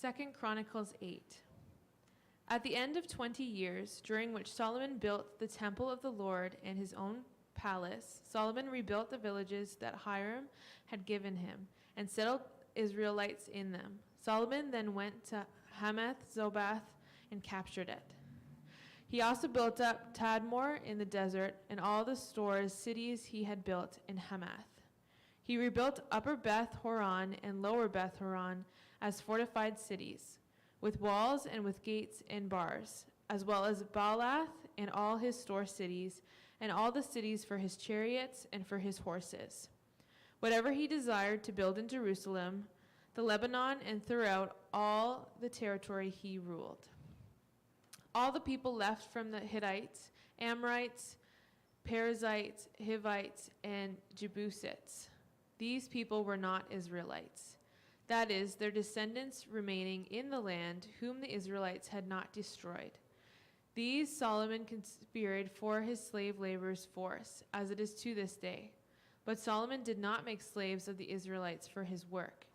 2 Chronicles 8. At the end of 20 years, during which Solomon built the temple of the Lord and his own palace, Solomon rebuilt the villages that Hiram had given him and settled Israelites in them. Solomon then went to Hamath Zobath and captured it. He also built up Tadmor in the desert and all the stores cities he had built in Hamath. He rebuilt Upper Beth Horon and Lower Beth Horon as fortified cities, with walls and with gates and bars, as well as Baalath and all his store cities, and all the cities for his chariots and for his horses. Whatever he desired to build in Jerusalem, the Lebanon, and throughout all the territory he ruled. All the people left from the Hittites, Amorites, Perizzites, Hivites, and Jebusites. These people were not Israelites. That is, their descendants remaining in the land whom the Israelites had not destroyed. These Solomon conspired for his slave laborers' force, as it is to this day. But Solomon did not make slaves of the Israelites for his work.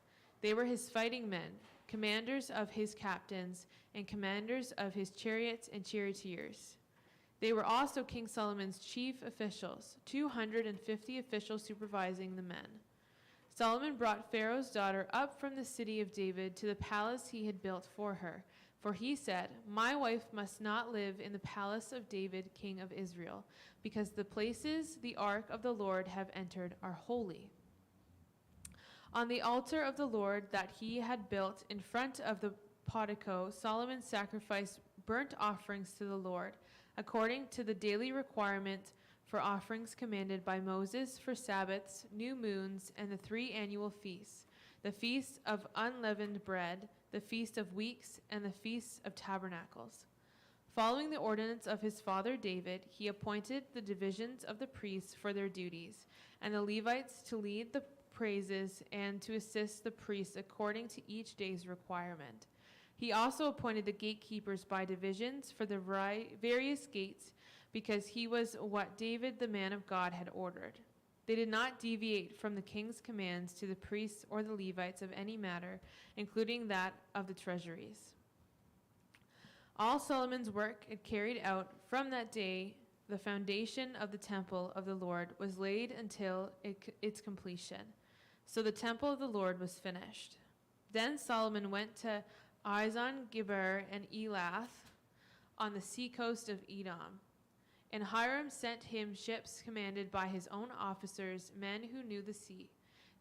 They were his fighting men, commanders of his captains, and commanders of his chariots and charioteers. They were also King Solomon's chief officials, 250 officials supervising the men. Solomon brought Pharaoh's daughter up from the city of David to the palace he had built for her, for he said, "My wife must not live in the palace of David, king of Israel, because the places the ark of the Lord have entered are holy." On the altar of the Lord that he had built in front of the portico, Solomon sacrificed burnt offerings to the Lord, according to the daily requirement for offerings commanded by Moses for Sabbaths, new moons, and the 3 annual feasts, the Feast of Unleavened Bread, the Feast of Weeks, and the Feast of Tabernacles. Following the ordinance of his father David, he appointed the divisions of the priests for their duties, and the Levites to lead the praises and to assist the priests according to each day's requirement. He also appointed the gatekeepers by divisions for the various gates, because he was what David the man of God had ordered. They did not deviate from the king's commands to the priests or the Levites of any matter, including that of the treasuries. All Solomon's work had carried out from that day. The foundation of the temple of the Lord was laid until its completion. So the temple of the Lord was finished. Then Solomon went to Ezion-Geber and Elath on the seacoast of Edom. And Hiram sent him ships commanded by his own officers, men who knew the sea.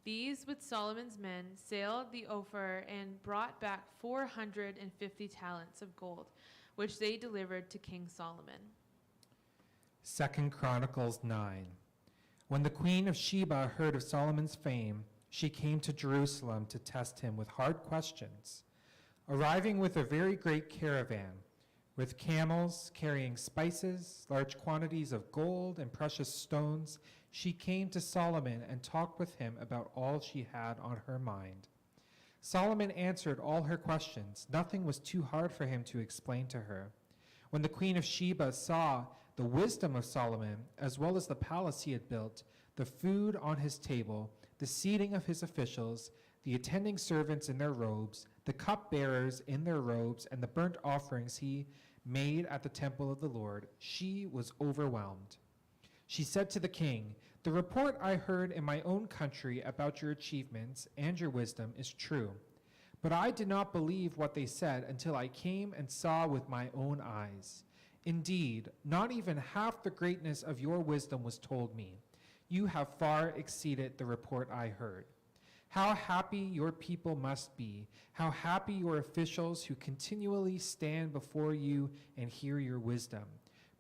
These, with Solomon's men, sailed the Ophir and brought back 450 talents of gold, which they delivered to King Solomon. 2 Chronicles 9. When the queen of Sheba heard of Solomon's fame, she came to Jerusalem to test him with hard questions. Arriving with a very great caravan, with camels carrying spices, large quantities of gold and precious stones, she came to Solomon and talked with him about all she had on her mind. Solomon answered all her questions. Nothing was too hard for him to explain to her. When the queen of Sheba saw the wisdom of Solomon, as well as the palace he had built, the food on his table, the seating of his officials, the attending servants in their robes, the cupbearers in their robes, and the burnt offerings he made at the temple of the Lord, she was overwhelmed. She said to the king, "The report I heard in my own country about your achievements and your wisdom is true, but I did not believe what they said until I came and saw with my own eyes. Indeed, not even half the greatness of your wisdom was told me. You have far exceeded the report I heard. How happy your people must be, how happy your officials who continually stand before you and hear your wisdom.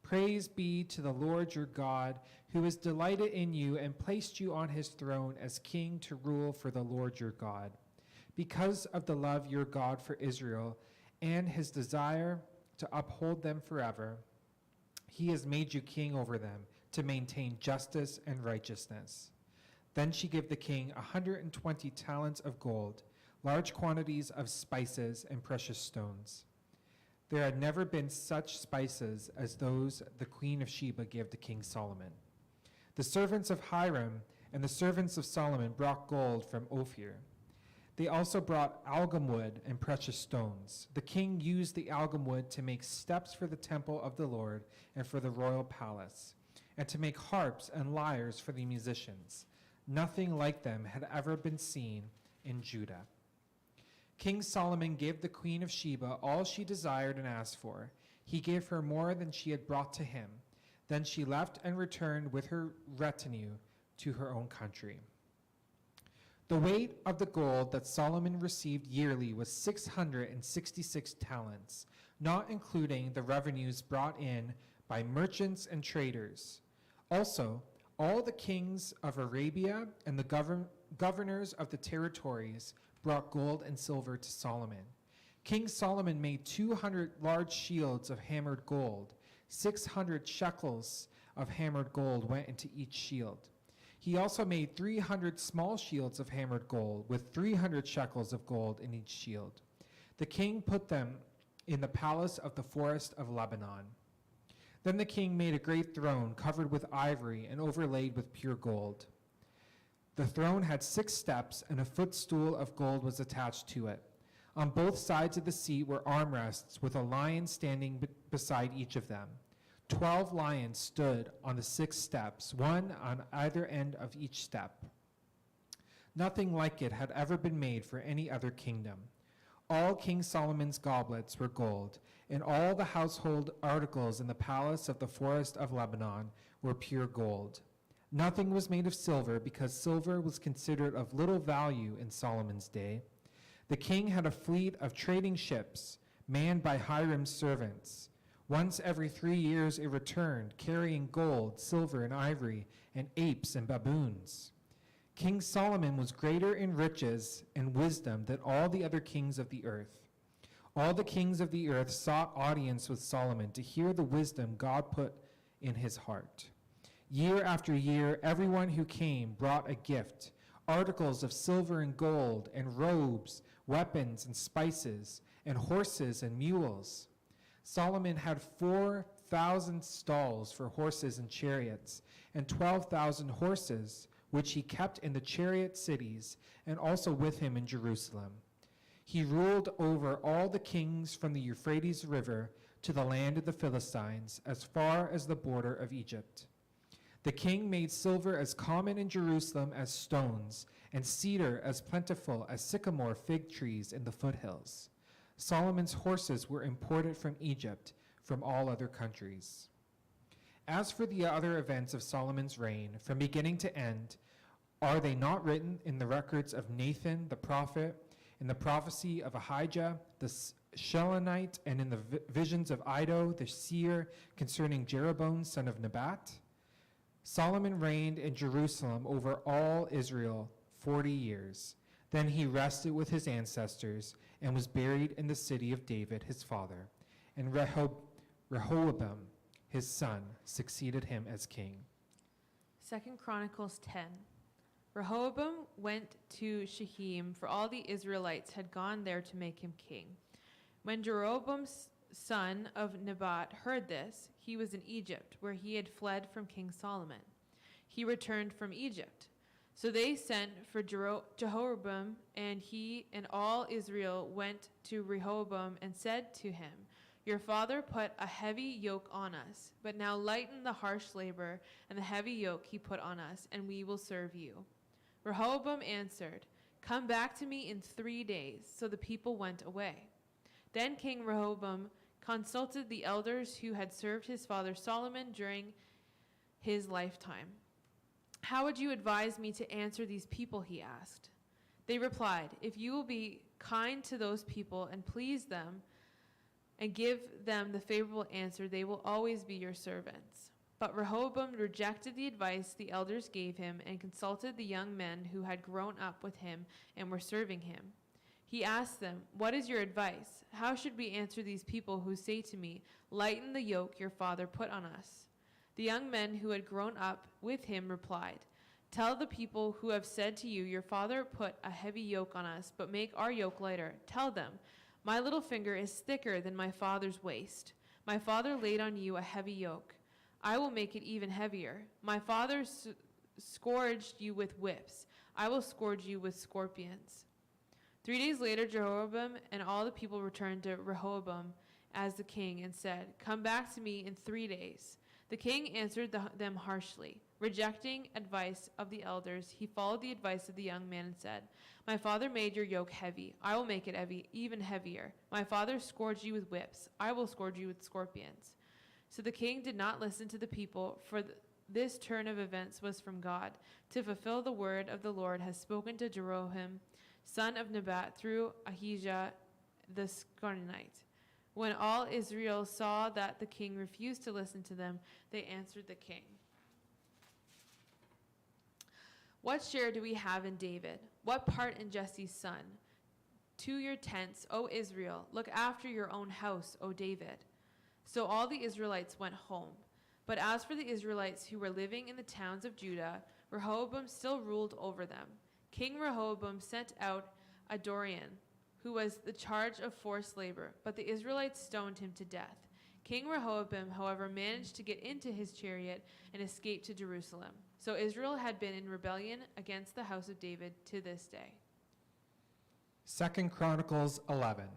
Praise be to the Lord your God, who has delighted in you and placed you on his throne as king to rule for the Lord your God. Because of the love your God for Israel and his desire to uphold them forever, he has made you king over them to maintain justice and righteousness." Then she gave the king 120 talents of gold, large quantities of spices and precious stones. There had never been such spices as those the queen of Sheba gave to King Solomon. The servants of Hiram and the servants of Solomon brought gold from Ophir. They also brought algum wood and precious stones. The king used the algum wood to make steps for the temple of the Lord and for the royal palace, and to make harps and lyres for the musicians. Nothing like them had ever been seen in Judah. King Solomon gave the queen of Sheba all she desired and asked for. He gave her more than she had brought to him. Then she left and returned with her retinue to her own country. The weight of the gold that Solomon received yearly was 666 talents, not including the revenues brought in by merchants and traders. Also, all the kings of Arabia and the governors of the territories brought gold and silver to Solomon. King Solomon made 200 large shields of hammered gold. 600 shekels of hammered gold went into each shield. He also made 300 small shields of hammered gold, with 300 shekels of gold in each shield. The king put them in the palace of the forest of Lebanon. Then the king made a great throne covered with ivory and overlaid with pure gold. The throne had 6 steps, and a footstool of gold was attached to it. On both sides of the seat were armrests with a lion standing beside each of them. 12 lions stood on the 6 steps, one on either end of each step. Nothing like it had ever been made for any other kingdom. All King Solomon's goblets were gold, and all the household articles in the palace of the forest of Lebanon were pure gold. Nothing was made of silver, because silver was considered of little value in Solomon's day. The king had a fleet of trading ships manned by Hiram's servants. Once every 3 years it returned, carrying gold, silver, and ivory, and apes and baboons. King Solomon was greater in riches and wisdom than all the other kings of the earth. All the kings of the earth sought audience with Solomon to hear the wisdom God put in his heart. Year after year, everyone who came brought a gift, articles of silver and gold, and robes, weapons and spices, and horses and mules. Solomon had 4,000 stalls for horses and chariots, and 12,000 horses, which he kept in the chariot cities, and also with him in Jerusalem. He ruled over all the kings from the Euphrates River to the land of the Philistines, as far as the border of Egypt. The king made silver as common in Jerusalem as stones, and cedar as plentiful as sycamore fig trees in the foothills. Solomon's horses were imported from Egypt, from all other countries. As for the other events of Solomon's reign, from beginning to end, are they not written in the records of Nathan the prophet, in the prophecy of Ahijah the Shilonite, and in the visions of Iddo the seer concerning Jeroboam son of Nebat? Solomon reigned in Jerusalem over all Israel 40 years. Then he rested with his ancestors and was buried in the city of David, his father. And Rehoboam, his son, succeeded him as king. 2 Chronicles 10. Rehoboam went to Shechem, for all the Israelites had gone there to make him king. When Jeroboam, son of Nebat, heard this, he was in Egypt, where he had fled from King Solomon. He returned from Egypt. So they sent for Jehoram, and he and all Israel went to Rehoboam and said to him, "Your father put a heavy yoke on us, but now lighten the harsh labor and the heavy yoke he put on us, and we will serve you." Rehoboam answered, "Come back to me in 3 days." So the people went away. Then King Rehoboam consulted the elders who had served his father Solomon during his lifetime. "How would you advise me to answer these people?" he asked. They replied, "If you will be kind to those people and please them and give them the favorable answer, they will always be your servants." But Rehoboam rejected the advice the elders gave him and consulted the young men who had grown up with him and were serving him. He asked them, "What is your advice? How should we answer these people who say to me, 'Lighten the yoke your father put on us'?" The young men who had grown up with him replied, "Tell the people who have said to you, 'Your father put a heavy yoke on us, but make our yoke lighter.' Tell them, 'My little finger is thicker than my father's waist. My father laid on you a heavy yoke. I will make it even heavier. My father scourged you with whips. I will scourge you with scorpions." 3 days later, Jehoram and all the people returned to Rehoboam as the king and said, "Come back to me in 3 days." The king answered them harshly. Rejecting advice of the elders, he followed the advice of the young man and said, "My father made your yoke heavy. I will make it heavy, even heavier. My father scourged you with whips. I will scourge you with scorpions." So the king did not listen to the people, for this turn of events was from God, to fulfill the word of the Lord has spoken to Jeroham, son of Nebat, through Ahijah the Scarnite. When all Israel saw that the king refused to listen to them, they answered the king, "What share do we have in David? What part in Jesse's son? To your tents, O Israel. Look after your own house, O David." So all the Israelites went home. But as for the Israelites who were living in the towns of Judah, Rehoboam still ruled over them. King Rehoboam sent out Adoniram, who was the charge of forced labor, but the Israelites stoned him to death. King Rehoboam, however, managed to get into his chariot and escape to Jerusalem. So Israel had been in rebellion against the house of David to this day. 2 Chronicles 11.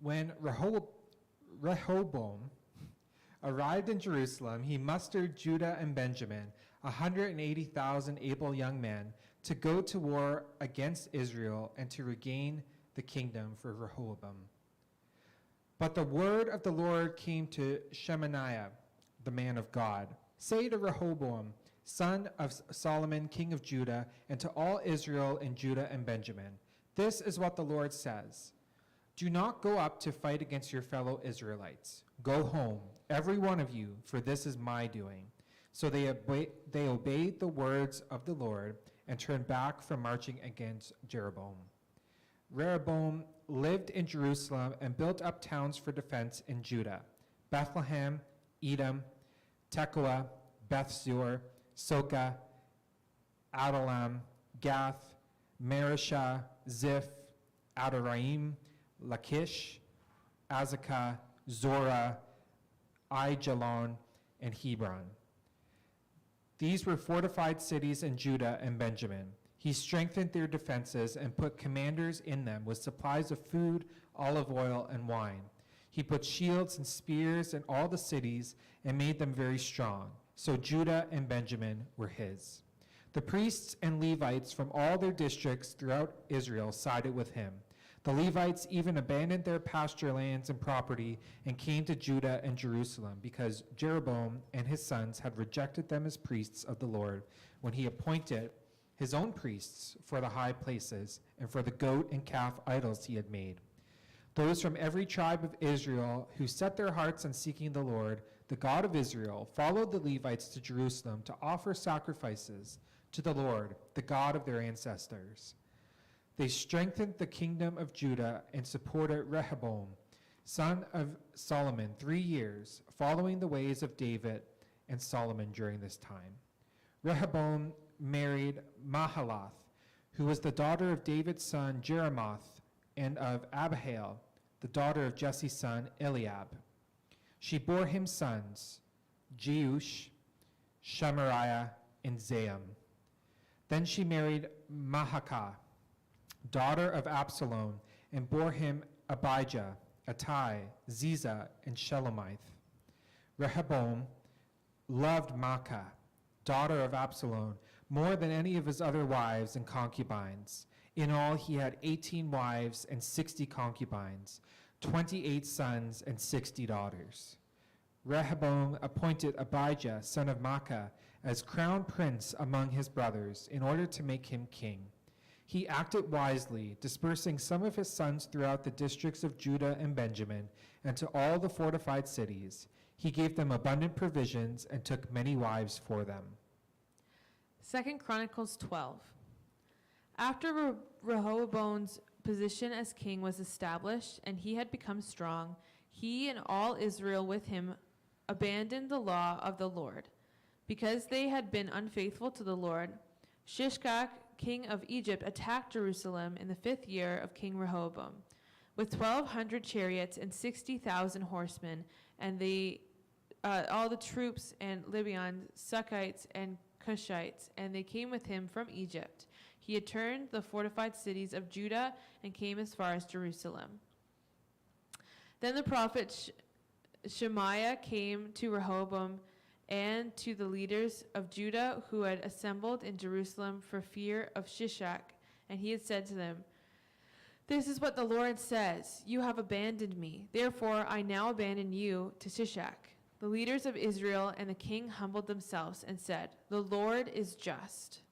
When Rehoboam arrived in Jerusalem, he mustered Judah and Benjamin, 180,000 able young men, to go to war against Israel and to regain the kingdom for Rehoboam. But the word of the Lord came to Shemaiah, the man of God. "Say to Rehoboam, son of Solomon, king of Judah, and to all Israel in Judah and Benjamin, this is what the Lord says. Do not go up to fight against your fellow Israelites. Go home, every one of you, for this is my doing." So they obeyed the words of the Lord and turned back from marching against Jeroboam. Rehoboam lived in Jerusalem and built up towns for defense in Judah: Bethlehem, Edom, Tekoa, Bethzur, Soka, Adullam, Gath, Mareshah, Ziph, Adoraim, Lachish, Azekah, Zorah, Aijalon, and Hebron. These were fortified cities in Judah and Benjamin. He strengthened their defenses and put commanders in them with supplies of food, olive oil, and wine. He put shields and spears in all the cities and made them very strong. So Judah and Benjamin were his. The priests and Levites from all their districts throughout Israel sided with him. The Levites even abandoned their pasture lands and property and came to Judah and Jerusalem because Jeroboam and his sons had rejected them as priests of the Lord when he appointed his own priests for the high places and for the goat and calf idols he had made. Those from every tribe of Israel who set their hearts on seeking the Lord, the God of Israel, followed the Levites to Jerusalem to offer sacrifices to the Lord, the God of their ancestors. They strengthened the kingdom of Judah and supported Rehoboam, son of Solomon, 3 years, following the ways of David and Solomon during this time. Rehoboam married Mahalath, who was the daughter of David's son Jeremoth and of Abihail, the daughter of Jesse's son Eliab. She bore him sons, Jeush, Shemariah, and Zaam. Then she married Mahakah, daughter of Absalom, and bore him Abijah, Attai, Ziza, and Shelomith. Rehoboam loved Maacah, daughter of Absalom, more than any of his other wives and concubines. In all, he had 18 wives and 60 concubines, 28 sons and 60 daughters. Rehoboam appointed Abijah, son of Maacah, as crown prince among his brothers in order to make him king. He acted wisely, dispersing some of his sons throughout the districts of Judah and Benjamin and to all the fortified cities. He gave them abundant provisions and took many wives for them. 2 Chronicles 12. After Rehoboam's position as king was established and he had become strong, he and all Israel with him abandoned the law of the Lord. Because they had been unfaithful to the Lord, Shishak, king of Egypt, attacked Jerusalem in the 5th year of King Rehoboam with 1,200 chariots and 60,000 horsemen, and all the troops and Libyans, Sukkites, and Cushites, and they came with him from Egypt. He had turned the fortified cities of Judah and came as far as Jerusalem. Then the prophet Shemaiah came to Rehoboam and to the leaders of Judah who had assembled in Jerusalem for fear of Shishak, and he had said to them, "This is what the Lord says, you have abandoned me, therefore I now abandon you to Shishak." The leaders of Israel and the king humbled themselves and said, "The Lord is just."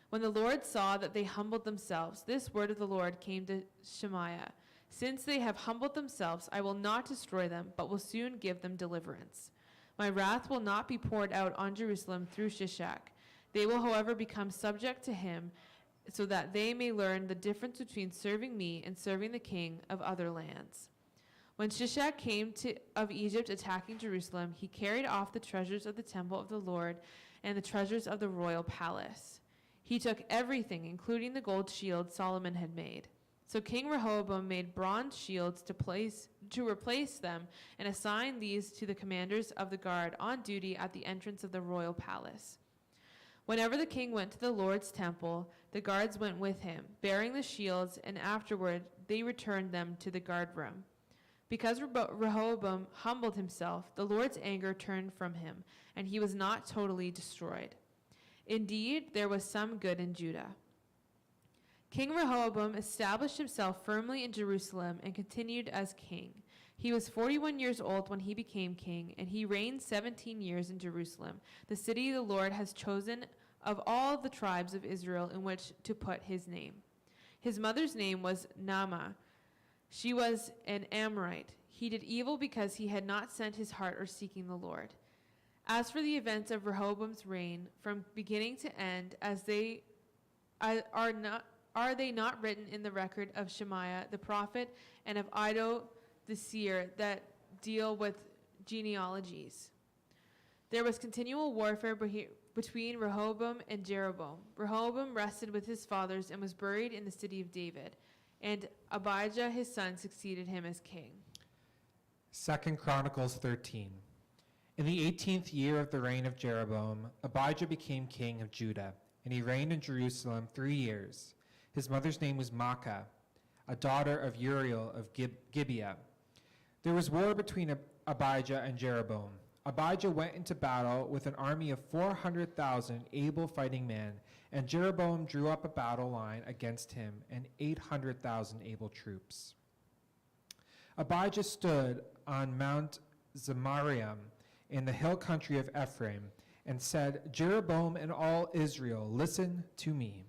When the Lord saw that they humbled themselves, this word of the Lord came to Shemaiah: "Since they have humbled themselves, I will not destroy them, but will soon give them deliverance. My wrath will not be poured out on Jerusalem through Shishak. They will, however, become subject to him, so that they may learn the difference between serving me and serving the king of other lands." When Shishak came of Egypt attacking Jerusalem, he carried off the treasures of the temple of the Lord and the treasures of the royal palace. He took everything, including the gold shield Solomon had made. So King Rehoboam made bronze shields to replace them and assigned these to the commanders of the guard on duty at the entrance of the royal palace. Whenever the king went to the Lord's temple, the guards went with him, bearing the shields, and afterward they returned them to the guard room. Because Rehoboam humbled himself, the Lord's anger turned from him, and he was not totally destroyed. Indeed, there was some good in Judah. King Rehoboam established himself firmly in Jerusalem and continued as king. He was 41 years old when he became king, and he reigned 17 years in Jerusalem, the city the Lord has chosen of all the tribes of Israel in which to put his name. His mother's name was Naamah. She was an Amorite. He did evil because he had not sent his heart or seeking the Lord. As for the events of Rehoboam's reign, from beginning to end, are they not written in the record of Shemaiah the prophet and of Iddo the seer that deal with genealogies? There was continual warfare between Rehoboam and Jeroboam. Rehoboam rested with his fathers and was buried in the city of David, and Abijah his son succeeded him as king. 2 Chronicles 13. In the 18th year of the reign of Jeroboam, Abijah became king of Judah, and he reigned in Jerusalem 3 years. His mother's name was Maacah, a daughter of Uriel of Gibeah. There was war between Abijah and Jeroboam. Abijah went into battle with an army of 400,000 able fighting men, and Jeroboam drew up a battle line against him and 800,000 able troops. Abijah stood on Mount Zemarium in the hill country of Ephraim and said, "Jeroboam and all Israel, listen to me.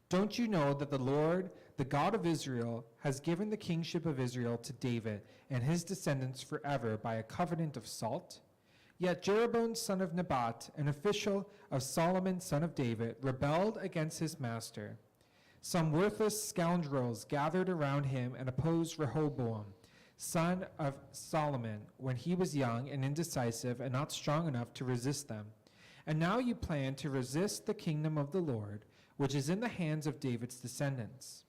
Don't you know that the Lord, the God of Israel, has given the kingship of Israel to David and his descendants forever by a covenant of salt? Yet Jeroboam son of Nebat, an official of Solomon son of David, rebelled against his master. Some worthless scoundrels gathered around him and opposed Rehoboam, son of Solomon, when he was young and indecisive and not strong enough to resist them. And now you plan to resist the kingdom of the Lord, which is in the hands of David's descendants.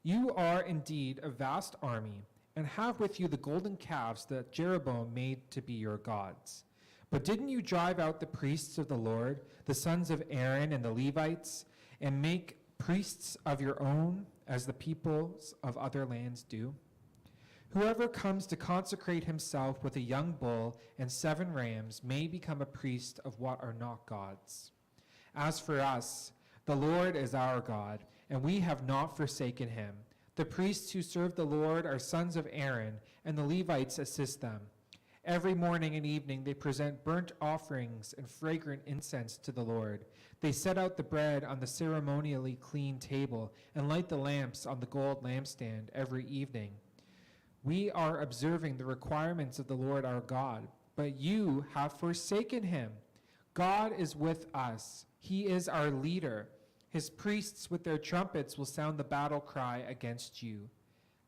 You are indeed a vast army, and have with you the golden calves that Jeroboam made to be your gods. But didn't you drive out the priests of the Lord, the sons of Aaron and the Levites, and make priests of your own, as the peoples of other lands do? Whoever comes to consecrate himself with a young bull and 7 rams may become a priest of what are not gods. As for us, the Lord is our God, and we have not forsaken him. The priests who serve the Lord are sons of Aaron, and the Levites assist them. Every morning and evening they present burnt offerings and fragrant incense to the Lord. They set out the bread on the ceremonially clean table and light the lamps on the gold lampstand every evening. We are observing the requirements of the Lord our God, but you have forsaken him. God is with us. He is our leader. His priests with their trumpets will sound the battle cry against you.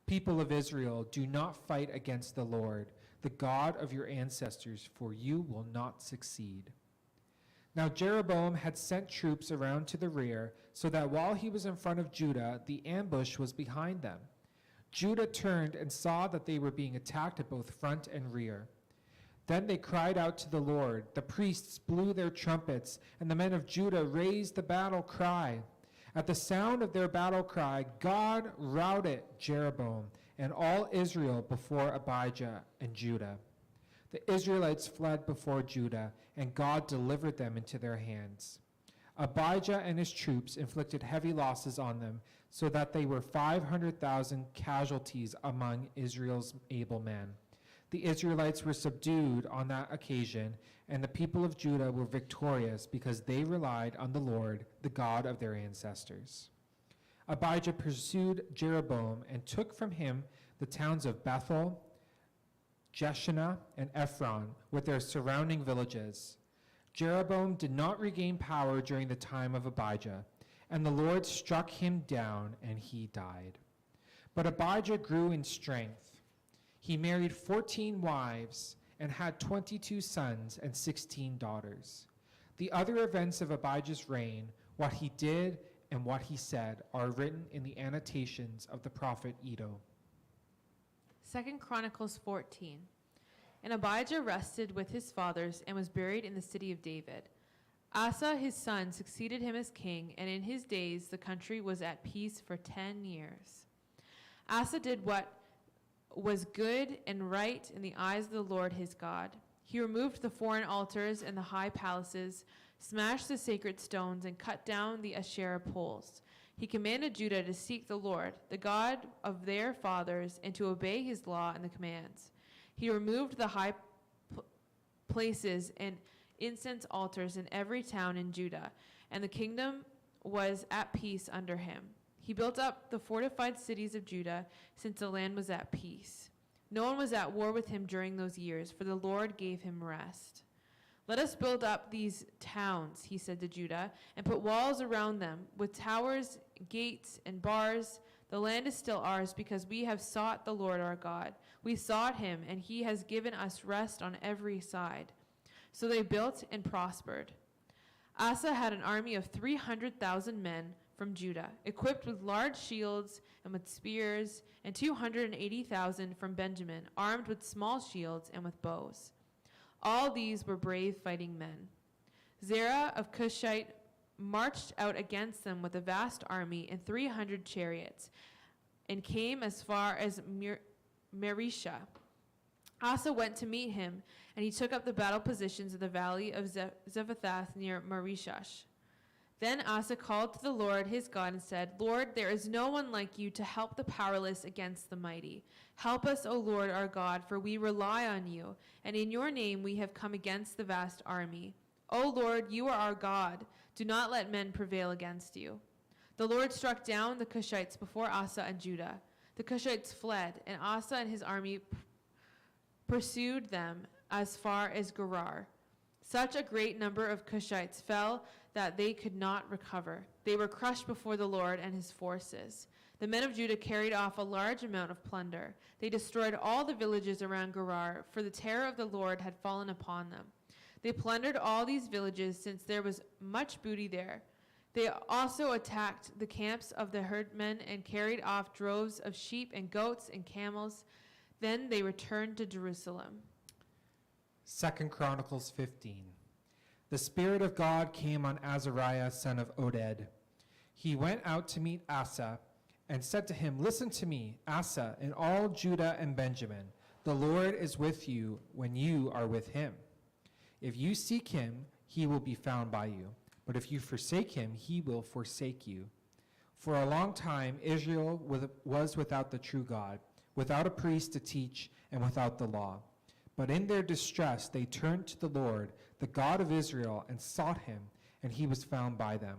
People of Israel, do not fight against the Lord, the God of your ancestors, for you will not succeed." Now Jeroboam had sent troops around to the rear, so that while he was in front of Judah, the ambush was behind them. Judah turned and saw that they were being attacked at both front and rear. Then they cried out to the Lord. The priests blew their trumpets, and the men of Judah raised the battle cry. At the sound of their battle cry, God routed Jeroboam and all Israel before Abijah and Judah. The Israelites fled before Judah, and God delivered them into their hands. Abijah and his troops inflicted heavy losses on them, so that they were 500,000 casualties among Israel's able men. The Israelites were subdued on that occasion, and the people of Judah were victorious because they relied on the Lord, the God of their ancestors. Abijah pursued Jeroboam and took from him the towns of Bethel, Jeshanah, and Ephron with their surrounding villages. Jeroboam did not regain power during the time of Abijah, and the Lord struck him down, and he died. But Abijah grew in strength. He married 14 wives and had 22 sons and 16 daughters. The other events of Abijah's reign, what he did and what he said, are written in the annotations of the prophet Iddo. 2 Chronicles 14. And Abijah rested with his fathers and was buried in the city of David. Asa his son succeeded him as king, and in his days the country was at peace for 10 years. Asa did what was good and right in the eyes of the Lord his God. He removed the foreign altars and the high palaces, smashed the sacred stones, and cut down the Asherah poles. He commanded Judah to seek the Lord, the God of their fathers, and to obey his law and the commands. He removed the high places and incense altars in every town in Judah, and the kingdom was at peace under him. He built up the fortified cities of Judah, since the land was at peace. No one was at war with him during those years, for the Lord gave him rest. Let us build up these towns, he said to Judah, and put walls around them, with towers, gates, and bars. The land is still ours, because we have sought the Lord our God. We sought him, and he has given us rest on every side. So they built and prospered. Asa had an army of 300,000 men from Judah, equipped with large shields and with spears, and 280,000 from Benjamin, armed with small shields and with bows. All these were brave fighting men. Zerah of Cushite marched out against them with a vast army and 300 chariots, and came as far as Mareshah. Asa went to meet him, and he took up the battle positions of the valley of Zephathath near Mareshash. Then Asa called to the Lord his God and said, Lord, there is no one like you to help the powerless against the mighty. Help us, O Lord our God, for we rely on you, and in your name we have come against the vast army. O Lord, you are our God. Do not let men prevail against you. The Lord struck down the Cushites before Asa and Judah. The Cushites fled, and Asa and his army pursued them as far as Gerar. Such a great number of Cushites fell that they could not recover. They were crushed before the Lord and his forces. The men of Judah carried off a large amount of plunder. They destroyed all the villages around Gerar, for the terror of the Lord had fallen upon them. They plundered all these villages, since there was much booty there. They also attacked the camps of the herdmen and carried off droves of sheep and goats and camels. Then they returned to Jerusalem. 2 Chronicles 15. The Spirit of God came on Azariah, son of Oded. He went out to meet Asa and said to him, Listen to me, Asa, and all Judah and Benjamin. The Lord is with you when you are with him. If you seek him, he will be found by you. But if you forsake him, he will forsake you. For a long time, Israel was without the true God, without a priest to teach, and without the law. But in their distress, they turned to the Lord, the God of Israel, and sought him, and he was found by them.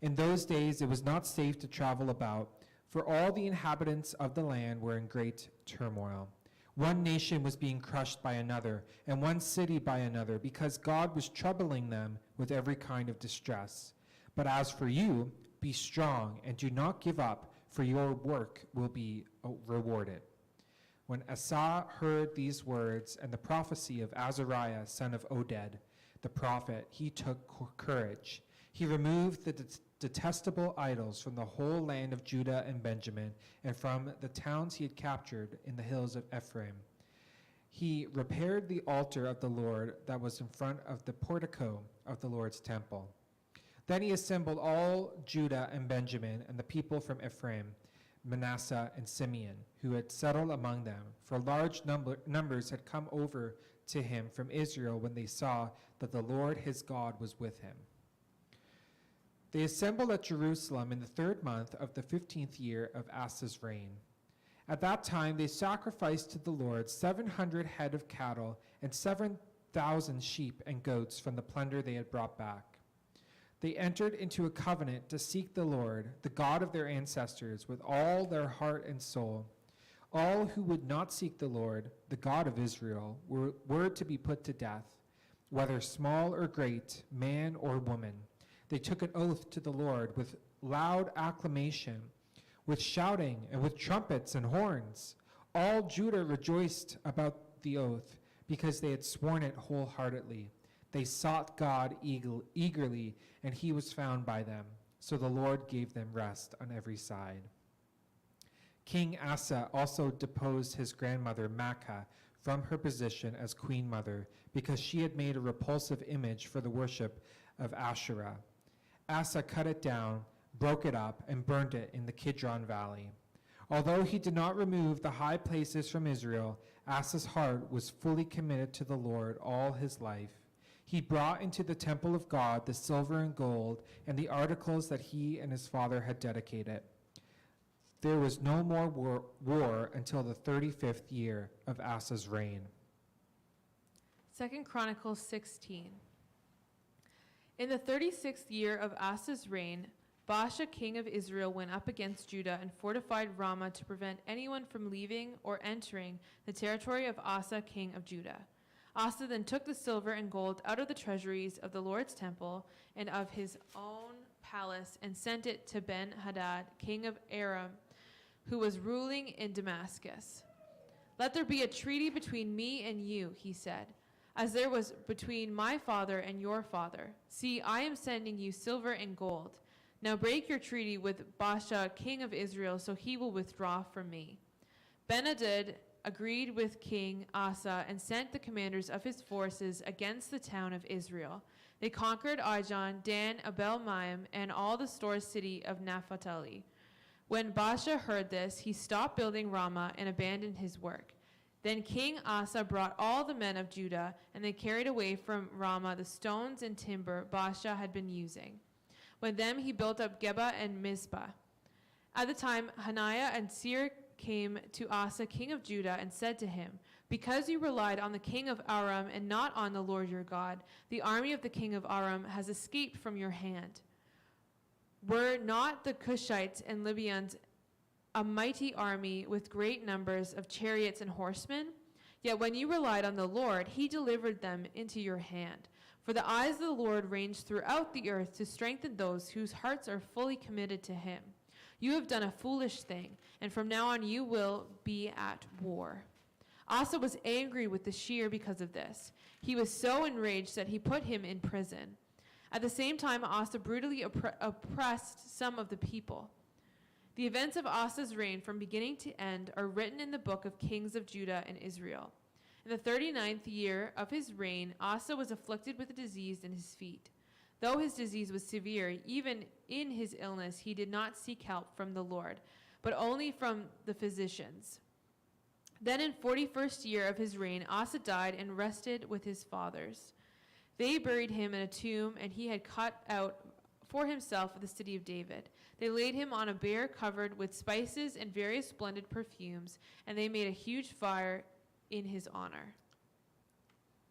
In those days, it was not safe to travel about, for all the inhabitants of the land were in great turmoil. One nation was being crushed by another, and one city by another, because God was troubling them with every kind of distress. But as for you, be strong, and do not give up, for your work will be rewarded. When Asa heard these words and the prophecy of Azariah, son of Oded, the prophet, he took courage. He removed the detestable idols from the whole land of Judah and Benjamin, and from the towns he had captured in the hills of Ephraim. He repaired the altar of the Lord that was in front of the portico of the Lord's temple. Then he assembled all Judah and Benjamin and the people from Ephraim, Manasseh, and Simeon, who had settled among them, for large numbers had come over to him from Israel when they saw that the Lord his God was with him. They assembled at Jerusalem in the 3rd month of the 15th year of Asa's reign. At that time they sacrificed to the Lord 700 head of cattle and 7,000 sheep and goats from the plunder they had brought back. They entered into a covenant to seek the Lord, the God of their ancestors, with all their heart and soul. All who would not seek the Lord, the God of Israel, were to be put to death, whether small or great, man or woman. They took an oath to the Lord with loud acclamation, with shouting and with trumpets and horns. All Judah rejoiced about the oath because they had sworn it wholeheartedly. They sought God eagerly, and he was found by them. So the Lord gave them rest on every side. King Asa also deposed his grandmother Maacah from her position as queen mother because she had made a repulsive image for the worship of Asherah. Asa cut it down, broke it up, and burned it in the Kidron Valley. Although he did not remove the high places from Israel, Asa's heart was fully committed to the Lord all his life. He brought into the temple of God the silver and gold and the articles that he and his father had dedicated. There was no more war until the 35th year of Asa's reign. 2 Chronicles 16. In the 36th year of Asa's reign, Baasha, king of Israel, went up against Judah and fortified Ramah to prevent anyone from leaving or entering the territory of Asa, king of Judah. Asa then took the silver and gold out of the treasuries of the Lord's temple and of his own palace and sent it to Ben-Hadad, king of Aram, who was ruling in Damascus. "Let there be a treaty between me and you," he said, "as there was between my father and your father. See, I am sending you silver and gold. Now break your treaty with Baasha, king of Israel, so he will withdraw from me." Ben-Hadad agreed with King Asa and sent the commanders of his forces against the town of Israel. They conquered Ijon, Dan, Abel-Maim, and all the store city of Naphtali. When Baasha heard this, he stopped building Ramah and abandoned his work. Then King Asa brought all the men of Judah, and they carried away from Ramah the stones and timber Baasha had been using. With them he built up Geba and Mizpah. At the time, Hananiah and Seir came to Asa, king of Judah, and said to him, "Because you relied on the king of Aram and not on the Lord your God, the army of the king of Aram has escaped from your hand. Were not the Cushites and Libyans a mighty army with great numbers of chariots and horsemen? Yet when you relied on the Lord, he delivered them into your hand. For the eyes of the Lord range throughout the earth to strengthen those whose hearts are fully committed to him. You have done a foolish thing, and from now on you will be at war." Asa was angry with the seer because of this. He was so enraged that he put him in prison. At the same time, Asa brutally oppressed some of the people. The events of Asa's reign from beginning to end are written in the book of Kings of Judah and Israel. In the 39th year of his reign, Asa was afflicted with a disease in his feet. Though his disease was severe, even in his illness, he did not seek help from the Lord, but only from the physicians. Then in 41st year of his reign, Asa died and rested with his fathers. They buried him in a tomb, and he had cut out for himself the city of David. They laid him on a bier covered with spices and various splendid perfumes, and they made a huge fire in his honor.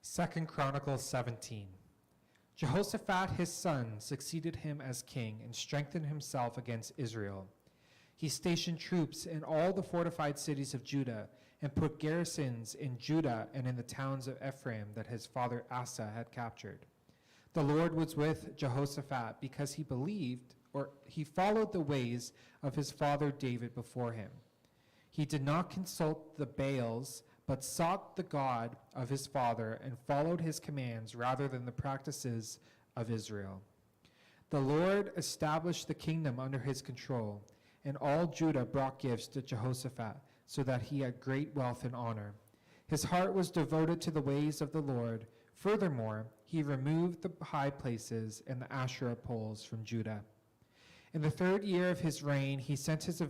2 Chronicles 17. Jehoshaphat his son succeeded him as king and strengthened himself against Israel. He stationed troops in all the fortified cities of Judah and put garrisons in Judah and in the towns of Ephraim that his father Asa had captured. The Lord was with Jehoshaphat because he followed the ways of his father David before him. He did not consult the Baals, but sought the God of his father and followed his commands rather than the practices of Israel. The Lord established the kingdom under his control, and all Judah brought gifts to Jehoshaphat, so that he had great wealth and honor. His heart was devoted to the ways of the Lord. Furthermore, he removed the high places and the Asherah poles from Judah. In the 3rd year of his reign, he sent his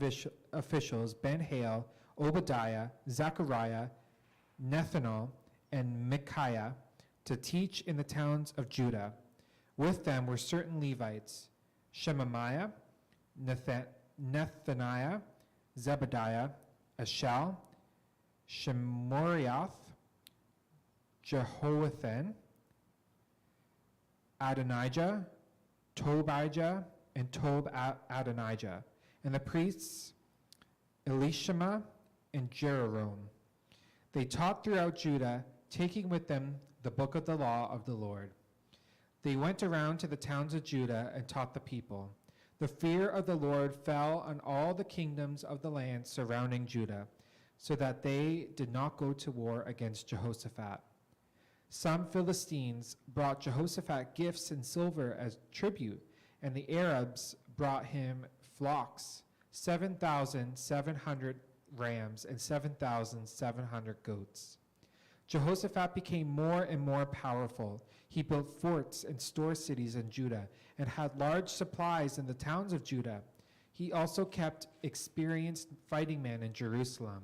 officials, Ben-Hail, Obadiah, Zechariah, Nethanel, and Micaiah, to teach in the towns of Judah. With them were certain Levites, Shemaiah, Nethaniah, Zebediah, Ashel, Shemorioth, Jehoathan, Adonijah, Tobijah, and Adonijah, and the priests Elishama and Jeroham. They taught throughout Judah, taking with them the book of the law of the Lord. They went around to the towns of Judah and taught the people. The fear of the Lord fell on all the kingdoms of the land surrounding Judah, so that they did not go to war against Jehoshaphat. Some Philistines brought Jehoshaphat gifts and silver as tribute, and the Arabs brought him flocks, 7,700 rams and 7,700 goats. Jehoshaphat became more and more powerful. He built forts and store cities in Judah and had large supplies in the towns of Judah. He also kept experienced fighting men in Jerusalem.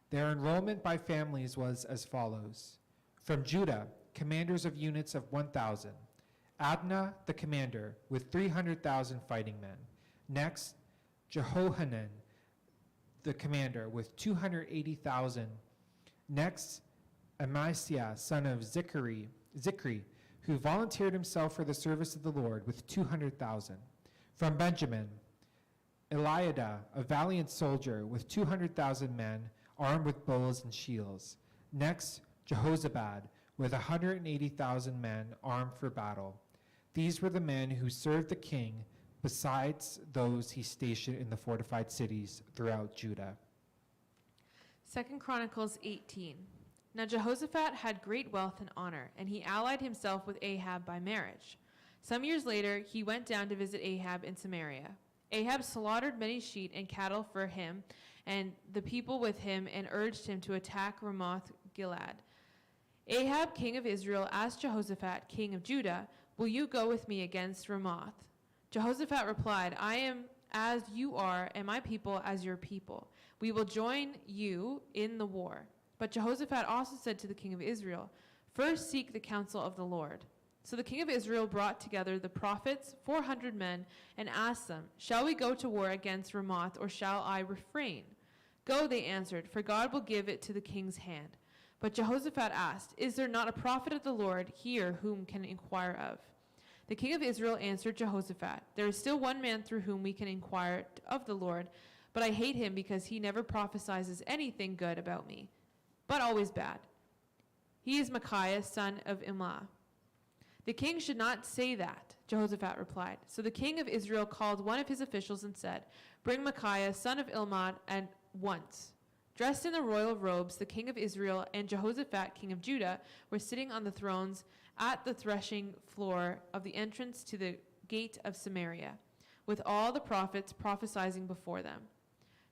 Their enrollment by families was as follows. From Judah, commanders of units of 1,000. Adnah, the commander, with 300,000 fighting men. Next, Jehohanan, the commander, with 280,000. Next, Amasiah, son of Zikri, who volunteered himself for the service of the Lord, with 200,000. From Benjamin, Eliada, a valiant soldier, with 200,000 men, armed with bows and shields. Next, Jehozabad, with 180,000 men armed for battle. These were the men who served the king, besides those he stationed in the fortified cities throughout Judah. 2 Chronicles 18. Now Jehoshaphat had great wealth and honor, and he allied himself with Ahab by marriage. Some years later, he went down to visit Ahab in Samaria. Ahab slaughtered many sheep and cattle for him and the people with him and urged him to attack Ramoth Gilead. Ahab, king of Israel, asked Jehoshaphat, king of Judah, "Will you go with me against Ramoth?" Jehoshaphat replied, "I am as you are, and my people as your people. We will join you in the war." But Jehoshaphat also said to the king of Israel, "First seek the counsel of the Lord." So the king of Israel brought together the prophets, 400 men, and asked them, "Shall we go to war against Ramoth, or shall I refrain?" "Go," they answered, "for God will give it to the king's hand." But Jehoshaphat asked, "Is there not a prophet of the Lord here whom can inquire of?" The king of Israel answered Jehoshaphat, "There is still one man through whom we can inquire of the Lord, but I hate him because he never prophesies anything good about me, but always bad. He is Micaiah, son of Imlah." "The king should not say that," Jehoshaphat replied. So the king of Israel called one of his officials and said, "Bring Micaiah, son of Imlah, at once." Dressed in the royal robes, the king of Israel and Jehoshaphat, king of Judah, were sitting on the thrones at the threshing floor of the entrance to the gate of Samaria, with all the prophets prophesying before them.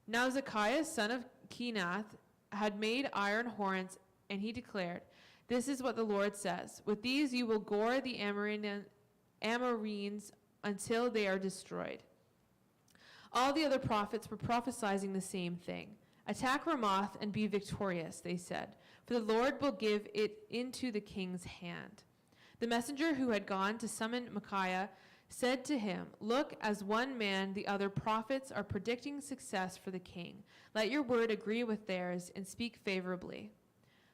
Now Zekiah, son of Kenath, had made iron horns, and he declared, "This is what the Lord says. With these you will gore the Amorenes until they are destroyed." All the other prophets were prophesying the same thing. "Attack Ramoth and be victorious," they said, "for the Lord will give it into the king's hand." The messenger who had gone to summon Micaiah said to him, "Look, as one man, the other prophets are predicting success for the king. Let your word agree with theirs and speak favorably."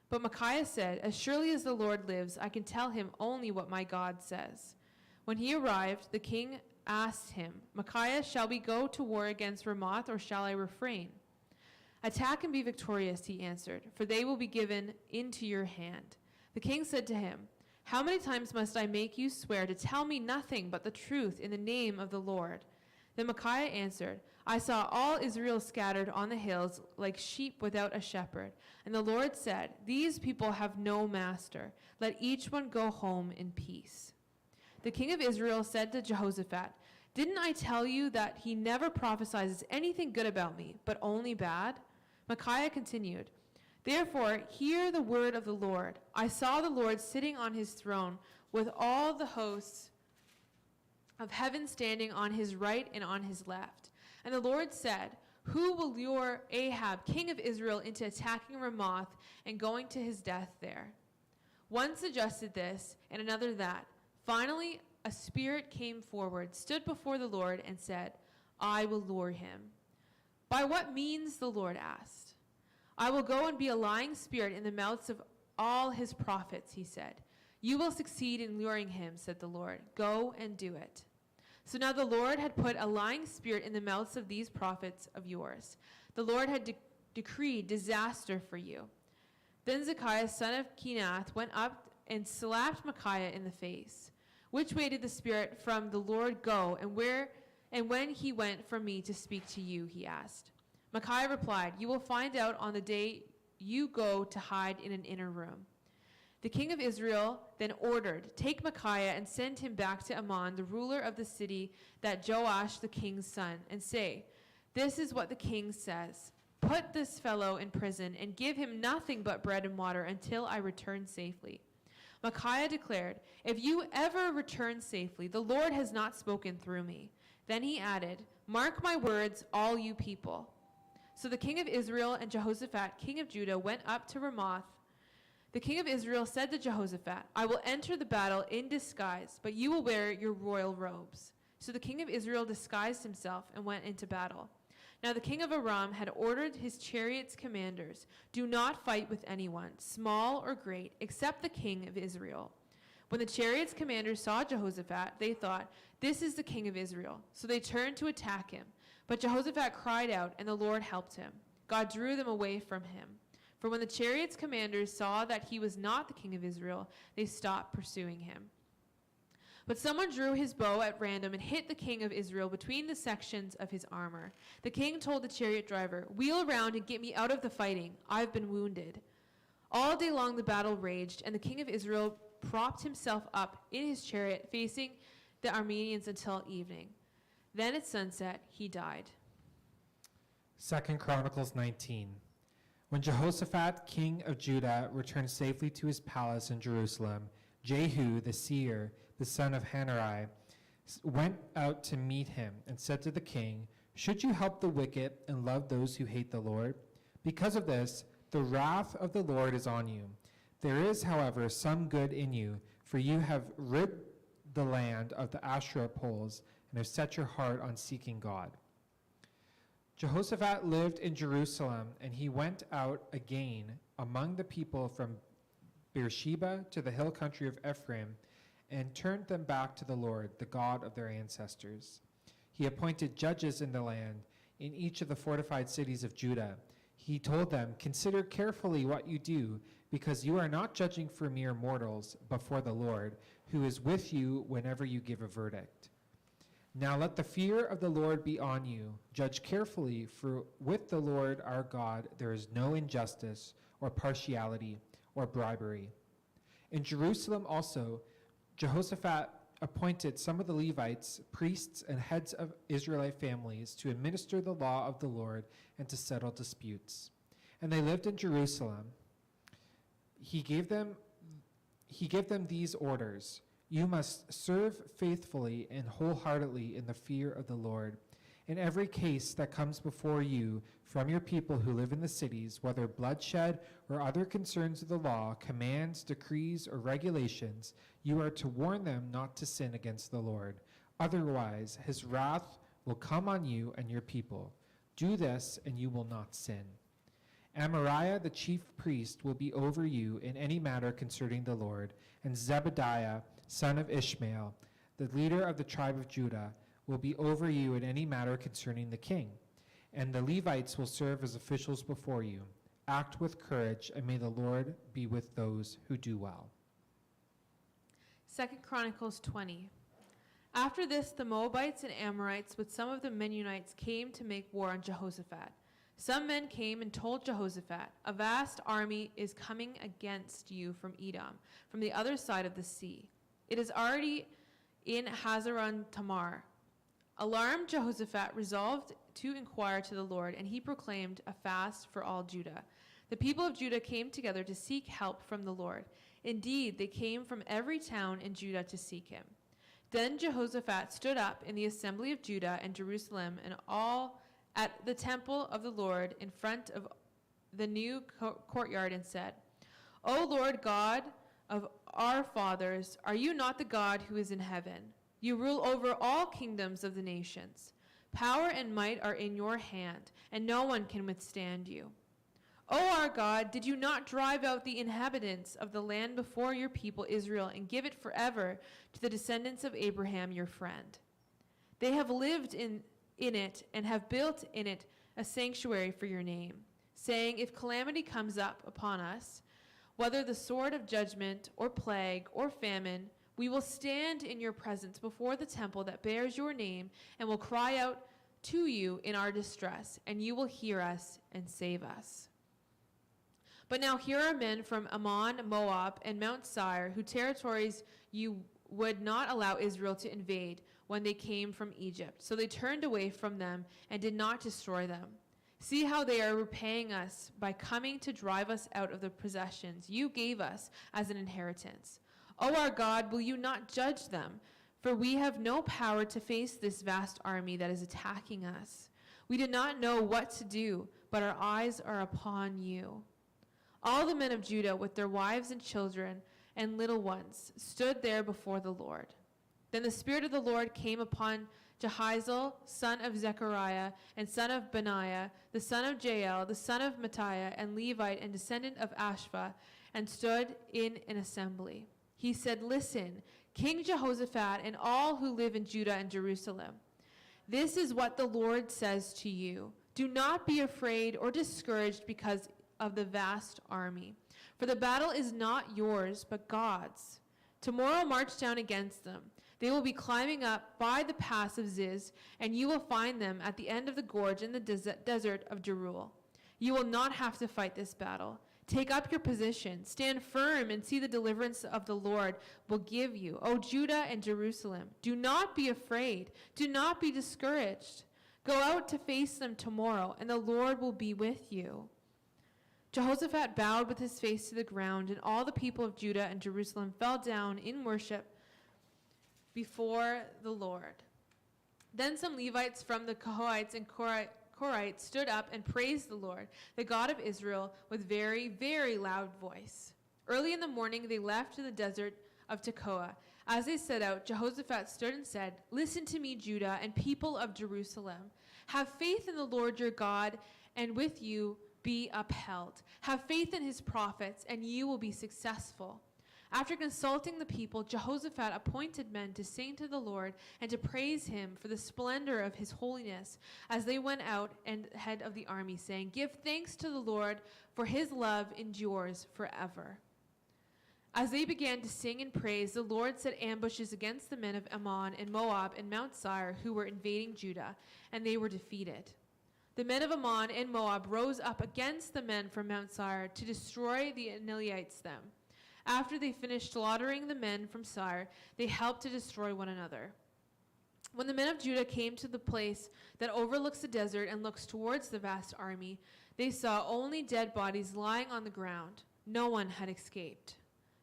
But Micaiah said, "As surely as the Lord lives, I can tell him only what my God says." When he arrived, the king asked him, "Micaiah, shall we go to war against Ramoth, or shall I refrain?" "Attack and be victorious," he answered, "for they will be given into your hand." The king said to him, "How many times must I make you swear to tell me nothing but the truth in the name of the Lord?" Then Micaiah answered, "I saw all Israel scattered on the hills like sheep without a shepherd. And the Lord said, 'These people have no master. Let each one go home in peace.'" The king of Israel said to Jehoshaphat, "Didn't I tell you that he never prophesies anything good about me, but only bad?" Micaiah continued, "Therefore, hear the word of the Lord. I saw the Lord sitting on his throne with all the hosts of heaven standing on his right and on his left. And the Lord said, who will lure Ahab, king of Israel, into attacking Ramoth and going to his death there? One suggested this, and another that. Finally, a spirit came forward, stood before the Lord, and said, I will lure him. By what means? The Lord asked. I will go and be a lying spirit in the mouths of all his prophets, he said. You will succeed in luring him, said the Lord. Go and do it. So now the Lord had put a lying spirit in the mouths of these prophets of yours. The Lord had decreed disaster for you. Then Zedekiah, son of Kenath, went up and slapped Micaiah in the face. Which way did the spirit from the Lord go, and when he went from me to speak to you, he asked. Micaiah replied, you will find out on the day you go to hide in an inner room. The king of Israel then ordered, take Micaiah and send him back to Ammon, the ruler of the city that Joash the king's son, and say, this is what the king says. Put this fellow in prison and give him nothing but bread and water until I return safely. Micaiah declared, if you ever return safely, the Lord has not spoken through me. Then he added, mark my words, all you people. So the king of Israel and Jehoshaphat, king of Judah, went up to Ramoth. The king of Israel said to Jehoshaphat, I will enter the battle in disguise, but you will wear your royal robes. So the king of Israel disguised himself and went into battle. Now the king of Aram had ordered his chariots' commanders, do not fight with anyone, small or great, except the king of Israel. When the chariots' commanders saw Jehoshaphat, they thought, this is the king of Israel. So they turned to attack him. But Jehoshaphat cried out, and the Lord helped him. God drew them away from him. For when the chariots' commanders saw that he was not the king of Israel, they stopped pursuing him. But someone drew his bow at random and hit the king of Israel between the sections of his armor. The king told the chariot driver, wheel around and get me out of the fighting. I've been wounded. All day long the battle raged, and the king of Israel propped himself up in his chariot, facing the Arameans until evening. Then at sunset he died. 2 Chronicles 19. When Jehoshaphat, king of Judah, returned safely to his palace in Jerusalem, Jehu the seer, the son of Hanani, went out to meet him and said to the king, should you help the wicked and love those who hate the Lord? Because of this, the wrath of the Lord is on you. There is, however, some good in you, for you have rid the land of the Asherah poles and have set your heart on seeking God. Jehoshaphat lived in Jerusalem, and he went out again among the people from Beersheba to the hill country of Ephraim, and turned them back to the Lord, the God of their ancestors. He appointed judges in the land, in each of the fortified cities of Judah. He told them, consider carefully what you do, because you are not judging for mere mortals, but for the Lord, who is with you whenever you give a verdict. Now let the fear of the Lord be on you. Judge carefully, for with the Lord our God there is no injustice or partiality or bribery. In Jerusalem also, Jehoshaphat appointed some of the Levites, priests, and heads of Israelite families to administer the law of the Lord and to settle disputes. And they lived in Jerusalem. He gave them these orders. You must serve faithfully and wholeheartedly in the fear of the Lord. In every case that comes before you from your people who live in the cities, whether bloodshed or other concerns of the law, commands, decrees, or regulations, you are to warn them not to sin against the Lord. Otherwise, his wrath will come on you and your people. Do this, and you will not sin. Amariah, the chief priest, will be over you in any matter concerning the Lord, and Zebediah, son of Ishmael, the leader of the tribe of Judah, will be over you in any matter concerning the king. And the Levites will serve as officials before you. Act with courage, and may the Lord be with those who do well. 2 Chronicles 20. After this, the Moabites and Amorites with some of the Mennonites came to make war on Jehoshaphat. Some men came and told Jehoshaphat, a vast army is coming against you from Edom, from the other side of the sea. It is already in Hazaron Tamar. Alarmed, Jehoshaphat resolved to inquire to the Lord, and he proclaimed a fast for all Judah. The people of Judah came together to seek help from the Lord. Indeed, they came from every town in Judah to seek him. Then Jehoshaphat stood up in the assembly of Judah and Jerusalem and all at the temple of the Lord in front of the new courtyard and said, O Lord God of our fathers, are you not the God who is in heaven? You rule over all kingdoms of the nations. Power and might are in your hand, and no one can withstand you. O our God, did you not drive out the inhabitants of the land before your people Israel and give it forever to the descendants of Abraham your friend? They have lived in it and have built in it a sanctuary for your name, saying, if calamity comes up upon us, whether the sword of judgment or plague or famine, we will stand in your presence before the temple that bears your name and will cry out to you in our distress, and you will hear us and save us. But now here are men from Ammon, Moab, and Mount Seir, whose territories you would not allow Israel to invade when they came from Egypt. So they turned away from them and did not destroy them. See how they are repaying us by coming to drive us out of the possessions you gave us as an inheritance. O our God, will you not judge them? For we have no power to face this vast army that is attacking us. We did not know what to do, but our eyes are upon you. All the men of Judah with their wives and children and little ones stood there before the Lord. Then the Spirit of the Lord came upon Jehaziel, son of Zechariah, and son of Benaiah, the son of Jael, the son of Matthiah, and Levite and descendant of Ashpha, and stood in an assembly. He said, listen, King Jehoshaphat and all who live in Judah and Jerusalem. This is what the Lord says to you. Do not be afraid or discouraged because of the vast army, for the battle is not yours, but God's. Tomorrow march down against them. They will be climbing up by the pass of Ziz, and you will find them at the end of the gorge in the desert of Jeruel. You will not have to fight this battle. Take up your position, stand firm, and see the deliverance of the Lord will give you, O Judah and Jerusalem. Do not be afraid. Do not be discouraged. Go out to face them tomorrow, and the Lord will be with you. Jehoshaphat bowed with his face to the ground, and all the people of Judah and Jerusalem fell down in worship before the Lord. Then some Levites from the Kohathites and Korhites stood up and praised the Lord, the God of Israel, with very, very loud voice. Early in the morning they left to the desert of Tekoa. As they set out, Jehoshaphat stood and said, listen to me, Judah and people of Jerusalem. Have faith in the Lord your God, and with you be upheld. Have faith in his prophets, and you will be successful. After consulting the people, Jehoshaphat appointed men to sing to the Lord and to praise him for the splendor of his holiness as they went out and head of the army, saying, give thanks to the Lord, for his love endures forever. As they began to sing and praise, the Lord set ambushes against the men of Ammon and Moab and Mount Seir who were invading Judah, and they were defeated. The men of Ammon and Moab rose up against the men from Mount Seir to destroy the Amalekites them. After they finished slaughtering the men from Seir, they helped to destroy one another. When the men of Judah came to the place that overlooks the desert and looks towards the vast army, they saw only dead bodies lying on the ground. No one had escaped.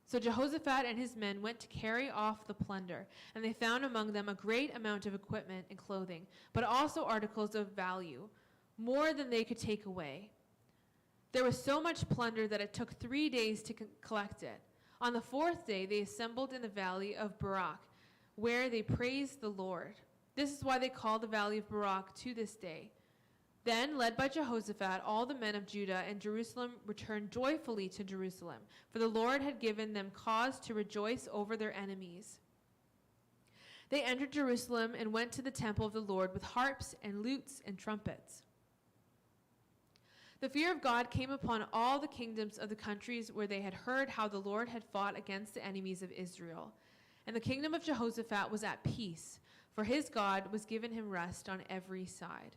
So Jehoshaphat and his men went to carry off the plunder, and they found among them a great amount of equipment and clothing, but also articles of value, more than they could take away. There was so much plunder that it took 3 days to collect it. On the fourth day, they assembled in the valley of Barak, where they praised the Lord. This is why they call the valley of Barak to this day. Then, led by Jehoshaphat, all the men of Judah and Jerusalem returned joyfully to Jerusalem, for the Lord had given them cause to rejoice over their enemies. They entered Jerusalem and went to the temple of the Lord with harps and lutes and trumpets. The fear of God came upon all the kingdoms of the countries where they had heard how the Lord had fought against the enemies of Israel. And the kingdom of Jehoshaphat was at peace, for his God was given him rest on every side.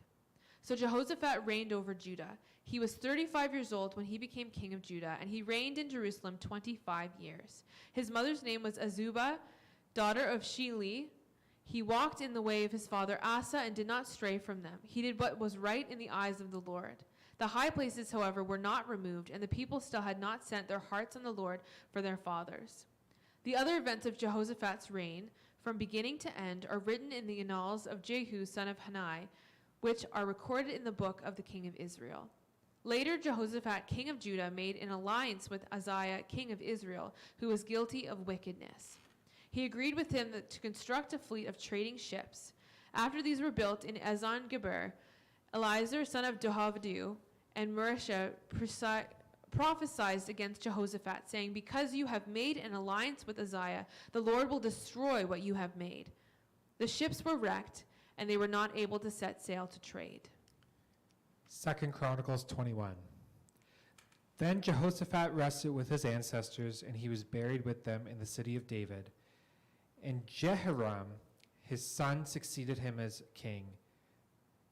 So Jehoshaphat reigned over Judah. He was 35 years old when he became king of Judah, and he reigned in Jerusalem 25 years. His mother's name was Azubah, daughter of Shili. He walked in the way of his father Asa and did not stray from them. He did what was right in the eyes of the Lord. The high places, however, were not removed, and the people still had not set their hearts on the Lord for their fathers. The other events of Jehoshaphat's reign, from beginning to end, are written in the annals of Jehu son of Hanani, which are recorded in the book of the king of Israel. Later, Jehoshaphat, king of Judah, made an alliance with Uzziah, king of Israel, who was guilty of wickedness. He agreed with him to construct a fleet of trading ships. After these were built in Ezon-Geber, Eliezer, son of Dohadu, and Marisha prophesied against Jehoshaphat, saying, "Because you have made an alliance with Uzziah, the Lord will destroy what you have made." The ships were wrecked, and they were not able to set sail to trade. 2 Chronicles 21. Then Jehoshaphat rested with his ancestors, and he was buried with them in the city of David. And Jehoram, his son, succeeded him as king.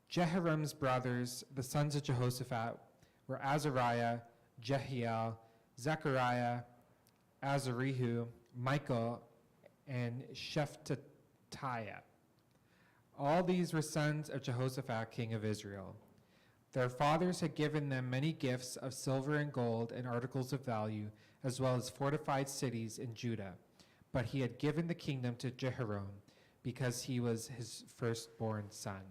Jehoram's brothers, the sons of Jehoshaphat, were Azariah, Jehiel, Zechariah, Azarihu, Michael, and Shephatiah. All these were sons of Jehoshaphat, king of Israel. Their fathers had given them many gifts of silver and gold and articles of value, as well as fortified cities in Judah. But he had given the kingdom to Jehoram because he was his firstborn son.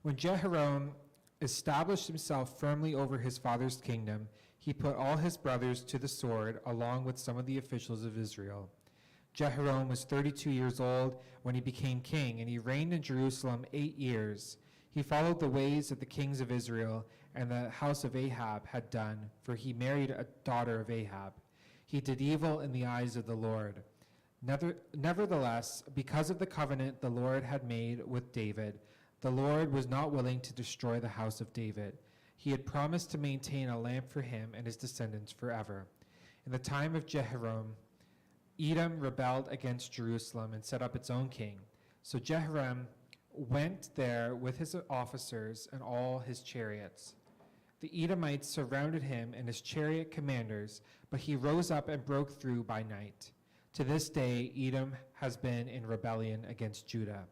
When Jehoram established himself firmly over his father's kingdom, he put all his brothers to the sword, along with some of the officials of Israel. Jehoram was 32 years old when he became king, and he reigned in Jerusalem 8 years. He followed the ways of the kings of Israel and the house of Ahab had done, for he married a daughter of Ahab. He did evil in the eyes of the Lord. Nevertheless, because of the covenant the Lord had made with David, the Lord was not willing to destroy the house of David. He had promised to maintain a lamp for him and his descendants forever. In the time of Jehoram, Edom rebelled against Jerusalem and set up its own king. So Jehoram went there with his officers and all his chariots. The Edomites surrounded him and his chariot commanders, but he rose up and broke through by night. To this day, Edom has been in rebellion against Judah.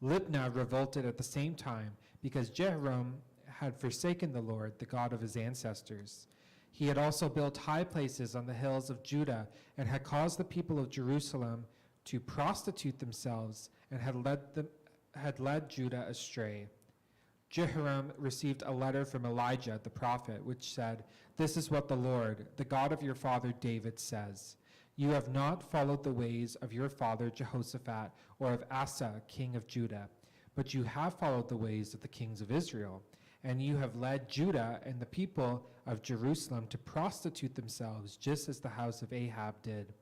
Libnah revolted at the same time because Jehoram had forsaken the Lord, the God of his ancestors. He had also built high places on the hills of Judah and had caused the people of Jerusalem to prostitute themselves and had led Judah astray. Jehoram received a letter from Elijah the prophet, which said, "This is what the Lord, the God of your father David, says. You have not followed the ways of your father Jehoshaphat or of Asa, king of Judah, but you have followed the ways of the kings of Israel, and you have led Judah and the people of Jerusalem to prostitute themselves, just as the house of Ahab did.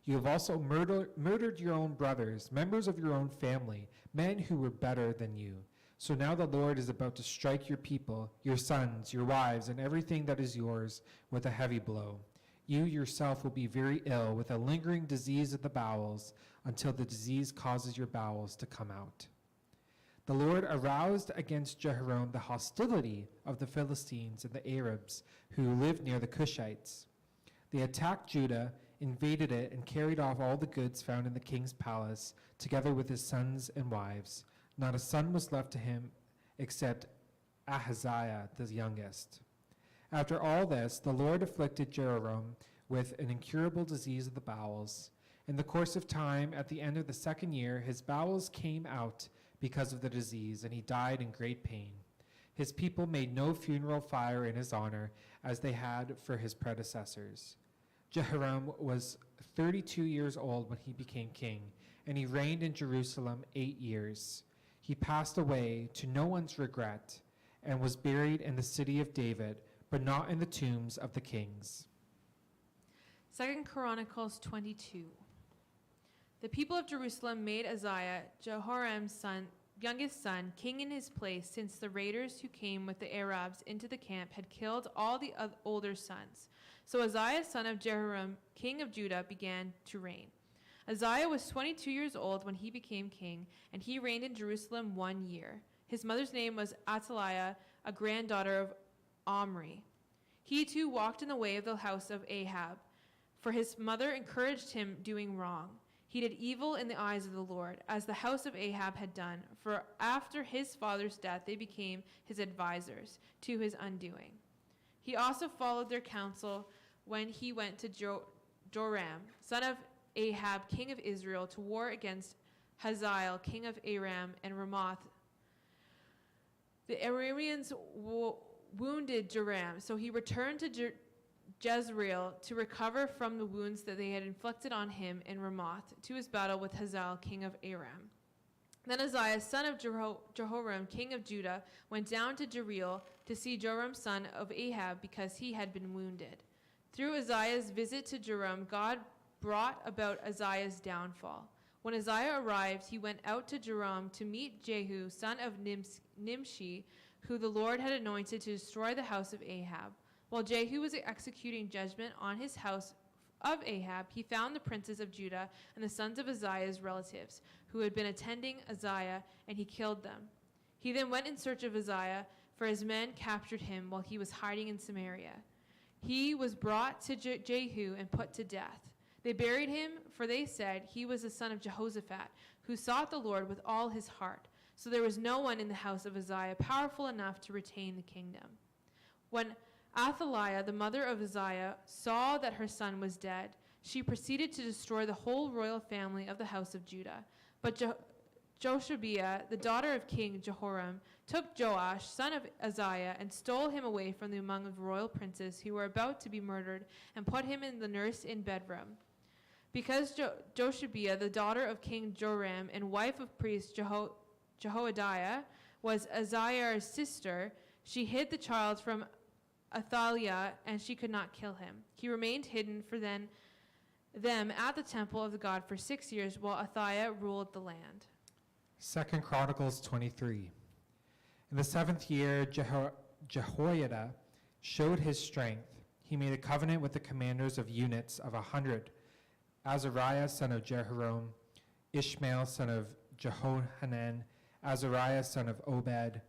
You have also murdered your own brothers, members of your own family, men who were better than you. So now the Lord is about to strike your people, your sons, your wives, and everything that is yours with a heavy blow. You yourself will be very ill with a lingering disease of the bowels until the disease causes your bowels to come out." The Lord aroused against Jehoram the hostility of the Philistines and the Arabs who lived near the Cushites. They attacked Judah, invaded it, and carried off all the goods found in the king's palace, together with his sons and wives. Not a son was left to him except Ahaziah, the youngest. After all this, the Lord afflicted Jehoram with an incurable disease of the bowels. In the course of time, at the end of the 2nd year, his bowels came out because of the disease, and he died in great pain. His people made no funeral fire in his honor, as they had for his predecessors. Jehoram was 32 years old when he became king, and he reigned in Jerusalem 8 years. He passed away to no one's regret and was buried in the city of David, but not in the tombs of the kings. 2 Chronicles 22. The people of Jerusalem made Uzziah, Jehoram's youngest son, king in his place, since the raiders who came with the Arabs into the camp had killed all the older sons. So Uzziah, son of Jehoram, king of Judah, began to reign. Uzziah was 22 years old when he became king, and he reigned in Jerusalem 1 year. His mother's name was Athaliah, a granddaughter of Omri. He too walked in the way of the house of Ahab, for his mother encouraged him doing wrong. He did evil in the eyes of the Lord, as the house of Ahab had done, for after his father's death they became his advisers to his undoing. He also followed their counsel when he went to Joram, son of Ahab, king of Israel, to war against Hazael, king of Aram, and Ramoth. The Arameans wounded Joram, so he returned to Jezreel to recover from the wounds that they had inflicted on him in Ramoth to his battle with Hazael, king of Aram. Then Uzziah, son of Jehoram, king of Judah, went down to Jezreel to see Joram, son of Ahab, because he had been wounded. Through Uzziah's visit to Joram, God brought about Uzziah's downfall. When Uzziah arrived, he went out to Joram to meet Jehu, son of Nimshi, who the Lord had anointed to destroy the house of Ahab. While Jehu was executing judgment on his house of Ahab, he found the princes of Judah and the sons of Uzziah's relatives, who had been attending Uzziah, and he killed them. He then went in search of Uzziah, for his men captured him while he was hiding in Samaria. He was brought to Jehu and put to death. They buried him, for they said he was the son of Jehoshaphat, who sought the Lord with all his heart. So there was no one in the house of Uzziah powerful enough to retain the kingdom. When Athaliah, the mother of Uzziah, saw that her son was dead, she proceeded to destroy the whole royal family of the house of Judah. But Joshabiah, the daughter of King Jehoram, took Joash, son of Uzziah, and stole him away from among the royal princes who were about to be murdered, and put him in the nurse-in bedroom. Because Joshabiah, the daughter of King Joram and wife of priest Jehoiada, was Uzziah's sister, she hid the child from Athaliah, and she could not kill him. He remained hidden for them at the temple of the God for 6 years, while Athaliah ruled the land. 2 Chronicles 23. In the 7th year, Jehoiada showed his strength. He made a covenant with the commanders of units of 100, Azariah, son of Jehoram, Ishmael, son of Jehohanan, Azariah, son of Obed,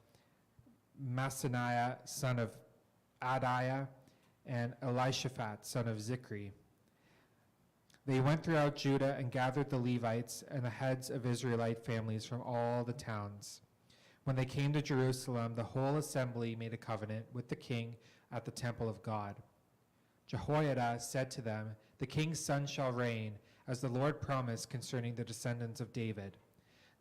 Maaseiah, son of Adiah, and Elishaphat, son of Zikri. They went throughout Judah and gathered the Levites and the heads of Israelite families from all the towns. When they came to Jerusalem, the whole assembly made a covenant with the king at the temple of God. Jehoiada said to them, "The king's son shall reign, as the Lord promised concerning the descendants of David.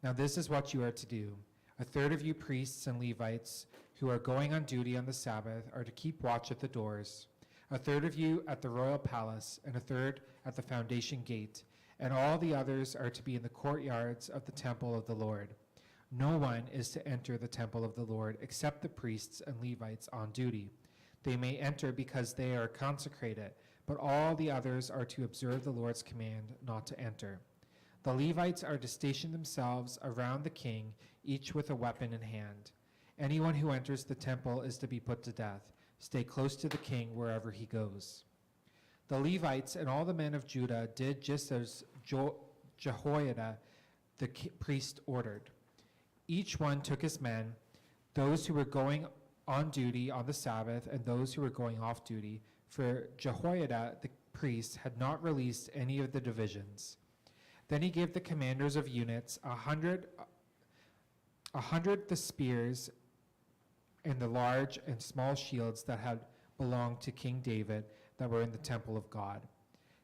Now this is what you are to do. A third of you priests and Levites who are going on duty on the Sabbath are to keep watch at the doors. A third of you at the royal palace, and a third at the foundation gate, and all the others are to be in the courtyards of the temple of the Lord. No one is to enter the temple of the Lord except the priests and Levites on duty. They may enter because they are consecrated, but all the others are to observe the Lord's command not to enter. The Levites are to station themselves around the king, each with a weapon in hand. Anyone who enters the temple is to be put to death. Stay close to the king wherever he goes." The Levites and all the men of Judah did just as Jehoiada the priest ordered. Each one took his men, those who were going on duty on the Sabbath and those who were going off duty, for Jehoiada the priest had not released any of the divisions. Then he gave the commanders of units 100 the spears and the large and small shields that had belonged to King David that were in the temple of God.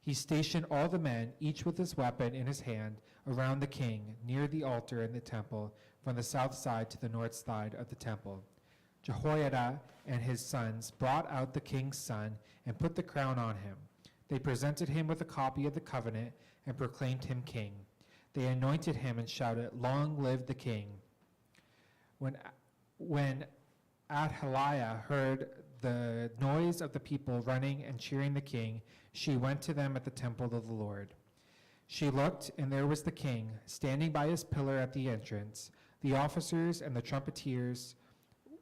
He stationed all the men, each with his weapon in his hand, around the king, near the altar in the temple, from the south side to the north side of the temple. Jehoiada and his sons brought out the king's son and put the crown on him. They presented him with a copy of the covenant and proclaimed him king. They anointed him and shouted, "Long live the king." When Athaliah heard the noise of the people running and cheering the king, she went to them at the temple of the Lord. She looked, and there was the king, standing by his pillar at the entrance. The officers and the trumpeters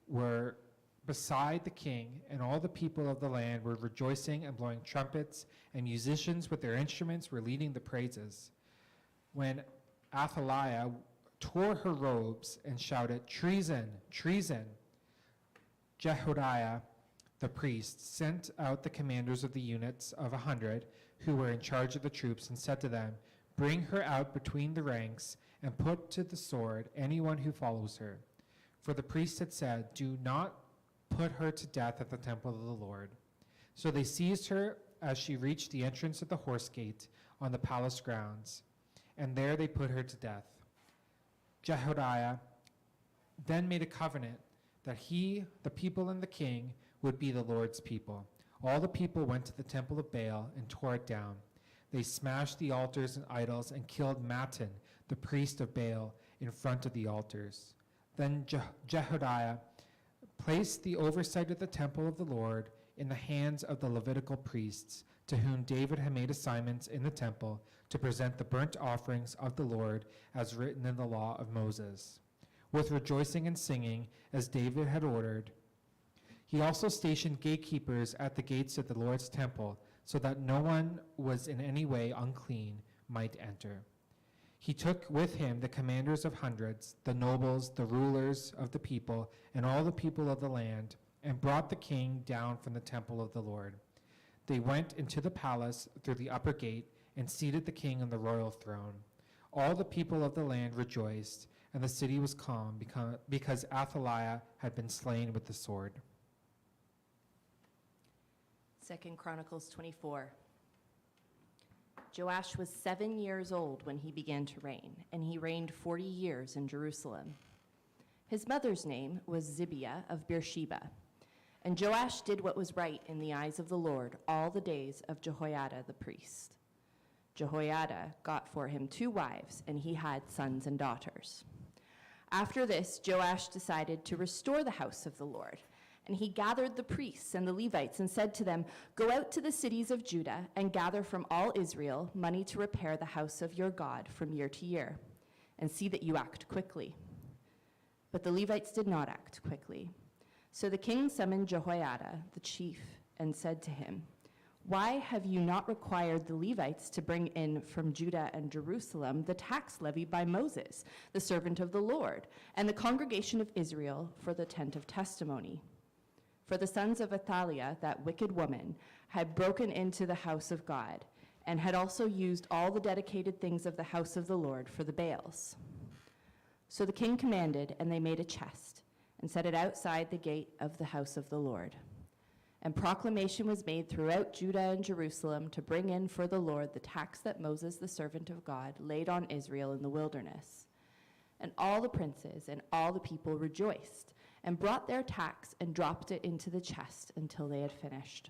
were beside the king, and all the people of the land were rejoicing and blowing trumpets, and musicians with their instruments were leading the praises. When Athaliah tore her robes and shouted, "Treason, treason," Jehoiada the priest sent out the commanders of the units of 100 who were in charge of the troops and said to them, Bring her out between the ranks and put to the sword anyone who follows her. For the priest had said, do not put her to death at the temple of the Lord. So they seized her as she reached the entrance of the horse gate on the palace grounds, and there they put her to death. Jehoiada then made a covenant that he, the people, and the king would be the Lord's people. All the people went to the temple of Baal and tore it down. They smashed the altars and idols and killed Mattan, the priest of Baal, in front of the altars. Then Jehoiada placed the oversight of the temple of the Lord in the hands of the Levitical priests, to whom David had made assignments in the temple to present the burnt offerings of the Lord as written in the law of Moses, with rejoicing and singing as David had ordered. He also stationed gatekeepers at the gates of the Lord's temple, so that no one was in any way unclean might enter. He took with him the commanders of hundreds, the nobles, the rulers of the people, and all the people of the land, and brought the king down from the temple of the Lord. They went into the palace through the upper gate and seated the king on the royal throne. All the people of the land rejoiced, and the city was calm because Athaliah had been slain with the sword. 2 Chronicles 24. Joash was 7 years old when he began to reign, and he reigned 40 years in Jerusalem. His mother's name was Zibiah of Beersheba. And Joash did what was right in the eyes of the Lord all the days of Jehoiada the priest. Jehoiada got for him 2 wives, and he had sons and daughters. After this, Joash decided to restore the house of the Lord. And he gathered the priests and the Levites and said to them, go out to the cities of Judah and gather from all Israel money to repair the house of your God from year to year, and see that you act quickly. But the Levites did not act quickly. So the king summoned Jehoiada, the chief, and said to him, why have you not required the Levites to bring in from Judah and Jerusalem the tax levied by Moses, the servant of the Lord, and the congregation of Israel for the tent of testimony? For the sons of Athaliah, that wicked woman, had broken into the house of God, and had also used all the dedicated things of the house of the Lord for the Baals. So the king commanded, and they made a chest, and set it outside the gate of the house of the Lord. And proclamation was made throughout Judah and Jerusalem to bring in for the Lord the tax that Moses, the servant of God, laid on Israel in the wilderness. And all the princes and all the people rejoiced, and brought their tax and dropped it into the chest until they had finished.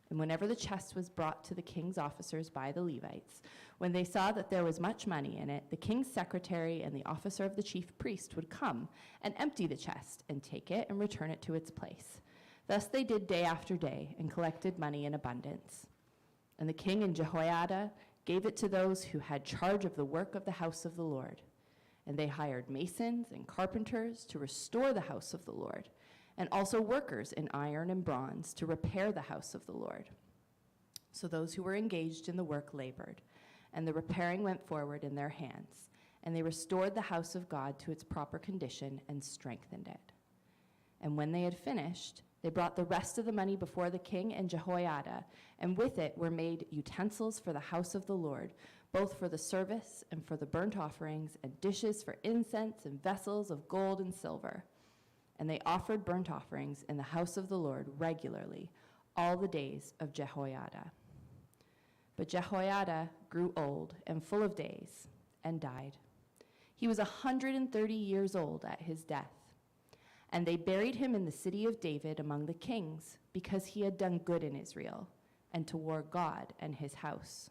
And whenever the chest was brought to the king's officers by the Levites, when they saw that there was much money in it, the king's secretary and the officer of the chief priest would come and empty the chest and take it and return it to its place. Thus they did day after day and collected money in abundance. And the king and Jehoiada gave it to those who had charge of the work of the house of the Lord. And they hired masons and carpenters to restore the house of the Lord, and also workers in iron and bronze to repair the house of the Lord. So those who were engaged in the work labored, and the repairing went forward in their hands, and they restored the house of God to its proper condition and strengthened it. And when they had finished, they brought the rest of the money before the king and Jehoiada, and with it were made utensils for the house of the Lord, both for the service and for the burnt offerings, and dishes for incense, and vessels of gold and silver. And they offered burnt offerings in the house of the Lord regularly all the days of Jehoiada. But Jehoiada grew old and full of days and died. He was 130 years old at his death. And they buried him in the city of David among the kings, because he had done good in Israel and toward God and his house.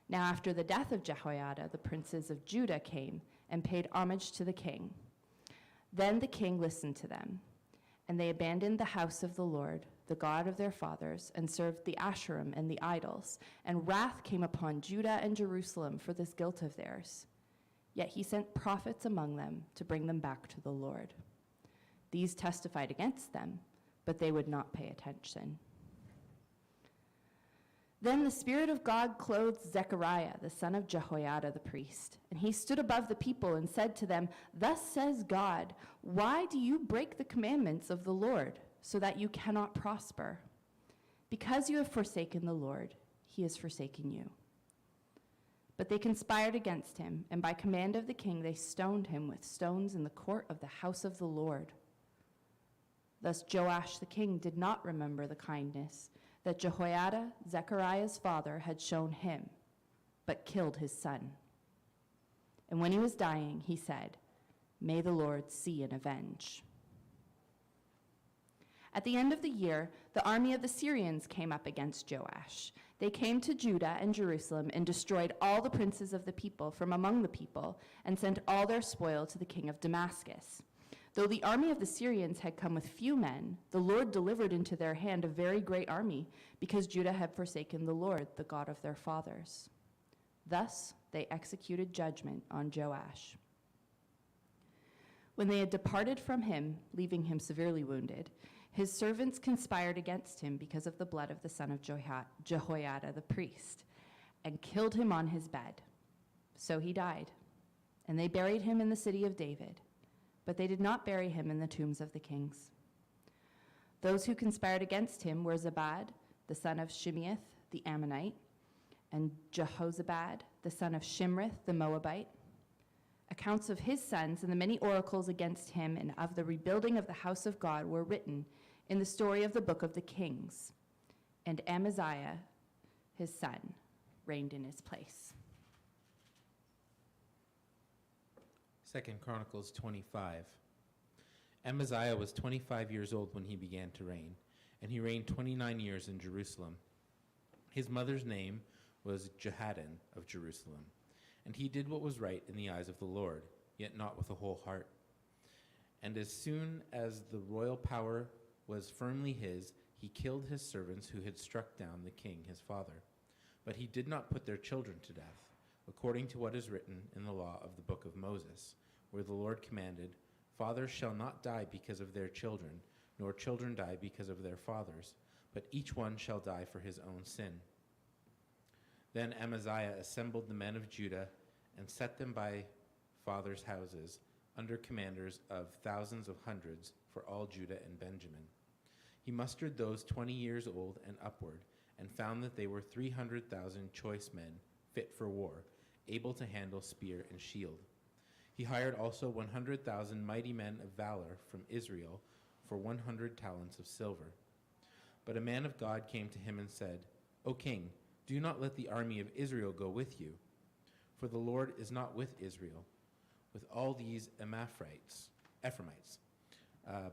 Now after the death of Jehoiada, the princes of Judah came and paid homage to the king. Then the king listened to them, and they abandoned the house of the Lord, the God of their fathers, and served the Asherim and the idols. And wrath came upon Judah and Jerusalem for this guilt of theirs. Yet he sent prophets among them to bring them back to the Lord. These testified against them, but they would not pay attention. Then the Spirit of God clothed Zechariah, the son of Jehoiada the priest, and he stood above the people and said to them, thus says God, why do you break the commandments of the Lord, so that you cannot prosper? Because you have forsaken the Lord, he has forsaken you. But they conspired against him, and by command of the king they stoned him with stones in the court of the house of the Lord. Thus Joash the king did not remember the kindness that Jehoiada, Zechariah's father, had shown him, but killed his son. And when he was dying, he said, "May the Lord see and avenge." At the end of the year, the army of the Syrians came up against Joash. They came to Judah and Jerusalem and destroyed all the princes of the people from among the people and sent all their spoil to the king of Damascus. Though the army of the Syrians had come with few men, the Lord delivered into their hand a very great army, because Judah had forsaken the Lord, the God of their fathers. Thus they executed judgment on Joash. When they had departed from him, leaving him severely wounded, his servants conspired against him because of the blood of the son of Jehoiada the priest, and killed him on his bed. So he died, and they buried him in the city of David. But they did not bury him in the tombs of the kings. Those who conspired against him were Zabad, the son of Shimeath the Ammonite, and Jehozabad, the son of Shimrith the Moabite. Accounts of his sons and the many oracles against him and of the rebuilding of the house of God were written in the story of the book of the Kings. And Amaziah, his son, reigned in his place. 2 Chronicles 25. Amaziah was 25 years old when he began to reign, and he reigned 29 years in Jerusalem. His mother's name was Jehoaddan of Jerusalem, and he did what was right in the eyes of the Lord, yet not with a whole heart. And as soon as the royal power was firmly his, he killed his servants who had struck down the king his father. But he did not put their children to death, according to what is written in the law of the book of Moses, where the Lord commanded, "Fathers shall not die because of their children, nor children die because of their fathers, but each one shall die for his own sin." Then Amaziah assembled the men of Judah and set them by fathers' houses, under commanders of thousands of hundreds for all Judah and Benjamin. He mustered those 20 years old and upward, and found that they were 300,000 choice men, fit for war, able to handle spear and shield. He hired also 100,000 mighty men of valor from Israel for 100 talents of silver. But a man of God came to him and said, "O king, do not let the army of Israel go with you, for the Lord is not with Israel, with all these Ephraimites.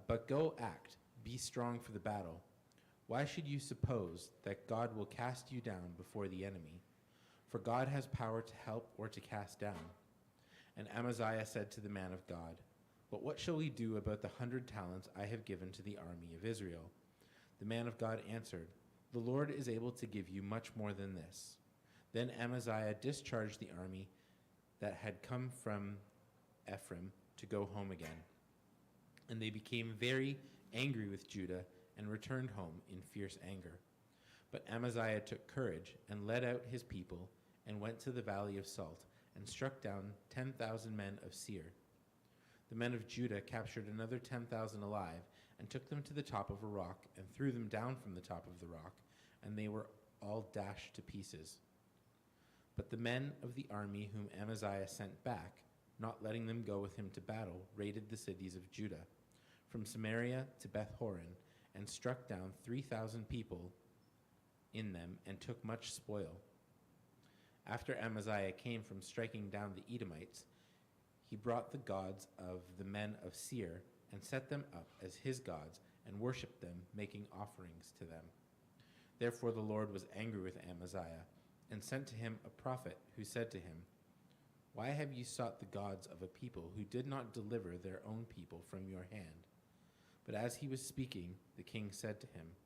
But go act, be strong for the battle. Why should you suppose that God will cast you down before the enemy? For God has power to help or to cast down." And Amaziah said to the man of God, "But what shall we do about the 100 talents I have given to the army of Israel?" The man of God answered, "The Lord is able to give you much more than this." Then Amaziah discharged the army that had come from Ephraim to go home again. And they became very angry with Judah and returned home in fierce anger. But Amaziah took courage and led out his people and went to the valley of Salt and struck down 10,000 men of Seir. The men of Judah captured another 10,000 alive and took them to the top of a rock and threw them down from the top of the rock, and they were all dashed to pieces. But the men of the army whom Amaziah sent back, not letting them go with him to battle, raided the cities of Judah, from Samaria to Beth-horon, and struck down 3,000 people in them and took much spoil. After Amaziah came from striking down the Edomites, he brought the gods of the men of Seir and set them up as his gods and worshipped them, making offerings to them. Therefore the Lord was angry with Amaziah and sent to him a prophet who said to him, "Why have you sought the gods of a people who did not deliver their own people from your hand?" But as he was speaking, the king said to him,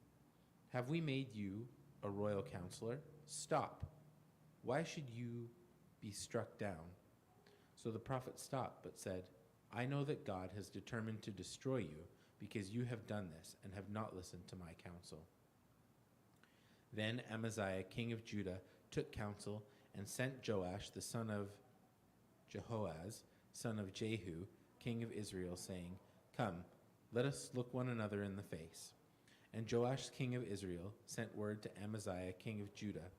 "Have we made you a royal counselor? Stop. Why should you be struck down?" So the prophet stopped, but said, "I know that God has determined to destroy you because you have done this and have not listened to my counsel." Then Amaziah, king of Judah, took counsel and sent Joash, the son of Jehoaz, son of Jehu, king of Israel, saying, "Come, let us look one another in the face." And Joash, king of Israel, sent word to Amaziah, king of Judah,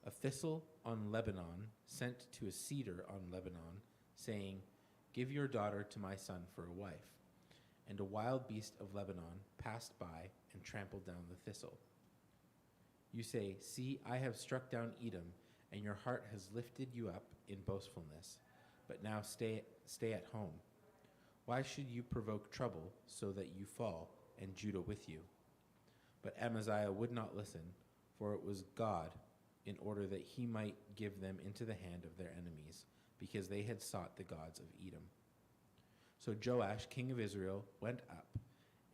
a thistle on Lebanon sent to a cedar on Lebanon, saying, Give your daughter to my son for a wife. And a wild beast of Lebanon passed by and trampled down the thistle. You say, See, I have struck down Edom, and your heart has lifted you up in boastfulness. But now stay at home. Why should you provoke trouble so that you fall, and Judah with you? But Amaziah would not listen, for it was God, in order that he might give them into the hand of their enemies, because they had sought the gods of Edom. So Joash, king of Israel, went up,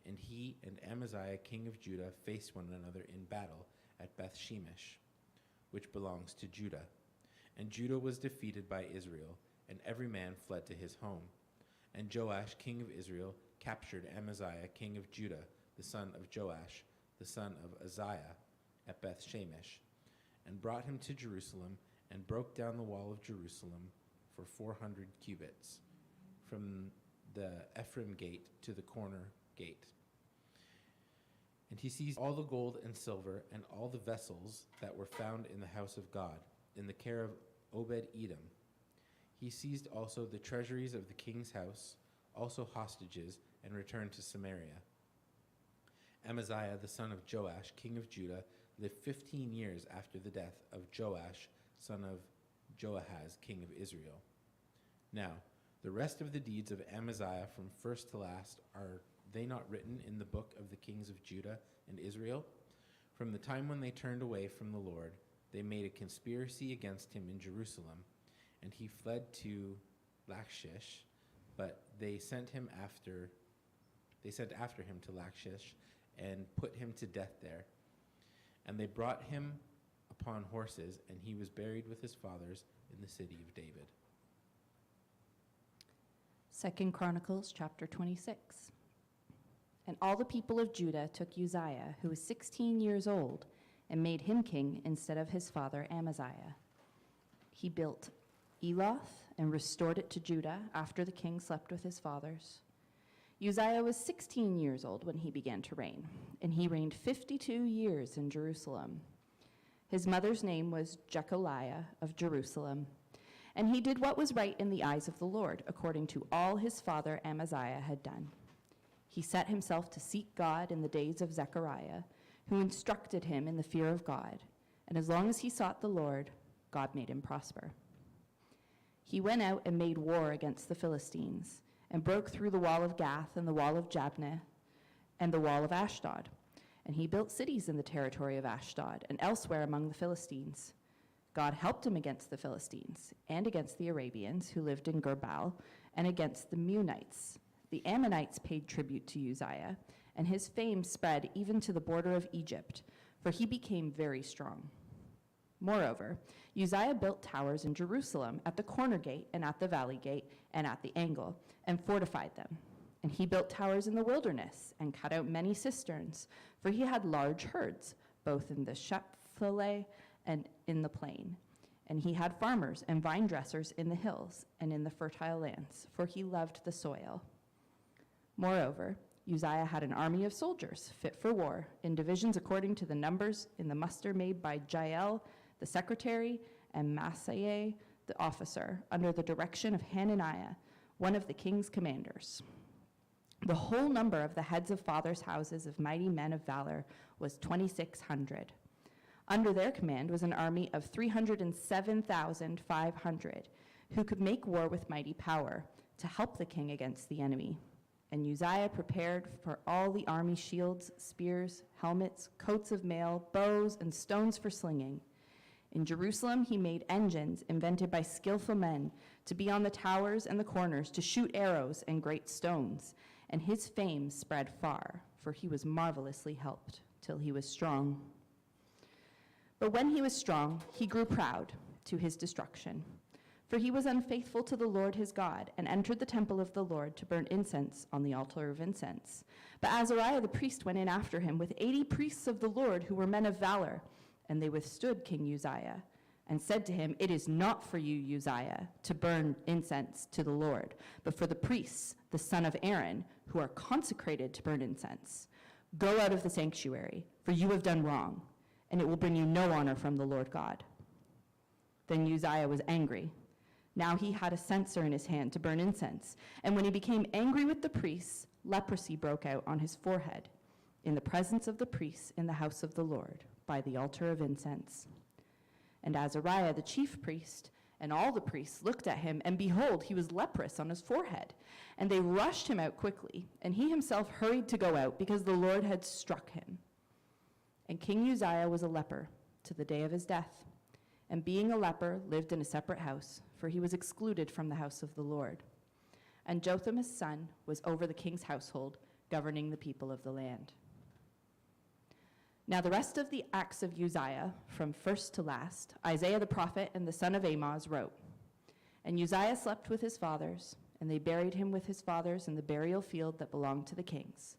and he and Amaziah, king of Judah, faced one another in battle at Beth Shemesh, which belongs to Judah. And Judah was defeated by Israel, and every man fled to his home. And Joash, king of Israel, captured Amaziah, king of Judah, the son of Joash, the son of Uzziah, at Beth Shemesh, and brought him to Jerusalem, and broke down the wall of Jerusalem for 400 cubits, from the Ephraim gate to the corner gate. And he seized all the gold and silver and all the vessels that were found in the house of God, in the care of Obed-Edom. He seized also the treasuries of the king's house, also hostages, and returned to Samaria. Amaziah, the son of Joash, king of Judah, lived 15 years after the death of Joash, son of Joahaz, king of Israel. Now, the rest of the deeds of Amaziah from first to last, are they not written in the book of the kings of Judah and Israel? From the time when they turned away from the Lord, they made a conspiracy against him in Jerusalem, and he fled to Lachish, but they sent after him to Lachish and put him to death there. And they brought him upon horses, and he was buried with his fathers in the city of David. 2 Chronicles chapter 26. And all the people of Judah took Uzziah, who was 16 years old, and made him king instead of his father Amaziah. He built Eloth and restored it to Judah after the king slept with his fathers. Uzziah was 16 years old when he began to reign, and he reigned 52 years in Jerusalem. His mother's name was Jecholiah of Jerusalem, and he did what was right in the eyes of the Lord, according to all his father Amaziah had done. He set himself to seek God in the days of Zechariah, who instructed him in the fear of God, and as long as he sought the Lord, God made him prosper. He went out and made war against the Philistines, and broke through the wall of Gath and the wall of Jabneh and the wall of Ashdod. And he built cities in the territory of Ashdod and elsewhere among the Philistines. God helped him against the Philistines and against the Arabians who lived in Gerbal and against the Meunites. The Ammonites paid tribute to Uzziah, and his fame spread even to the border of Egypt, for he became very strong. Moreover, Uzziah built towers in Jerusalem at the corner gate and at the valley gate and at the angle, and fortified them. And he built towers in the wilderness and cut out many cisterns, for he had large herds, both in the Shephelah and in the plain. And he had farmers and vine dressers in the hills and in the fertile lands, for he loved the soil. Moreover, Uzziah had an army of soldiers fit for war, in divisions according to the numbers in the muster made by Jael, the secretary, and Maaseiah, the officer, under the direction of Hananiah, one of the king's commanders. The whole number of the heads of fathers' houses of mighty men of valor was 2,600. Under their command was an army of 307,500, who could make war with mighty power to help the king against the enemy. And Uzziah prepared for all the army shields, spears, helmets, coats of mail, bows, and stones for slinging. In Jerusalem, he made engines invented by skillful men to be on the towers and the corners, to shoot arrows and great stones. And his fame spread far, for he was marvelously helped till he was strong. But when he was strong, he grew proud to his destruction. For he was unfaithful to the Lord his God, and entered the temple of the Lord to burn incense on the altar of incense. But Azariah the priest went in after him with 80 priests of the Lord who were men of valor. And they withstood King Uzziah, and said to him, It is not for you, Uzziah, to burn incense to the Lord, but for the priests, the son of Aaron, who are consecrated to burn incense. Go out of the sanctuary, for you have done wrong, and it will bring you no honor from the Lord God. Then Uzziah was angry. Now he had a censer in his hand to burn incense. And when he became angry with the priests, leprosy broke out on his forehead in the presence of the priests in the house of the Lord by the altar of incense. And Azariah the chief priest and all the priests looked at him, and behold, he was leprous on his forehead. And they rushed him out quickly, and he himself hurried to go out because the Lord had struck him. And King Uzziah was a leper to the day of his death, and being a leper lived in a separate house, for he was excluded from the house of the Lord. And Jotham his son was over the king's household, governing the people of the land. Now the rest of the acts of Uzziah, from first to last, Isaiah the prophet and the son of Amoz wrote. And Uzziah slept with his fathers, and they buried him with his fathers in the burial field that belonged to the kings.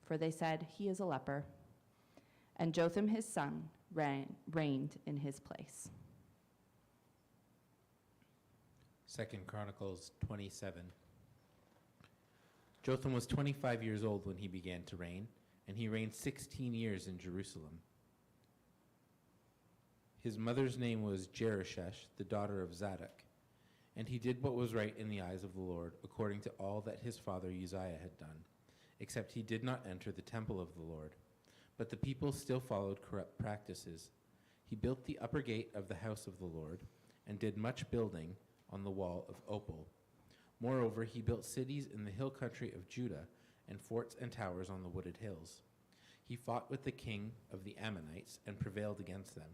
For they said, he is a leper. And Jotham his son reigned in his place. 2 Chronicles 27. Jotham was 25 years old when he began to reign, and he reigned 16 years in Jerusalem. His mother's name was Jerushah, the daughter of Zadok, and he did what was right in the eyes of the Lord, according to all that his father Uzziah had done, except he did not enter the temple of the Lord. But the people still followed corrupt practices. He built the upper gate of the house of the Lord, and did much building on the wall of Opal. Moreover, he built cities in the hill country of Judah, and forts and towers on the wooded hills. He fought with the king of the Ammonites and prevailed against them.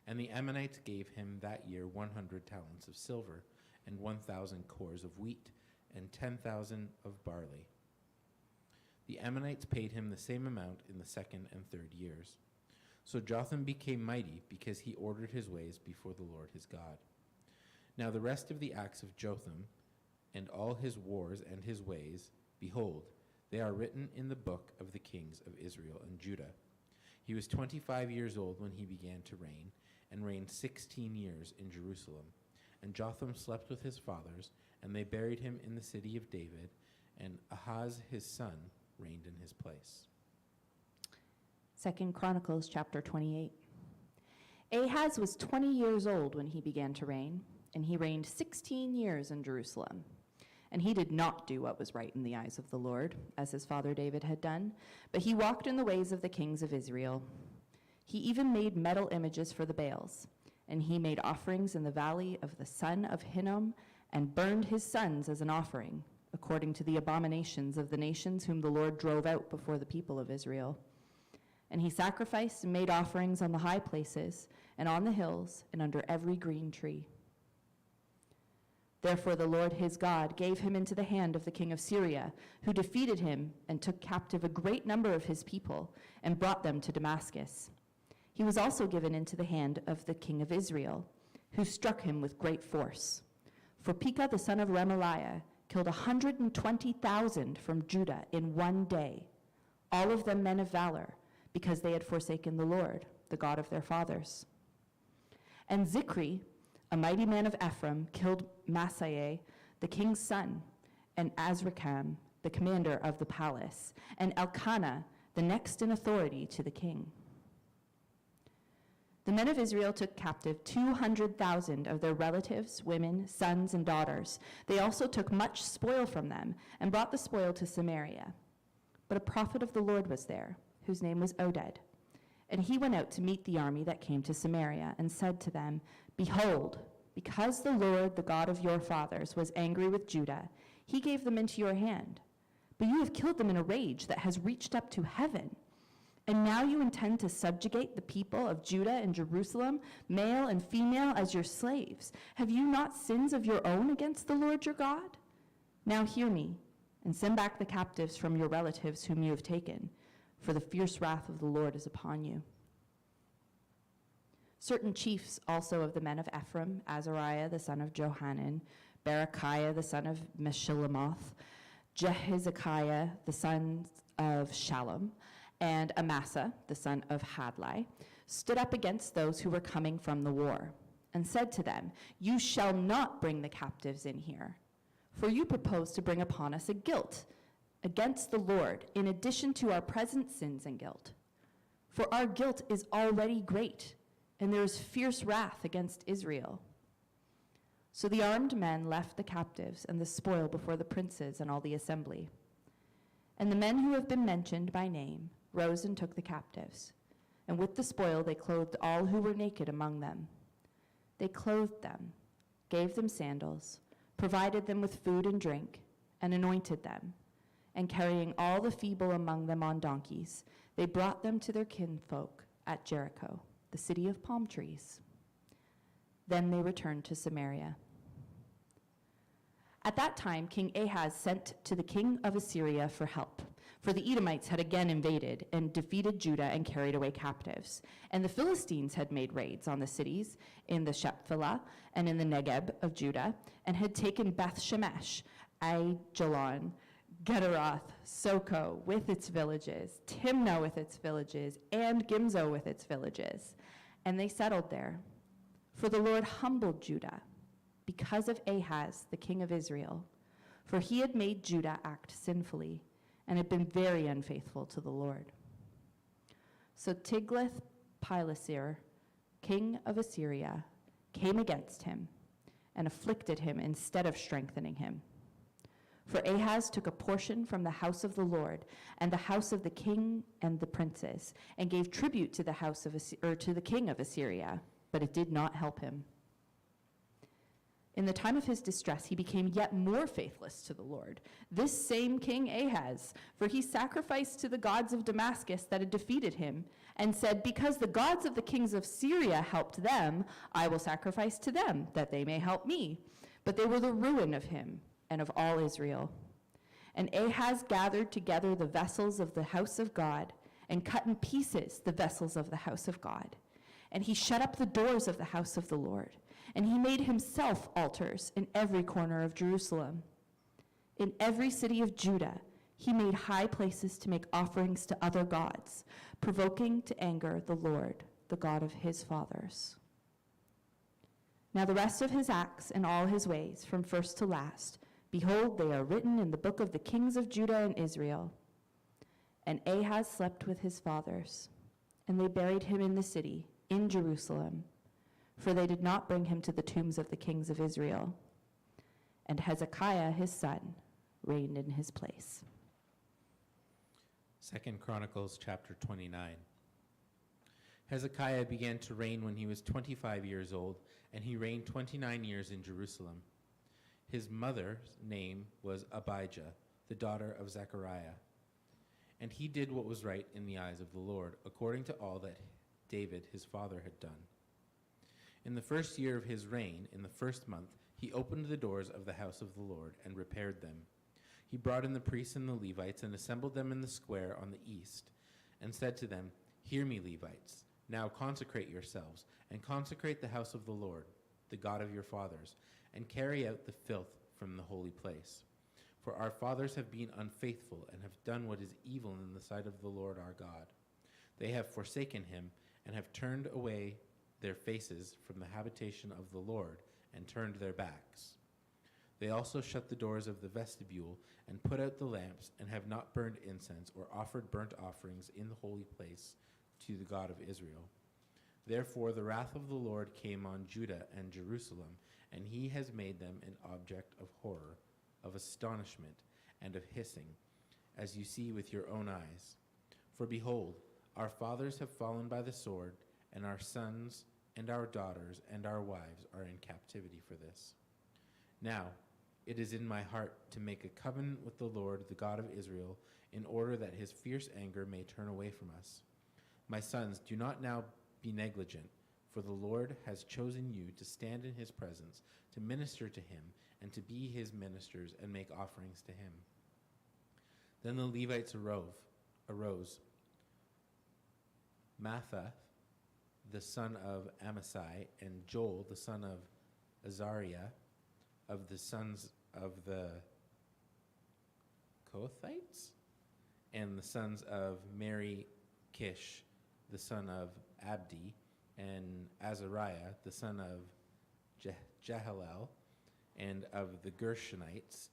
And the Ammonites gave him that year 100 talents of silver, and 1,000 cores of wheat, and 10,000 of barley. The Ammonites paid him the same amount in the second and third years. So Jotham became mighty because he ordered his ways before the Lord his God. Now the rest of the acts of Jotham, and all his wars and his ways, behold, they are written in the book of the kings of Israel and Judah. He was 25 years old when he began to reign, and reigned 16 years in Jerusalem. And Jotham slept with his fathers, and they buried him in the city of David, and Ahaz his son reigned in his place. 2 Chronicles chapter 28. Ahaz was 20 years old when he began to reign, and he reigned 16 years in Jerusalem. And he did not do what was right in the eyes of the Lord, as his father David had done, but he walked in the ways of the kings of Israel. He even made metal images for the Baals, and he made offerings in the valley of the son of Hinnom, and burned his sons as an offering, according to the abominations of the nations whom the Lord drove out before the people of Israel. And he sacrificed and made offerings on the high places, and on the hills, and under every green tree. Therefore the Lord his God gave him into the hand of the king of Syria, who defeated him and took captive a great number of his people and brought them to Damascus. He was also given into the hand of the king of Israel, who struck him with great force. For Pekah the son of Remaliah killed 120,000 from Judah in one day, all of them men of valor, because they had forsaken the Lord, the God of their fathers. And Zikri, a mighty man of Ephraim, killed Maaseiah, the king's son, and Azrikam, the commander of the palace, and Elkanah, the next in authority to the king. The men of Israel took captive 200,000 of their relatives, women, sons, and daughters. They also took much spoil from them and brought the spoil to Samaria. But a prophet of the Lord was there, whose name was Oded. And he went out to meet the army that came to Samaria and said to them, Behold, because the Lord, the God of your fathers, was angry with Judah, he gave them into your hand. But you have killed them in a rage that has reached up to heaven. And now you intend to subjugate the people of Judah and Jerusalem, male and female, as your slaves. Have you not sins of your own against the Lord your God? Now hear me, and send back the captives from your relatives whom you have taken, for the fierce wrath of the Lord is upon you. Certain chiefs also of the men of Ephraim, Azariah the son of Johanan, Berechiah the son of Meshillemoth, Jehizekiah the son of Shallum, and Amasa the son of Hadlai, stood up against those who were coming from the war, and said to them, You shall not bring the captives in here, for you propose to bring upon us a guilt against the Lord, in addition to our present sins and guilt. For our guilt is already great, and there is fierce wrath against Israel. So the armed men left the captives and the spoil before the princes and all the assembly. And the men who have been mentioned by name rose and took the captives, and with the spoil they clothed all who were naked among them. They clothed them, gave them sandals, provided them with food and drink, and anointed them. And carrying all the feeble among them on donkeys, they brought them to their kinfolk at Jericho, the city of palm trees. Then they returned to Samaria. At that time, King Ahaz sent to the king of Assyria for help, for the Edomites had again invaded and defeated Judah and carried away captives. And the Philistines had made raids on the cities in the Shephelah and in the Negeb of Judah, and had taken Beth Shemesh, Aijalon, Gederoth, Soko with its villages, Timnah with its villages, and Gimzo with its villages. And they settled there. For the Lord humbled Judah because of Ahaz, the king of Israel, for he had made Judah act sinfully and had been very unfaithful to the Lord. So Tiglath-Pileser, king of Assyria, came against him and afflicted him instead of strengthening him. For Ahaz took a portion from the house of the Lord and the house of the king and the princes, and gave tribute to the king of Assyria, but it did not help him. In the time of his distress, he became yet more faithless to the Lord, this same King Ahaz, for he sacrificed to the gods of Damascus that had defeated him, and said, because the gods of the kings of Syria helped them, I will sacrifice to them, that they may help me. But they were the ruin of him and of all Israel. And Ahaz gathered together the vessels of the house of God, and cut in pieces the vessels of the house of God. And he shut up the doors of the house of the Lord. And he made himself altars in every corner of Jerusalem. In every city of Judah, he made high places to make offerings to other gods, provoking to anger the Lord, the God of his fathers. Now the rest of his acts and all his ways, from first to last, behold, they are written in the book of the kings of Judah and Israel. And Ahaz slept with his fathers, and they buried him in the city, in Jerusalem, for they did not bring him to the tombs of the kings of Israel. And Hezekiah his son reigned in his place. 2 Chronicles chapter 29. Hezekiah began to reign when he was 25 years old, and he reigned 29 years in Jerusalem. His mother's name was Abijah, the daughter of Zechariah. And he did what was right in the eyes of the Lord, according to all that David his father had done. In the first year of his reign, in the first month, he opened the doors of the house of the Lord and repaired them. He brought in the priests and the Levites and assembled them in the square on the east, and said to them, Hear me, Levites. Now consecrate yourselves, and consecrate the house of the Lord, the God of your fathers, and carry out the filth from the holy place. For our fathers have been unfaithful and have done what is evil in the sight of the Lord our God. They have forsaken him and have turned away their faces from the habitation of the Lord and turned their backs. They also shut the doors of the vestibule and put out the lamps and have not burned incense or offered burnt offerings in the holy place to the God of Israel. Therefore the wrath of the Lord came on Judah and Jerusalem, and he has made them an object of horror, of astonishment, and of hissing, as you see with your own eyes. For behold, our fathers have fallen by the sword, and our sons and our daughters and our wives are in captivity for this. Now, it is in my heart to make a covenant with the Lord, the God of Israel, in order that his fierce anger may turn away from us. My sons, do not now be negligent, for the Lord has chosen you to stand in his presence, to minister to him, and to be his ministers and make offerings to him. Then the Levites arose. Mathath, the son of Amasai, and Joel, the son of Azariah, of the sons of the Kohathites, and the sons of Mary Kish, the son of Abdi, and Azariah, the son of Jehalel, and of the Gershonites,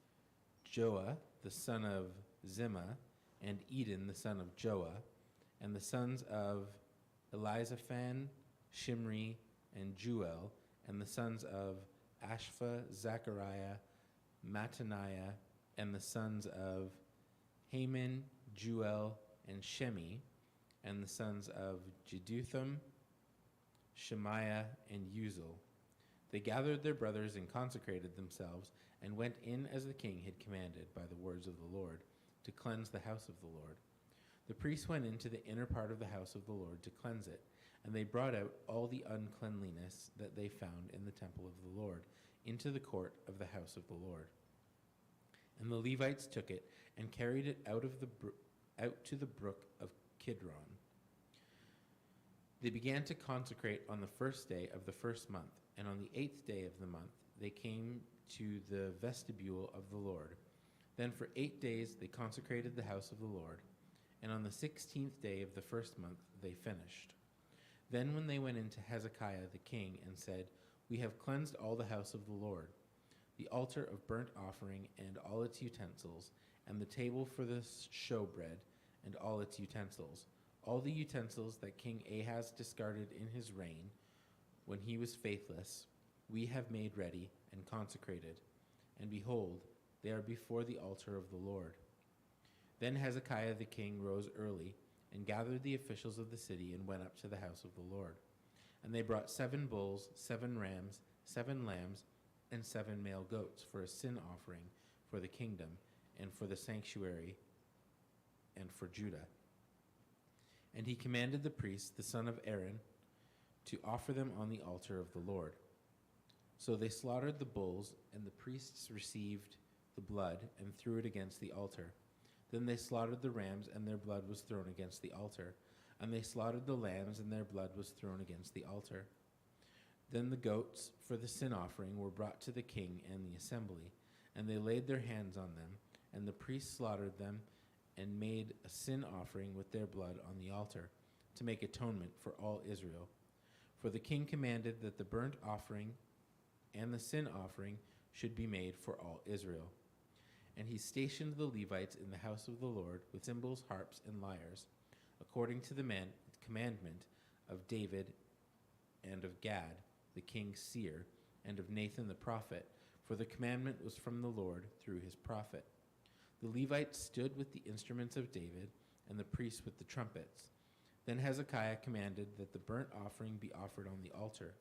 Joah, the son of Zimmah, and Eden, the son of Joah, and the sons of Elizaphan, Shimri, and Juel, and the sons of Ashpha, Zechariah, Mattaniah, and the sons of Haman, Juel, and Shemi, and the sons of Jeduthun, Shemaiah, and Uzal. They gathered their brothers and consecrated themselves, and went in as the king had commanded by the words of the Lord, to cleanse the house of the Lord. The priests went into the inner part of the house of the Lord to cleanse it, and they brought out all the uncleanliness that they found in the temple of the Lord into the court of the house of the Lord. And the Levites took it and carried it out to the brook of Kidron. They began to consecrate on the first day of the first month, and on the 8th day of the month they came to the vestibule of the Lord. Then for 8 days they consecrated the house of the Lord, and on the 16th day of the first month they finished. Then when they went into Hezekiah the king and said, "We have cleansed all the house of the Lord, the altar of burnt offering and all its utensils, and the table for the showbread and all its utensils, all the utensils that King Ahaz discarded in his reign when he was faithless, we have made ready and consecrated. And behold, they are before the altar of the Lord." Then Hezekiah the king rose early and gathered the officials of the city and went up to the house of the Lord. And they brought 7 bulls, 7 rams, 7 lambs, and 7 male goats for a sin offering for the kingdom and for the sanctuary and for Judah. And he commanded the priest, the son of Aaron, to offer them on the altar of the Lord. So they slaughtered the bulls, and the priests received the blood and threw it against the altar. Then they slaughtered the rams, and their blood was thrown against the altar. And they slaughtered the lambs, and their blood was thrown against the altar. Then the goats for the sin offering were brought to the king and the assembly, and they laid their hands on them, and the priests slaughtered them and made a sin offering with their blood on the altar, to make atonement for all Israel. For the king commanded that the burnt offering and the sin offering should be made for all Israel. And he stationed the Levites in the house of the Lord with cymbals, harps, and lyres, according to the commandment of David and of Gad, the king's seer, and of Nathan the prophet, for the commandment was from the Lord through his prophet. The Levites stood with the instruments of David, and the priests with the trumpets. Then Hezekiah commanded that the burnt offering be offered on the altar.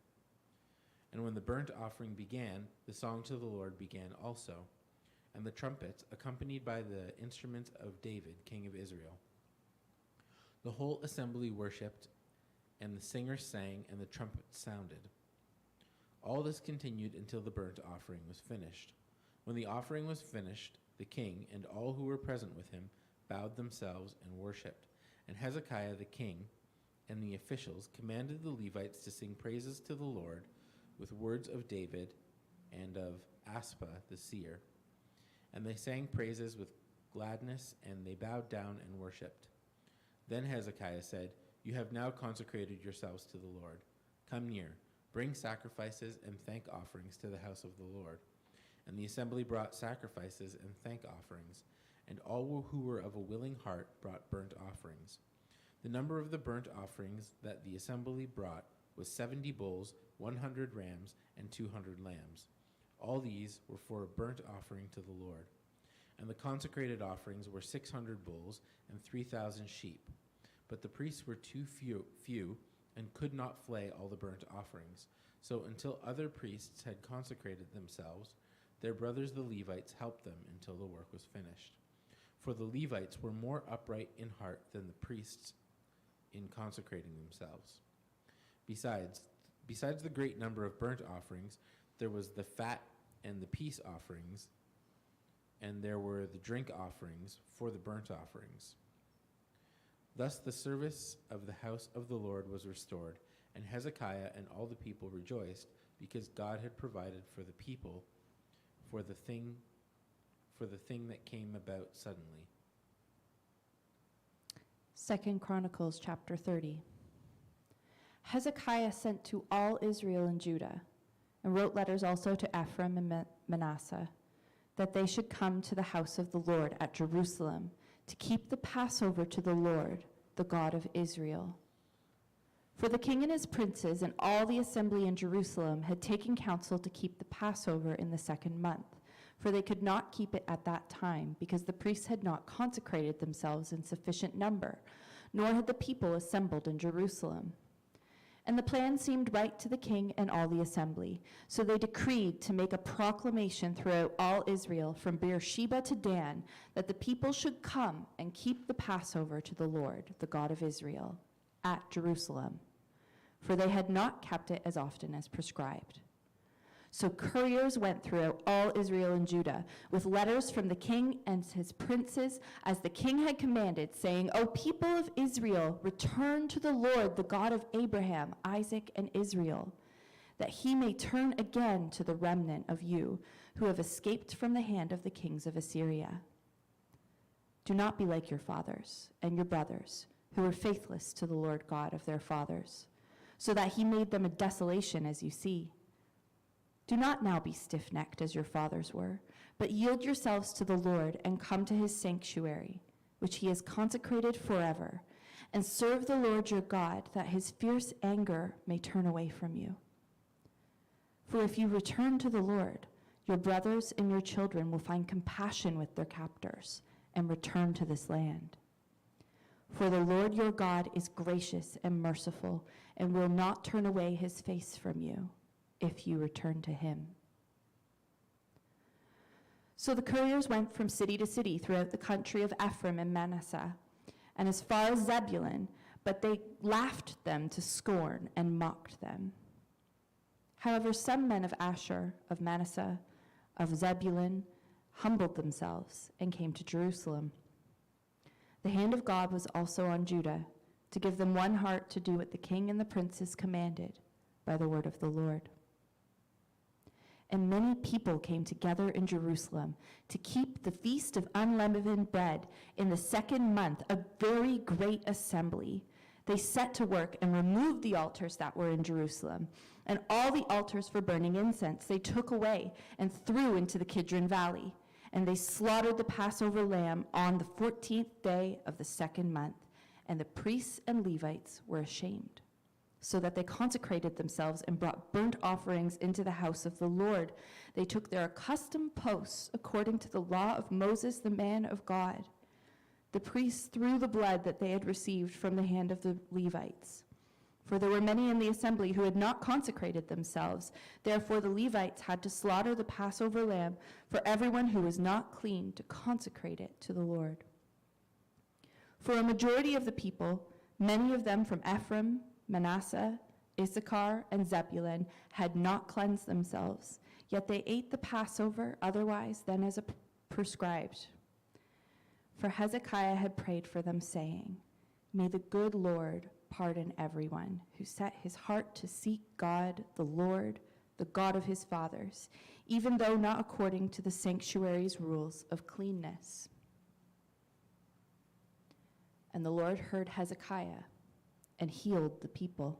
And when the burnt offering began, the song to the Lord began also, and the trumpets, accompanied by the instruments of David, king of Israel. The whole assembly worshipped, and the singers sang, and the trumpets sounded. All this continued until the burnt offering was finished. When the offering was finished, the king and all who were present with him bowed themselves and worshipped. And Hezekiah the king and the officials commanded the Levites to sing praises to the Lord with words of David and of Asaph the seer. And they sang praises with gladness, and they bowed down and worshipped. Then Hezekiah said, "You have now consecrated yourselves to the Lord. Come near, bring sacrifices and thank offerings to the house of the Lord." And the assembly brought sacrifices and thank offerings, and all who were of a willing heart brought burnt offerings. The number of the burnt offerings that the assembly brought was 70 bulls, 100 rams, and 200 lambs. All these were for a burnt offering to the Lord. And the consecrated offerings were 600 bulls and 3,000 sheep. But the priests were too few and could not flay all the burnt offerings. So until other priests had consecrated themselves, their brothers the Levites helped them until the work was finished. For the Levites were more upright in heart than the priests in consecrating themselves. Besides the great number of burnt offerings, there was the fat and the peace offerings, and there were the drink offerings for the burnt offerings. Thus the service of the house of the Lord was restored, and Hezekiah and all the people rejoiced, because God had provided for the people for the thing that came about suddenly. 2 Chronicles chapter 30. Hezekiah sent to all Israel and Judah, and wrote letters also to Ephraim and Manasseh, that they should come to the house of the Lord at Jerusalem to keep the Passover to the Lord, the God of Israel. For the king and his princes and all the assembly in Jerusalem had taken counsel to keep the Passover in the 2nd month, for they could not keep it at that time, because the priests had not consecrated themselves in sufficient number, nor had the people assembled in Jerusalem. And the plan seemed right to the king and all the assembly. So they decreed to make a proclamation throughout all Israel, from Beersheba to Dan, that the people should come and keep the Passover to the Lord, the God of Israel, at Jerusalem, for they had not kept it as often as prescribed. So couriers went throughout all Israel and Judah with letters from the king and his princes, as the king had commanded, saying, O people of Israel, return to the Lord, the God of Abraham, Isaac, and Israel, that he may turn again to the remnant of you who have escaped from the hand of the kings of Assyria. Do not be like your fathers and your brothers, who were faithless to the Lord God of their fathers, so that he made them a desolation, as you see. Do not now be stiff-necked as your fathers were, but yield yourselves to the Lord and come to his sanctuary, which he has consecrated forever, and serve the Lord your God, that his fierce anger may turn away from you. For if you return to the Lord, your brothers and your children will find compassion with their captors and return to this land. For the Lord your God is gracious and merciful, and will not turn away his face from you, if you return to him. So the couriers went from city to city throughout the country of Ephraim and Manasseh, and as far as Zebulun, but they laughed them to scorn and mocked them. However, some men of Asher, of Manasseh, of Zebulun, humbled themselves and came to Jerusalem. The hand of God was also on Judah, to give them one heart to do what the king and the princes commanded by the word of the Lord. And many people came together in Jerusalem to keep the feast of unleavened bread in the 2nd month, a very great assembly. They set to work and removed the altars that were in Jerusalem, and all the altars for burning incense they took away and threw into the Kidron Valley. And they slaughtered the Passover lamb on the 14th day of the 2nd month, and the priests and Levites were ashamed, so that they consecrated themselves and brought burnt offerings into the house of the Lord. They took their accustomed posts according to the law of Moses, the man of God. The priests threw the blood that they had received from the hand of the Levites. For there were many in the assembly who had not consecrated themselves. Therefore the Levites had to slaughter the Passover lamb for everyone who was not clean, to consecrate it to the Lord. For a majority of the people, many of them from Ephraim, Manasseh, Issachar, and Zebulun, had not cleansed themselves, yet they ate the Passover otherwise than as prescribed. For Hezekiah had prayed for them, saying, May the good Lord pardon everyone who set his heart to seek God, the Lord, the God of his fathers, even though not according to the sanctuary's rules of cleanness. And the Lord heard Hezekiah and healed the people.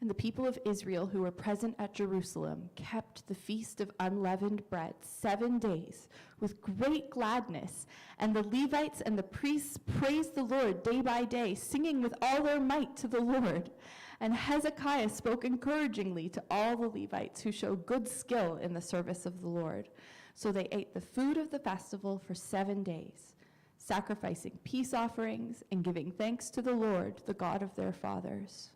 And the people of Israel who were present at Jerusalem kept the feast of unleavened bread 7 days with great gladness. And the Levites and the priests praised the Lord day by day, singing with all their might to the Lord. And Hezekiah spoke encouragingly to all the Levites who showed good skill in the service of the Lord. So they ate the food of the festival for 7 days, sacrificing peace offerings and giving thanks to the Lord, the God of their fathers.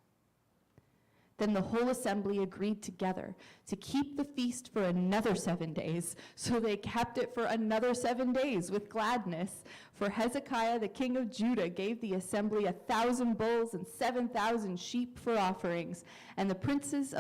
Then the whole assembly agreed together to keep the feast for another 7 days. So they kept it for another 7 days with gladness. For Hezekiah, the king of Judah, gave the assembly 1,000 bulls and 7,000 sheep for offerings. And the princes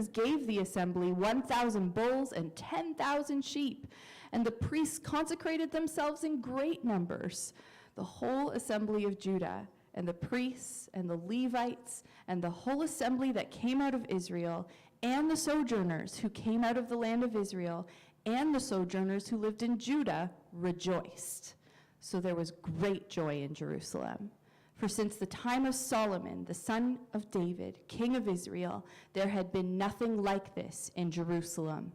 gave the assembly 1,000 bulls and 10,000 sheep. And the priests consecrated themselves in great numbers. The whole assembly of Judah, and the priests and the Levites and the whole assembly that came out of Israel, and the sojourners who came out of the land of Israel, and the sojourners who lived in Judah rejoiced. So there was great joy in Jerusalem. For since the time of Solomon, the son of David, king of Israel, there had been nothing like this in Jerusalem.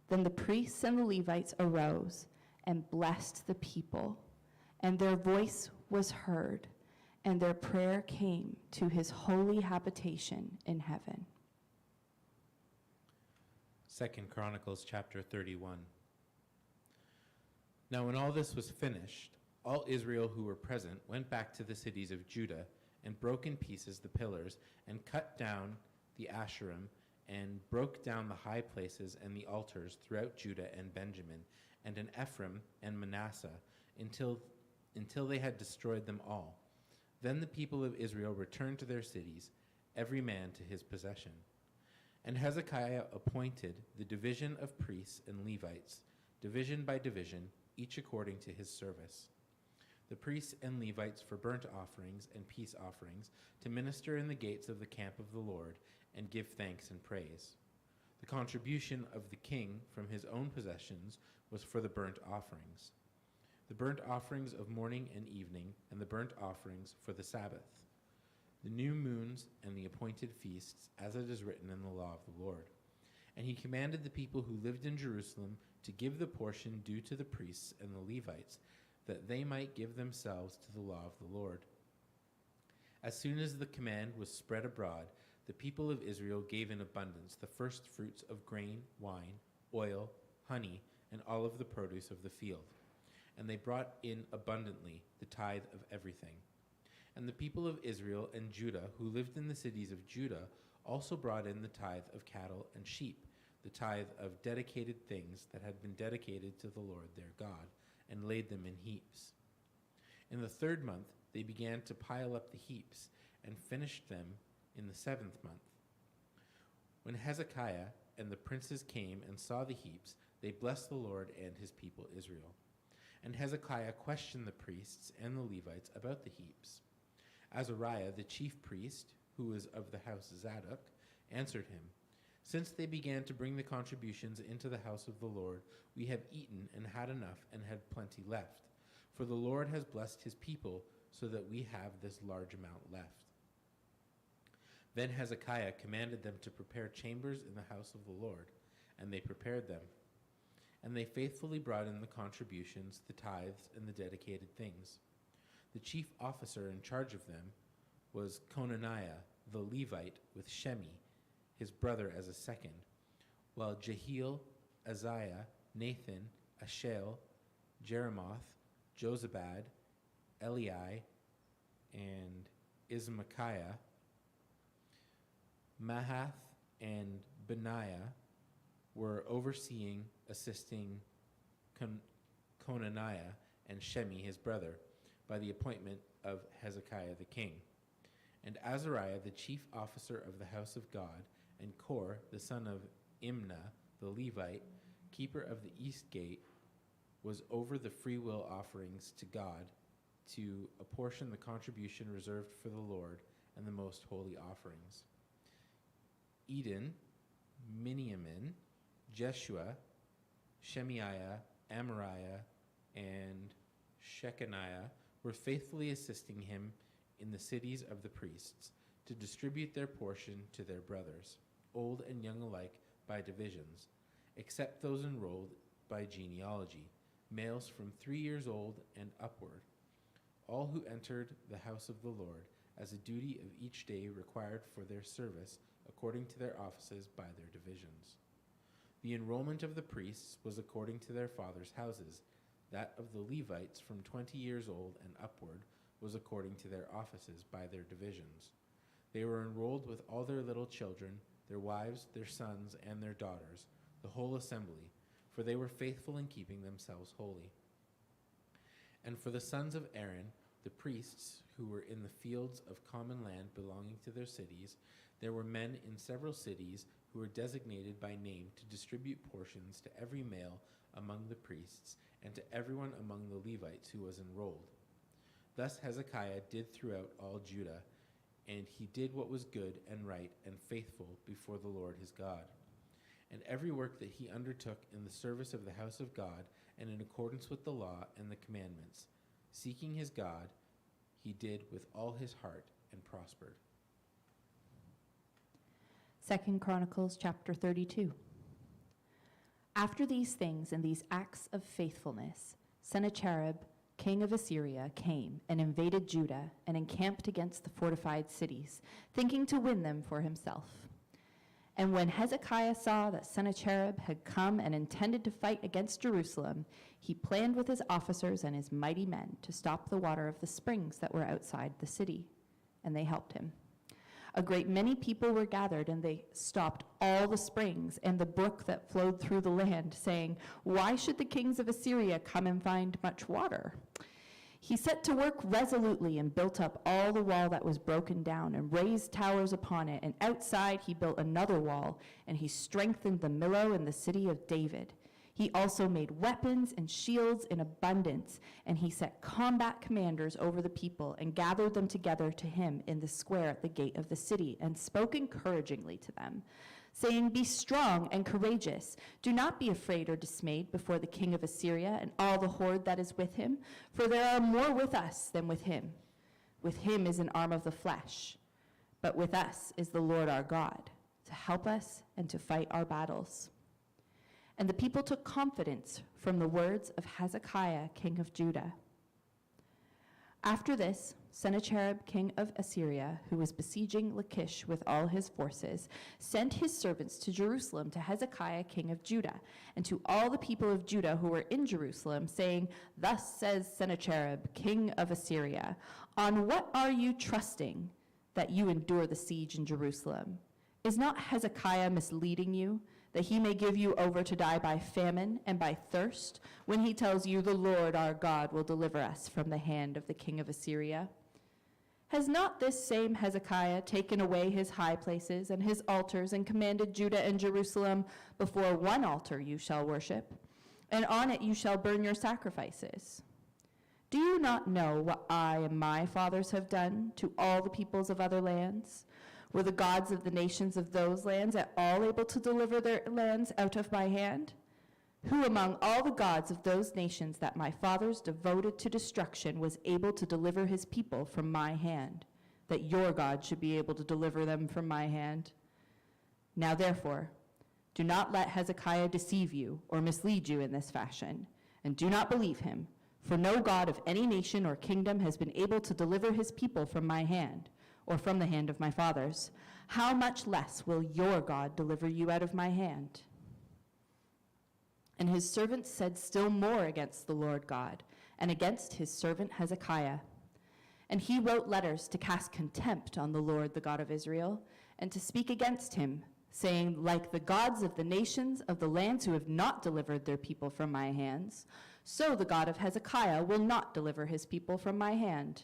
Then the priests and the Levites arose and blessed the people, and their voice was heard, and their prayer came to his holy habitation in heaven. 2 Chronicles chapter 31. Now when all this was finished, all Israel who were present went back to the cities of Judah and broke in pieces the pillars and cut down the Asherim and broke down the high places and the altars throughout Judah and Benjamin and in Ephraim and Manasseh until they had destroyed them all. Then the people of Israel returned to their cities, every man to his possession. And Hezekiah appointed the division of priests and Levites, division by division, each according to his service. The priests and Levites for burnt offerings and peace offerings, to minister in the gates of the camp of the Lord, and give thanks and praise. The contribution of the king from his own possessions was for the burnt offerings. The burnt offerings of morning and evening, and the burnt offerings for the Sabbath, the new moons and the appointed feasts, as it is written in the law of the Lord. And he commanded the people who lived in Jerusalem to give the portion due to the priests and the Levites, that they might give themselves to the law of the Lord. As soon as the command was spread abroad, the people of Israel gave in abundance the first fruits of grain, wine, oil, honey, and all of the produce of the field. And they brought in abundantly the tithe of everything. And the people of Israel and Judah, who lived in the cities of Judah, also brought in the tithe of cattle and sheep, the tithe of dedicated things that had been dedicated to the Lord their God, and laid them in heaps. In the 3rd month they began to pile up the heaps, and finished them in the 7th month. When Hezekiah and the princes came and saw the heaps, they blessed the Lord and his people Israel. And Hezekiah questioned the priests and the Levites about the heaps. Azariah, the chief priest, who was of the house of Zadok, answered him, "Since they began to bring the contributions into the house of the Lord, we have eaten and had enough and had plenty left. For the Lord has blessed his people so that we have this large amount left." Then Hezekiah commanded them to prepare chambers in the house of the Lord, and they prepared them. And they faithfully brought in the contributions, the tithes, and the dedicated things. The chief officer in charge of them was Conaniah the Levite, with Shemi, his brother, as a second, while Jehiel, Azariah, Nathan, Ashael, Jeremoth, Jozabad, Elii, and Ismachiah, Mahath, and Benaiah were overseeing, assisting Conaniah and Shemi his brother, by the appointment of Hezekiah the king. And Azariah, the chief officer of the house of God, and Kor, the son of Imnah, the Levite, keeper of the east gate, was over the freewill offerings to God, to apportion the contribution reserved for the Lord and the most holy offerings. Eden, Miniamin, Jeshua, Shemaiah, Amariah, and Shechaniah were faithfully assisting him in the cities of the priests, to distribute their portion to their brothers, old and young alike, by divisions, except those enrolled by genealogy, males from 3 years old and upward, all who entered the house of the Lord, as a duty of each day required for their service, according to their offices by their divisions. The enrollment of the priests was according to their fathers' houses. That of the Levites from 20 years old and upward was according to their offices by their divisions. They were enrolled with all their little children, their wives, their sons, and their daughters, the whole assembly, for they were faithful in keeping themselves holy. And for the sons of Aaron, the priests who were in the fields of common land belonging to their cities, there were men in several cities who were designated by name to distribute portions to every male among the priests and to everyone among the Levites who was enrolled. Thus Hezekiah did throughout all Judah, and he did what was good and right and faithful before the Lord his God. And every work that he undertook in the service of the house of God, and in accordance with the law and the commandments, seeking his God, he did with all his heart and prospered. 2 Chronicles chapter 32. After these things and these acts of faithfulness, Sennacherib, king of Assyria, came and invaded Judah and encamped against the fortified cities, thinking to win them for himself. And when Hezekiah saw that Sennacherib had come and intended to fight against Jerusalem, he planned with his officers and his mighty men to stop the water of the springs that were outside the city, and they helped him. A great many people were gathered, and they stopped all the springs and the brook that flowed through the land, saying, "Why should the kings of Assyria come and find much water?" He set to work resolutely and built up all the wall that was broken down and raised towers upon it. And outside he built another wall, and he strengthened the Millo in the city of David. He also made weapons and shields in abundance, and he set combat commanders over the people and gathered them together to him in the square at the gate of the city and spoke encouragingly to them, saying, "Be strong and courageous. Do not be afraid or dismayed before the king of Assyria and all the horde that is with him, for there are more with us than with him. With him is an arm of the flesh, but with us is the Lord our God, to help us and to fight our battles." And the people took confidence from the words of Hezekiah, king of Judah. After this, Sennacherib, king of Assyria, who was besieging Lachish with all his forces, sent his servants to Jerusalem to Hezekiah, king of Judah, and to all the people of Judah who were in Jerusalem, saying, "Thus says Sennacherib, king of Assyria, on what are you trusting that you endure the siege in Jerusalem? Is not Hezekiah misleading you, that he may give you over to die by famine and by thirst, when he tells you the Lord our God will deliver us from the hand of the king of Assyria? Has not this same Hezekiah taken away his high places and his altars and commanded Judah and Jerusalem, before one altar you shall worship, and on it you shall burn your sacrifices? Do you not know what I and my fathers have done to all the peoples of other lands? Were the gods of the nations of those lands at all able to deliver their lands out of my hand? Who among all the gods of those nations that my fathers devoted to destruction was able to deliver his people from my hand, that your God should be able to deliver them from my hand? Now therefore, do not let Hezekiah deceive you or mislead you in this fashion, and do not believe him, for no God of any nation or kingdom has been able to deliver his people from my hand, or from the hand of my fathers. How much less will your God deliver you out of my hand?" And his servants said still more against the Lord God and against his servant Hezekiah. And he wrote letters to cast contempt on the Lord, the God of Israel, and to speak against him, saying, "Like the gods of the nations of the lands who have not delivered their people from my hands, so the God of Hezekiah will not deliver his people from my hand."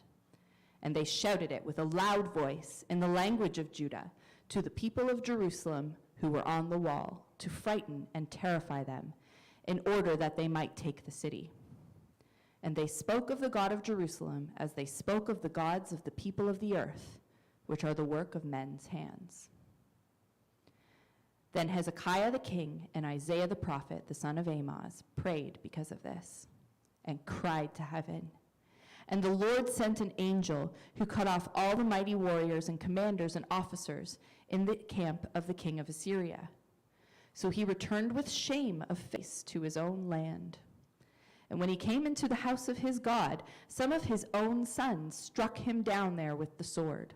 And they shouted it with a loud voice in the language of Judah to the people of Jerusalem who were on the wall, to frighten and terrify them, in order that they might take the city. And they spoke of the God of Jerusalem as they spoke of the gods of the people of the earth, which are the work of men's hands. Then Hezekiah the king and Isaiah the prophet, the son of Amoz, prayed because of this, and cried to heaven. And the Lord sent an angel who cut off all the mighty warriors and commanders and officers in the camp of the king of Assyria. So he returned with shame of face to his own land. And when he came into the house of his God, some of his own sons struck him down there with the sword.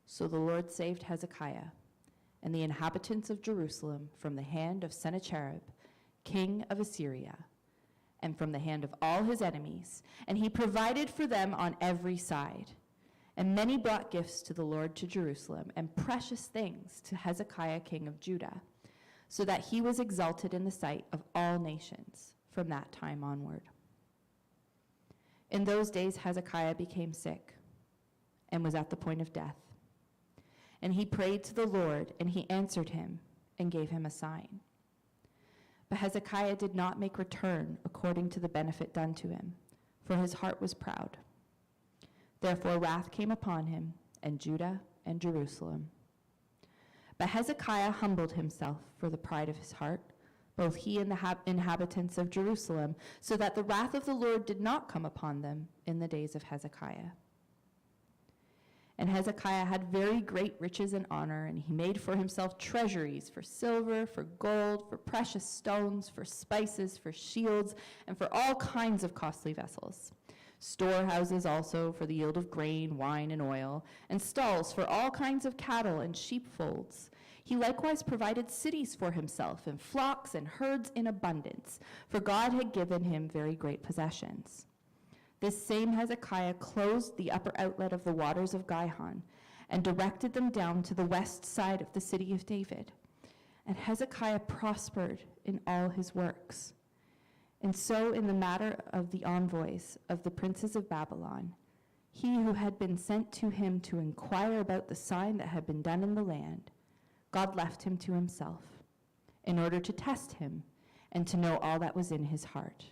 So the Lord saved Hezekiah and the inhabitants of Jerusalem from the hand of Sennacherib, king of Assyria, and from the hand of all his enemies, and he provided for them on every side. And many brought gifts to the Lord to Jerusalem, and precious things to Hezekiah king of Judah, so that he was exalted in the sight of all nations from that time onward. In those days Hezekiah became sick and was at the point of death. And he prayed to the Lord, and he answered him and gave him a sign. But Hezekiah did not make return according to the benefit done to him, for his heart was proud. Therefore wrath came upon him, and Judah and Jerusalem. But Hezekiah humbled himself for the pride of his heart, both he and the inhabitants of Jerusalem, so that the wrath of the Lord did not come upon them in the days of Hezekiah. And Hezekiah had very great riches and honor, and he made for himself treasuries for silver, for gold, for precious stones, for spices, for shields, and for all kinds of costly vessels. Storehouses also for the yield of grain, wine, and oil, and stalls for all kinds of cattle and sheepfolds. He likewise provided cities for himself, and flocks and herds in abundance, for God had given him very great possessions. This same Hezekiah closed the upper outlet of the waters of Gihon and directed them down to the west side of the city of David. And Hezekiah prospered in all his works. And so in the matter of the envoys of the princes of Babylon, he who had been sent to him to inquire about the sign that had been done in the land, God left him to himself in order to test him and to know all that was in his heart.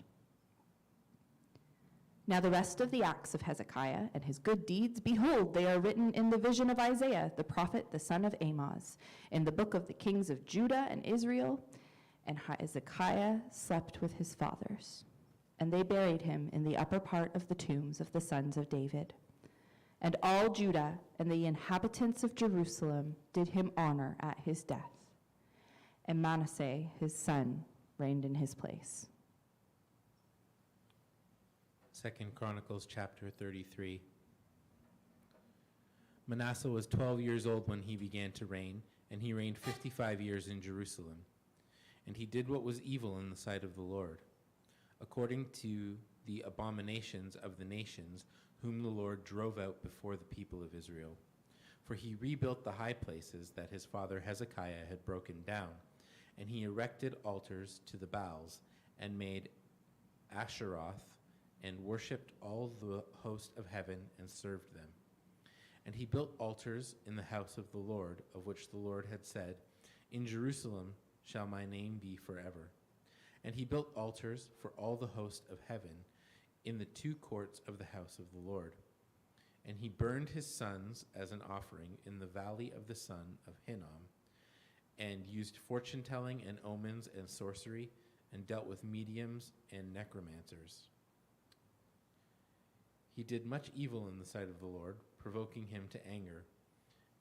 Now the rest of the acts of Hezekiah and his good deeds, behold, they are written in the vision of Isaiah, the prophet, the son of Amoz, in the book of the kings of Judah and Israel. And Hezekiah slept with his fathers, and they buried him in the upper part of the tombs of the sons of David. And all Judah and the inhabitants of Jerusalem did him honor at his death. And Manasseh, his son, reigned in his place. 2 Chronicles chapter 33. Manasseh was 12 years old when he began to reign, and he reigned 55 years in Jerusalem. And he did what was evil in the sight of the Lord, according to the abominations of the nations whom the Lord drove out before the people of Israel. For he rebuilt the high places that his father Hezekiah had broken down, and he erected altars to the Baals, and made Asheroth, and worshipped all the host of heaven, and served them. And he built altars in the house of the Lord, of which the Lord had said, In Jerusalem shall my name be forever. And he built altars for all the host of heaven in the two courts of the house of the Lord. And he burned his sons as an offering in the valley of the son of Hinnom, and used fortune-telling and omens and sorcery, and dealt with mediums and necromancers. He did much evil in the sight of the Lord, provoking him to anger,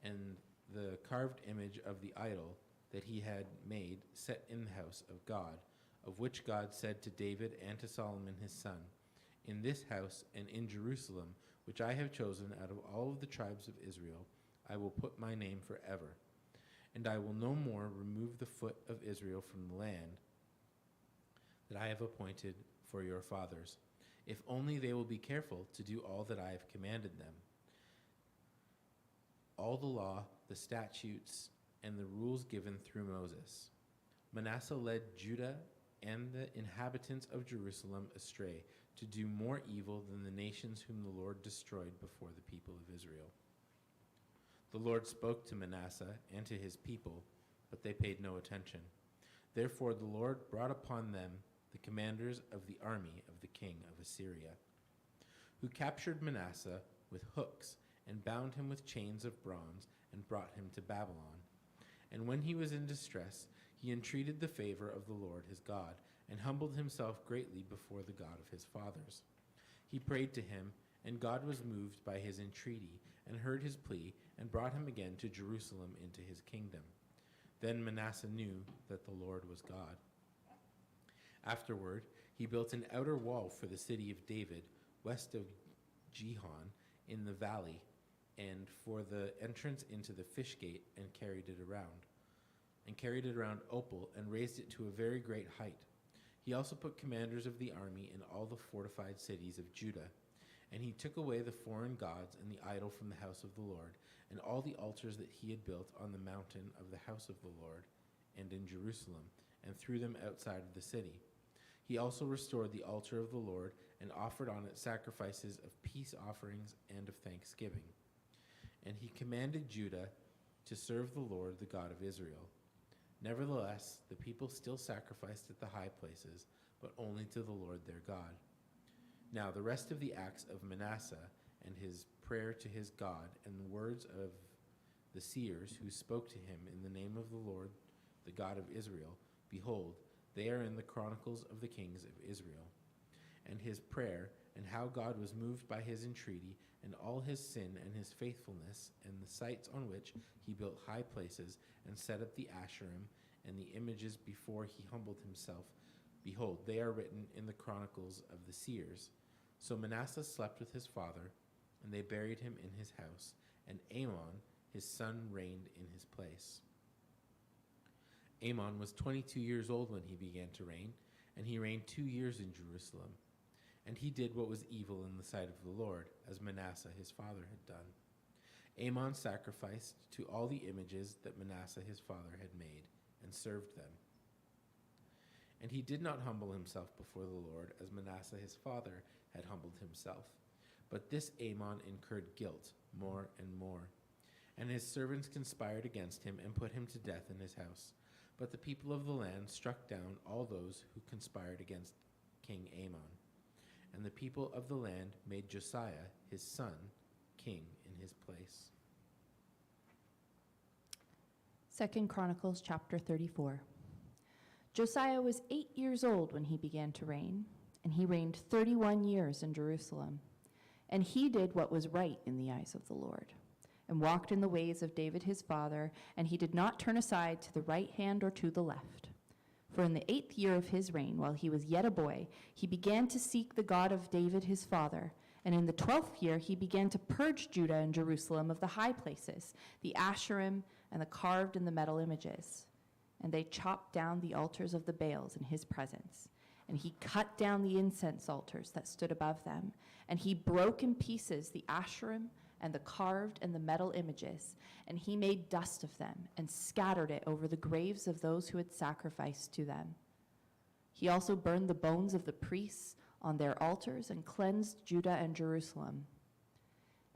and the carved image of the idol that he had made set in the house of God, of which God said to David and to Solomon his son, In this house and in Jerusalem, which I have chosen out of all of the tribes of Israel, I will put my name forever. And I will no more remove the foot of Israel from the land that I have appointed for your fathers, if only they will be careful to do all that I have commanded them. All the law, the statutes, and the rules given through Moses. Manasseh led Judah and the inhabitants of Jerusalem astray, to do more evil than the nations whom the Lord destroyed before the people of Israel. The Lord spoke to Manasseh and to his people, but they paid no attention. Therefore the Lord brought upon them the commanders of the army of the king of Assyria, who captured Manasseh with hooks and bound him with chains of bronze and brought him to Babylon. And when he was in distress, he entreated the favor of the Lord his God, and humbled himself greatly before the God of his fathers. He prayed to him, and God was moved by his entreaty, and heard his plea, and brought him again to Jerusalem into his kingdom. Then Manasseh knew that the Lord was God. Afterward, he built an outer wall for the city of David, west of Gihon, in the valley, and for the entrance into the fish gate, and carried it around Opal, and raised it to a very great height. He also put commanders of the army in all the fortified cities of Judah. And he took away the foreign gods and the idol from the house of the Lord, and all the altars that he had built on the mountain of the house of the Lord, and in Jerusalem, and threw them outside of the city. He also restored the altar of the Lord, and offered on it sacrifices of peace offerings and of thanksgiving. And he commanded Judah to serve the Lord, the God of Israel. Nevertheless, the people still sacrificed at the high places, but only to the Lord their God. Now the rest of the acts of Manasseh, and his prayer to his God, and the words of the seers who spoke to him in the name of the Lord, the God of Israel, behold, they are in the Chronicles of the kings of Israel. and his prayer, and how God was moved by his entreaty, and all his sin and his faithfulness, and the sites on which he built high places, and set up the Asherim and the images before he humbled himself. Behold, they are written in the Chronicles of the seers. So Manasseh slept with his father, and they buried him in his house, and Amon, his son, reigned in his place. Amon was 22 years old when he began to reign, and he reigned 2 years in Jerusalem. And he did what was evil in the sight of the Lord, as Manasseh his father had done. Amon sacrificed to all the images that Manasseh his father had made, and served them. And he did not humble himself before the Lord, as Manasseh his father had humbled himself. But this Amon incurred guilt more and more. And his servants conspired against him and put him to death in his house. But the people of the land struck down all those who conspired against King Amon. And the people of the land made Josiah, his son, king in his place. 2 Chronicles chapter 34. Josiah was 8 years old when he began to reign, and he reigned 31 years in Jerusalem. And he did what was right in the eyes of the Lord, and walked in the ways of David his father, and he did not turn aside to the right hand or to the left. For in the 8th year of his reign, while he was yet a boy, he began to seek the God of David his father. And in the 12th year, he began to purge Judah and Jerusalem of the high places, the Asherim, and the carved and the metal images. And they chopped down the altars of the Baals in his presence. And he cut down the incense altars that stood above them. And he broke in pieces the Asherim and the carved and the metal images, and he made dust of them and scattered it over the graves of those who had sacrificed to them. He also burned the bones of the priests on their altars and cleansed Judah and Jerusalem.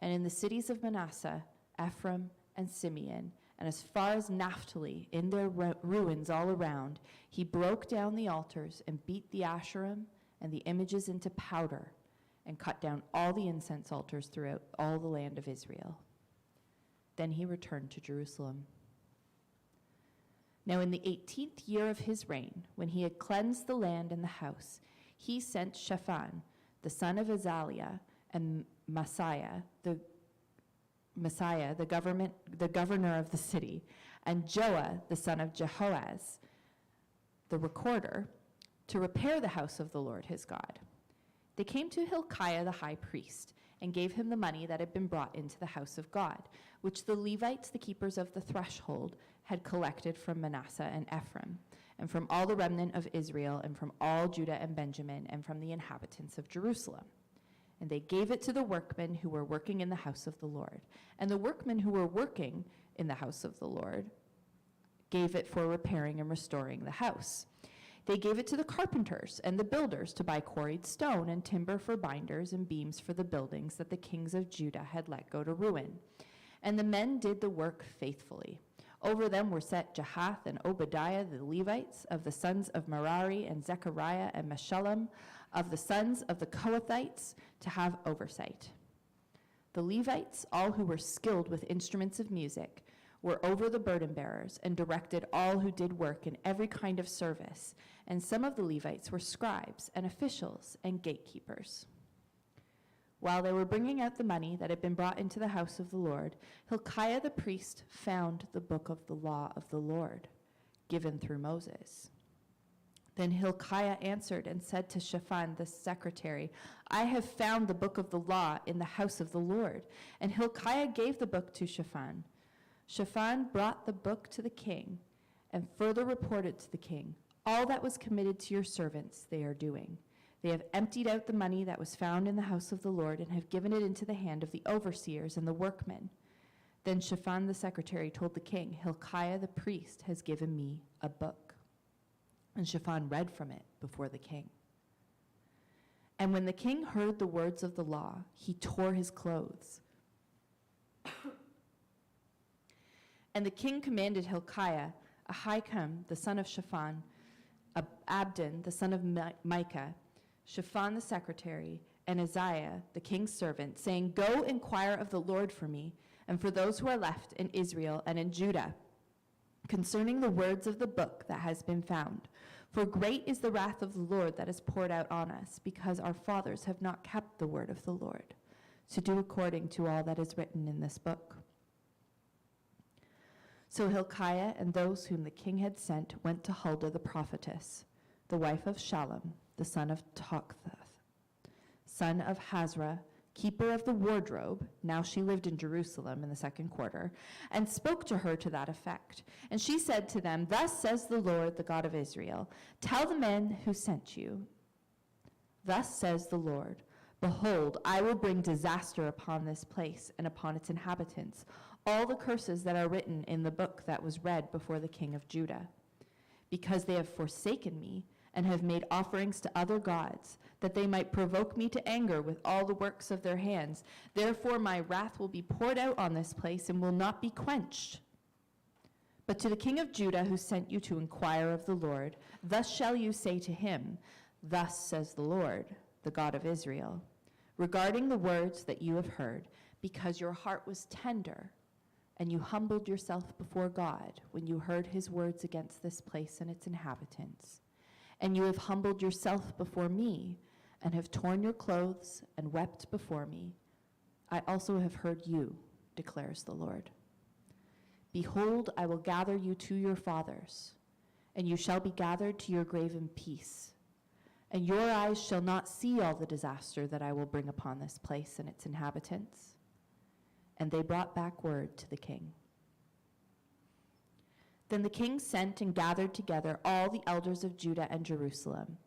And in the cities of Manasseh, Ephraim, and Simeon, and as far as Naphtali, in their ruins all around, he broke down the altars and beat the Asherim and the images into powder, and cut down all the incense altars throughout all the land of Israel. Then he returned to Jerusalem. Now in the 18th year of his reign, when he had cleansed the land and the house, he sent Shaphan, the son of Azaliah, and Messiah, the governor of the city, and Joah, the son of Jehoaz, the recorder, to repair the house of the Lord his God. They came to Hilkiah the high priest and gave him the money that had been brought into the house of God, which the Levites, the keepers of the threshold, had collected from Manasseh and Ephraim, and from all the remnant of Israel, and from all Judah and Benjamin, and from the inhabitants of Jerusalem. And they gave it to the workmen who were working in the house of the Lord. And the workmen who were working in the house of the Lord gave it for repairing and restoring the house. They gave it to the carpenters and the builders to buy quarried stone and timber for binders and beams for the buildings that the kings of Judah had let go to ruin. And the men did the work faithfully. Over them were set Jahath and Obadiah the Levites, of the sons of Merari, and Zechariah and Meshullam, of the sons of the Kohathites, to have oversight. The Levites, all who were skilled with instruments of music, were over the burden bearers and directed all who did work in every kind of service. And some of the Levites were scribes and officials and gatekeepers. While they were bringing out the money that had been brought into the house of the Lord, Hilkiah the priest found the book of the law of the Lord, given through Moses. Then Hilkiah answered and said to Shaphan the secretary, I have found the book of the law in the house of the Lord. And Hilkiah gave the book to Shaphan. Shaphan brought the book to the king and further reported to the king, all that was committed to your servants they are doing. They have emptied out the money that was found in the house of the Lord and have given it into the hand of the overseers and the workmen. Then Shaphan the secretary told the king, Hilkiah the priest has given me a book. And Shaphan read from it before the king. And when the king heard the words of the law, he tore his clothes. And the king commanded Hilkiah, Ahikam, the son of Shaphan, Abdon, the son of Micah, Shaphan the secretary, and Isaiah, the king's servant, saying, Go inquire of the Lord for me, and for those who are left in Israel and in Judah, concerning the words of the book that has been found. For great is the wrath of the Lord that is poured out on us, because our fathers have not kept the word of the Lord, to do according to all that is written in this book. So Hilkiah and those whom the king had sent went to Huldah the prophetess, the wife of Shallum, the son of Tokhath, son of Hazra, keeper of the wardrobe. Now she lived in Jerusalem in the second quarter, and spoke to her to that effect. And she said to them, Thus says the Lord, the God of Israel, tell the men who sent you, Thus says the Lord, Behold, I will bring disaster upon this place and upon its inhabitants, all the curses that are written in the book that was read before the king of Judah, because they have forsaken me and have made offerings to other gods, that they might provoke me to anger with all the works of their hands. Therefore my wrath will be poured out on this place and will not be quenched. But to the king of Judah who sent you to inquire of the Lord, thus shall you say to him, Thus says the Lord, the God of Israel, regarding the words that you have heard, because your heart was tender, and you humbled yourself before God when you heard his words against this place and its inhabitants. And you have humbled yourself before me, and have torn your clothes and wept before me. I also have heard you, declares the Lord. Behold, I will gather you to your fathers, and you shall be gathered to your grave in peace. And your eyes shall not see all the disaster that I will bring upon this place and its inhabitants. And they brought back word to the king. Then the king sent and gathered together all the elders of Judah and Jerusalem.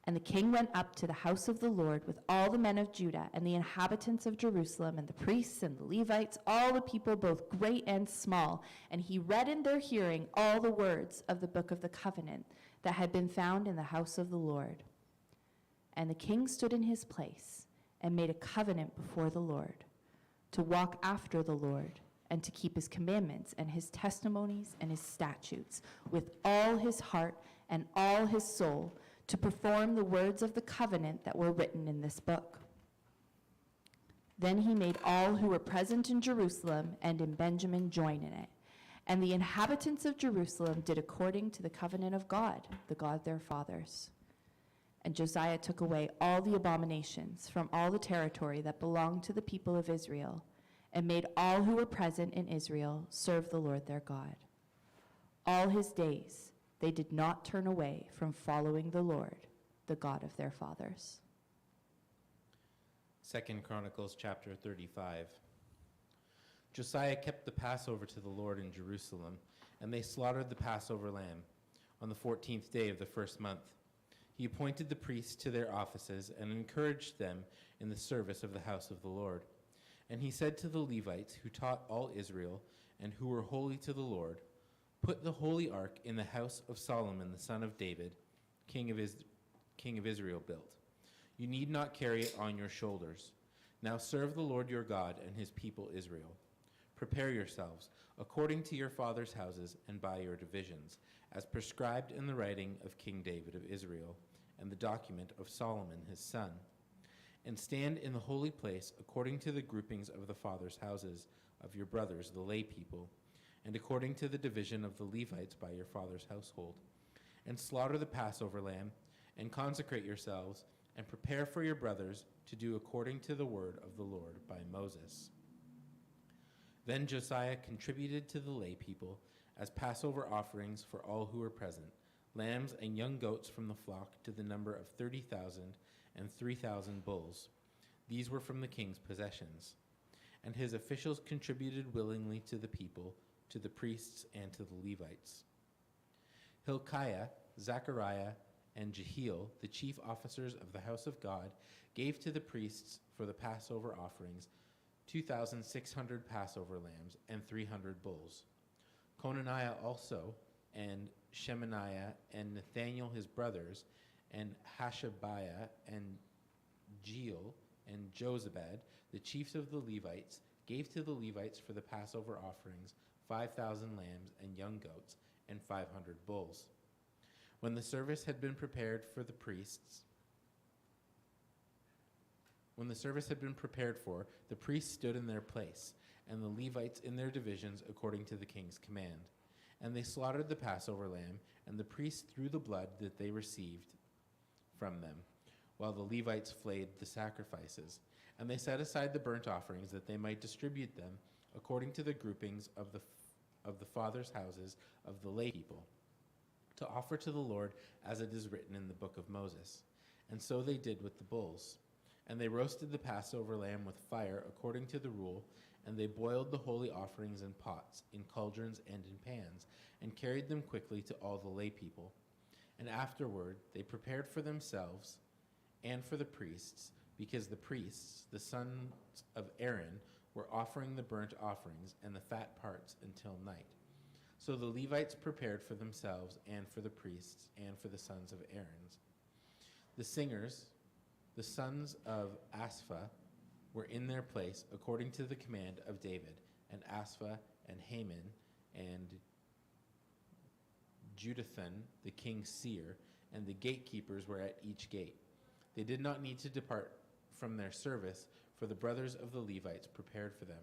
And the king went up to the house of the Lord with all the men of Judah and the inhabitants of Jerusalem and the priests and the Levites, all the people, both great and small. And he read in their hearing all the words of the book of the covenant that had been found in the house of the Lord. And the king stood in his place and made a covenant before the Lord, to walk after the Lord and to keep his commandments and his testimonies and his statutes with all his heart and all his soul, to perform the words of the covenant that were written in this book. Then he made all who were present in Jerusalem and in Benjamin join in it. And the inhabitants of Jerusalem did according to the covenant of God, the God of their fathers. And Josiah took away all the abominations from all the territory that belonged to the people of Israel, and made all who were present in Israel serve the Lord their God. All his days they did not turn away from following the Lord, the God of their fathers. 2 Chronicles chapter 35. Josiah kept the Passover to the Lord in Jerusalem, and they slaughtered the Passover lamb on the 14th day of the first month. He appointed the priests to their offices and encouraged them in the service of the house of the Lord. And he said to the Levites who taught all Israel and who were holy to the Lord, Put the holy ark in the house of Solomon the son of David, king of Israel, built. You need not carry it on your shoulders. Now serve the Lord your God and his people Israel. Prepare yourselves according to your fathers' houses and by your divisions, as prescribed in the writing of King David of Israel and the document of Solomon his son. And stand in the holy place according to the groupings of the fathers' houses of your brothers, the lay people, and according to the division of the Levites by your father's household. And slaughter the Passover lamb, and consecrate yourselves, and prepare for your brothers to do according to the word of the Lord by Moses. Then Josiah contributed to the lay people as Passover offerings for all who were present, lambs and young goats from the flock to the number of 30,000 and 3,000 bulls. These were from the king's possessions. And his officials contributed willingly to the people, to the priests, and to the Levites. Hilkiah, Zechariah, and Jehiel, the chief officers of the house of God, gave to the priests for the Passover offerings 2,600 Passover lambs and 300 bulls. Conaniah also, and Shemaiah, and Nathaniel his brothers, and Hashabiah, and Jeiel, and Jozabad, the chiefs of the Levites, gave to the Levites for the Passover offerings 5,000 lambs and young goats, and 500 bulls. When the service had been prepared for the priests, the priests stood in their place, and the Levites in their divisions according to the king's command. And they slaughtered the Passover lamb, and the priests threw the blood that they received from them, while the Levites flayed the sacrifices. And they set aside the burnt offerings that they might distribute them according to the groupings of the fathers' houses of the lay people, to offer to the Lord as it is written in the book of Moses. And so they did with the bulls. And they roasted the Passover lamb with fire according to the rule, and they boiled the holy offerings in pots, in cauldrons, and in pans, and carried them quickly to all the lay people. And afterward they prepared for themselves and for the priests, because the priests, the sons of Aaron, were offering the burnt offerings and the fat parts until night. So the Levites prepared for themselves and for the priests and for the sons of Aaron. The singers, the sons of Asaph, were in their place according to the command of David, and Asaph and Haman and Jeduthun, the king's seer, and the gatekeepers were at each gate. They did not need to depart from their service, for the brothers of the Levites prepared for them.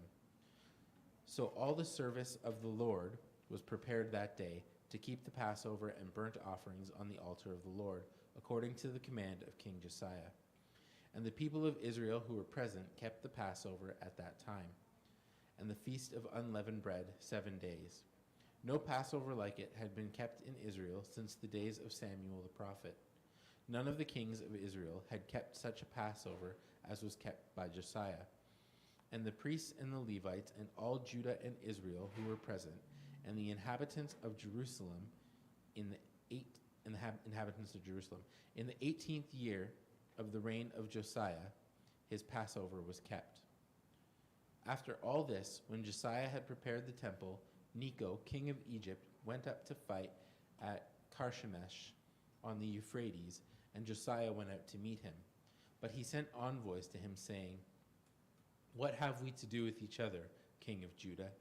So all the service of the Lord was prepared that day to keep the Passover and burnt offerings on the altar of the Lord, according to the command of King Josiah. And the people of Israel who were present kept the Passover at that time, and the feast of unleavened bread 7 days. No Passover like it had been kept in Israel since the days of Samuel the prophet. None of the kings of Israel had kept such a Passover as was kept by Josiah. And the priests and the Levites and all Judah and Israel who were present, and the inhabitants of Jerusalem in the 18th year of the reign of Josiah, his Passover was kept. After all this, when Josiah had prepared the temple, Necho, king of Egypt, went up to fight at Carchemish on the Euphrates, and Josiah went out to meet him. But he sent envoys to him, saying, "What have we to do with each other, king of Judah?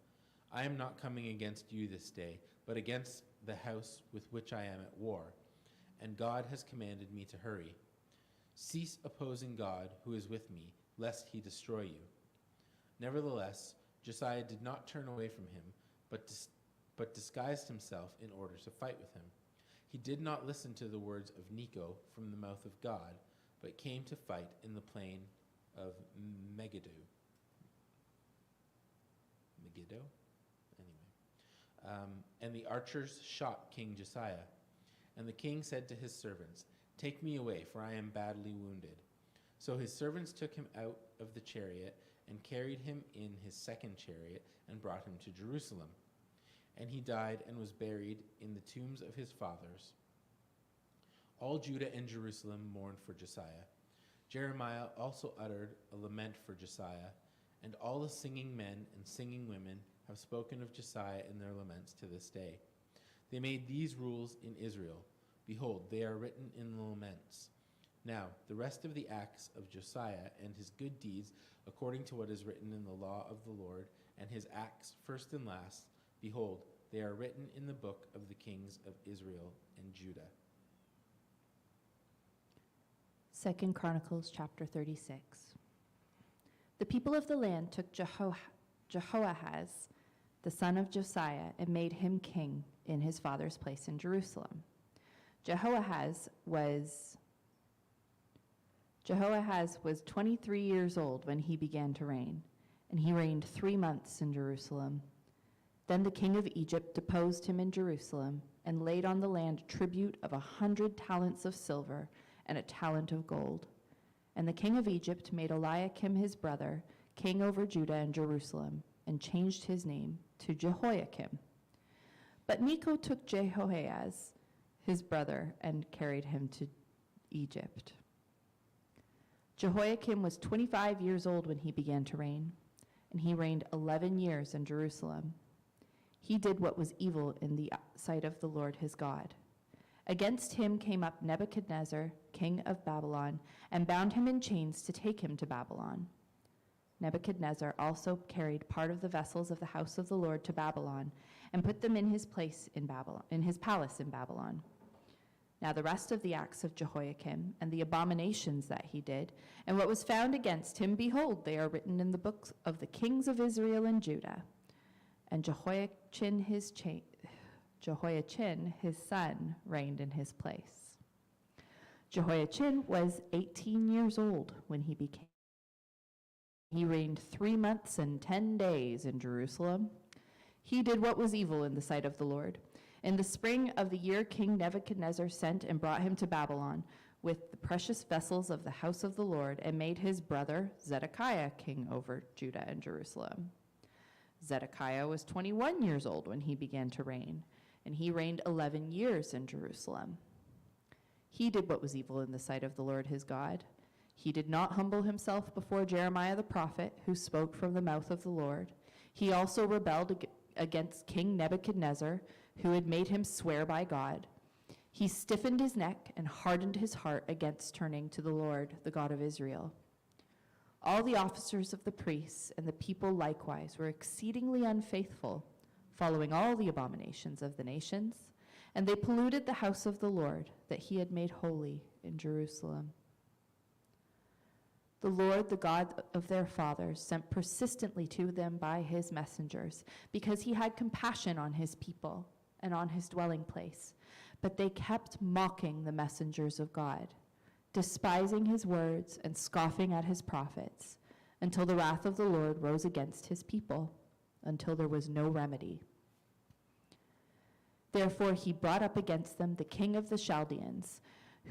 I am not coming against you this day, but against the house with which I am at war, and God has commanded me to hurry. Cease opposing God, who is with me, lest he destroy you." Nevertheless, Josiah did not turn away from him, but disguised himself in order to fight with him. He did not listen to the words of Necho from the mouth of God, but came to fight in the plain of Megiddo. And the archers shot King Josiah. And the king said to his servants, "Take me away, for I am badly wounded." So his servants took him out of the chariot and carried him in his second chariot and brought him to Jerusalem. And he died and was buried in the tombs of his fathers. All Judah and Jerusalem mourned for Josiah. Jeremiah also uttered a lament for Josiah, and all the singing men and singing women have spoken of Josiah in their laments to this day. They made these rules in Israel. Behold, they are written in the laments. Now, the rest of the acts of Josiah and his good deeds, according to what is written in the law of the Lord, and his acts first and last, behold, they are written in the book of the kings of Israel and Judah. 2 Chronicles chapter 36. The people of the land took Jehoahaz, the son of Josiah, and made him king in his father's place in Jerusalem. Jehoahaz was 23 years old when he began to reign, and he reigned 3 months in Jerusalem. Then the king of Egypt deposed him in Jerusalem and laid on the land tribute of 100 talents of silver and a talent of gold. And the king of Egypt made Eliakim his brother king over Judah and Jerusalem, and changed his name to Jehoiakim. But Necho took Jehoahaz his brother and carried him to Egypt. Jehoiakim was 25 years old when he began to reign, and he reigned 11 years in Jerusalem. He did what was evil in the sight of the Lord his God. Against him came up Nebuchadnezzar, king of Babylon, and bound him in chains to take him to Babylon. Nebuchadnezzar also carried part of the vessels of the house of the Lord to Babylon and put them in his place in Babylon, in his palace in Babylon. Now the rest of the acts of Jehoiakim and the abominations that he did, and what was found against him, behold, they are written in the books of the kings of Israel and Judah. And Jehoiachin, his son, reigned in his place. Jehoiachin was 18 years old when he became. He reigned 3 months and 10 days in Jerusalem. He did what was evil in the sight of the Lord. In the spring of the year, King Nebuchadnezzar sent and brought him to Babylon with the precious vessels of the house of the Lord, and made his brother Zedekiah king over Judah and Jerusalem. Zedekiah was 21 years old when he began to reign, and he reigned 11 years in Jerusalem. He did what was evil in the sight of the Lord his God. He did not humble himself before Jeremiah the prophet, who spoke from the mouth of the Lord. He also rebelled against King Nebuchadnezzar, who had made him swear by God. He stiffened his neck and hardened his heart against turning to the Lord, the God of Israel. All the officers of the priests and the people likewise were exceedingly unfaithful, following all the abominations of the nations, and they polluted the house of the Lord that he had made holy in Jerusalem. The Lord, the God of their fathers, sent persistently to them by his messengers, because he had compassion on his people and on his dwelling place. But they kept mocking the messengers of God, despising his words and scoffing at his prophets, until the wrath of the Lord rose against his people, until there was no remedy. Therefore he brought up against them the king of the Chaldeans,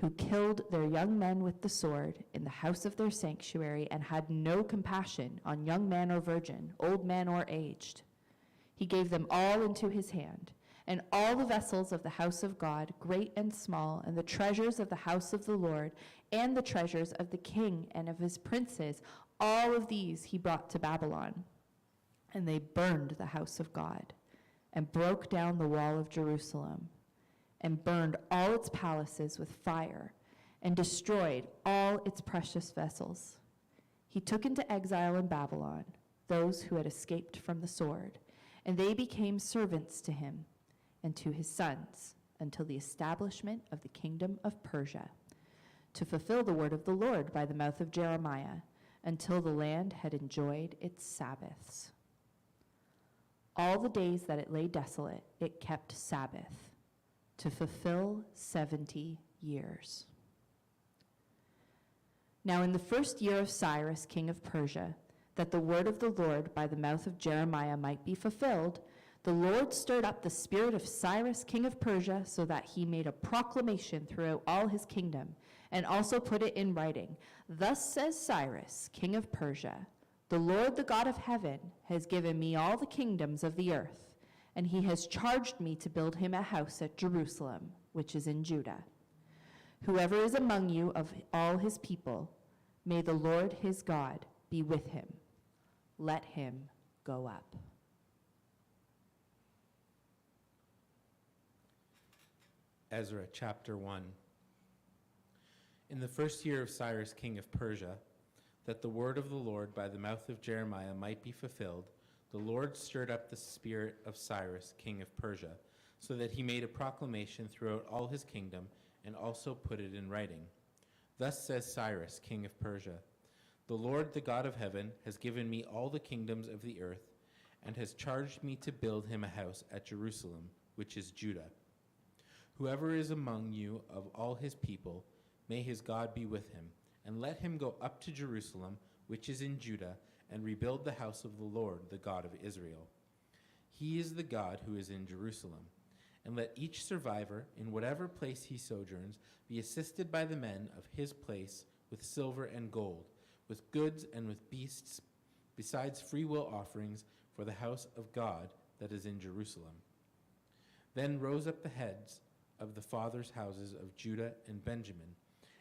who killed their young men with the sword in the house of their sanctuary, and had no compassion on young man or virgin, old man or aged. He gave them all into his hand, and all the vessels of the house of God, great and small, and the treasures of the house of the Lord, and the treasures of the king and of his princes, all of these he brought to Babylon. And they burned the house of God, and broke down the wall of Jerusalem, and burned all its palaces with fire, and destroyed all its precious vessels. He took into exile in Babylon those who had escaped from the sword, and they became servants to him and to his sons until the establishment of the kingdom of Persia, to fulfill the word of the Lord by the mouth of Jeremiah, until the land had enjoyed its Sabbaths. All the days that it lay desolate, it kept Sabbath, to fulfill 70 years. Now in the first year of Cyrus, king of Persia, that the word of the Lord by the mouth of Jeremiah might be fulfilled, the Lord stirred up the spirit of Cyrus, king of Persia, so that he made a proclamation throughout all his kingdom, and also put it in writing. Thus says Cyrus, king of Persia, the Lord, the God of heaven, has given me all the kingdoms of the earth, and he has charged me to build him a house at Jerusalem, which is in Judah. Whoever is among you of all his people, may the Lord his God be with him. Let him go up. Ezra chapter 1. In the first year of Cyrus king of Persia, that the word of the Lord by the mouth of Jeremiah might be fulfilled, the Lord stirred up the spirit of Cyrus king of Persia, so that he made a proclamation throughout all his kingdom, and also put it in writing. Thus says Cyrus king of Persia, the Lord, the God of heaven, has given me all the kingdoms of the earth, and has charged me to build him a house at Jerusalem, which is Judah. Whoever is among you of all his people, may his God be with him, and let him go up to Jerusalem, which is in Judah, and rebuild the house of the Lord, the God of Israel. He is the God who is in Jerusalem. And let each survivor, in whatever place he sojourns, be assisted by the men of his place with silver and gold, with goods and with beasts, besides freewill offerings for the house of God that is in Jerusalem. Then rose up the heads of the fathers' houses of Judah and Benjamin,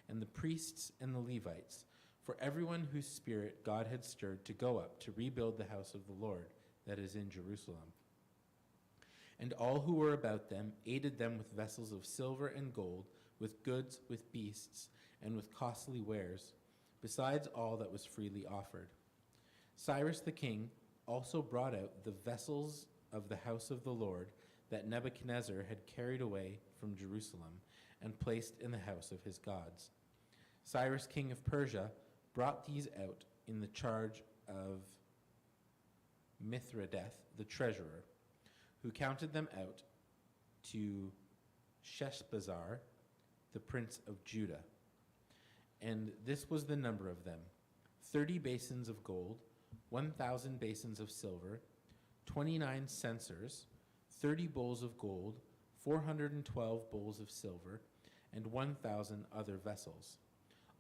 and the priests and the Levites, for everyone whose spirit God had stirred to go up to rebuild the house of the Lord that is in Jerusalem. And all who were about them aided them with vessels of silver and gold, with goods, with beasts, and with costly wares, besides all that was freely offered. Cyrus the king also brought out the vessels of the house of the Lord that Nebuchadnezzar had carried away from Jerusalem and placed in the house of his gods. Cyrus king of Persia brought these out in the charge of Mithridath the treasurer, who counted them out to Sheshbazzar, the prince of Judah. And this was the number of them: 30 basins of gold, 1,000 basins of silver, 29 censers, 30 bowls of gold, 412 bowls of silver, and 1,000 other vessels.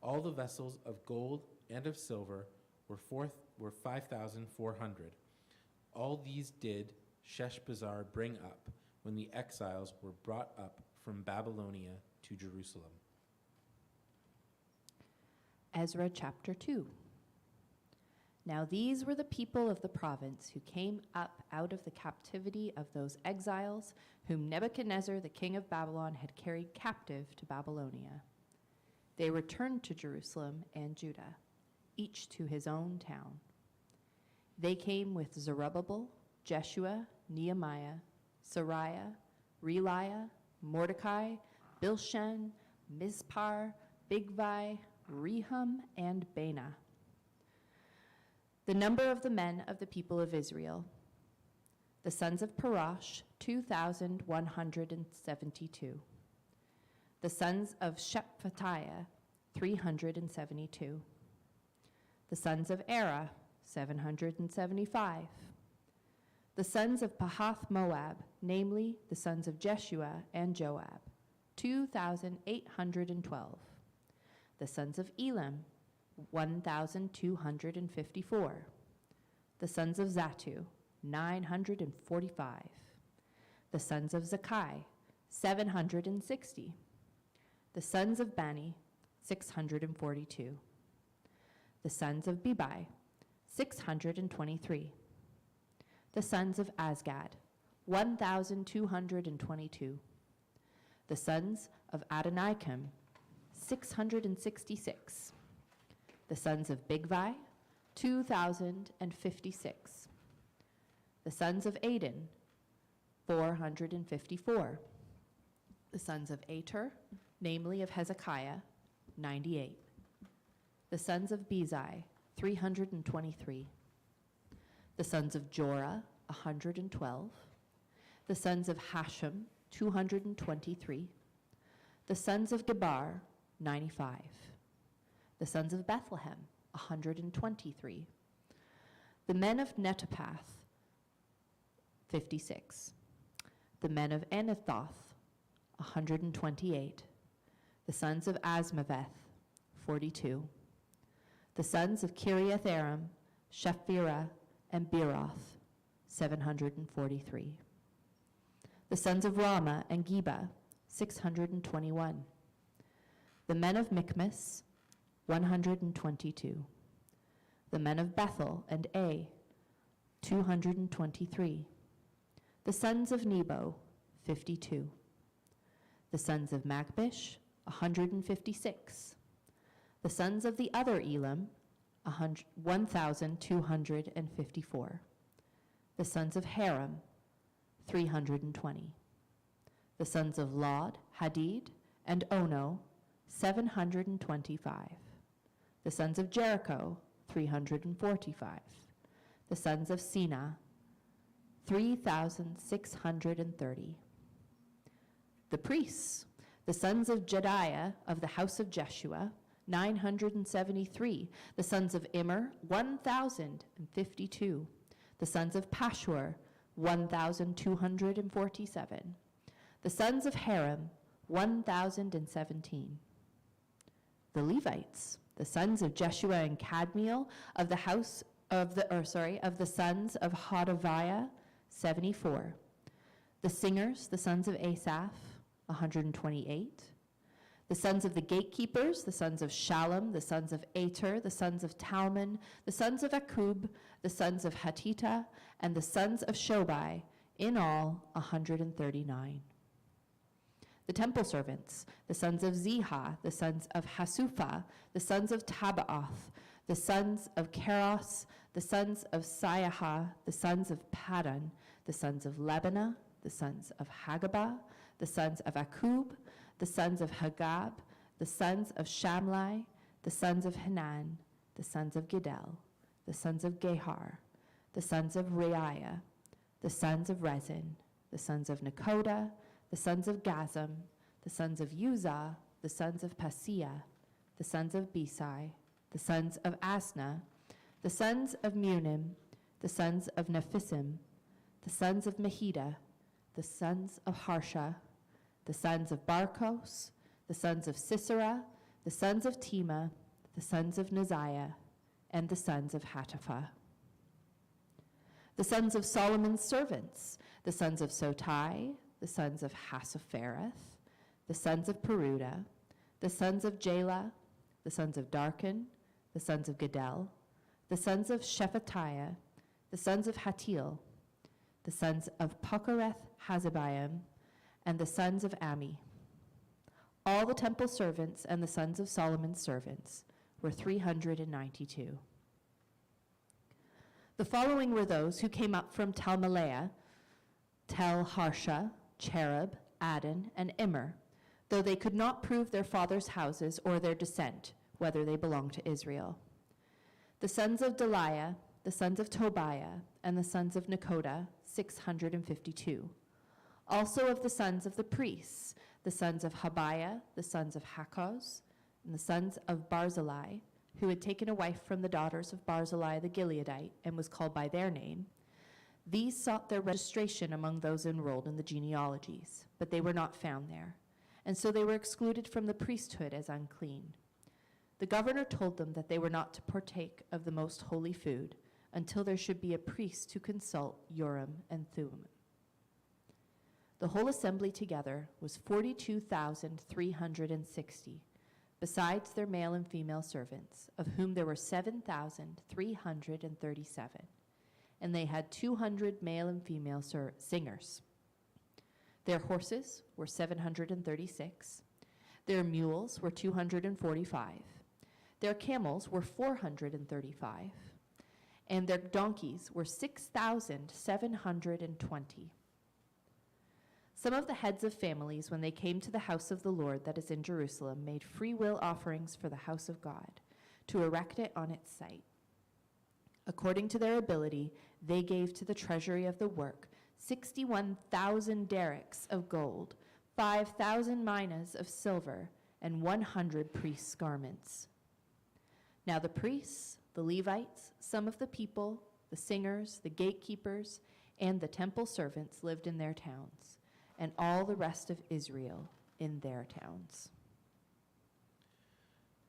All the vessels of gold and of silver were 5,400. All these did Sheshbazzar bring up when the exiles were brought up from Babylonia to Jerusalem. Ezra chapter 2. Now these were the people of the province who came up out of the captivity of those exiles whom Nebuchadnezzar the king of Babylon had carried captive to Babylonia. They returned to Jerusalem and Judah, each to his own town. They came with Zerubbabel, Jeshua, Nehemiah, Sariah, Reliah, Mordecai, Bilshan, Mizpar, Bigvai, Rehum, and Baanah. The number of the men of the people of Israel, the sons of Parash, 2,172. The sons of Shephatiah, 372. The sons of Era, 775. The sons of Pahath Moab, namely the sons of Jeshua and Joab, 2,812. The sons of Elam, 1,254. The sons of Zatu, 945. The sons of Zakai, 760. The sons of Bani, 642. The sons of Bebai, 623. The sons of Azgad, 1,222. The sons of Adonikam, 666. The sons of Bigvai, 2,056. The sons of Adin, 454. The sons of Ater, namely of Hezekiah, 98. The sons of Bezai, 323. The sons of Jorah, 112. The sons of Hashem, 223. The sons of Gebar, 95. The sons of Bethlehem, 123. The men of Netophath, 56. The men of Anathoth, 128. The sons of Asmaveth, 42. The sons of Kiriath-Aram, Shephirah, and Beeroth, 743. The sons of Ramah and Geba, 621. The men of Michmas, 122. The men of Bethel and Ai, 223. The sons of Nebo, 52. The sons of Magbish, 156. The sons of the other Elam, 1,254. The sons of Haram, 320. The sons of Lod, Hadid, and Ono, 725. The sons of Jericho, 345. The sons of Sina, 3,630. The priests, the sons of Jediah of the house of Jeshua, 973. The sons of Immer, 1,052. The sons of Pashur, 1,247. The sons of Haram, 1,017. The Levites, the sons of Jeshua and Kadmiel of the house of the sons of Hodaviah, 74. The singers, the sons of Asaph, 128. The sons of the gatekeepers, the sons of Shallum, the sons of Ater, the sons of Talmon, the sons of Akub, the sons of Hatita, and the sons of Shobai, in all 139. The temple servants, the sons of Ziha, the sons of Hasupha, the sons of Tabaoth, the sons of Keros, the sons of Siaha, the sons of Paddan, the sons of Lebanah, the sons of Hagabah, the sons of Akub, the sons of Hagab, the sons of Shamlai, the sons of Hanan, the sons of Gidel, the sons of Gehar, the sons of Reiah, the sons of Rezin, the sons of Nekoda, the sons of Gazam, the sons of Uzah, the sons of Paseah, the sons of Besai, the sons of Asna, the sons of Munim, the sons of Nephisim, the sons of Mehida, the sons of Harsha, the sons of Barkos, the sons of Sisera, the sons of Tema, the sons of Neziah, and the sons of Hatapha. The sons of Solomon's servants, the sons of Sotai, the sons of Hassophereth, the sons of Peruda, the sons of Jalah, the sons of Darkon, the sons of Gedel, the sons of Shephatiah, the sons of Hatil, the sons of Pokereth-Hazabaim, and the sons of Ami. All the temple servants and the sons of Solomon's servants were 392. The following were those who came up from Talmeleh, Tel-Harsha, Cherub, Adon, and Immer, though they could not prove their fathers' houses or their descent, whether they belonged to Israel. The sons of Deliah, the sons of Tobiah, and the sons of Nekoda, 652. Also of the sons of the priests, the sons of Habiah, the sons of Hakkoz, and the sons of Barzillai, who had taken a wife from the daughters of Barzillai the Gileadite and was called by their name. These sought their registration among those enrolled in the genealogies, but they were not found there, and so they were excluded from the priesthood as unclean. The governor told them that they were not to partake of the most holy food until there should be a priest to consult Urim and Thummim. The whole assembly together was 42,360, besides their male and female servants, of whom there were 7,337, and they had 200 male and female singers. Their horses were 736, their mules were 245, their camels were 435, and their donkeys were 6,720. Some of the heads of families, when they came to the house of the Lord that is in Jerusalem, made free will offerings for the house of God, to erect it on its site. According to their ability, they gave to the treasury of the work 61,000 derricks of gold, 5,000 minas of silver, and 100 priests' garments. Now the priests, the Levites, some of the people, the singers, the gatekeepers, and the temple servants lived in their towns, and all the rest of Israel in their towns.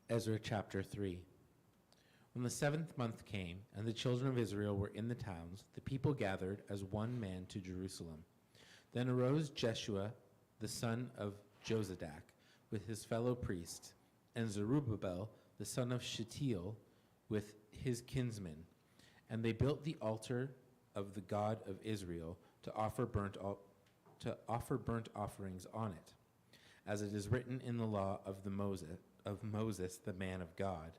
Ezra chapter 3. When the 7th month came, and the children of Israel were in the towns, the people gathered as one man to Jerusalem. Then arose Jeshua, the son of Jozadak, with his fellow priests, and Zerubbabel, the son of Shealtiel, with his kinsmen. And they built the altar of the God of Israel to offer burnt offerings on it, as it is written in the law of Moses, the man of God.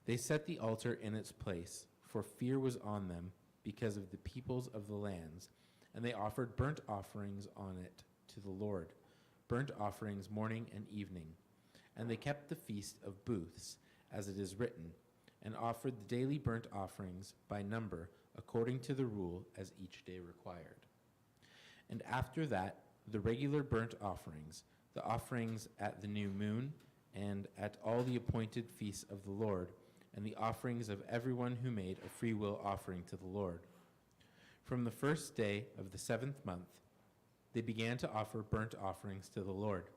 They set the altar in its place, for fear was on them because of the peoples of the lands, and they offered burnt offerings on it to the Lord, burnt offerings morning and evening. And they kept the feast of booths, as it is written, and offered the daily burnt offerings by number, according to the rule as each day required. And after that, the regular burnt offerings, the offerings at the new moon, and at all the appointed feasts of the Lord, and the offerings of everyone who made a free will offering to the Lord. From the first day of the 7th month, they began to offer burnt offerings to the Lord.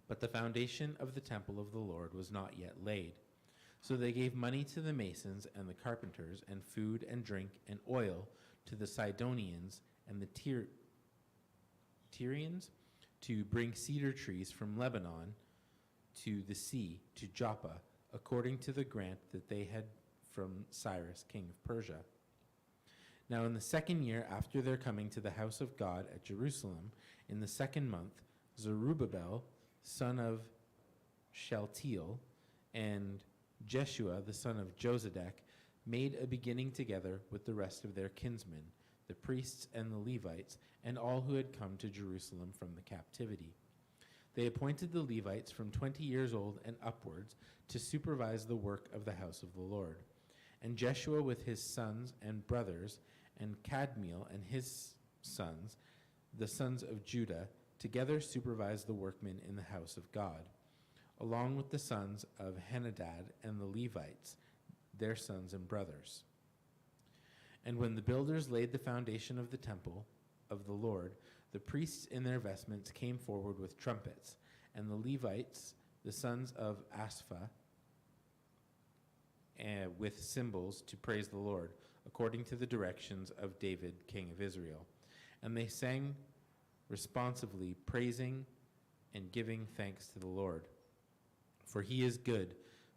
But the foundation of the temple of the Lord was not yet laid. So they gave money to the masons and the carpenters, and food and drink and oil to the Sidonians and the Tyrians to bring cedar trees from Lebanon to the sea, to Joppa, according to the grant that they had from Cyrus, king of Persia. Now in the 2nd year after their coming to the house of God at Jerusalem, in the 2nd month, Zerubbabel, son of Shealtiel, and Jeshua, the son of Jozadak, made a beginning together with the rest of their kinsmen, the priests and the Levites, and all who had come to Jerusalem from the captivity. They appointed the Levites from 20 years old and upwards to supervise the work of the house of the Lord. And Jeshua with his sons and brothers, and Kadmiel and his sons, the sons of Judah, together supervised the workmen in the house of God, along with the sons of Henadad and the Levites, their sons and brothers. And when the builders laid the foundation of the temple of the Lord, the priests in their vestments came forward with trumpets, and the Levites, the sons of Asaph, with cymbals to praise the Lord, according to the directions of David, king of Israel. And they sang responsively, praising and giving thanks to the Lord. For he is good,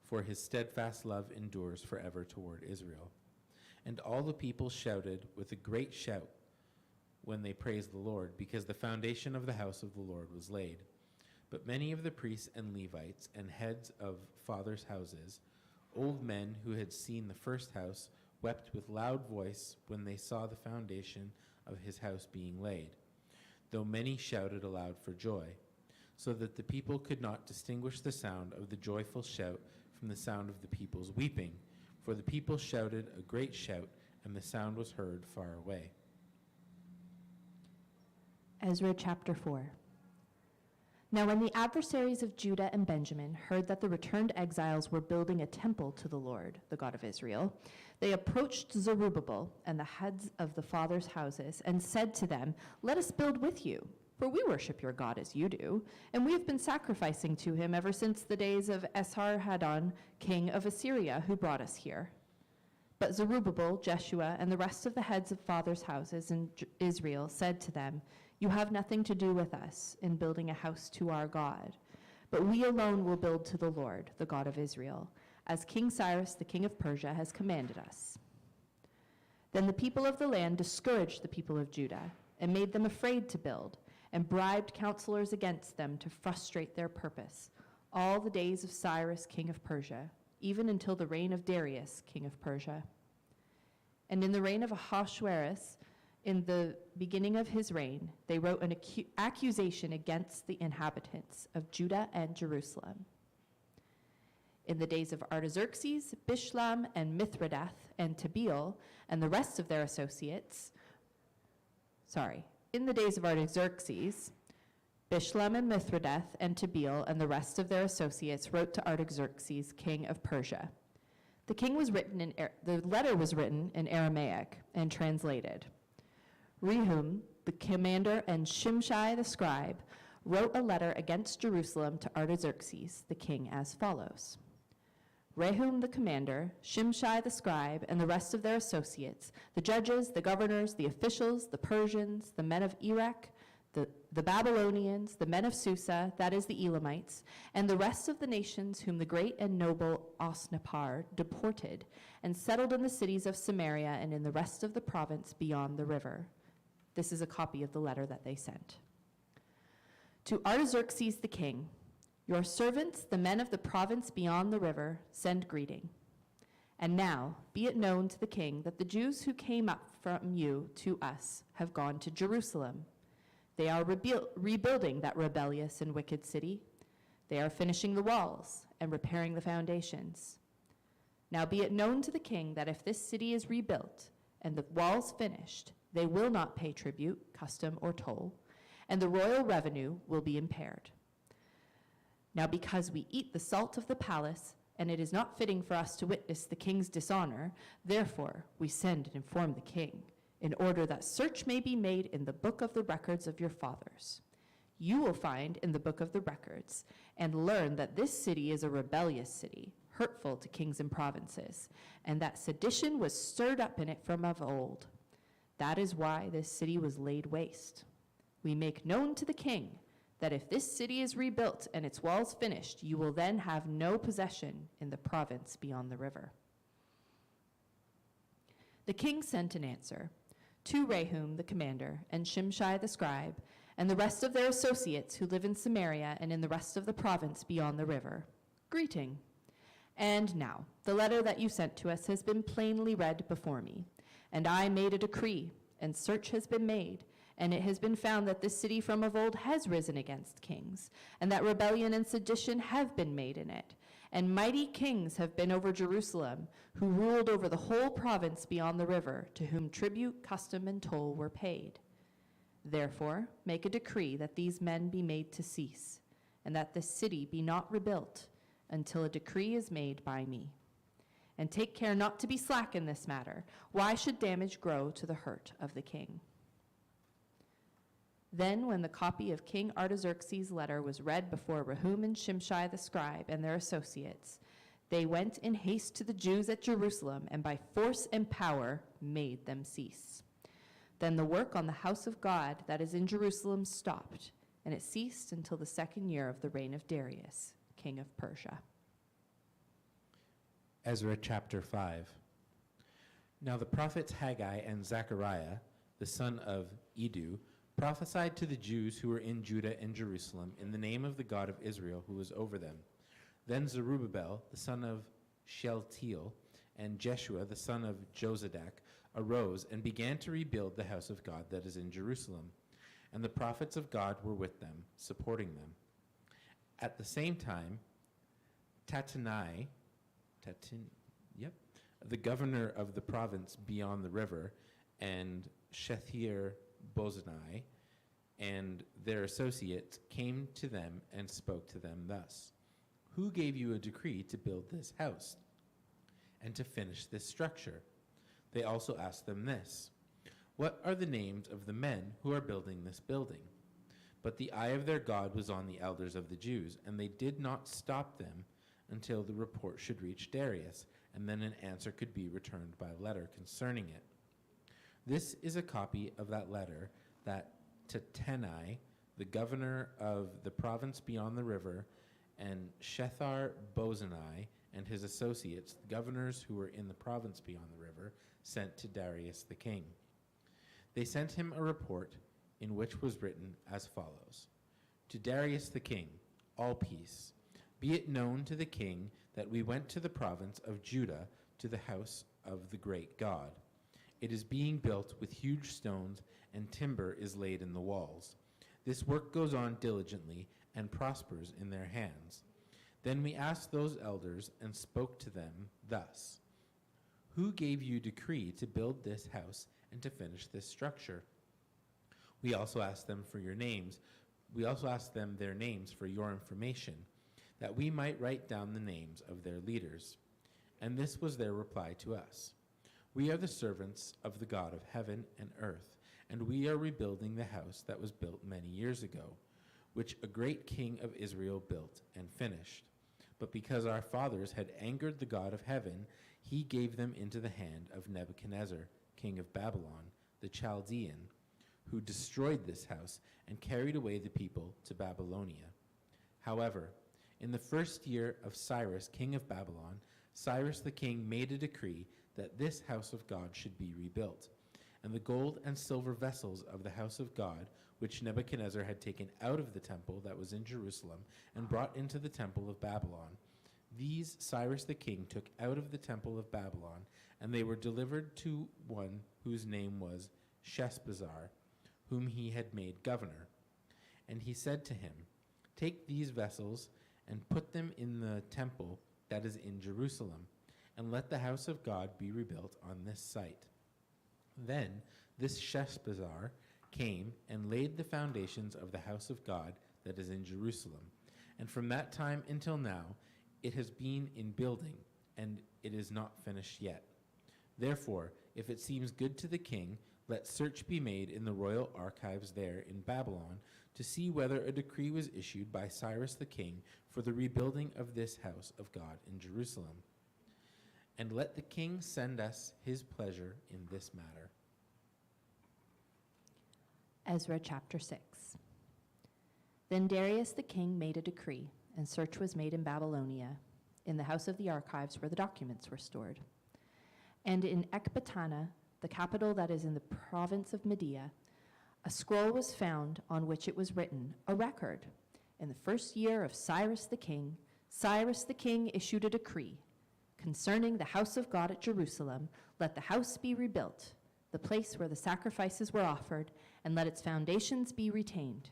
for his steadfast love endures forever toward Israel. And all the people shouted with a great shout when they praised the Lord, because the foundation of the house of the Lord was laid. But many of the priests and Levites and heads of fathers' houses, old men who had seen the first house, wept with loud voice when they saw the foundation of his house being laid, though many shouted aloud for joy, so that the people could not distinguish the sound of the joyful shout from the sound of the people's weeping, for the people shouted a great shout, and the sound was heard far away. Ezra chapter 4. Now when the adversaries of Judah and Benjamin heard that the returned exiles were building a temple to the Lord, the God of Israel, they approached Zerubbabel and the heads of the fathers' houses and said to them, "Let us build with you, for we worship your God as you do, and we have been sacrificing to him ever since the days of Esarhaddon, king of Assyria, who brought us here." But Zerubbabel, Jeshua, and the rest of the heads of fathers' houses in Israel said to them, "You have nothing to do with us in building a house to our God, but we alone will build to the Lord, the God of Israel, as King Cyrus, the king of Persia, has commanded us." Then the people of the land discouraged the people of Judah and made them afraid to build, and bribed counselors against them to frustrate their purpose all the days of Cyrus, king of Persia, even until the reign of Darius, king of Persia. And in the reign of Ahasuerus, in the beginning of his reign, they wrote an accusation against the inhabitants of Judah and Jerusalem. In the days of Artaxerxes, Bishlam and Mithridath and Tabeel and the rest of their associates, in the days of Artaxerxes, Bishlam and Mithridath and Tabeel and the rest of their associates wrote to Artaxerxes, king of Persia. The letter was written in Aramaic and translated. Rehum, the commander, and Shimshai, the scribe, wrote a letter against Jerusalem to Artaxerxes, the king, as follows. Rehum, the commander, Shimshai, the scribe, and the rest of their associates, the judges, the governors, the officials, the Persians, the men of Erech, the Babylonians, the men of Susa, that is the Elamites, and the rest of the nations whom the great and noble Osnappar deported and settled in the cities of Samaria and in the rest of the province beyond the river. This is a copy of the letter that they sent. To Artaxerxes the king, your servants, the men of the province beyond the river, send greeting. And now be it known to the king that the Jews who came up from you to us have gone to Jerusalem. They are rebuilding that rebellious and wicked city. They are finishing the walls and repairing the foundations. Now be it known to the king that if this city is rebuilt and the walls finished, they will not pay tribute, custom, or toll, and the royal revenue will be impaired. Now because we eat the salt of the palace, and it is not fitting for us to witness the king's dishonor, therefore we send and inform the king, in order that search may be made in the book of the records of your fathers. You will find in the book of the records and learn that this city is a rebellious city, hurtful to kings and provinces, and that sedition was stirred up in it from of old. That is why this city was laid waste. We make known to the king that if this city is rebuilt and its walls finished, you will then have no possession in the province beyond the river. The king sent an answer to Rehum the commander and Shimshai the scribe and the rest of their associates who live in Samaria and in the rest of the province beyond the river. Greeting. And now, the letter that you sent to us has been plainly read before me, and I made a decree, and search has been made, and it has been found that this city from of old has risen against kings, and that rebellion and sedition have been made in it. And mighty kings have been over Jerusalem, who ruled over the whole province beyond the river, to whom tribute, custom, and toll were paid. Therefore, make a decree that these men be made to cease, and that this city be not rebuilt until a decree is made by me. And take care not to be slack in this matter. Why should damage grow to the hurt of the king? Then, when the copy of King Artaxerxes' letter was read before Rehum and Shimshai the scribe and their associates, they went in haste to the Jews at Jerusalem, and by force and power made them cease. Then the work on the house of God that is in Jerusalem stopped, and it ceased until the 2nd year of the reign of Darius, king of Persia. Ezra chapter 5. Now the prophets Haggai and Zechariah, the son of Iddo, prophesied to the Jews who were in Judah and Jerusalem in the name of the God of Israel who was over them. Then Zerubbabel, the son of Shealtiel, and Jeshua, the son of Jozadak, arose and began to rebuild the house of God that is in Jerusalem. And the prophets of God were with them, supporting them. At the same time, Tattenai, the governor of the province beyond the river, and Shethir-Bozenai and their associates came to them and spoke to them thus: Who gave you a decree to build this house and to finish this structure? They also asked them this: What are the names of the men who are building this building? But the eye of their God was on the elders of the Jews, and they did not stop them until the report should reach Darius, and then an answer could be returned by letter concerning it. This is a copy of that letter that Tattenai, the governor of the province beyond the river, and Shethar-Bozenai and his associates, the governors who were in the province beyond the river, sent to Darius the king. They sent him a report in which was written as follows: To Darius the king, all peace. Be it known to the king that we went to the province of Judah to the house of the great God. It is being built with huge stones, and timber is laid in the walls. This work goes on diligently and prospers in their hands. Then we asked those elders and spoke to them thus: Who gave you decree to build this house and to finish this structure? We also asked them for your names. We also asked them their names for your information, that we might write down the names of their leaders. And this was their reply to us: We are the servants of the God of heaven and earth, and we are rebuilding the house that was built many years ago, which a great king of Israel built and finished. But because our fathers had angered the God of heaven, he gave them into the hand of Nebuchadnezzar, king of Babylon, the Chaldean, who destroyed this house and carried away the people to Babylonia. However, in the 1st year of Cyrus, king of Babylon, Cyrus the king made a decree that this house of God should be rebuilt. And the gold and silver vessels of the house of God, which Nebuchadnezzar had taken out of the temple that was in Jerusalem and brought into the temple of Babylon, these Cyrus the king took out of the temple of Babylon, and they were delivered to one whose name was Sheshbazzar, whom he had made governor. And he said to him, Take these vessels and put them in the temple that is in Jerusalem, and let the house of God be rebuilt on this site. Then this Sheshbazzar came and laid the foundations of the house of God that is in Jerusalem. And from that time until now, it has been in building, and it is not finished yet. Therefore, if it seems good to the king, let search be made in the royal archives there in Babylon to see whether a decree was issued by Cyrus the king for the rebuilding of this house of God in Jerusalem. And let the king send us his pleasure in this matter. Ezra chapter 6. Then Darius the king made a decree, and search was made in Babylonia, in the house of the archives where the documents were stored. And in Ecbatana, the capital that is in the province of Media, a scroll was found on which it was written, a record. In the 1st year of Cyrus the king issued a decree concerning the house of God at Jerusalem. Let the house be rebuilt, the place where the sacrifices were offered, and let its foundations be retained.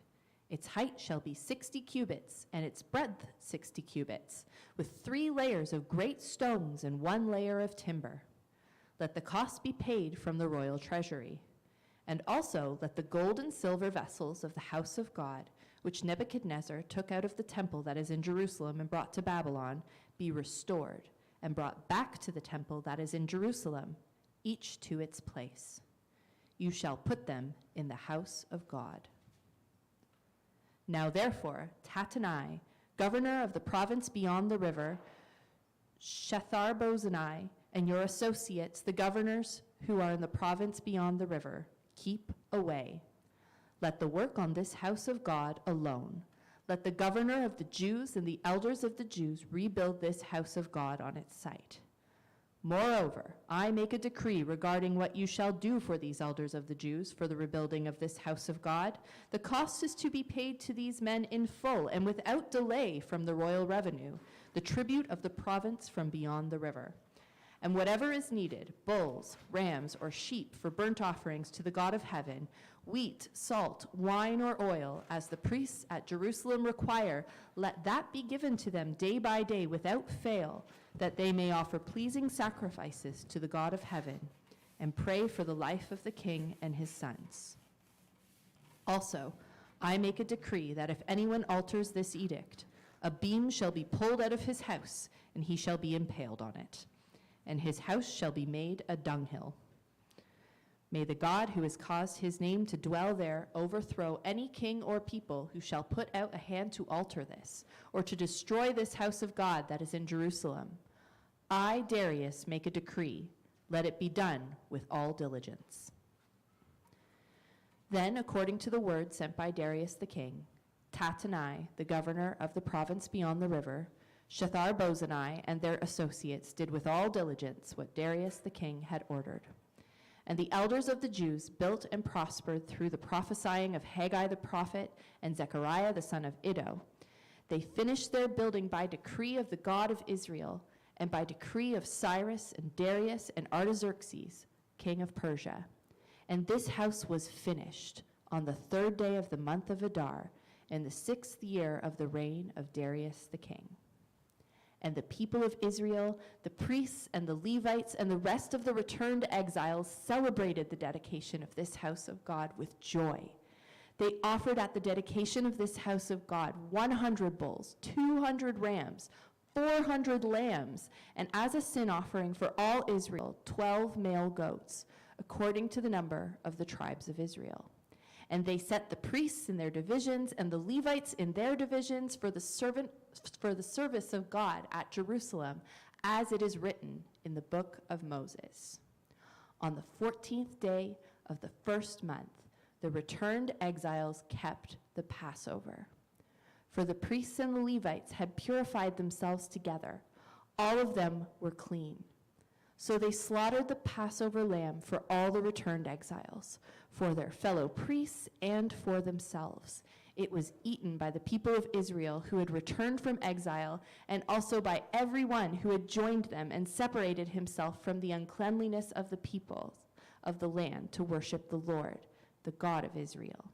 Its height shall be 60 cubits, and its breadth 60 cubits, with 3 layers of great stones and 1 layer of timber. Let the cost be paid from the royal treasury. And also let the gold and silver vessels of the house of God, which Nebuchadnezzar took out of the temple that is in Jerusalem and brought to Babylon, be restored and brought back to the temple that is in Jerusalem, each to its place. You shall put them in the house of God. Now therefore, Tattenai, governor of the province beyond the river, Shethar-bozenai, and your associates, the governors who are in the province beyond the river, keep away. Let the work on this house of God alone. Let the governor of the Jews and the elders of the Jews rebuild this house of God on its site. Moreover, I make a decree regarding what you shall do for these elders of the Jews for the rebuilding of this house of God. The cost is to be paid to these men in full and without delay from the royal revenue, the tribute of the province from beyond the river. And whatever is needed, bulls, rams, or sheep for burnt offerings to the God of heaven, wheat, salt, wine, or oil, as the priests at Jerusalem require, let that be given to them day by day without fail, that they may offer pleasing sacrifices to the God of heaven and pray for the life of the king and his sons. Also, I make a decree that if anyone alters this edict, a beam shall be pulled out of his house, and he shall be impaled on it, and his house shall be made a dunghill. May the God who has caused his name to dwell there overthrow any king or people who shall put out a hand to alter this, or to destroy this house of God that is in Jerusalem. I, Darius, make a decree. Let it be done with all diligence. Then, according to the word sent by Darius the king, Tattenai, the governor of the province beyond the river, Shethar-bozenai, and their associates did with all diligence what Darius the king had ordered. And the elders of the Jews built and prospered through the prophesying of Haggai the prophet and Zechariah the son of Iddo. They finished their building by decree of the God of Israel, and by decree of Cyrus and Darius and Artaxerxes, king of Persia. And this house was finished on the 3rd day of the month of Adar, in the 6th year of the reign of Darius the king. And the people of Israel, the priests and the Levites, and the rest of the returned exiles celebrated the dedication of this house of God with joy. They offered at the dedication of this house of God 100 bulls, 200 rams, 400 lambs, and as a sin offering for all Israel, 12 male goats, according to the number of the tribes of Israel. And they set the priests in their divisions and the Levites in their divisions for the service of God at Jerusalem, as it is written in the book of Moses. On the 14th day of the 1st month, the returned exiles kept the Passover. For the priests and the Levites had purified themselves together. All of them were clean. So they slaughtered the Passover lamb for all the returned exiles, for their fellow priests and for themselves. It was eaten by the people of Israel who had returned from exile, and also by everyone who had joined them and separated himself from the uncleanliness of the peoples of the land to worship the Lord, the God of Israel.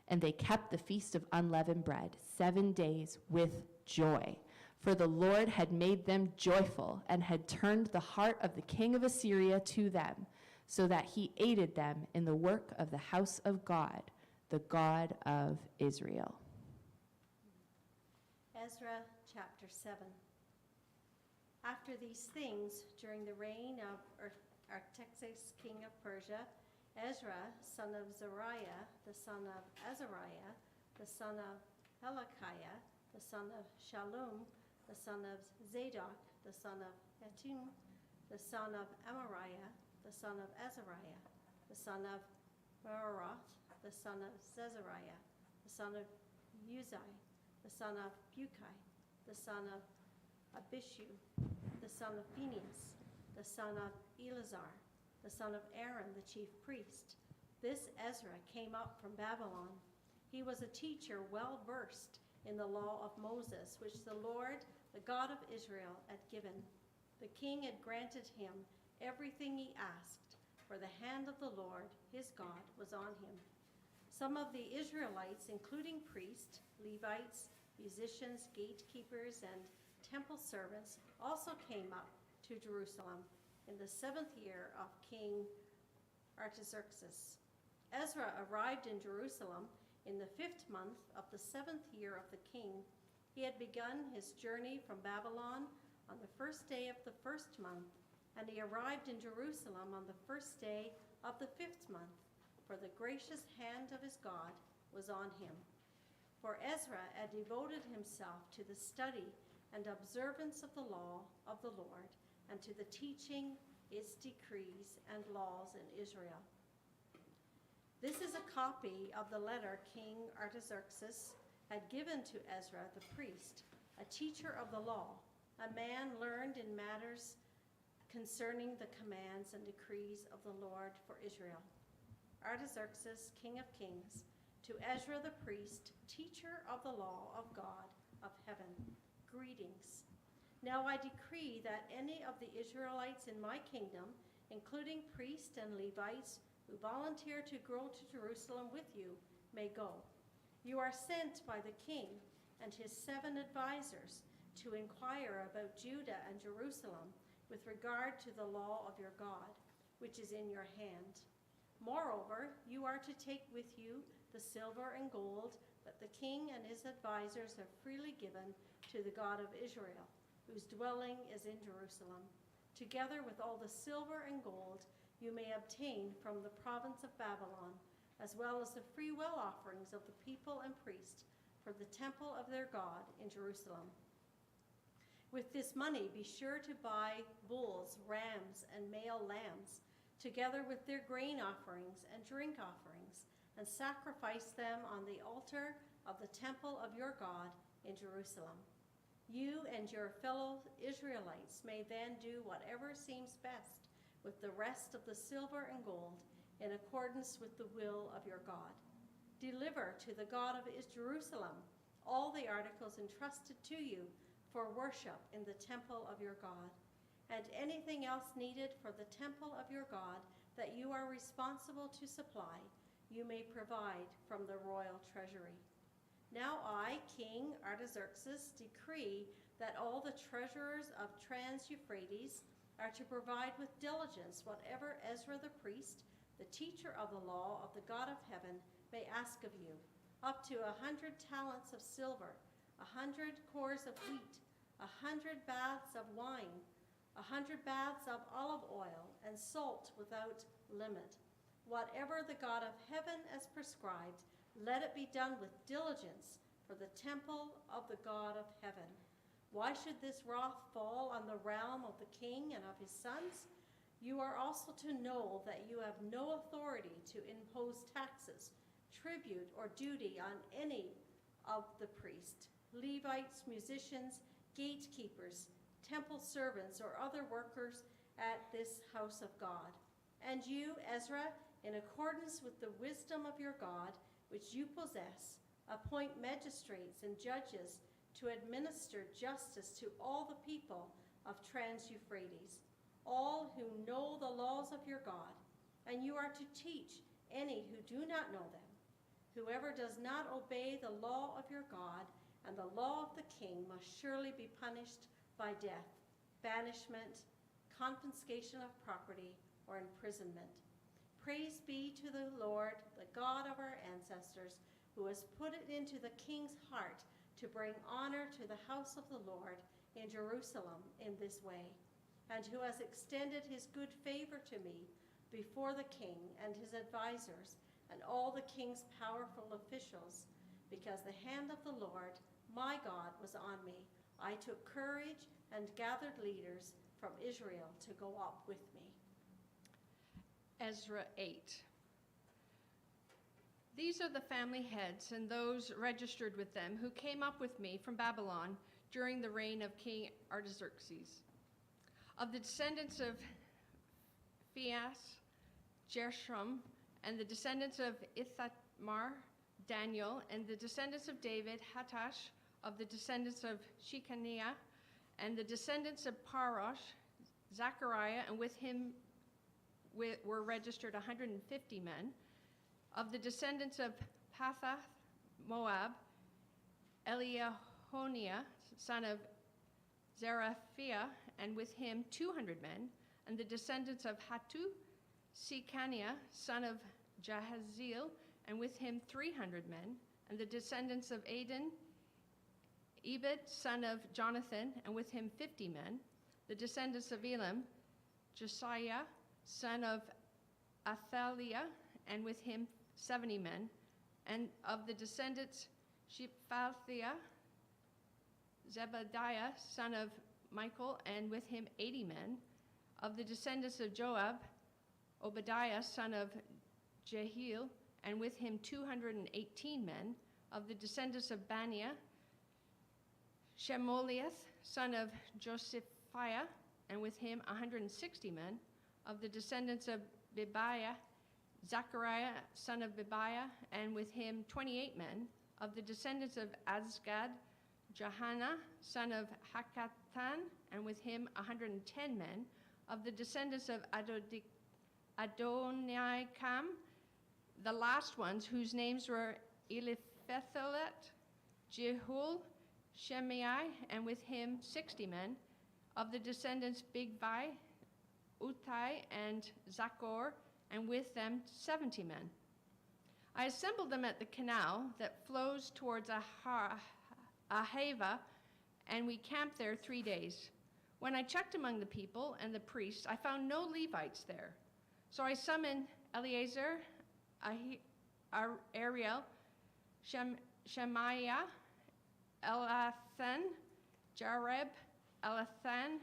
And they kept the feast of unleavened bread 7 days with joy, for the Lord had made them joyful and had turned the heart of the king of Assyria to them, so that he aided them in the work of the house of God, the God of Israel. Ezra chapter 7. After these things, during the reign of Artaxerxes, king of Persia, Ezra, son of Zariah, the son of Azariah, the son of Hilkiah, the son of Shallum, the son of Zadok, the son of Hatum, the son of Amariah, the son of Azariah, the son of Meroth, the son of Zezariah, the son of Uzai, the son of Bukai, the son of Abishu, the son of Phinehas, the son of Eleazar, the son of Aaron, the chief priest. This Ezra came up from Babylon. He was a teacher well versed in the law of Moses, which the Lord, the God of Israel, had given. The king had granted him everything he asked, for the hand of the Lord, his God, was on him. Some of the Israelites, including priests, Levites, musicians, gatekeepers, and temple servants, also came up to Jerusalem in the 7th year of King Artaxerxes. Ezra arrived in Jerusalem in the 5th month of the 7th year of the king. He had begun his journey from Babylon on the 1st day of the 1st month, and he arrived in Jerusalem on the 1st day of the 5th month, for the gracious hand of his God was on him. For Ezra had devoted himself to the study and observance of the law of the Lord, and to the teaching its decrees and laws in Israel. This is a copy of the letter King Artaxerxes had given to Ezra the priest, a teacher of the law, a man learned in matters concerning the commands and decrees of the Lord for Israel. Artaxerxes, king of kings, to Ezra the priest, teacher of the law of God of heaven, greetings. Now I decree that any of the Israelites in my kingdom, including priests and Levites, who volunteer to go to Jerusalem with you, may go. You are sent by the king and his 7 advisors to inquire about Judah and Jerusalem with regard to the law of your God, which is in your hand. Moreover, you are to take with you the silver and gold that the king and his advisors have freely given to the God of Israel, whose dwelling is in Jerusalem, together with all the silver and gold you may obtain from the province of Babylon, as well as the free will offerings of the people and priests for the temple of their God in Jerusalem. With this money, be sure to buy bulls, rams, and male lambs, together with their grain offerings and drink offerings, and sacrifice them on the altar of the temple of your God in Jerusalem. You and your fellow Israelites may then do whatever seems best with the rest of the silver and gold in accordance with the will of your God. Deliver to the God of Jerusalem all the articles entrusted to you for worship in the temple of your God, and anything else needed for the temple of your God that you are responsible to supply, you may provide from the royal treasury. Now I, King Artaxerxes, decree that all the treasurers of Trans-Euphrates are to provide with diligence whatever Ezra the priest, the teacher of the law of the God of heaven, may ask of you, up to 100 talents of silver, 100 cores of wheat, 100 baths of wine, 100 baths of olive oil, and salt without limit. Whatever the God of heaven has prescribed, let it be done with diligence for the temple of the God of heaven. Why should this wrath fall on the realm of the king and of his sons? You are also to know that you have no authority to impose taxes, tribute, or duty on any of the priests, Levites, musicians, gatekeepers, temple servants, or other workers at this house of God. And you, Ezra, in accordance with the wisdom of your God, which you possess, appoint magistrates and judges to administer justice to all the people of Trans-Euphrates, all who know the laws of your God, and you are to teach any who do not know them. Whoever does not obey the law of your God and the law of the king must surely be punished by death, banishment, confiscation of property, or imprisonment. Praise be to the Lord, the God of our ancestors, who has put it into the king's heart to bring honor to the house of the Lord in Jerusalem in this way, and who has extended his good favor to me before the king and his advisors and all the king's powerful officials. Because the hand of the Lord, my God, was on me, I took courage and gathered leaders from Israel to go up with me. Ezra 8. These are the family heads and those registered with them who came up with me from Babylon during the reign of King Artaxerxes. Of the descendants of Phinehas, Gershom, and the descendants of Ithamar, Daniel, and the descendants of David, Hattash, of the descendants of Shechaniah, and the descendants of Parosh, Zechariah, and with him were registered 150 men. Of the descendants of Pathath, Moab, Eliahoniah, son of Zarephiah, and with him 200 men. And the descendants of Hattu, Shechaniah, son of Jahaziel, and with him 300 men, and the descendants of Adin, Ebed, son of Jonathan, and with him 50 men, the descendants of Elam, Josiah, son of Athaliah, and with him 70 men, and of the descendants Shephatiah, Zebadiah, son of Michael, and with him 80 men, of the descendants of Joab, Obadiah, son of Jehiel, and with him 218 men, of the descendants of Baniah, Shemoliath, son of Josephiah, and with him 160 men, of the descendants of Bebiah, Zechariah, son of Bebiah, and with him 28 men, of the descendants of Azgad, Johanna, son of Hakatan, and with him 110 men, of the descendants of Adoniakam, the last ones whose names were Eliphelet, Jehul, Shemai, and with him 60 men, of the descendants Bigvai, Uthai, and Zachor, and with them 70 men. I assembled them at the canal that flows towards Ahava, and we camped there 3 days. When I checked among the people and the priests, I found no Levites there. So I summoned Eleazar, Ariel, Shemaiah, Elathan, Jareb, Elathan,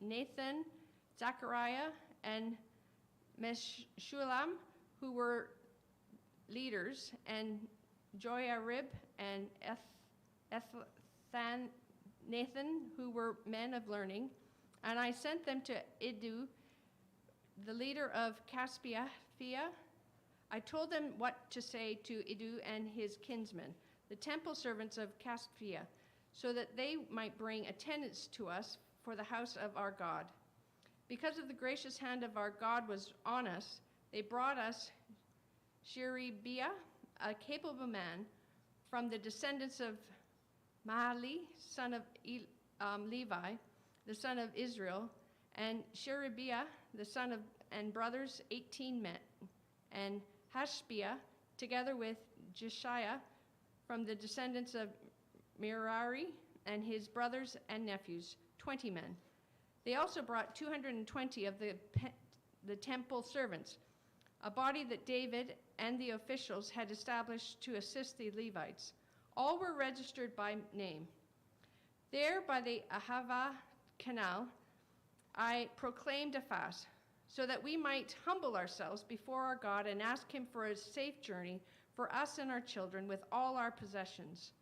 Nathan, Zechariah, and Meshulam, who were leaders, and Joiarib and Nathan, who were men of learning. And I sent them to Iddu, the leader of Caspia. I told them what to say to Iddu and his kinsmen, the temple servants of Caspia, so that they might bring attendance to us for the house of our God. Because of the gracious hand of our God was on us, they brought us Sherebiah, a capable man, from the descendants of Mahali, son of Levi, the son of Israel, and Sherebiah, the son of, and brothers, 18 men, and Hashbiah, together with Jeshiah, from the descendants of Merari, and his brothers and nephews, 20 men. They also brought 220 of the temple servants, a body that David and the officials had established to assist the Levites. All were registered by name. There by the Ahava canal, I proclaimed a fast, so that we might humble ourselves before our God and ask him for a safe journey for us and our children with all our possessions.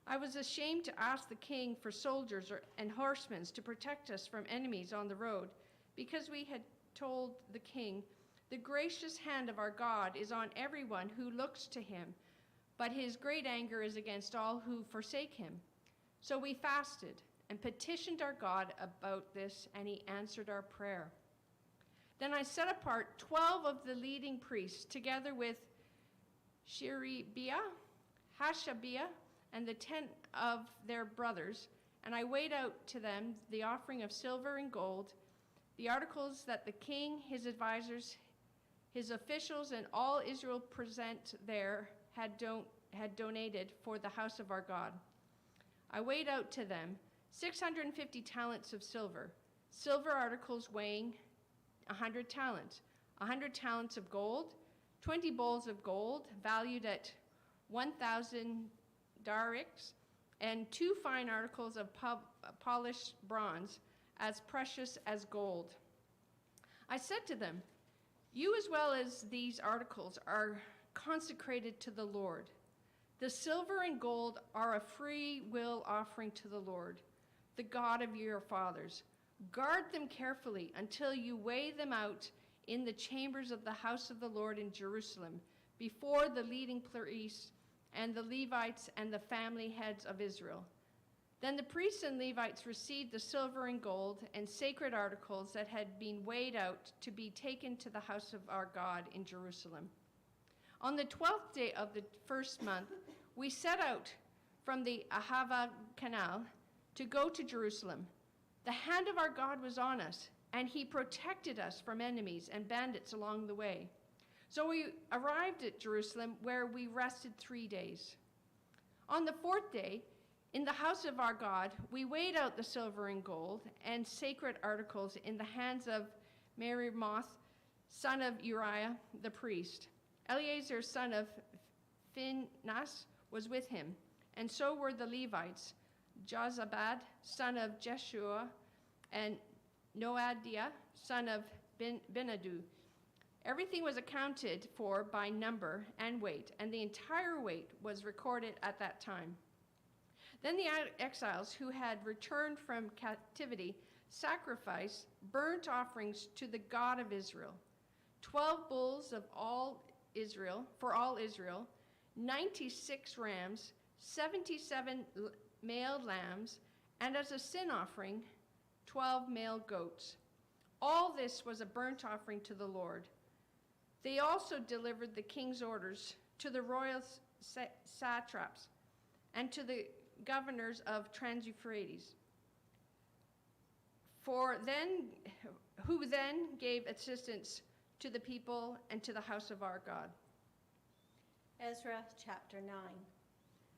I was ashamed to ask the king for soldiers and horsemen to protect us from enemies on the road, because we had told the king, "The gracious hand of our God is on everyone who looks to him, but his great anger is against all who forsake him." So we fasted and petitioned our God about this, and he answered our prayer. Then I set apart 12 of the leading priests, together with Sherebiah, Hashabiah, and the 10 of their brothers, and I weighed out to them the offering of silver and gold, the articles that the king, his advisors, his officials, and all Israel present there had donated for the house of our God. I weighed out to them 650 talents of silver articles weighing 100 talents, 100 talents of gold, 20 bowls of gold valued at 1,000 darics, and 2 fine articles of polished bronze, as precious as gold. I said to them, "You as well as these articles are consecrated to the Lord. The silver and gold are a free will offering to the Lord, the God of your fathers. Guard them carefully until you weigh them out in the chambers of the house of the Lord in Jerusalem, before the leading priests and the Levites and the family heads of Israel." Then the priests and Levites received the silver and gold and sacred articles that had been weighed out to be taken to the house of our God in Jerusalem. On the 12th day of the first month, we set out from the Ahava canal to go to Jerusalem. The hand of our God was on us, and he protected us from enemies and bandits along the way. So we arrived at Jerusalem, where we rested 3 days. On the 4th day, in the house of our God, we weighed out the silver and gold and sacred articles in the hands of Merimoth, son of Uriah the priest. Eleazar, son of Phinehas, was with him, and so were the Levites, Jozabad, son of Jeshua, and Noadiah, son of Benadu. Everything was accounted for by number and weight, and the entire weight was recorded at that time. Then the exiles who had returned from captivity sacrificed burnt offerings to the God of Israel, 12 bulls of all Israel, for all Israel, 96 rams, 77 male lambs, and as a sin offering, 12 male goats. All this was a burnt offering to the Lord. They also delivered the king's orders to the royal satraps and to the governors of Trans-Euphrates, who then gave assistance to the people and to the house of our God. Ezra chapter 9.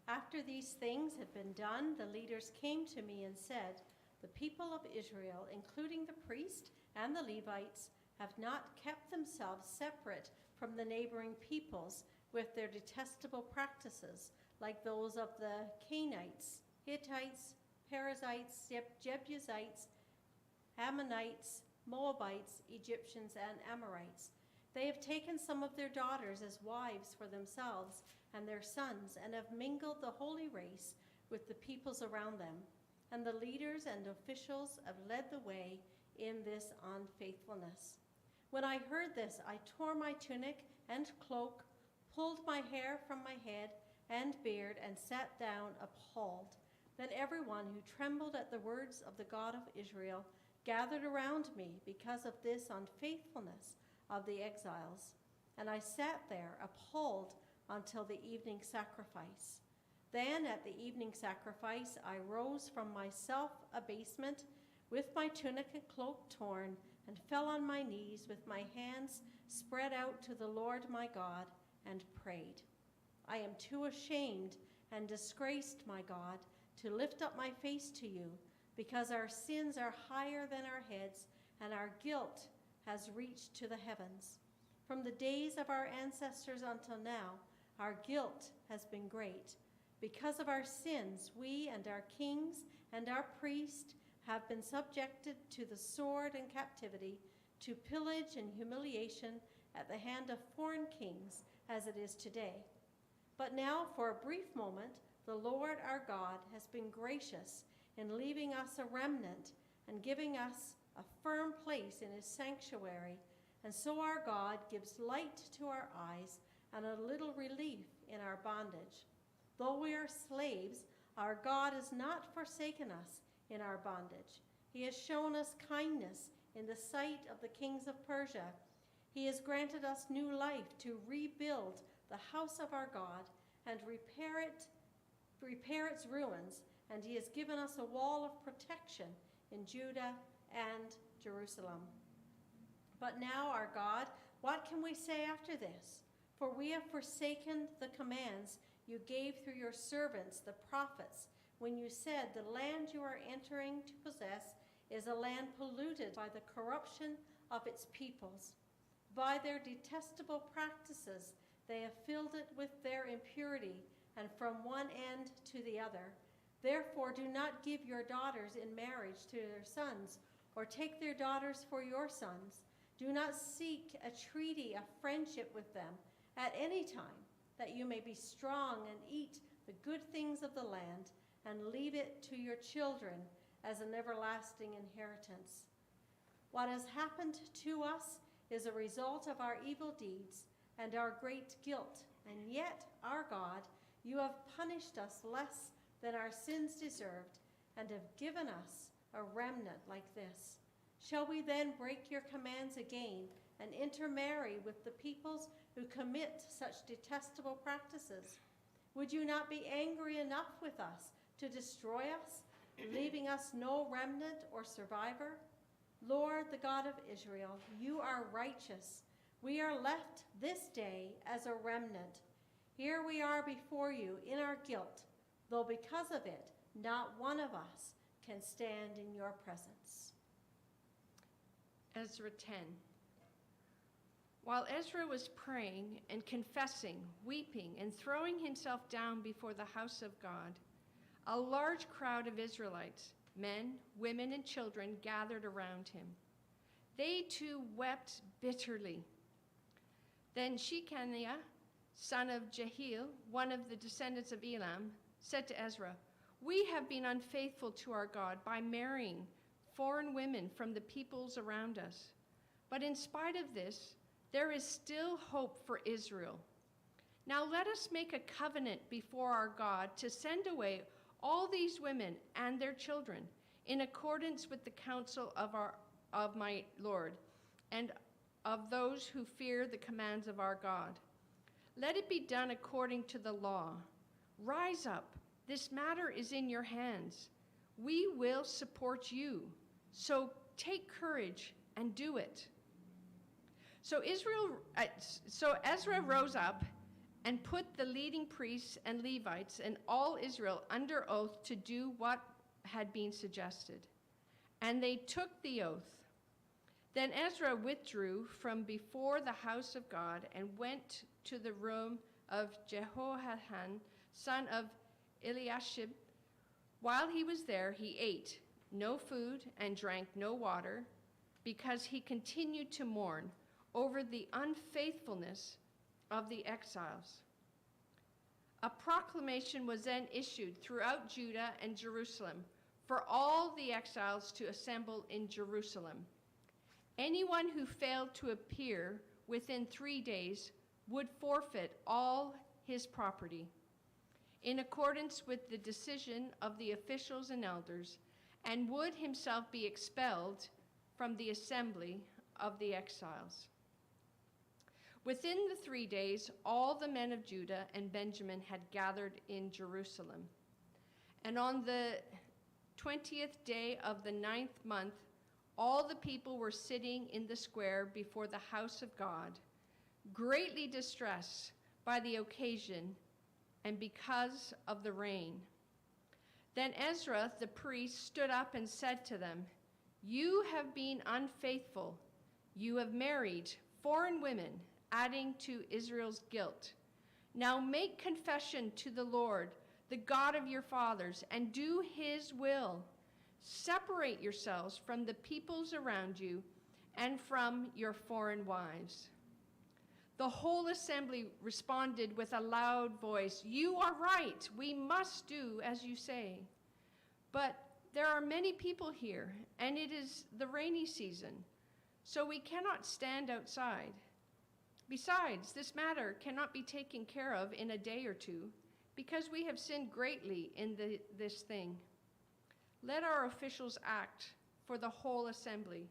After these things had been done, the leaders came to me and said, "The people of Israel, including the priest and the Levites, have not kept themselves separate from the neighboring peoples with their detestable practices, like those of the Canaanites, Hittites, Perizzites, Jebusites, Ammonites, Moabites, Egyptians, and Amorites. They have taken some of their daughters as wives for themselves and their sons, and have mingled the holy race with the peoples around them. And the leaders and officials have led the way in this unfaithfulness." When I heard this, I tore my tunic and cloak, pulled my hair from my head and beard, and sat down appalled. Then everyone who trembled at the words of the God of Israel gathered around me because of this unfaithfulness of the exiles. And I sat there appalled until the evening sacrifice. Then at the evening sacrifice, I rose from my self-abasement with my tunic and cloak torn, and fell on my knees with my hands spread out to the Lord my God, and prayed. "I am too ashamed and disgraced, my God, to lift up my face to you, because our sins are higher than our heads, and our guilt has reached to the heavens. From the days of our ancestors until now, our guilt has been great. Because of our sins, we and our kings and our priests have been subjected to the sword and captivity, to pillage and humiliation at the hand of foreign kings, as it is today. But now, for a brief moment, the Lord our God has been gracious in leaving us a remnant and giving us a firm place in his sanctuary, and so our God gives light to our eyes and a little relief in our bondage. Though we are slaves, our God has not forsaken us in our bondage. He has shown us kindness in the sight of the kings of Persia. He has granted us new life to rebuild the house of our God and repair its ruins, and he has given us a wall of protection in Judah and Jerusalem. But now, our God, what can we say after this? For we have forsaken the commands you gave through your servants, the prophets, when you said, "The land you are entering to possess is a land polluted by the corruption of its peoples. By their detestable practices, they have filled it with their impurity, and from one end to the other. Therefore, do not give your daughters in marriage to their sons, or take their daughters for your sons. Do not seek a treaty of friendship with them at any time, that you may be strong and eat the good things of the land, and leave it to your children as an everlasting inheritance. What has happened to us is a result of our evil deeds and our great guilt, and yet, our God, you have punished us less than our sins deserved, and have given us a remnant like this. Shall we then break your commands again and intermarry with the peoples who commit such detestable practices? Would you not be angry enough with us to destroy us, leaving us no remnant or survivor? Lord, the God of Israel, you are righteous, We are left this day as a remnant. Here we are before you in our guilt, though because of it, not one of us can stand in your presence. Ezra 10. While Ezra was praying and confessing, weeping, and throwing himself down before the house of God, a large crowd of Israelites, men, women, and children, gathered around him. They too wept bitterly. Then Shechaniah, son of Jehiel, one of the descendants of Elam, said to Ezra, "We have been unfaithful to our God by marrying foreign women from the peoples around us. But in spite of this, there is still hope for Israel. Now let us make a covenant before our God to send away all these women and their children in accordance with the counsel of my Lord and of those who fear the commands of our God. Let it be done according to the law. Rise up, this matter is in your hands. We will support you, so take courage and do it." So Ezra rose up and put the leading priests and Levites and all Israel under oath to do what had been suggested. And they took the oath. Then Ezra withdrew from before the house of God and went to the room of Jehohanan, son of Eliashib. While he was there, he ate no food and drank no water, because he continued to mourn over the unfaithfulness of the exiles. A proclamation was then issued throughout Judah and Jerusalem for all the exiles to assemble in Jerusalem. Anyone who failed to appear within 3 days would forfeit all his property, in accordance with the decision of the officials and elders, and would himself be expelled from the assembly of the exiles. Within the 3 days, all the men of Judah and Benjamin had gathered in Jerusalem. And on the 20th day of the 9th month, all the people were sitting in the square before the house of God, greatly distressed by the occasion and because of the rain. Then Ezra the priest stood up and said to them, "You have been unfaithful. You have married foreign women, adding to Israel's guilt. Now make confession to the Lord, the God of your fathers, and do his will. Separate yourselves from the peoples around you and from your foreign wives." The whole assembly responded with a loud voice, "You are right. We must do as you say. But there are many people here, and it is the rainy season, so we cannot stand outside. Besides, this matter cannot be taken care of in a day or two, because we have sinned greatly in this thing. Let our officials act for the whole assembly.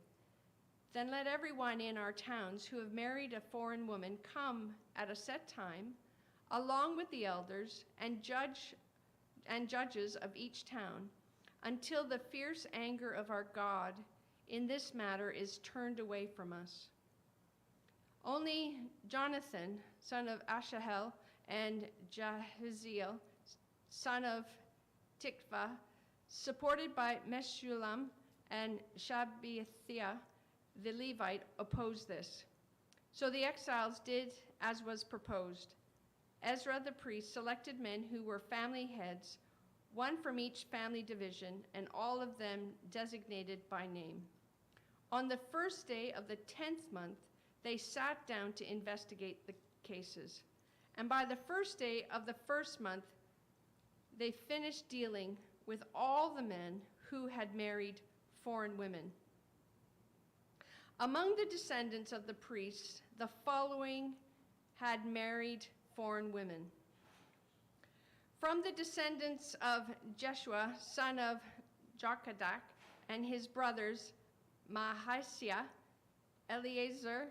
Then let everyone in our towns who have married a foreign woman come at a set time, along with the elders and judges of each town, until the fierce anger of our God in this matter is turned away from us." Only Jonathan, son of Ashahel, and Jahaziel, son of Tikvah, supported by Meshullam and Shabbeathiah, the Levite, opposed this. So the exiles did as was proposed. Ezra the priest selected men who were family heads, one from each family division, and all of them designated by name. On the first day of the 10th month, they sat down to investigate the cases. And by the first day of the first month, they finished dealing with all the men who had married foreign women. Among the descendants of the priests, the following had married foreign women. From the descendants of Jeshua, son of Jochadak, and his brothers Mahishiah, Eleazar,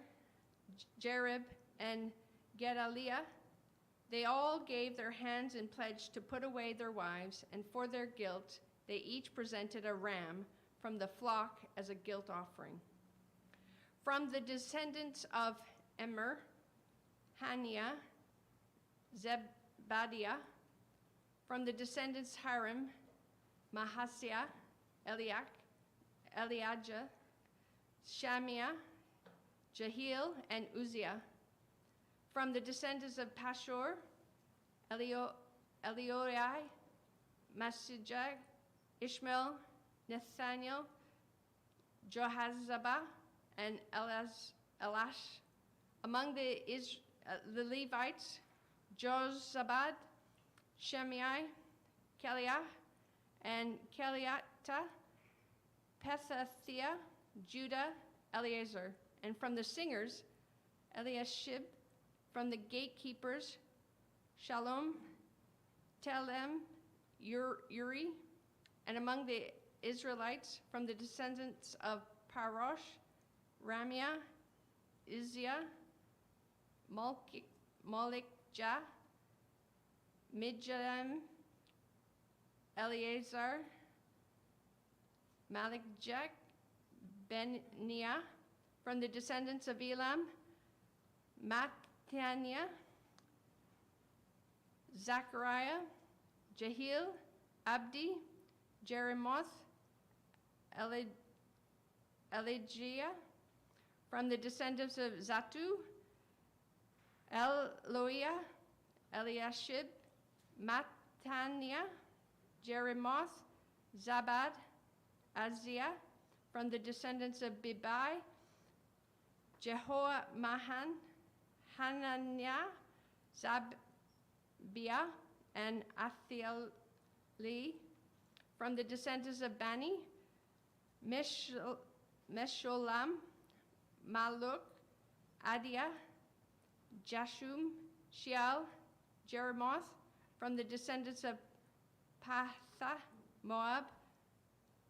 Jerib, and Gedaliah, they all gave their hands in pledge to put away their wives, and for their guilt they each presented a ram from the flock as a guilt offering. From the descendants of Immer, Hania, Zebadiah. From the descendants Harim, Mahasiah, Eliak, Eliajah, Shamiah, Jehiel, and Uzziah. From the descendants of Pashur, Eliorai, Masijah, Ishmael, Nathaniel, Johazabah, and Elash. Among the Levites, Jozabad, Shemai, Keliah, and Keliata, Pethathia, Judah, Eleazar. And from the singers, Eliashib. From the gatekeepers, Shalom, Telem, Uri. And among the Israelites, from the descendants of Parosh, Ramiah, Izziah, Malikjah, Midjaim, Eleazar, Malikjah, Beniah. From the descendants of Elam, Mattaniah, Zechariah, Jehiel, Abdi, Jeremoth, Eligiah. From the descendants of Zatu, Eloiah, Eliashib, Mattaniah, Jeremoth, Zabad, Aziah. From the descendants of Bibai, Jehoamahan, Hananiah, Zabiah, and Athieli. From the descendants of Bani, Meshulam, Maluk, Adiah, Jashum, Sheal, Jeremoth. From the descendants of Patha, Moab,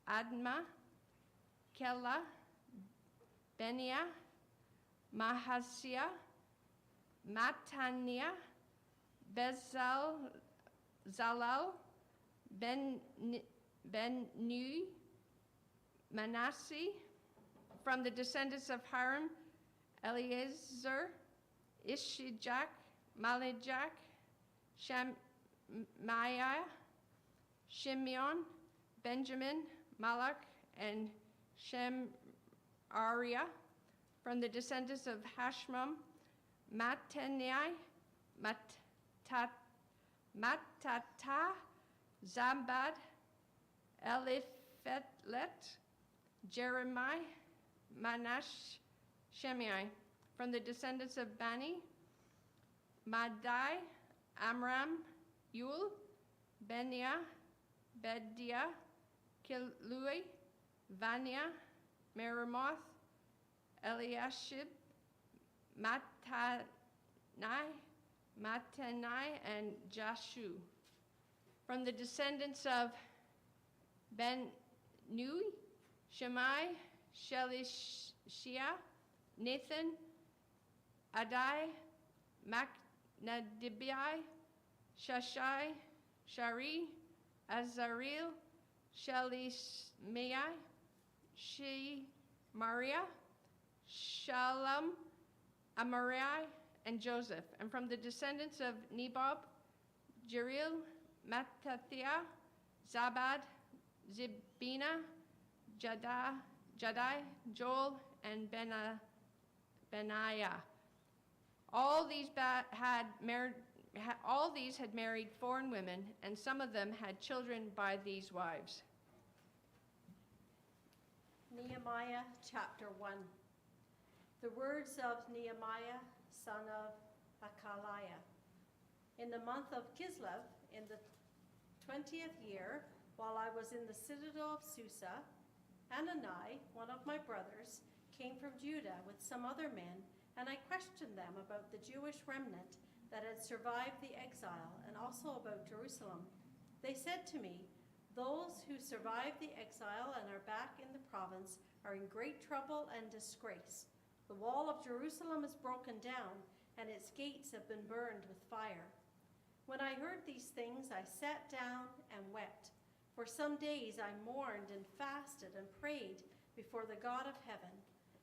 Admah, Kela, Beniah, Mahasiah, Mattaniah, Zalal, Ben-Nui, Manasseh. From the descendants of Harim, Eleazar, Ishijak, Malijak, Shemaiah, Shimeon, Benjamin, Malak, and Shemariah. From the descendants of Hashmam, Mattaniah, Mattata, Zabad, Eliphelet, Jeremiah, Manash, Shemai. From the descendants of Bani, Madai, Amram, Yul, Beniah, Bediah, Kilui, Vania, Meremoth, Eliashib, Mattanai, and Jashu. From the descendants of Ben-Nui, Shemai, Shelishia, Nathan, Adai, Macnadibai, Shashai, Shari, Azareel, Shelishmai, Maria, Shalom, Amariah, and Joseph. And from the descendants of Nebob, Jeriel, Mattathiah, Zabad, Zibina, Jadai, Joel, and Benaiah. All these had married foreign women, and some of them had children by these wives. Nehemiah chapter 1. The words of Nehemiah, son of Hakaliah. In the month of Kislev, in the 20th year, while I was in the citadel of Susa, Hanani, one of my brothers, came from Judah with some other men, and I questioned them about the Jewish remnant that had survived the exile, and also about Jerusalem. They said to me, "Those who survived the exile and are back in the province are in great trouble and disgrace. The wall of Jerusalem is broken down, and its gates have been burned with fire." When I heard these things, I sat down and wept. For some days I mourned and fasted and prayed before the God of heaven.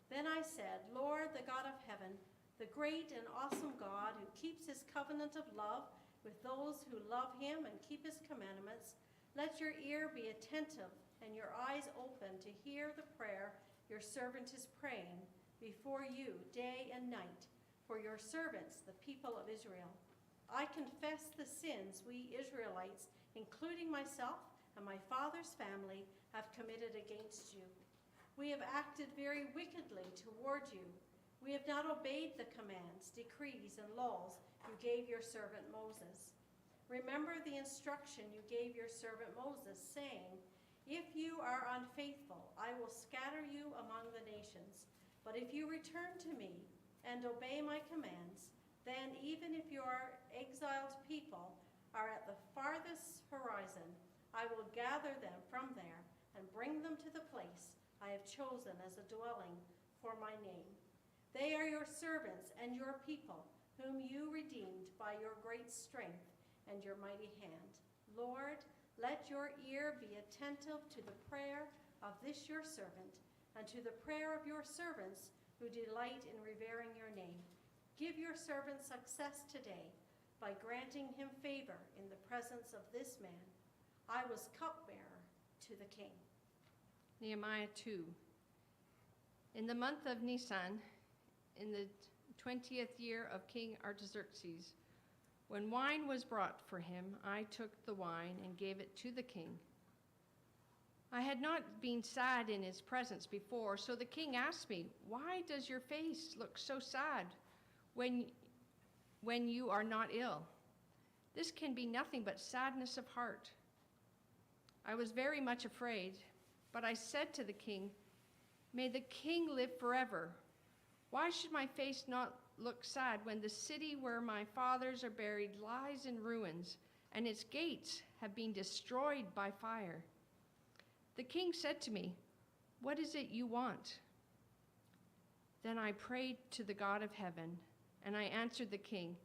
Then I said, "Lord, the God of heaven, the great and awesome God who keeps his covenant of love with those who love him and keep his commandments, let your ear be attentive and your eyes open to hear the prayer your servant is praying before you day and night for your servants, the people of Israel. I confess the sins we Israelites, including myself and my father's family, have committed against you. We have acted very wickedly toward you. We have not obeyed the commands, decrees, and laws you gave your servant Moses. Remember the instruction you gave your servant Moses, saying, if you are unfaithful, I will scatter you among the nations. But if you return to me and obey my commands, then even if your exiled people are at the farthest horizon, I will gather them from there and bring them to the place I have chosen as a dwelling for my name. They are your servants and your people, whom you redeemed by your great strength and your mighty hand. Lord, let your ear be attentive to the prayer of this your servant and to the prayer of your servants who delight in revering your name. Give your servant success today by granting him favor in the presence of this man. I was cupbearer to the king. Nehemiah 2. In the month of Nisan, in the 20th year of King Artaxerxes, when wine was brought for him, I took the wine and gave it to the king. I had not been sad in his presence before, so the king asked me, why does your face look so sad when you are not ill? This can be nothing but sadness of heart. I was very much afraid, but I said to the king, may the king live forever. Why should my face not look sad when the city where my fathers are buried lies in ruins and its gates have been destroyed by fire? The king said to me, what is it you want? Then I prayed to the God of heaven, and I answered the king,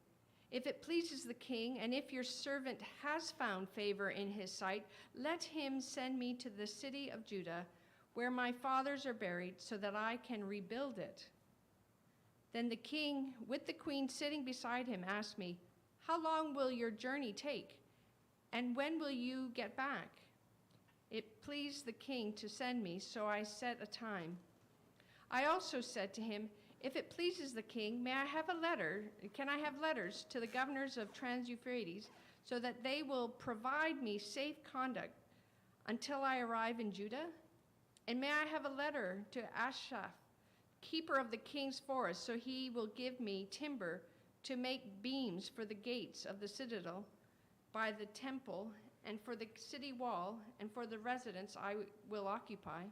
if it pleases the king, and if your servant has found favor in his sight, let him send me to the city of Judah, where my fathers are buried, so that I can rebuild it. Then the king, with the queen sitting beside him, asked me, how long will your journey take? And when will you get back? It pleased the king to send me, so I set a time. I also said to him, if it pleases the king, can I have letters to the governors of Trans-Euphrates, so that they will provide me safe conduct until I arrive in Judah? And may I have a letter to Ashaph, keeper of the king's forest, so he will give me timber to make beams for the gates of the citadel by the temple and for the city wall and for the residence I will occupy.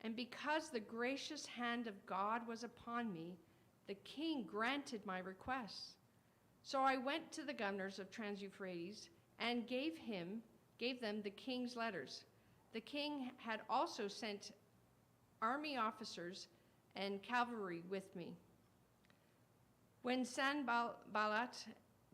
And because the gracious hand of God was upon me, the king granted my requests. So I went to the governors of Trans-Euphrates and gave them the king's letters. The king had also sent army officers and cavalry with me. When Sanballat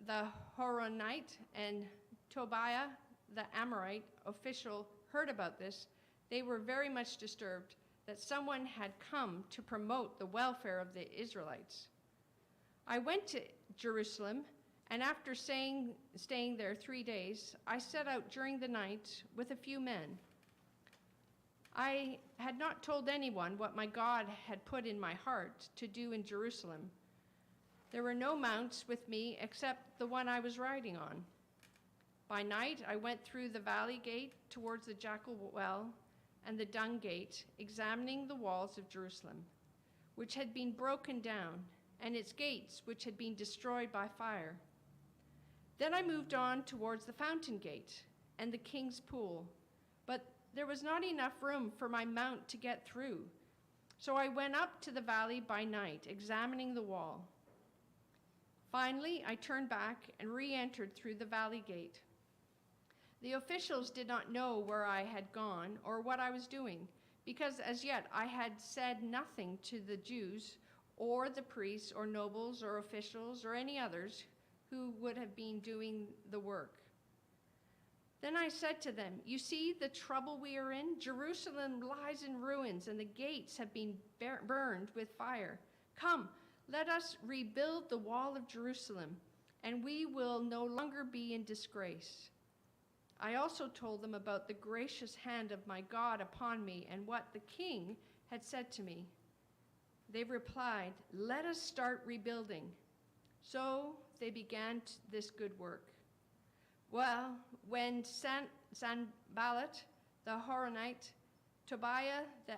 the Horonite and Tobiah the Amorite official heard about this, they were very much disturbed that someone had come to promote the welfare of the Israelites. I went to Jerusalem, and after staying there 3 days, I set out during the night with a few men. I had not told anyone what my God had put in my heart to do in Jerusalem. There were no mounts with me except the one I was riding on. By night, I went through the valley gate towards the Jackal Well and the Dung Gate, examining the walls of Jerusalem, which had been broken down, and its gates, which had been destroyed by fire. Then I moved on towards the Fountain Gate and the King's Pool, but there was not enough room for my mount to get through. So I went up to the valley by night, examining the wall. Finally, I turned back and re-entered through the valley gate. The officials did not know where I had gone or what I was doing, because as yet I had said nothing to the Jews or the priests or nobles or officials or any others who would have been doing the work. Then I said to them, you see the trouble we are in? Jerusalem lies in ruins, and the gates have been burned with fire. Come, Let us rebuild the wall of Jerusalem, and we will no longer be in disgrace. I also told them about the gracious hand of my God upon me and what the king had said to me. They replied, "Let us start rebuilding." So they began this good work. Well, when Sanballat the Horonite, Tobiah the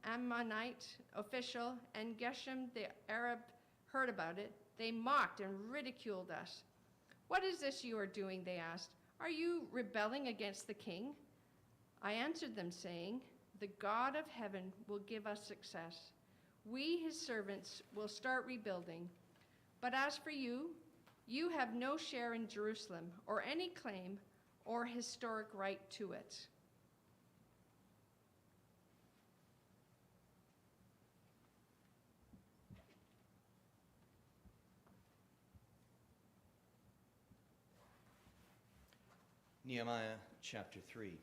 Ammonite official, and Geshem the Arab heard about it, they mocked and ridiculed us. "What is this you are doing?" they asked. "Are you rebelling against the king?" I answered them, saying, "The God of heaven will give us success. We, his servants, will start rebuilding. But as for you, you have no share in Jerusalem or any claim or historic right to it." Nehemiah chapter 3.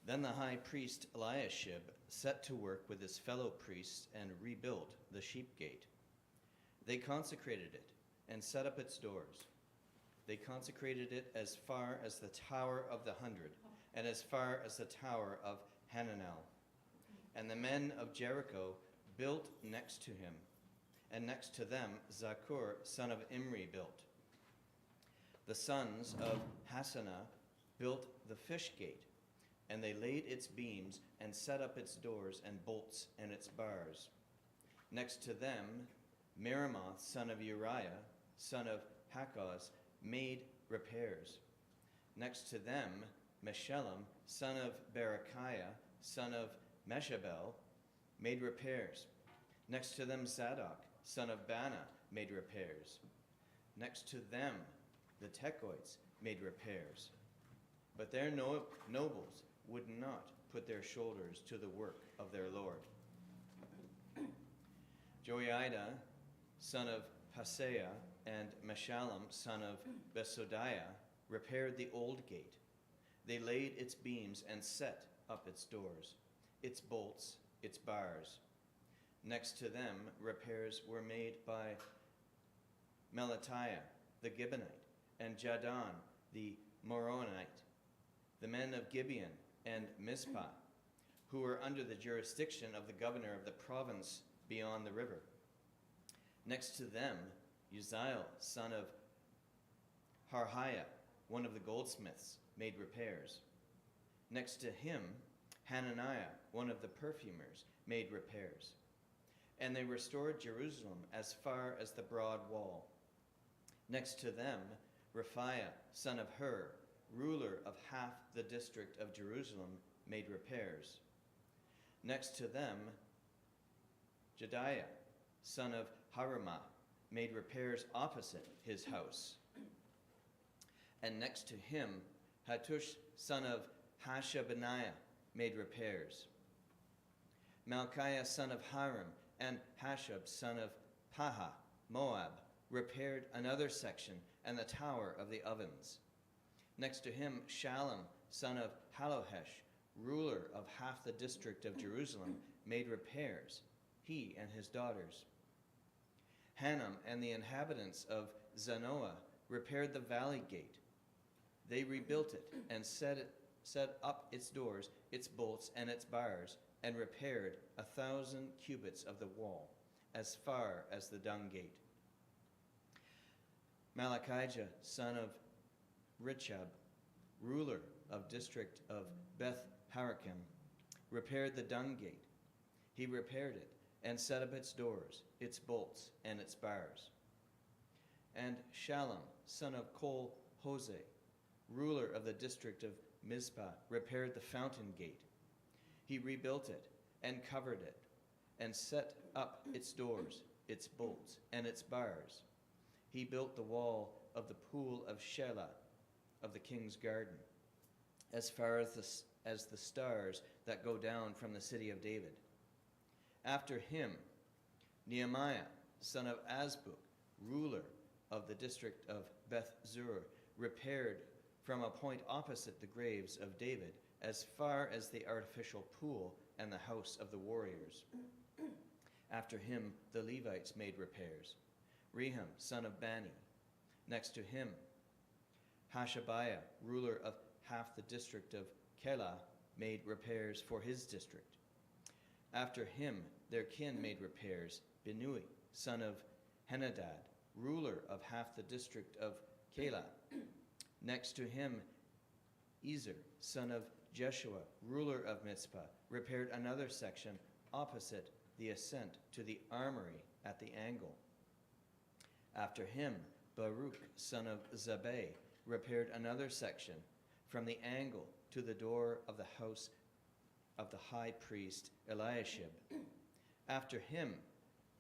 Then the high priest Eliashib set to work with his fellow priests and rebuilt the sheep gate. They consecrated it and set up its doors. They consecrated it as far as the Tower of the 100 and as far as the Tower of Hananel. And the men of Jericho built next to him, and next to them Zakur, son of Imri, built. The sons of Hassanah built the fish gate, and they laid its beams and set up its doors and bolts and its bars. Next to them, Meremoth, son of Uriah, son of Hakkoz, made repairs. Next to them, Meshullam, son of Berechiah, son of Meshabel, made repairs. Next to them, Zadok, son of Bana, made repairs. Next to them, the Tekoites made repairs. But their nobles would not put their shoulders to the work of their Lord. Joiada, son of Paseah, and Meshullam, son of Besodiah, repaired the old gate. They laid its beams and set up its doors, its bolts, its bars. Next to them, repairs were made by Melatiah the Gibeonite and Jadon the Moronite, the men of Gibeon and Mizpah, who were under the jurisdiction of the governor of the province beyond the river. Next to them, Uzziel, son of Harhiah, one of the goldsmiths, made repairs. Next to him, Hananiah, one of the perfumers, made repairs. And they restored Jerusalem as far as the broad wall. Next to them, Rephaiah, son of Hur, ruler of half the district of Jerusalem, made repairs. Next to them, Jediah, son of Harumah, made repairs opposite his house. And next to him, Hattush, son of Hashabaniah, made repairs. Malchiah, son of Harim, and Hashab, son of Paha, Moab, repaired another section and the tower of the ovens. Next to him, Shallum, son of Halohesh, ruler of half the district of Jerusalem, made repairs, he and his daughters. Hanam and the inhabitants of Zanoah repaired the valley gate. They rebuilt it and set up its doors, its bolts, and its bars, and repaired 1,000 cubits of the wall, as far as the dung gate. Malachijah, son of Richab, ruler of district of Beth Harakim, repaired the dung gate. He repaired it and set up its doors, its bolts, and its bars. And Shallum, son of Kol-Hose, ruler of the district of Mizpah, repaired the fountain gate. He rebuilt it and covered it and set up its doors, its bolts, and its bars. He built the wall of the pool of Shelah of the king's garden, as far as the stars that go down from the city of David. After him, Nehemiah, son of Azbuk, ruler of the district of Beth-zur, repaired from a point opposite the graves of David as far as the artificial pool and the house of the warriors. After him, the Levites made repairs. Rehum, son of Bani. Next to him, Hashabiah, ruler of half the district of Keilah, made repairs for his district. After him, their kin made repairs. Binui, son of Henadad, ruler of half the district of Keilah. Next to him, Ezer, son of Jeshua, ruler of Mizpah, repaired another section opposite the ascent to the armory at the angle. After him, Baruch, son of Zabbai, repaired another section from the angle to the door of the house of the high priest Eliashib. After him,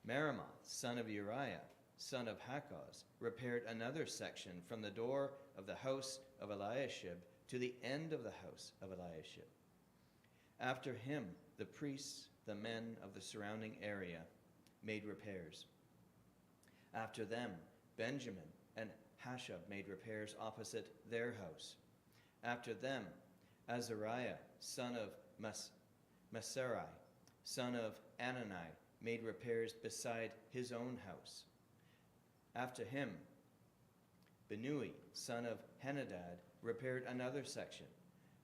Meremoth, son of Uriah, son of Hakkoz, repaired another section from the door of the house of Eliashib to the end of the house of Eliashib. After him, the priests, the men of the surrounding area, made repairs. After them, Benjamin and Hashab made repairs opposite their house. After them, Azariah, son of Maserai, son of Anani, made repairs beside his own house. After him, Binui, son of Henadad, repaired another section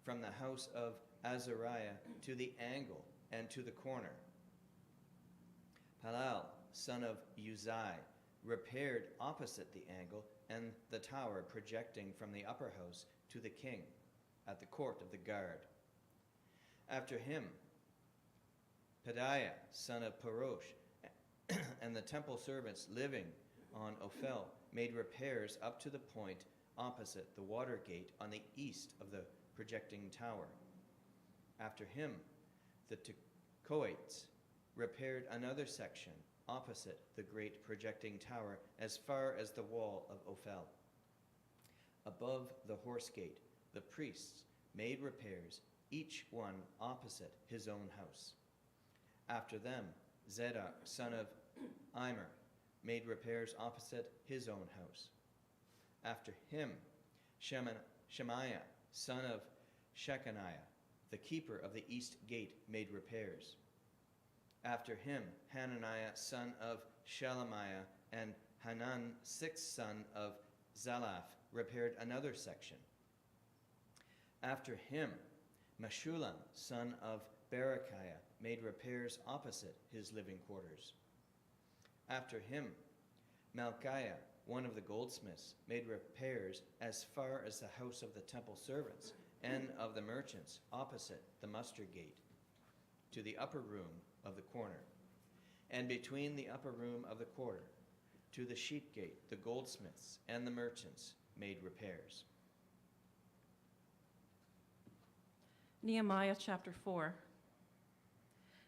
from the house of Azariah to the angle and to the corner. Palal, son of Uzai, repaired opposite the angle and the tower projecting from the upper house to the king at the court of the guard. After him, Pedaiah, son of Parosh, and the temple servants living on Ophel made repairs up to the point opposite the water gate on the east of the projecting tower. After him, the Tekoites repaired another section opposite the great projecting tower as far as the wall of Ophel. Above the horse gate, the priests made repairs, each one opposite his own house. After them, Zadok, son of Immer, made repairs opposite his own house. After him, Shemaiah, son of Shechaniah, the keeper of the east gate, made repairs. After him, Hananiah, son of Shelemiah, and Hanan, sixth son of Zalaph, repaired another section. After him, Meshullam, son of Berechiah, made repairs opposite his living quarters. After him, Malchiah, one of the goldsmiths, made repairs as far as the house of the temple servants and of the merchants opposite the muster gate to the upper room of the corner, and between the upper room of the quarter to the sheep gate, the goldsmiths and the merchants made repairs. Nehemiah chapter 4.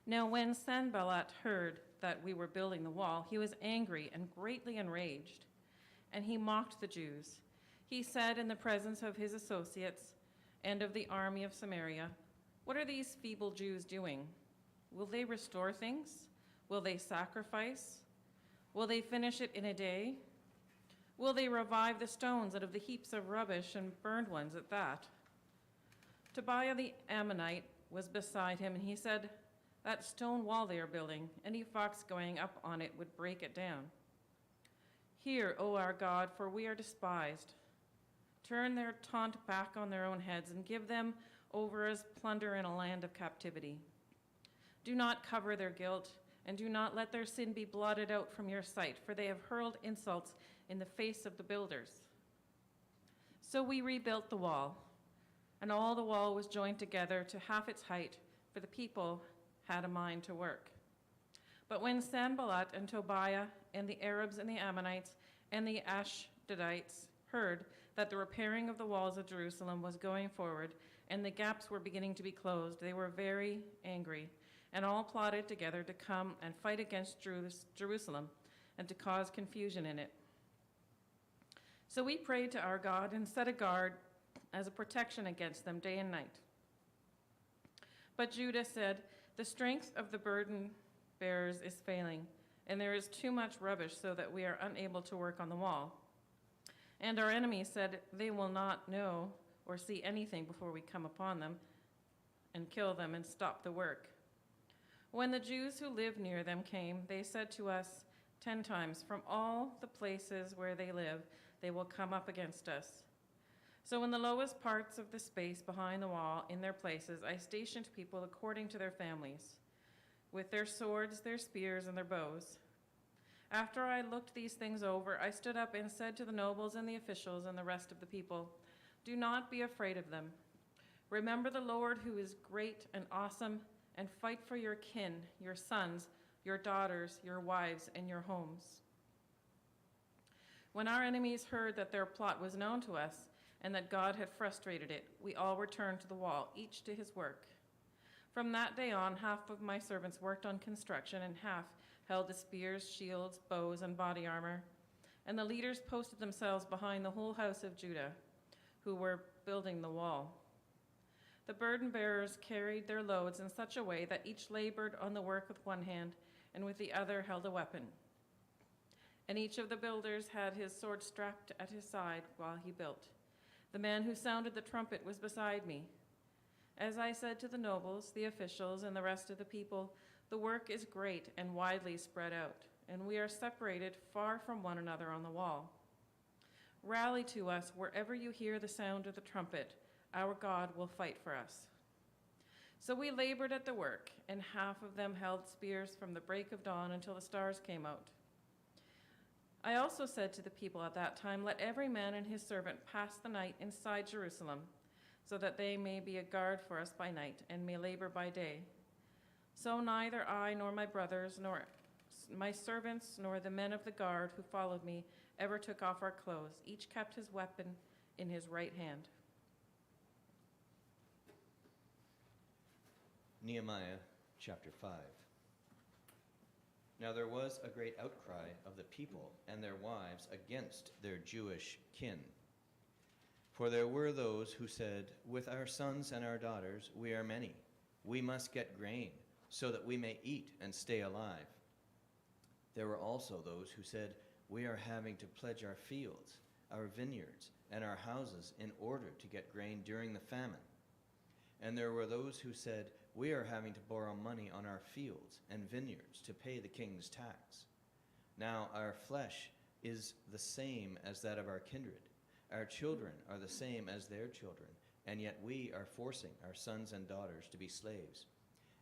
Now when Sanballat heard that we were building the wall, he was angry and greatly enraged, and he mocked the Jews. He said in the presence of his associates and of the army of Samaria, "What are these feeble Jews doing? Will they restore things? Will they sacrifice? Will they finish it in a day? Will they revive the stones out of the heaps of rubbish and burned ones at that?" Tobiah the Ammonite was beside him, and he said, "That stone wall they are building, any fox going up on it would break it down. Hear, O our God, for we are despised. Turn their taunt back on their own heads and give them over as plunder in a land of captivity. Do not cover their guilt, and do not let their sin be blotted out from your sight, for they have hurled insults in the face of the builders." So we rebuilt the wall, and all the wall was joined together to half its height, for the people had a mind to work. But when Sanballat and Tobiah and the Arabs and the Ammonites and the Ashdodites heard that the repairing of the walls of Jerusalem was going forward and the gaps were beginning to be closed, they were very angry, and all plotted together to come and fight against Jerusalem and to cause confusion in it. So we prayed to our God and set a guard as a protection against them day and night. But Judah said, "The strength of the burden bearers is failing, and there is too much rubbish so that we are unable to work on the wall." And our enemies said, "They will not know or see anything before we come upon them and kill them and stop the work." When the Jews who lived near them came, they said to us 10 times, "From all the places where they live, they will come up against us." So in the lowest parts of the space behind the wall, in their places, I stationed people according to their families, with their swords, their spears, and their bows. After I looked these things over, I stood up and said to the nobles and the officials and the rest of the people, "Do not be afraid of them. Remember the Lord who is great and awesome, and fight for your kin, your sons, your daughters, your wives, and your homes." When our enemies heard that their plot was known to us and that God had frustrated it, we all returned to the wall, each to his work. From that day on, half of my servants worked on construction and half held the spears, shields, bows, and body armor. And the leaders posted themselves behind the whole house of Judah, who were building the wall. The burden bearers carried their loads in such a way that each labored on the work with one hand and with the other held a weapon. And each of the builders had his sword strapped at his side while he built. The man who sounded the trumpet was beside me. As I said to the nobles, the officials, and the rest of the people, the work is great and widely spread out, and we are separated far from one another on the wall. Rally to us wherever you hear the sound of the trumpet. Our God will fight for us. So we labored at the work, and half of them held spears from the break of dawn until the stars came out. I also said to the people at that time, "Let every man and his servant pass the night inside Jerusalem, so that they may be a guard for us by night and may labor by day." So neither I nor my brothers, nor my servants, nor the men of the guard who followed me ever took off our clothes. Each kept his weapon in his right hand. Nehemiah chapter 5. Now there was a great outcry of the people and their wives against their Jewish kin. For there were those who said, "With our sons and our daughters we are many. We must get grain, so that we may eat and stay alive." There were also those who said, "We are having to pledge our fields, our vineyards, and our houses in order to get grain during the famine." And there were those who said, "We are having to borrow money on our fields and vineyards to pay the king's tax. Now our flesh is the same as that of our kindred. Our children are the same as their children, and yet we are forcing our sons and daughters to be slaves.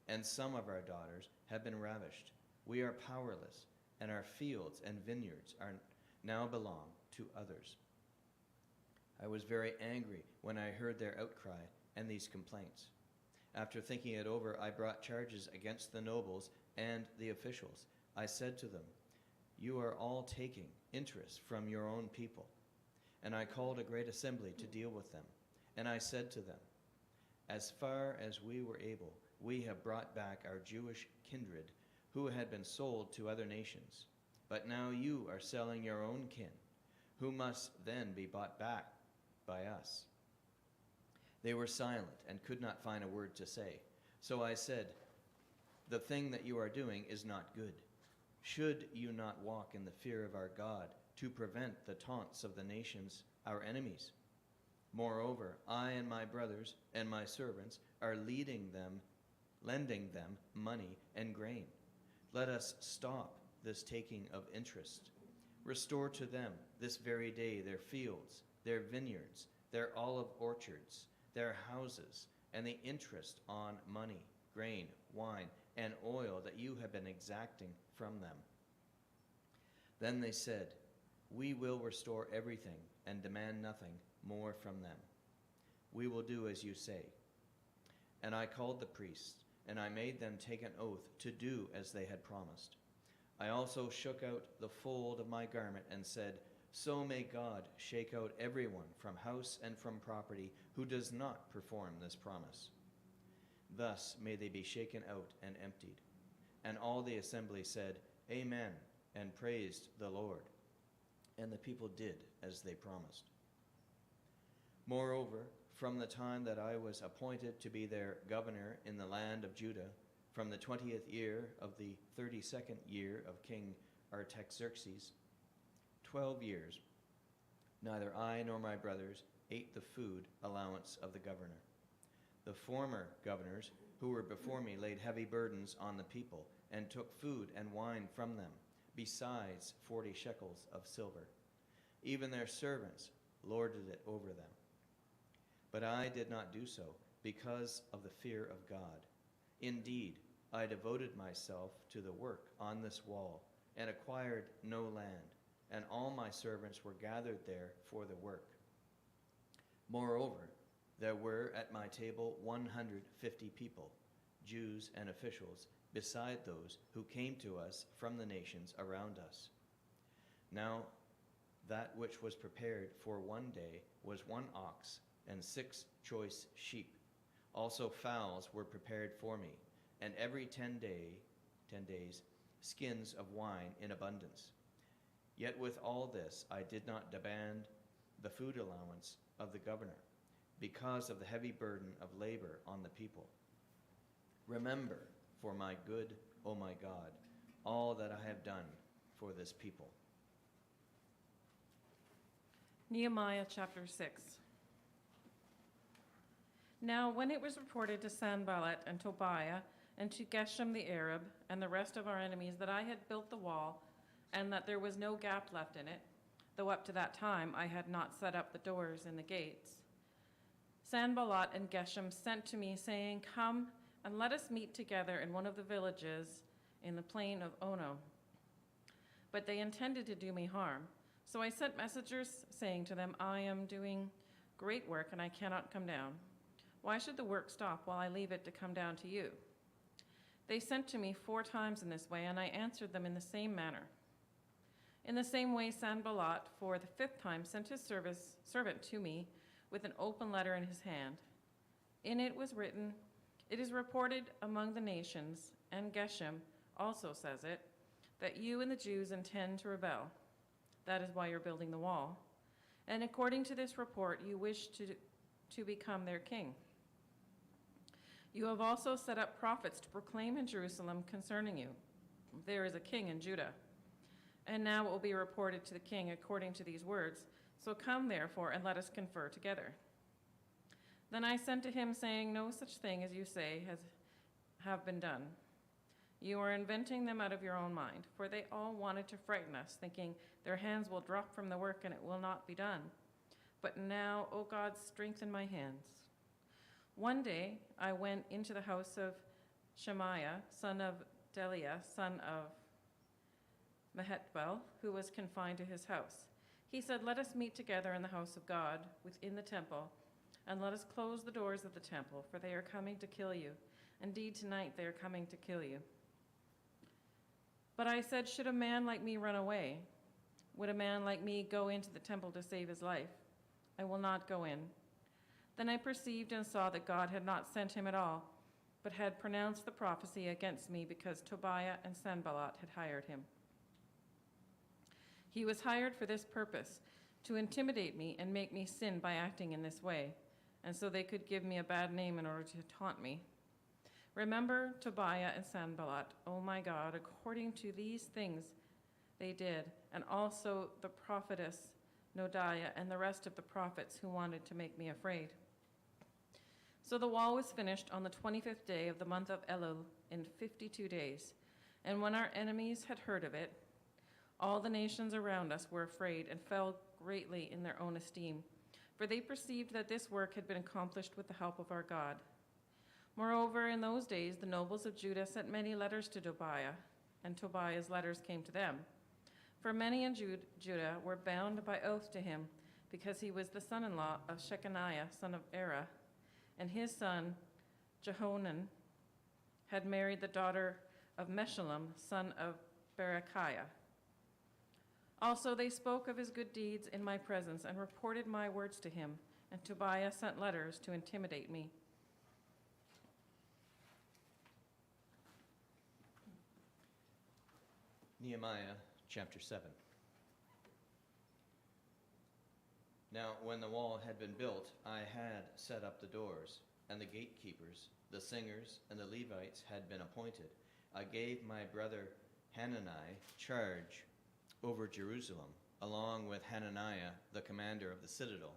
And some of our daughters have been ravished. We are powerless, and our fields and vineyards are now belong to others." I was very angry when I heard their outcry and these complaints. After thinking it over, I brought charges against the nobles and the officials. I said to them, "You are all taking interest from your own people." And I called a great assembly to deal with them. And I said to them, "As far as we were able, we have brought back our Jewish kindred who had been sold to other nations. But now you are selling your own kin, who must then be bought back by us." They were silent and could not find a word to say. So I said, "The thing that you are doing is not good. Should you not walk in the fear of our God to prevent the taunts of the nations, our enemies? Moreover, I and my brothers and my servants are lending them money and grain. Let us stop this taking of interest. Restore to them this very day their fields, their vineyards, their olive orchards, their houses, and the interest on money, grain, wine, and oil that you have been exacting from them." Then they said, "We will restore everything and demand nothing more from them. We will do as you say." And I called the priests, and I made them take an oath to do as they had promised. I also shook out the fold of my garment and said, "So may God shake out everyone from house and from property who does not perform this promise." Thus may they be shaken out and emptied. And all the assembly said, "Amen," and praised the Lord. And the people did as they promised. Moreover, from the time that I was appointed to be their governor in the land of Judah, from the 20th year of the 32nd year of King Artaxerxes, 12 years, neither I nor my brothers ate the food allowance of the governor. The former governors who were before me laid heavy burdens on the people, and took food and wine from them, besides 40 shekels of silver. Even their servants lorded it over them. But I did not do so, because of the fear of God. Indeed, I devoted myself to the work on this wall, and acquired no land, and all my servants were gathered there for the work. Moreover, there were at my table 150 people, Jews and officials, beside those who came to us from the nations around us. Now, that which was prepared for one day was 1 ox and 6 choice sheep. Also fowls were prepared for me, and every 10 days, skins of wine in abundance. Yet with all this, I did not demand the food allowance of the governor, because of the heavy burden of labor on the people. Remember for my good, O my God, all that I have done for this people. Nehemiah chapter 6. Now when it was reported to Sanballat and Tobiah and to Geshem the Arab and the rest of our enemies that I had built the wall and that there was no gap left in it, though up to that time I had not set up the doors and the gates, Sanballat and Geshem sent to me, saying, "Come and let us meet together in one of the villages in the plain of Ono." But they intended to do me harm. So I sent messengers saying to them, "I am doing great work and I cannot come down. Why should the work stop while I leave it to come down to you?" They sent to me 4 times in this way, and I answered them in the same manner. In the same way, Sanballat, for the 5th time, sent his servant to me with an open letter in his hand. In it was written, "It is reported among the nations," and Geshem also says it, "that you and the Jews intend to rebel. That is why you're building the wall. And according to this report, you wish to become their king. You have also set up prophets to proclaim in Jerusalem concerning you, 'There is a king in Judah.' And now it will be reported to the king according to these words. So come, therefore, and let us confer together." Then I sent to him, saying, "No such thing as you say have been done. You are inventing them out of your own mind, for they all wanted to frighten us, thinking their hands will drop from the work and it will not be done. But now, O God, strengthen my hands." One day I went into the house of Shemaiah, son of Deliah, son of Mehetabel, who was confined to his house. He said, "Let us meet together in the house of God, within the temple, and let us close the doors of the temple, for they are coming to kill you. Indeed, tonight they are coming to kill you." But I said, "Should a man like me run away? Would a man like me go into the temple to save his life? I will not go in." Then I perceived and saw that God had not sent him at all, but had pronounced the prophecy against me because Tobiah and Sanballat had hired him. He was hired for this purpose, to intimidate me and make me sin by acting in this way, and so they could give me a bad name in order to taunt me. Remember Tobiah and Sanballat, O my God, according to these things they did, and also the prophetess Noadiah and the rest of the prophets who wanted to make me afraid. So the wall was finished on the 25th day of the month of Elul in 52 days. And when our enemies had heard of it, all the nations around us were afraid and fell greatly in their own esteem, for they perceived that this work had been accomplished with the help of our God. Moreover, in those days, the nobles of Judah sent many letters to Tobiah, and Tobiah's letters came to them. For many in Judah were bound by oath to him, because he was the son-in-law of Shechaniah, son of Erah, and his son, Jehonan, had married the daughter of Meshullam, son of Berechiah. Also they spoke of his good deeds in my presence and reported my words to him, and Tobiah sent letters to intimidate me. Nehemiah chapter 7. Now, when the wall had been built, I had set up the doors, and the gatekeepers, the singers, and the Levites had been appointed. I gave my brother Hanani charge over Jerusalem, along with Hananiah, the commander of the citadel,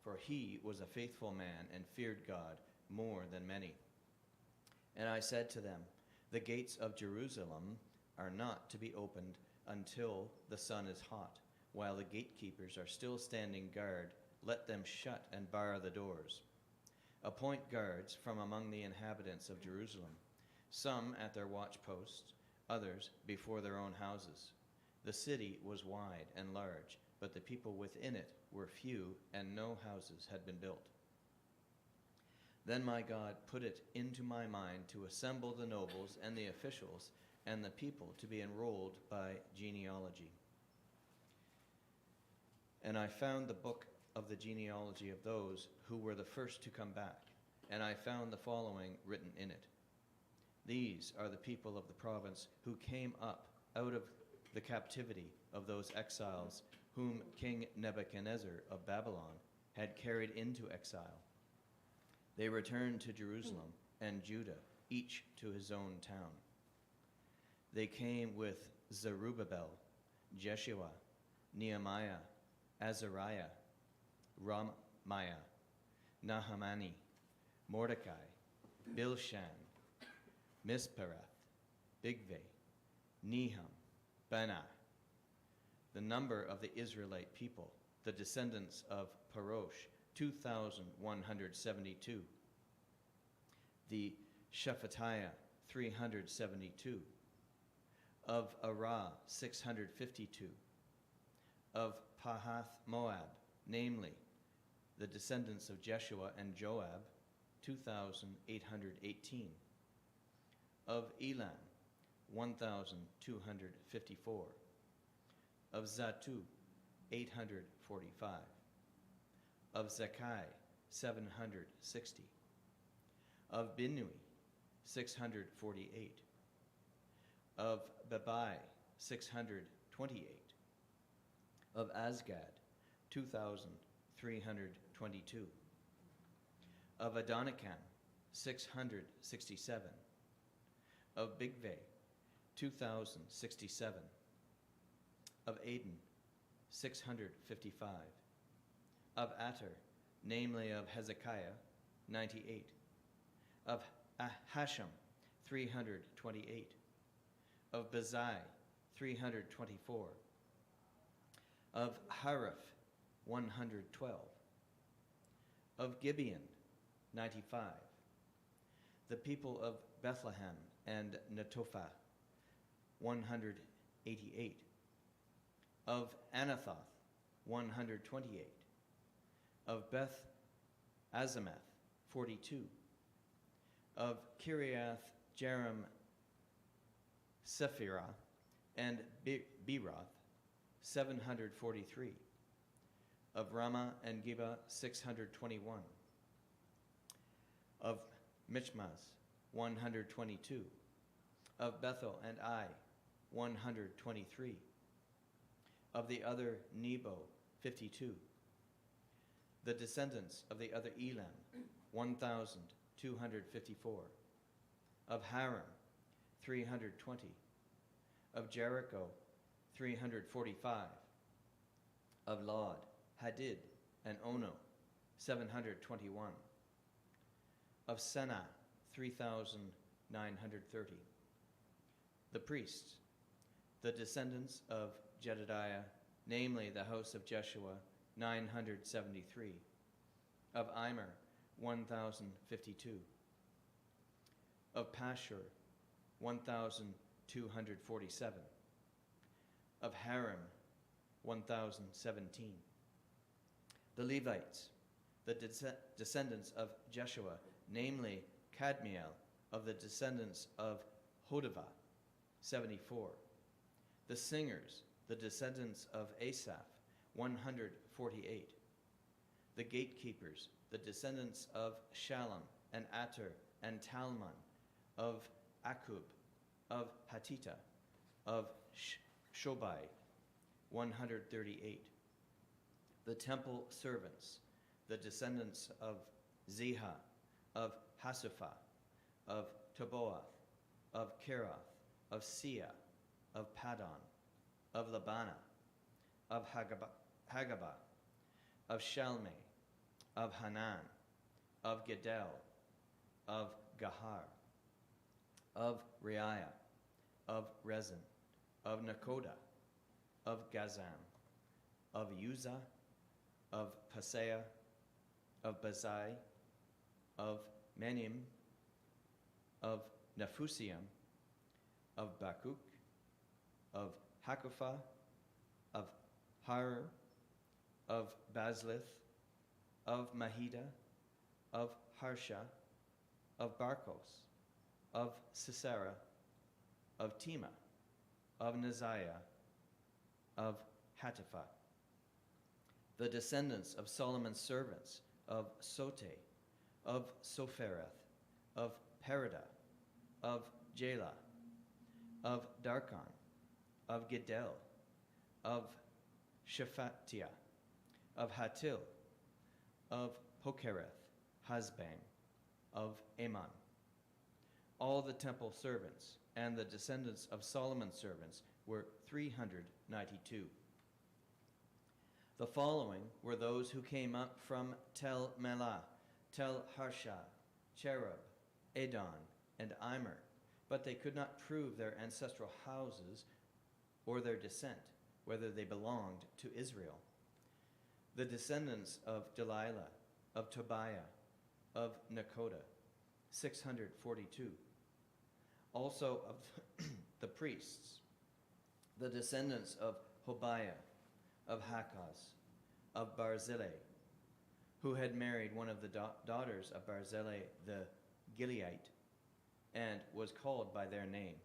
for he was a faithful man and feared God more than many. And I said to them, the gates of Jerusalem are not to be opened until the sun is hot. While the gatekeepers are still standing guard, let them shut and bar the doors. Appoint guards from among the inhabitants of Jerusalem, some at their watchposts, others before their own houses. The city was wide and large, but the people within it were few, and no houses had been built. Then my God put it into my mind to assemble the nobles and the officials and the people to be enrolled by genealogy. And I found the book of the genealogy of those who were the first to come back, and I found the following written in it. These are the people of the province who came up out of the captivity of those exiles whom King Nebuchadnezzar of Babylon had carried into exile. They returned to Jerusalem and Judah, each to his own town. They came with Zerubbabel, Jeshua, Nehemiah, Azariah, Ramiah, Nahamani, Mordecai, Bilshan, Misperath, Bigvai, Nehum, Bani. The number of the Israelite people, the descendants of Parosh, 2,172. The Shephatiah, 372. Of Arah, 652. Of Pahath Moab, namely, the descendants of Jeshua and Joab, 2,818. Of Elam, 1,254. Of Zatu, 845. Of Zakai, 760. Of Binnui, 648. Of Babai, 628. Of Azgad, 2,322. Of Adonikam, 667. Of Bigvai, 2,067. Of Aden, 655. Of Ater, namely of Hezekiah, 98. Of Hashem, 328. Of Bazai, 324. Of Hariph, 112. Of Gibeon, 95. The people of Bethlehem and Netophah, 188. Of Anathoth, 128. Of Beth Azamath, 42. Of Kiriath Jearim Sephirah and Beeroth, 743. Of Ramah and Geba, 621. Of Michmas, 122. Of Bethel and Ai, 123. Of the other Nebo, 52. The descendants of the other Elam, 1,254. Of Haram, 320. Of Jericho, 345. Of Lod, Hadid, and Ono, 721. Of Senah, 3,930. The priests, the descendants of Jedediah, namely the house of Jeshua, 973. Of Immer, 1,052. Of Pashur, 1,247. Of Harim, 1,017. The Levites, the descendants of Jeshua, namely Kadmiel, of the descendants of Hodavah, 74. The singers, the descendants of Asaph, 148. The gatekeepers, the descendants of Shalom and Ater and Talmon, of Akub, of Hatita, of Shobai, 138. The temple servants, the descendants of Ziha, of Hasupha, of Toboath, of Keroth, of Sia, of Padon, of Labana, of Hagabah, of Shalmei, of Hanan, of Gedel, of Gahar, of Reiah, of Rezin, of Nakoda, of Gazam, of Uzzah, of Paseah, of Bazai, of Menim, of Nephusiam, of Bakuk, of Hakupha, of Harar, of Bazlith, of Mahida, of Harsha, of Barkos, of Sisera, of Tema, of Neziah, of Hatipha. The descendants of Solomon's servants, of Sote, of Sophereth, of Perida, of Jalah, of Darkon, of Giddel, of Shephatiah, of Hatil, of Pokereth, Hazbang, of Ammon. All the temple servants and the descendants of Solomon's servants were 392. The following were those who came up from Tel Melah, Tel Harsha, Cherub, Adon, and Immer, but they could not prove their ancestral houses or their descent, whether they belonged to Israel. The descendants of Delilah, of Tobiah, of Nakoda, 642. Also of the priests, the descendants of Hobiah, of Hakaz, of Barzillai, who had married one of the daughters of Barzillai the Gileadite, and was called by their name.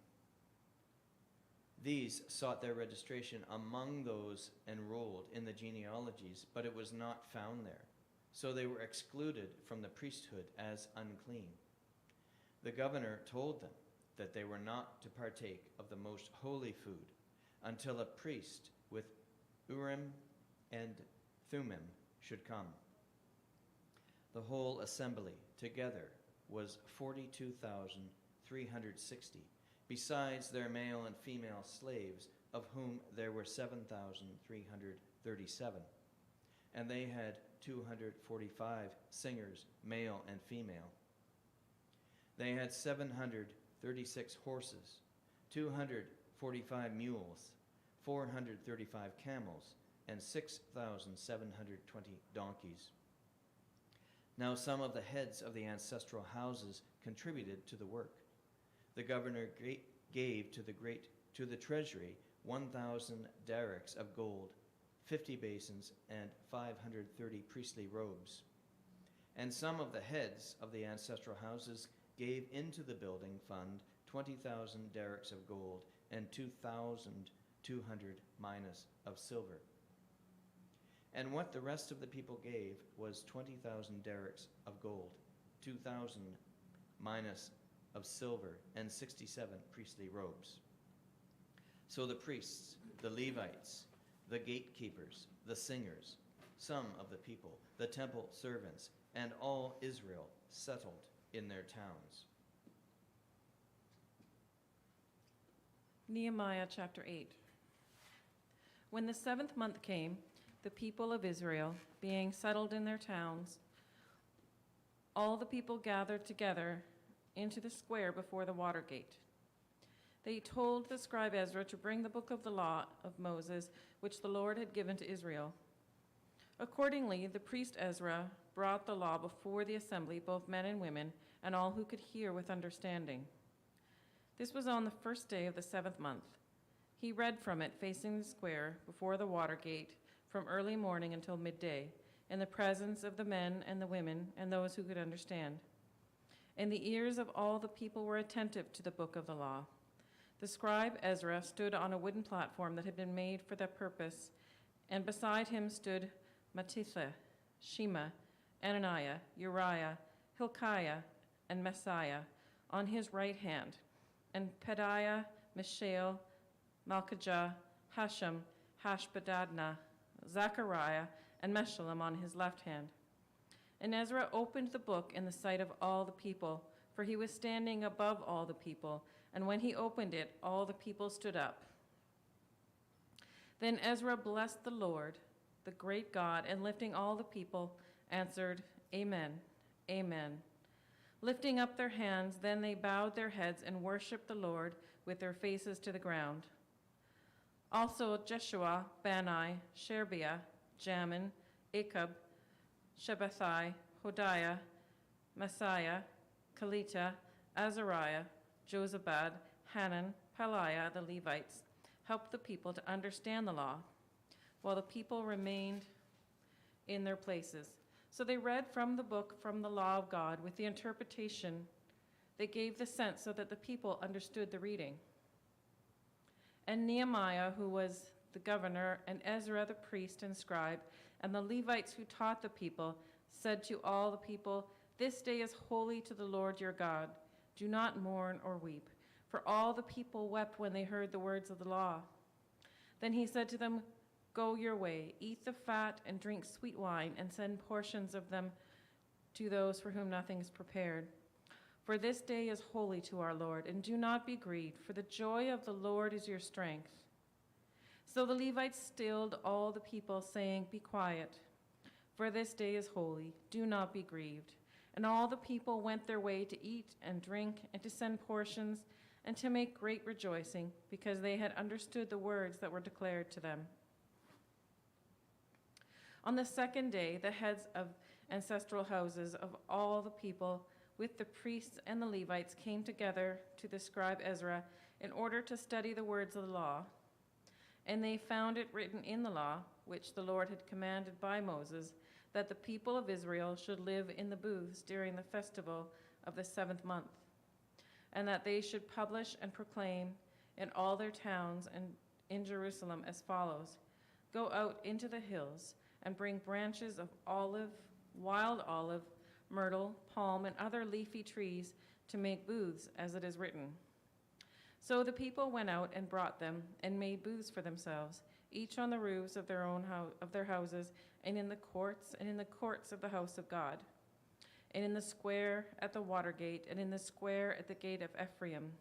These sought their registration among those enrolled in the genealogies, but it was not found there. So they were excluded from the priesthood as unclean. The governor told them that they were not to partake of the most holy food until a priest with Urim and Thummim should come. The whole assembly together was 42,360, besides their male and female slaves, of whom there were 7,337. And they had 245 singers, male and female. They had 736 horses, 245 mules, 435 camels, and 6,720 donkeys. Now some of the heads of the ancestral houses contributed to the work. The governor gave to the treasury 1,000 darics of gold, 50 basins, and 530 priestly robes. And some of the heads of the ancestral houses gave into the building fund 20,000 darics of gold and 2,200 minas of silver. And what the rest of the people gave was 20,000 darics of gold, 2,000 minas of silver, and 67 priestly robes. So the priests, the Levites, the gatekeepers, the singers, some of the people, the temple servants, and all Israel settled in their towns. Nehemiah chapter 8. When the 7th month came, the people of Israel, being settled in their towns, all the people gathered together into the square before the water gate. They told the scribe Ezra to bring the book of the law of Moses, which the Lord had given to Israel. Accordingly, the priest Ezra brought the law before the assembly, both men and women, and all who could hear with understanding. This was on the first day of the 7th month. He read from it facing the square before the water gate from early morning until midday, in the presence of the men and the women and those who could understand. And the ears of all the people were attentive to the book of the law. The scribe Ezra stood on a wooden platform that had been made for that purpose, and beside him stood Mattithiah, Shema, Ananiah, Uriah, Hilkiah, and Messiah on his right hand, and Pedaiah, Mishael, Malchijah, Hashem, Hashbadadna, Zechariah, and Meshullam on his left hand. And Ezra opened the book in the sight of all the people, for he was standing above all the people, and when he opened it, all the people stood up. Then Ezra blessed the Lord, the great God, and lifting all the people, answered, Amen, Amen. Lifting up their hands, then they bowed their heads and worshiped the Lord with their faces to the ground. Also Jeshua, Bani, Sherebiah, Jamin, Akub, Shabbathai, Hodiah, Messiah, Kelita, Azariah, Jozabad, Hanan, Pelaiah, the Levites, helped the people to understand the law, while the people remained in their places. So they read from the book from the law of God with the interpretation. They gave the sense so that the people understood the reading. And Nehemiah, who was the governor, and Ezra the priest and scribe, and the Levites who taught the people, said to all the people, "This day is holy to the Lord your God. Do not mourn or weep." For all the people wept when they heard the words of the law. Then he said to them, "Go your way, eat the fat and drink sweet wine, and send portions of them to those for whom nothing is prepared. For this day is holy to our Lord, and do not be grieved, for the joy of the Lord is your strength." So the Levites stilled all the people, saying, "Be quiet, for this day is holy. Do not be grieved." And all the people went their way to eat and drink, and to send portions, and to make great rejoicing, because they had understood the words that were declared to them. On the second day, the heads of ancestral houses of all the people, with the priests and the Levites, came together to the scribe Ezra in order to study the words of the law. And they found it written in the law, which the Lord had commanded by Moses, that the people of Israel should live in the booths during the festival of the 7th month, and that they should publish and proclaim in all their towns and in Jerusalem as follows: "Go out into the hills and bring branches of olive, wild olive, myrtle, palm, and other leafy trees to make booths, as it is written." So the people went out and brought them and made booths for themselves, each on the roofs of their houses, and in the courts of the house of God, and in the square at the water gate, and in the square at the gate of Ephraim.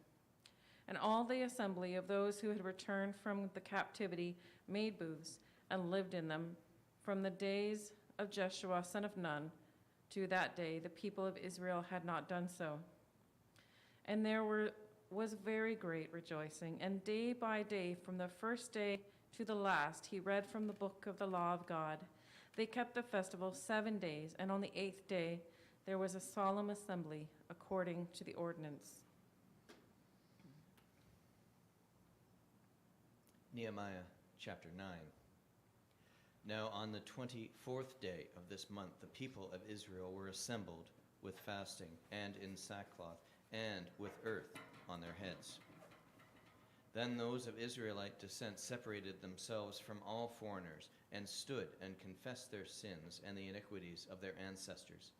And all the assembly of those who had returned from the captivity made booths and lived in them from the days of Jeshua son of Nun to that day. The people of Israel had not done so. And there was very great rejoicing, and day by day, from the first day to the last, he read from the book of the law of God. They kept the festival 7 days, and on the 8th day there was a solemn assembly according to the ordinance. Nehemiah chapter 9. Now on the 24th day of this month, the people of Israel were assembled with fasting and in sackcloth and with earth on their heads. Then those of Israelite descent separated themselves from all foreigners and stood and confessed their sins and the iniquities of their ancestors.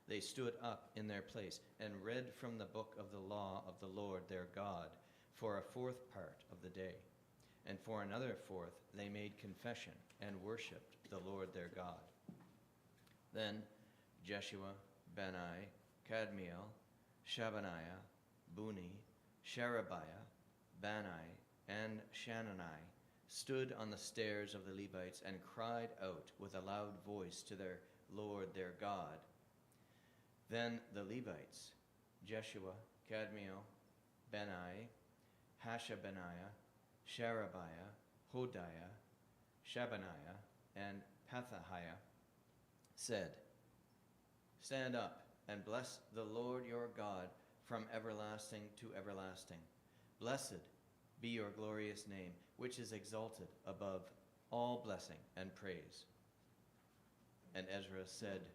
They stood up in their place and read from the book of the law of the Lord their God for a fourth part of the day. And for another fourth they made confession and worshipped the Lord their God. Then Jeshua, Bani, Kadmiel, Shabaniah, Buni, Sherebiah, Bani, and Shanani stood on the stairs of the Levites and cried out with a loud voice to their Lord their God. Then the Levites, Jeshua, Kadmiel, Bani, Hashabaniah, Sherebiah, Hodiah, Shabaniah, and Pethahiah, said, "Stand up and bless the Lord your God from everlasting to everlasting. Blessed be your glorious name, which is exalted above all blessing and praise." And Ezra said,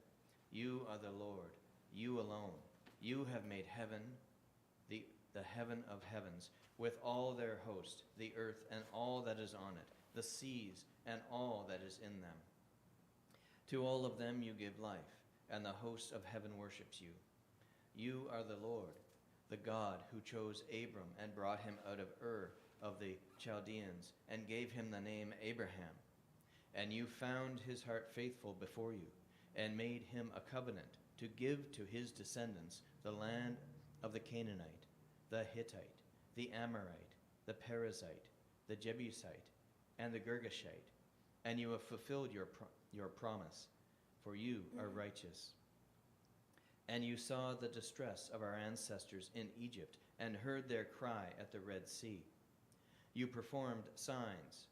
"You are the Lord, you alone. You have made heaven, the heaven of heavens, with all their host, the earth and all that is on it, the seas and all that is in them. To all of them you give life, and the host of heaven worships you. You are the Lord, the God who chose Abram and brought him out of Ur of the Chaldeans and gave him the name Abraham. And you found his heart faithful before you and made him a covenant to give to his descendants the land of the Canaanite, the Hittite, the Amorite, the Perizzite, the Jebusite, and the Girgashite. And you have fulfilled your promise, for you are righteous. And you saw the distress of our ancestors in Egypt and heard their cry at the Red Sea. You performed signs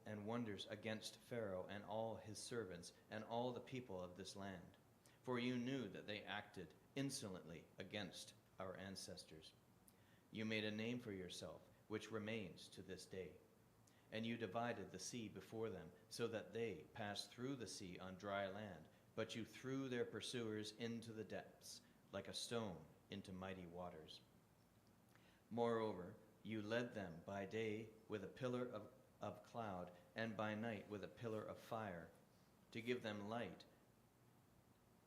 and wonders against Pharaoh and all his servants and all the people of this land, for you knew that they acted insolently against our ancestors. You made a name for yourself, which remains to this day. And you divided the sea before them, so that they passed through the sea on dry land, but you threw their pursuers into the depths, like a stone into mighty waters. Moreover, you led them by day with a pillar of cloud, and by night with a pillar of fire, to give them light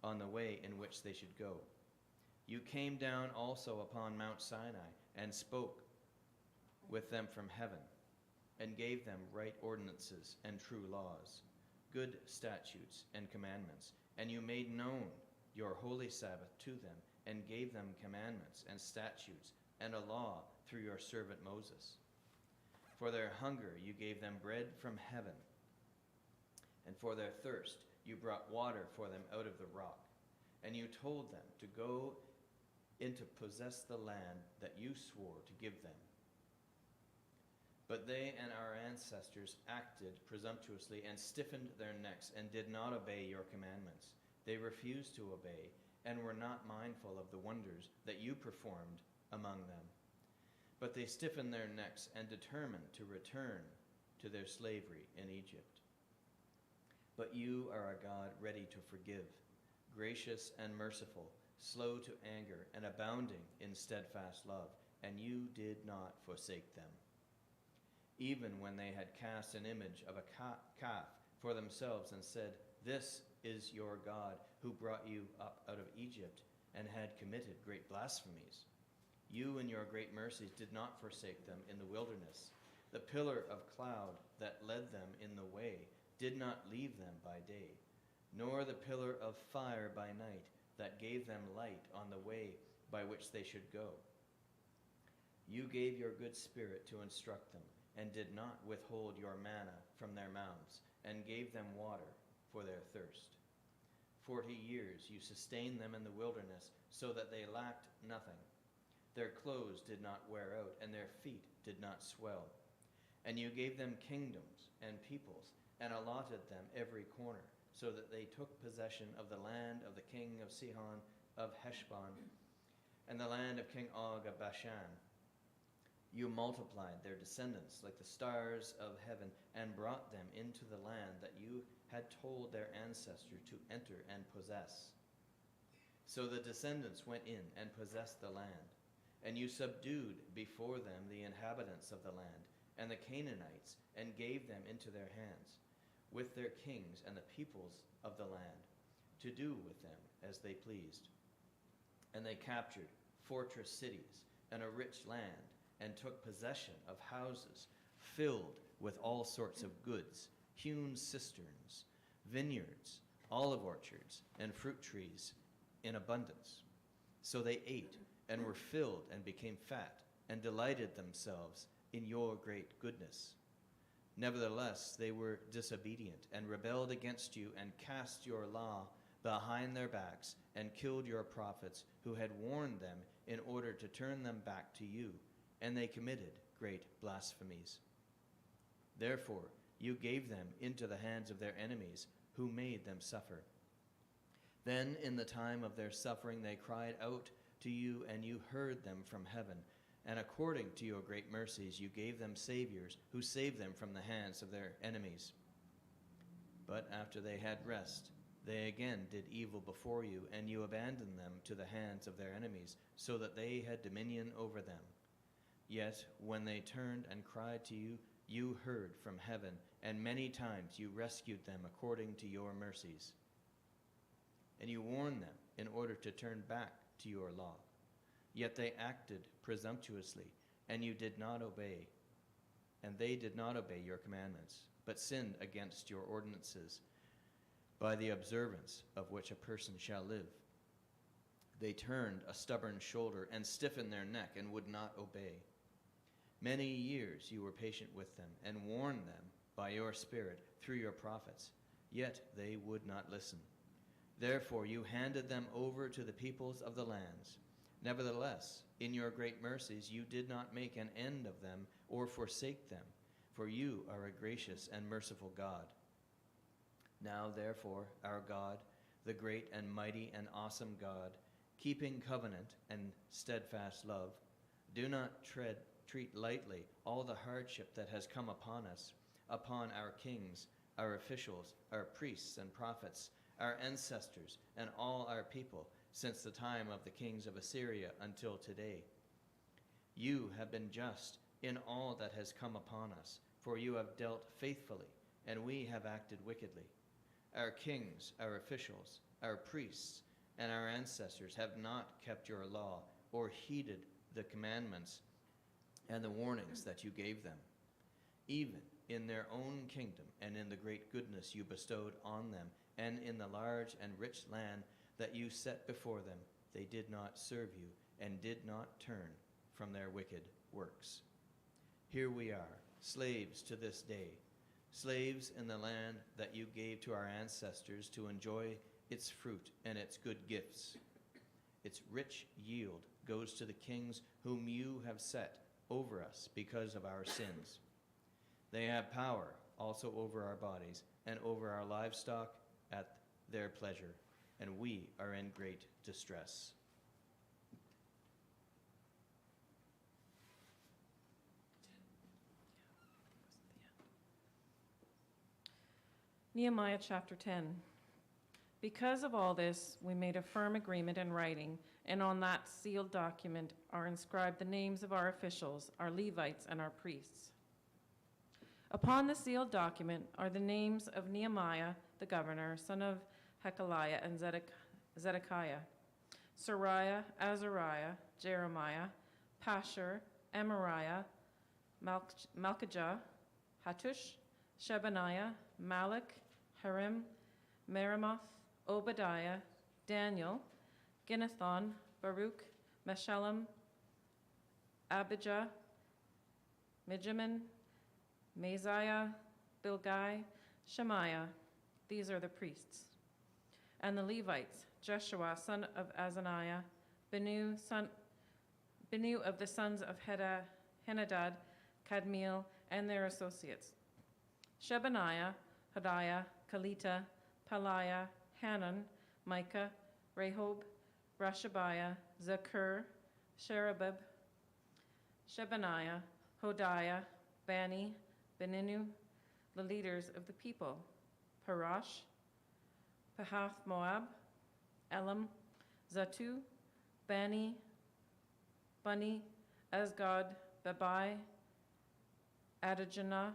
on the way in which they should go. You came down also upon Mount Sinai, and spoke with them from heaven, and gave them right ordinances and true laws, good statutes and commandments. And you made known your holy Sabbath to them, and gave them commandments and statutes and a law through your servant Moses. For their hunger you gave them bread from heaven, and for their thirst you brought water for them out of the rock. And you told them to go in to possess the land that you swore to give them. But they and our ancestors acted presumptuously and stiffened their necks and did not obey your commandments. They refused to obey and were not mindful of the wonders that you performed among them. But they stiffened their necks and determined to return to their slavery in Egypt. But you are a God ready to forgive, gracious and merciful, slow to anger, and abounding in steadfast love, and you did not forsake them. Even when they had cast an image of a calf for themselves and said, "This is your God who brought you up out of Egypt," and had committed great blasphemies, you in your great mercies did not forsake them in the wilderness. The pillar of cloud that led them in the way did not leave them by day, nor the pillar of fire by night that gave them light on the way by which they should go. You gave your good spirit to instruct them, and did not withhold your manna from their mouths, and gave them water for their thirst. 40 years you sustained them in the wilderness, so that they lacked nothing. Their clothes did not wear out, and their feet did not swell. And you gave them kingdoms and peoples, and allotted them every corner, so that they took possession of the land of the king of Sihon of Heshbon, and the land of King Og of Bashan. You multiplied their descendants like the stars of heaven, and brought them into the land that you had told their ancestor to enter and possess. So the descendants went in and possessed the land, and you subdued before them the inhabitants of the land, and the Canaanites, and gave them into their hands, with their kings and the peoples of the land, to do with them as they pleased. And they captured fortress cities and a rich land, and took possession of houses filled with all sorts of goods, hewn cisterns, vineyards, olive orchards, and fruit trees in abundance. So they ate and were filled and became fat, and delighted themselves in your great goodness. Nevertheless, they were disobedient and rebelled against you, and cast your law behind their backs, and killed your prophets who had warned them, in order to turn them back to you. And they committed great blasphemies. Therefore, you gave them into the hands of their enemies, who made them suffer. Then, in the time of their suffering, they cried out to you, and you heard them from heaven. And according to your great mercies, you gave them saviors, who saved them from the hands of their enemies. But after they had rest, they again did evil before you, and you abandoned them to the hands of their enemies, so that they had dominion over them. Yet when they turned and cried to you, you heard from heaven, and many times you rescued them according to your mercies. And you warned them in order to turn back to your law. Yet they acted presumptuously, and you did not obey. And they did not obey your commandments, but sinned against your ordinances, by the observance of which a person shall live. They turned a stubborn shoulder, and stiffened their neck, and would not obey. Many years you were patient with them, and warned them by your Spirit through your prophets, yet they would not listen. Therefore you handed them over to the peoples of the lands. Nevertheless, in your great mercies you did not make an end of them or forsake them, for you are a gracious and merciful God. Now therefore, our God, the great and mighty and awesome God, keeping covenant and steadfast love, do not treat lightly all the hardship that has come upon us, upon our kings, our officials, our priests and prophets, our ancestors, and all our people, since the time of the kings of Assyria until today. You have been just in all that has come upon us, for you have dealt faithfully, and we have acted wickedly. Our kings, our officials, our priests, and our ancestors have not kept your law or heeded the commandments and the warnings that you gave them. Even in their own kingdom and in the great goodness you bestowed on them, and in the large and rich land that you set before them, they did not serve you and did not turn from their wicked works. Here we are, slaves to this day, slaves in the land that you gave to our ancestors to enjoy its fruit and its good gifts. Its rich yield goes to the kings whom you have set over us because of our sins. They have power also over our bodies and over our livestock at their pleasure, and we are in great distress. Nehemiah chapter 10. Because of all this, we made a firm agreement in writing, and on that sealed document are inscribed the names of our officials, our Levites, and our priests. Upon the sealed document are the names of Nehemiah, the governor, son of Hekeliah, and Zedekiah, Sariah, Azariah, Jeremiah, Pashur, Amariah, Malchijah, Hattush, Shebaniah, Malach, Harim, Meremoth, Obadiah, Daniel, Ginnethon, Baruch, Meshullam, Abijah, Mijamin, Maziah, Bilgai, Shemaiah. These are the priests. And the Levites, Jeshua, son of Azaniah, Benu of the sons of Henadad, Kadmiel, and their associates, Shebaniah, Hodiah, Kalita, Peliah, Hanan, Micah, Rehob, Rashabiah, Zakur, Sherebib, Shebaniah, Hodiah, Bani, Beninu, the leaders of the people, Parash, Pahath Moab, Elam, Zatu, Bani, Bunni, Asgad, Babai, Adijah,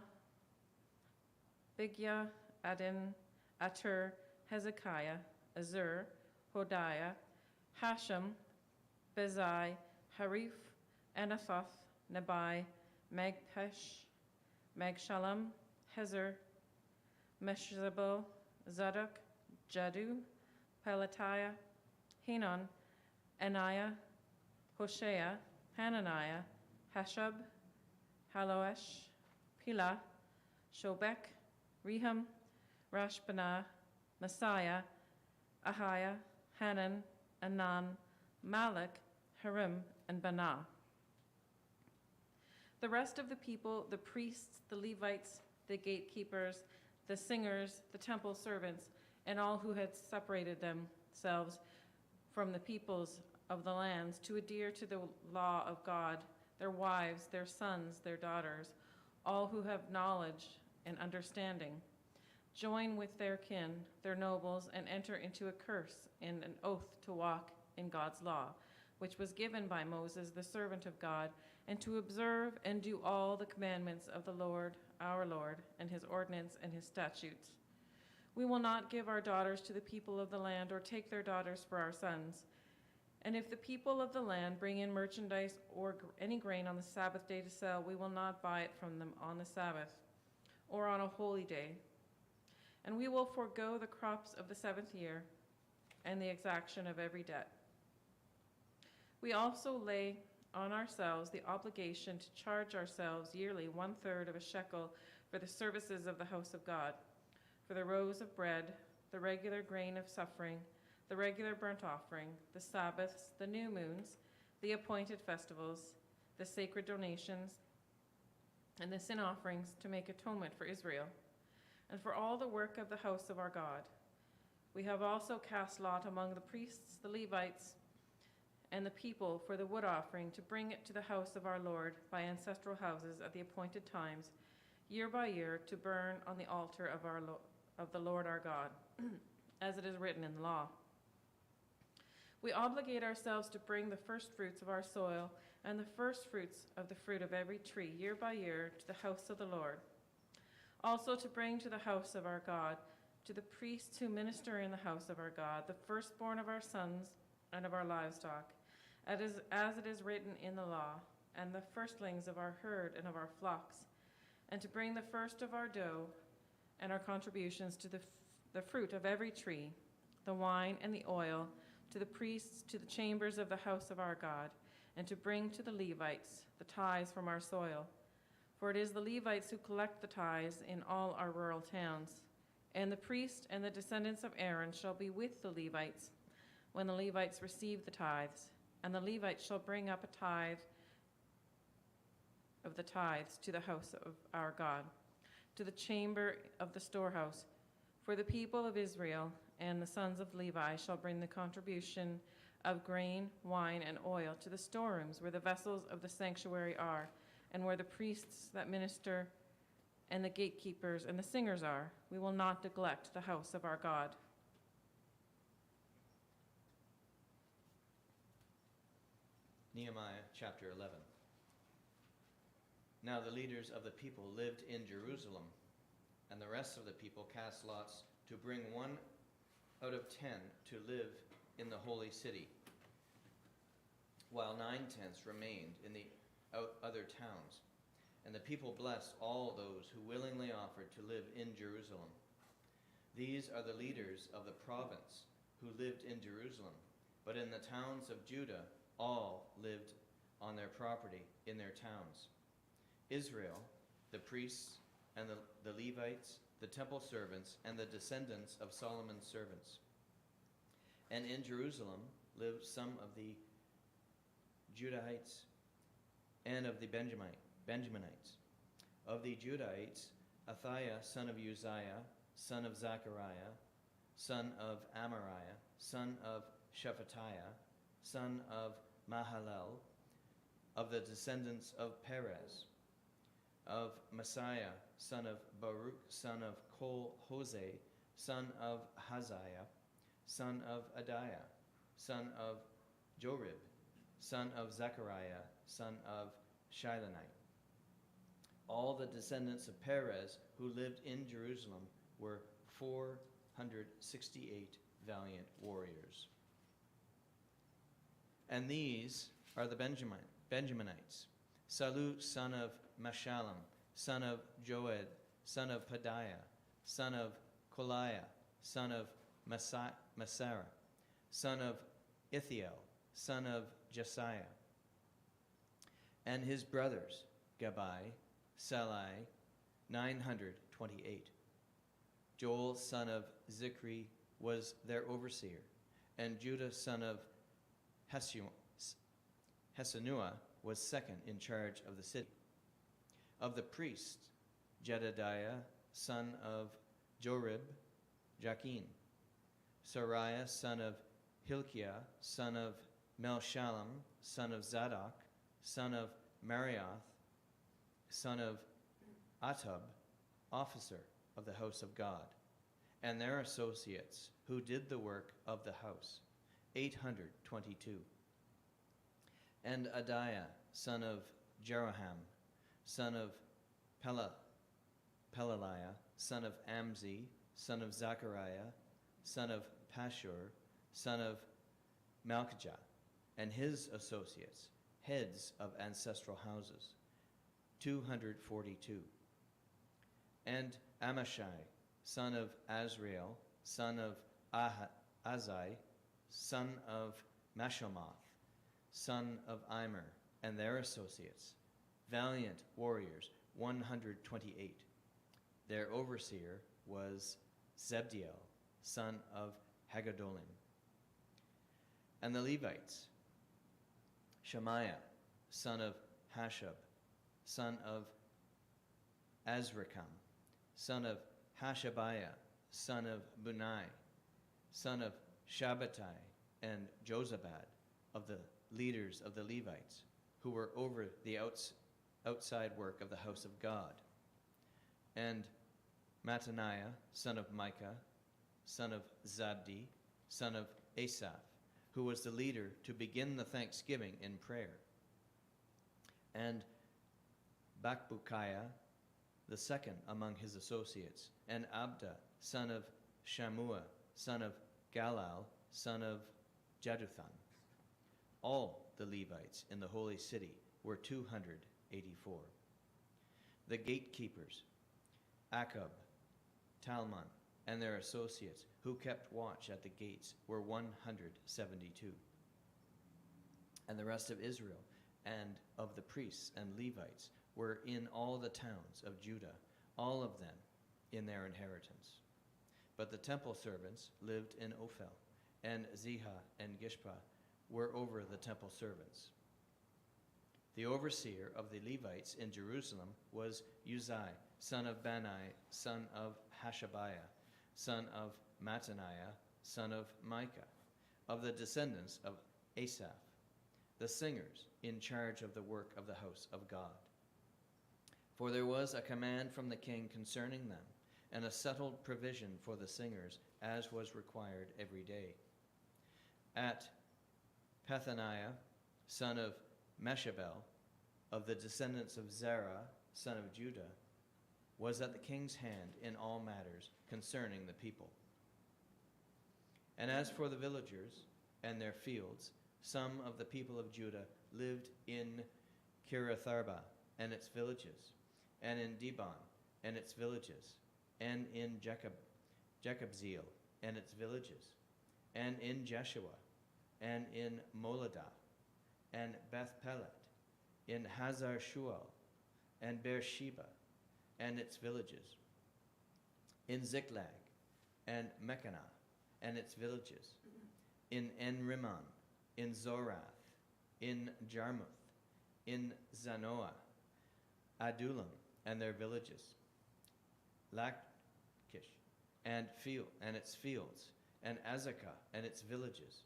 Bigya, Adin, Atur, Hezekiah, Azur, Hodiah, Hashem, Bezai, Harif, Anathoth, Nebai, Magpesh, Magshallam, Hezer, Meshzabel, Zadok, Jadu, Pelatiah, Hanan, Anaiah, Hoshea, Hananiah, Hashab, Haloesh, Pilah, Shobek, Rehum, Rashbanah, Messiah, Ahiah, Hanan, Anan, Malach, Harim, and Banah. The rest of the people, the priests, the Levites, the gatekeepers, the singers, the temple servants, and all who had separated themselves from the peoples of the lands to adhere to the law of God, their wives, their sons, their daughters, all who have knowledge and understanding, join with their kin, their nobles, and enter into a curse and an oath to walk in God's law, which was given by Moses, the servant of God, and to observe and do all the commandments of the Lord, our Lord, and his ordinance and his statutes. We will not give our daughters to the people of the land or take their daughters for our sons. And if the people of the land bring in merchandise or any grain on the Sabbath day to sell, we will not buy it from them on the Sabbath or on a holy day. And we will forego the crops of the seventh year and the exaction of every debt. We also lay on ourselves the obligation to charge ourselves yearly 1/3 of a shekel for the services of the house of God, for the rows of bread, the regular grain of suffering, the regular burnt offering, the Sabbaths, the new moons, the appointed festivals, the sacred donations, and the sin offerings to make atonement for Israel, and for all the work of the house of our God. We have also cast lot among the priests, the Levites, and the people for the wood offering to bring it to the house of our Lord by ancestral houses at the appointed times, year by year, to burn on the altar of the Lord our God, as it is written in the law. We obligate ourselves to bring the first fruits of our soil and the first fruits of the fruit of every tree, year by year, to the house of the Lord. Also to bring to the house of our God, to the priests who minister in the house of our God, the firstborn of our sons and of our livestock, as it is written in the law, and the firstlings of our herd and of our flocks, and to bring the first of our dough and our contributions to the fruit of every tree, the wine and the oil, to the priests, to the chambers of the house of our God, and to bring to the Levites the tithes from our soil. For it is the Levites who collect the tithes in all our rural towns. And the priest and the descendants of Aaron shall be with the Levites when the Levites receive the tithes. And the Levites shall bring up a tithe of the tithes to the house of our God, to the chamber of the storehouse. For the people of Israel and the sons of Levi shall bring the contribution of grain, wine, and oil to the storerooms where the vessels of the sanctuary are, and where the priests that minister and the gatekeepers and the singers are. We will not neglect the house of our God. Nehemiah chapter 11. Now the leaders of the people lived in Jerusalem, and the rest of the people cast lots to bring 1 out of 10 to live in the holy city, while 9 tenths remained in the other towns. And the people blessed all those who willingly offered to live in Jerusalem. These are the leaders of the province who lived in Jerusalem, but in the towns of Judah all lived on their property in their towns. Israel, the priests and the Levites, the temple servants, and the descendants of Solomon's servants. And in Jerusalem lived some of the Judahites and of the Benjaminites. Of the Judahites, Athaiah, son of Uzziah, son of Zechariah, son of Amariah, son of Shephatiah, son of Mahalalel, of the descendants of Perez, of Messiah, son of Baruch, son of Kol-Hoseh, son of Haziah, son of Adiah, son of Jorib, son of Zechariah, son of Shilonite. All the descendants of Perez who lived in Jerusalem were 468 valiant warriors. And these are the Benjaminites: Salu, son of Meshullam, son of Joed, son of Pedaiah, son of Koliah, son of Masara, son of Ithiel, son of Jesiah, and his brothers, Gabai, Salai, 928. Joel, son of Zichri, was their overseer, and Judah, son of Hesenuah, was second in charge of the city. Of the priests, Jedediah, son of Jorib, Jachin, Sariah, son of Hilkiah, son of Melshalom, son of Zadok, son of Marioth, son of Atub, officer of the house of God, and their associates who did the work of the house, 822. And Adiah, son of Jeroham, son of Pelaliah, son of Amzi, son of Zechariah, son of Pashur, son of Malchijah, and his associates, heads of ancestral houses, 242. And Amashai, son of Azrael, son of Azai, son of Meshemoth, son of Immer, and their associates, valiant warriors, 128. Their overseer was Zebdiel, son of Haggadolim. And the Levites, Shemaiah, son of Hashab, son of Azrikam, son of Hashabiah, son of Bunai, son of Shabbatai, and Jozabad, of the leaders of the Levites, who were over the outside work of the house of God. And Mattaniah, son of Micah, son of Zabdi, son of Asaph, who was the leader to begin the thanksgiving in prayer. And Bakbukiah, the second among his associates, and Abda, son of Shammua, son of Galal, son of Jeduthun. All the Levites in the holy city were 284. The gatekeepers, Akab, Talmon, and their associates who kept watch at the gates were 172. And the rest of Israel and of the priests and Levites were in all the towns of Judah, all of them in their inheritance. But the temple servants lived in Ophel, and Ziha and Gishpa were over the temple servants. The overseer of the Levites in Jerusalem was Uzai, son of Bani, son of Hashabiah, son of Mattaniah, son of Micah, of the descendants of Asaph, the singers in charge of the work of the house of God. For there was a command from the king concerning them, and a settled provision for the singers, as was required every day. At Pethaniah, son of Meshabel, of the descendants of Zerah, son of Judah, was at the king's hand in all matters concerning the people. And as for the villagers and their fields, some of the people of Judah lived in Kiriatharba and its villages, and in Dibon and its villages, and in Jekabzeel and its villages, and in Jeshua, and in Moladah, and Beth-Pelet, in Hazar Shual, and Beersheba, and its villages, in Ziklag, and Mechanah, and its villages, in En-Rimmon, in Zorath, in Jarmuth, in Zanoah, Adullam, and their villages, Lachish, and its fields, and Azekah, and its villages.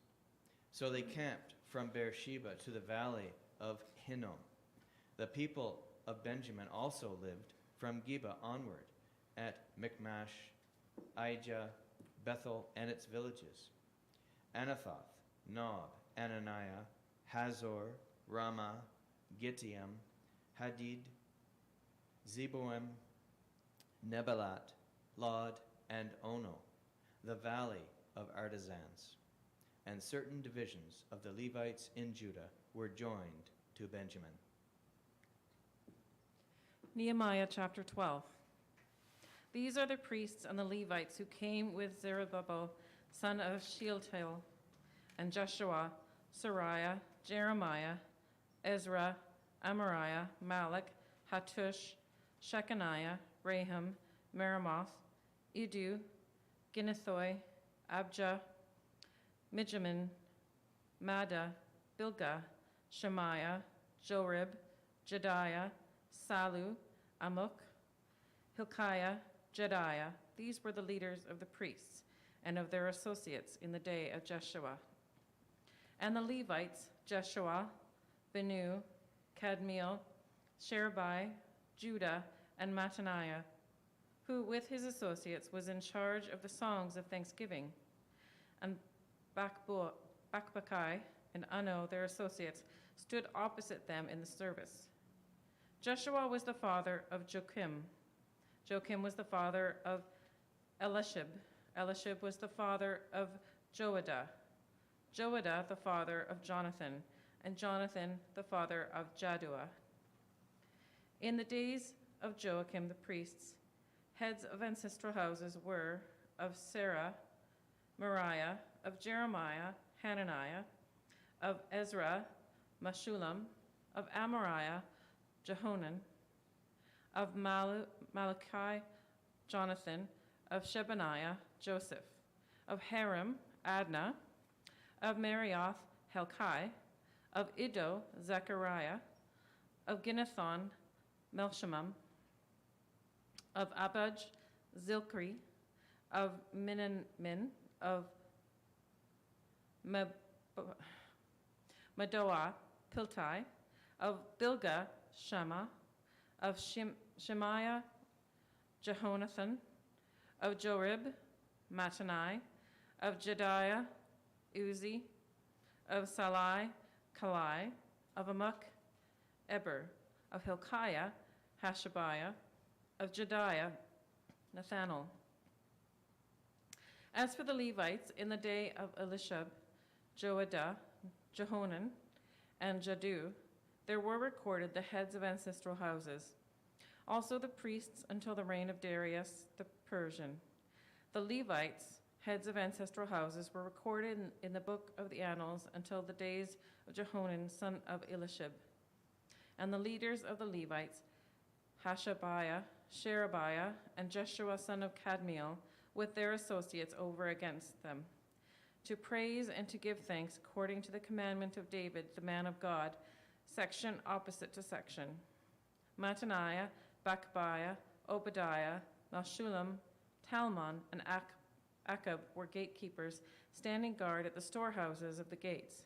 So they camped from Beersheba to the valley of Hinnom. The people of Benjamin also lived from Geba onward at Michmash, Aijah, Bethel, and its villages, Anathoth, Nob, Ananiah, Hazor, Ramah, Gittiam, Hadid, Zeboim, Nebalat, Lod, and Ono, the valley of artisans. And certain divisions of the Levites in Judah were joined to Benjamin. Nehemiah chapter 12. These are the priests and the Levites who came with Zerubbabel, son of Shealtiel, and Jeshua, Sariah, Jeremiah, Ezra, Amariah, Malach, Hattush, Shechaniah, Raham, Meremoth, Idu, Ginnethoi, Abjah, Mijamin, Maddah, Bilgah, Shemaiah, Jorib, Jediah, Salu, Amok, Hilkiah, Jediah. These were the leaders of the priests and of their associates in the day of Jeshua. And the Levites, Jeshua, Benu, Kadmiel, Sherebai, Judah, and Mattaniah, who with his associates was in charge of the songs of thanksgiving, and Bakbukai and Ano, their associates, stood opposite them in the service. Jeshua was the father of Joachim. Joachim was the father of Elishib. Elishib was the father of Joadah. Joadah the father of Jonathan, and Jonathan the father of Jaddua. In the days of Joachim the priests, heads of ancestral houses were of Sarah, Moriah, of Jeremiah, Hananiah, of Ezra, Meshullam, of Amariah, Jehonan, of Malachi, Jonathan, of Shebaniah, Joseph, of Haram, Adnah, of Marioth, Helkai, of Iddo, Zechariah, of Ginnethon, Melshemam, of Abaj, Zilkri, of Minanmin, of Madoah, Piltai, of Bilgah, Shema, of Shemaiah, Jehonathan, of Jorib, Mattanai, of Jediah, Uzi, of Salai, Kalai, of Amok, Eber, of Hilkiah, Hashabiah, of Jediah, Nathanael. As for the Levites, in the day of Elishab, Joadah, Jehonan, and Jadu, there were recorded the heads of ancestral houses, also the priests until the reign of Darius the Persian. The Levites, heads of ancestral houses, were recorded in the book of the annals until the days of Jehonan, son of Elishab. And the leaders of the Levites, Hashabiah, Sherebiah, and Jeshua, son of Kadmiel, with their associates over against them, to praise and to give thanks according to the commandment of David, the man of God, section opposite to section. Mattaniah, Bakbiah, Obadiah, Meshullam, Talmon, and Akab were gatekeepers, standing guard at the storehouses of the gates.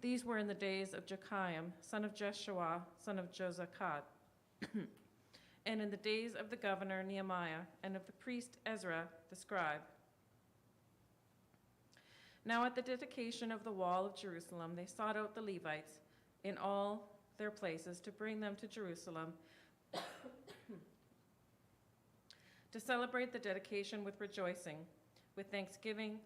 These were in the days of Jekiam, son of Jeshua, son of Jozakat, and in the days of the governor Nehemiah, and of the priest Ezra, the scribe. Now at the dedication of the wall of Jerusalem, they sought out the Levites in all their places to bring them to Jerusalem to celebrate the dedication with rejoicing, with thanksgiving,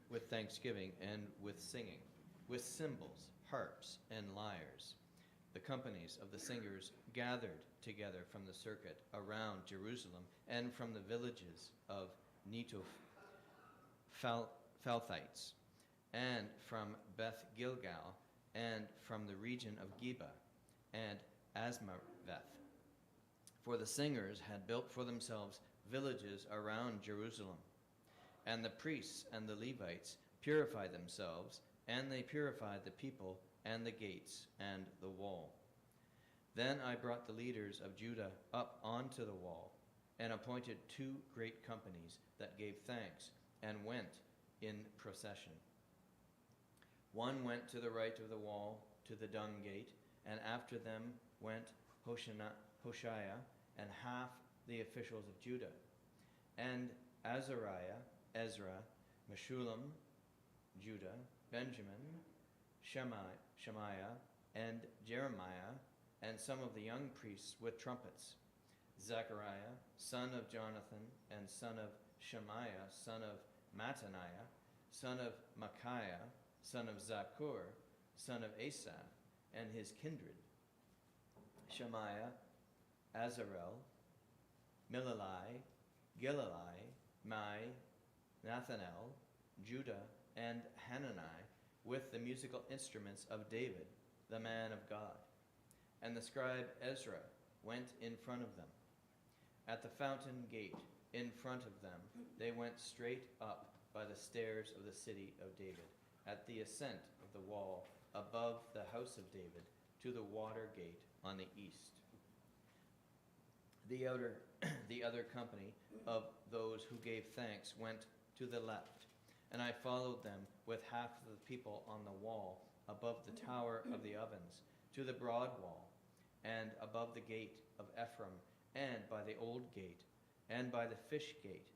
with thanksgiving and with singing, with cymbals, harps, and lyres. The companies of the singers gathered together from the circuit around Jerusalem and from the villages of Netoph, Phalthites, and from Beth Gilgal, and from the region of Geba and Asmaveth. For the singers had built for themselves villages around Jerusalem. And the priests and the Levites purified themselves, and they purified the people and the gates and the wall. Then I brought the leaders of Judah up onto the wall, and appointed 2 great companies that gave thanks and went in procession. One went to the right of the wall to the dung gate, and after them went Hoshaiah and half the officials of Judah, and Azariah, Ezra, Meshullam, Judah, Benjamin, Shemaiah, and Jeremiah, and some of the young priests with trumpets, Zechariah, son of Jonathan, and son of Shemaiah, son of Mattaniah, son of Micaiah, son of Zakur, son of Asaph, and his kindred, Shemaiah, Azarel, Milalai, Gilalai, Mai, Nathanael, Judah, and Hanani, with the musical instruments of David, the man of God. And the scribe Ezra went in front of them. At the fountain gate in front of them, they went straight up by the stairs of the city of David, at the ascent of the wall above the house of David, to the water gate on the east. The other company of those who gave thanks went to the left, and I followed them with half of the people on the wall above the tower of the ovens, to the broad wall, and above the gate of Ephraim, and by the old gate, and by the fish gate,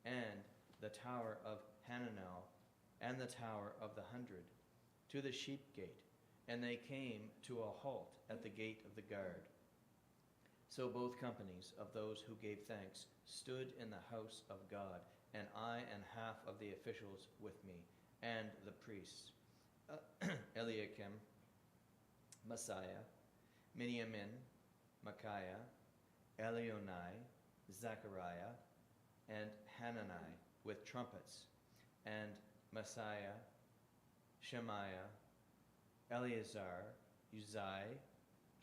and the tower of Hananel, and the tower of the 100, to the sheep gate, and they came to a halt at the gate of the guard. So both companies of those who gave thanks stood in the house of God, and I and half of the officials with me, and the priests, Eliakim, Messiah, Miniamin, Micaiah, Elionai, Zechariah, and Hanani with trumpets, and Messiah, Shemaiah, Eleazar, Uzai,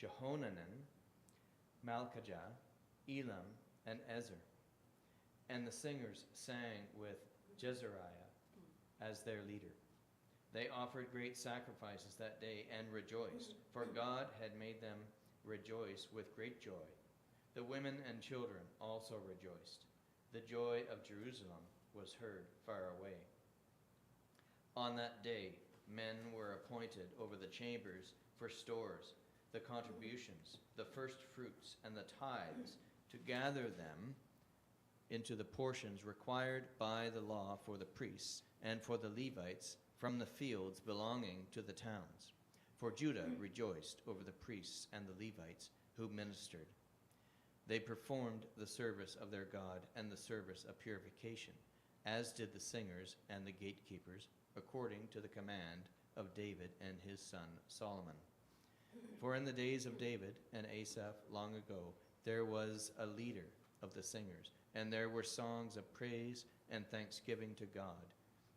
Jehonanan, Malchijah, Elam, and Ezer. And the singers sang with Jezariah as their leader. They offered great sacrifices that day and rejoiced, for God had made them rejoice with great joy. The women and children also rejoiced. The joy of Jerusalem was heard far away. On that day, men were appointed over the chambers for stores, the contributions, the first fruits, and the tithes, to gather them into the portions required by the law for the priests and for the Levites from the fields belonging to the towns. For Judah rejoiced over the priests and the Levites who ministered. They performed the service of their God and the service of purification, as did the singers and the gatekeepers, according to the command of David and his son Solomon. For in the days of David and Asaph long ago, there was a leader of the singers, and there were songs of praise and thanksgiving to God.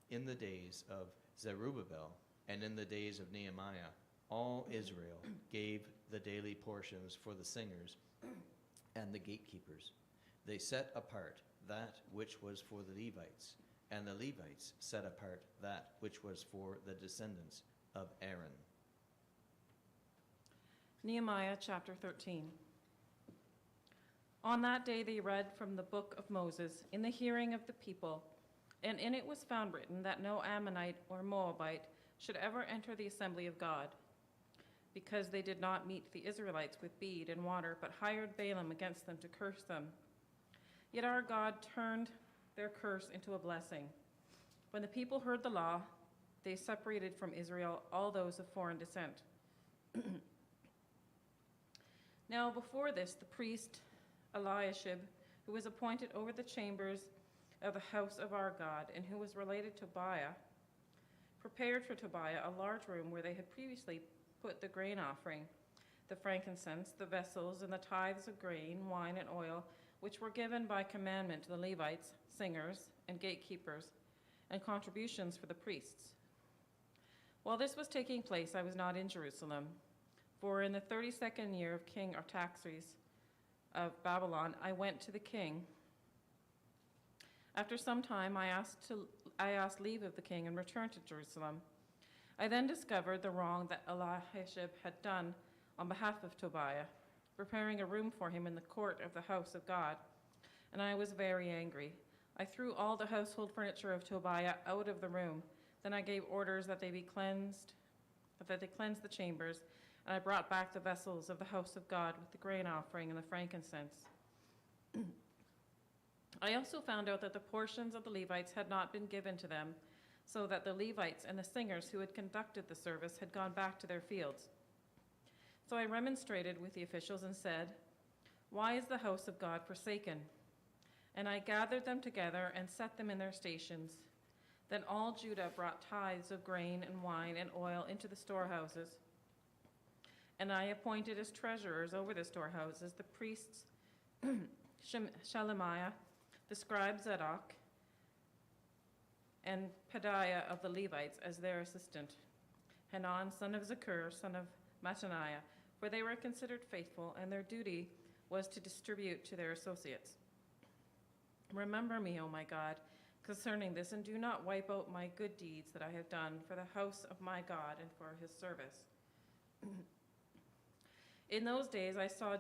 In the days of Zerubbabel and in the days of Nehemiah, all Israel gave the daily portions for the singers and the gatekeepers. They set apart that which was for the Levites, and the Levites set apart that which was for the descendants of Aaron. Nehemiah chapter 13. On that day they read from the book of Moses in the hearing of the people, and in it was found written that no Ammonite or Moabite should ever enter the assembly of God, because they did not meet the Israelites with bead and water, but hired Balaam against them to curse them. Yet our God turned their curse into a blessing. When the people heard the law, they separated from Israel all those of foreign descent. Now before this, the priest Eliashib, who was appointed over the chambers of the house of our God, and who was related to Tobiah, prepared for Tobiah a large room where they had previously put the grain offering, the frankincense, the vessels, and the tithes of grain, wine, and oil, which were given by commandment to the Levites, singers, and gatekeepers, and contributions for the priests. While this was taking place, I was not in Jerusalem, for in the 32nd year of King Artaxerxes of Babylon, I went to the king. After some time, I asked leave of the king and returned to Jerusalem. I then discovered the wrong that Eliashib had done on behalf of Tobiah, preparing a room for him in the court of the house of God, and I was very angry. I threw all the household furniture of Tobiah out of the room. Then I gave orders that they cleanse the chambers, and I brought back the vessels of the house of God with the grain offering and the frankincense. I also found out that the portions of the Levites had not been given to them, so that the Levites and the singers who had conducted the service had gone back to their fields. So I remonstrated with the officials and said, "Why is the house of God forsaken?" And I gathered them together and set them in their stations. Then all Judah brought tithes of grain and wine and oil into the storehouses. And I appointed as treasurers over the storehouses the priests Shelemiah, the scribe Zadok, and Pedaiah of the Levites as their assistant, Hanan, son of Zakur, son of Mattaniah, for they were considered faithful, and their duty was to distribute to their associates. Remember me, O my God, concerning this, and do not wipe out my good deeds that I have done for the house of my God and for his service. In those days I saw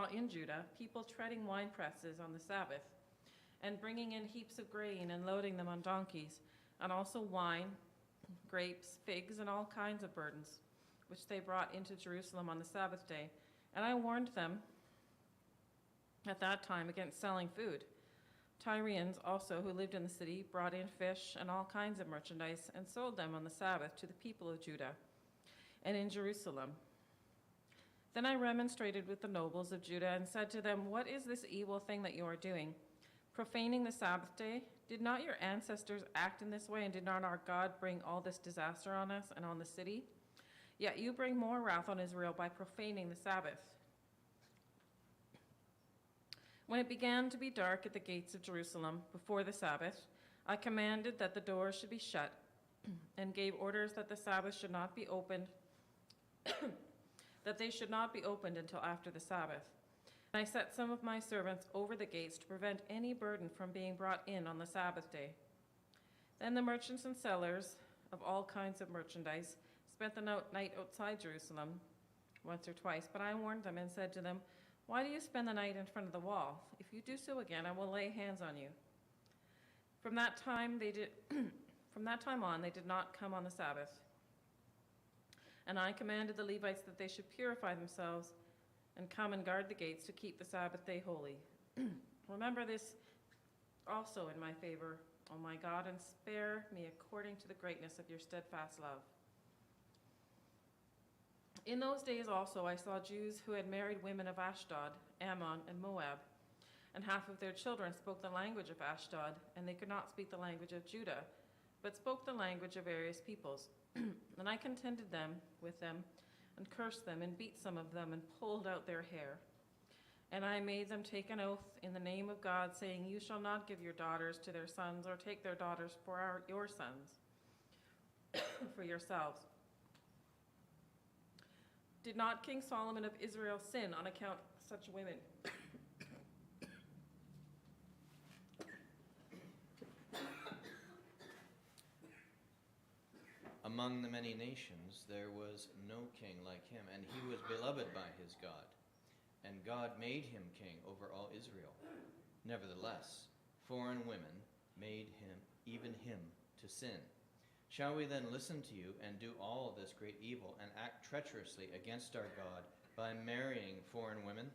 in Judah people treading wine presses on the Sabbath, and bringing in heaps of grain and loading them on donkeys, and also wine, grapes, figs, and all kinds of burdens, which they brought into Jerusalem on the Sabbath day. And I warned them at that time against selling food. Tyrians also, who lived in the city, brought in fish and all kinds of merchandise and sold them on the Sabbath to the people of Judah and in Jerusalem. Then I remonstrated with the nobles of Judah and said to them, "What is this evil thing that you are doing? Profaning the Sabbath day? Did not your ancestors act in this way, and did not our God bring all this disaster on us and on the city? Yet you bring more wrath on Israel by profaning the Sabbath." When it began to be dark at the gates of Jerusalem before the Sabbath, I commanded that the doors should be shut and gave orders that the Sabbath should not be opened that they should not be opened until after the Sabbath. And I set some of my servants over the gates to prevent any burden from being brought in on the Sabbath day. Then the merchants and sellers of all kinds of merchandise spent the night outside Jerusalem once or twice, but I warned them and said to them, "Why do you spend the night in front of the wall? If you do so again, I will lay hands on you." From that time on, they did not come on the Sabbath. And I commanded the Levites that they should purify themselves and come and guard the gates to keep the Sabbath day holy. Remember this also in my favor, O my God, and spare me according to the greatness of your steadfast love. In those days also I saw Jews who had married women of Ashdod, Ammon, and Moab, and half of their children spoke the language of Ashdod, and they could not speak the language of Judah, but spoke the language of various peoples. And I contended with them, and cursed them, and beat some of them, and pulled out their hair. And I made them take an oath in the name of God, saying, "You shall not give your daughters to their sons, or take their daughters for your sons, for yourselves." Did not King Solomon of Israel sin on account of such women? Among the many nations there was no king like him, and he was beloved by his God. And God made him king over all Israel. Nevertheless, foreign women made him, even him, to sin. Shall we then listen to you and do all this great evil and act treacherously against our God by marrying foreign women?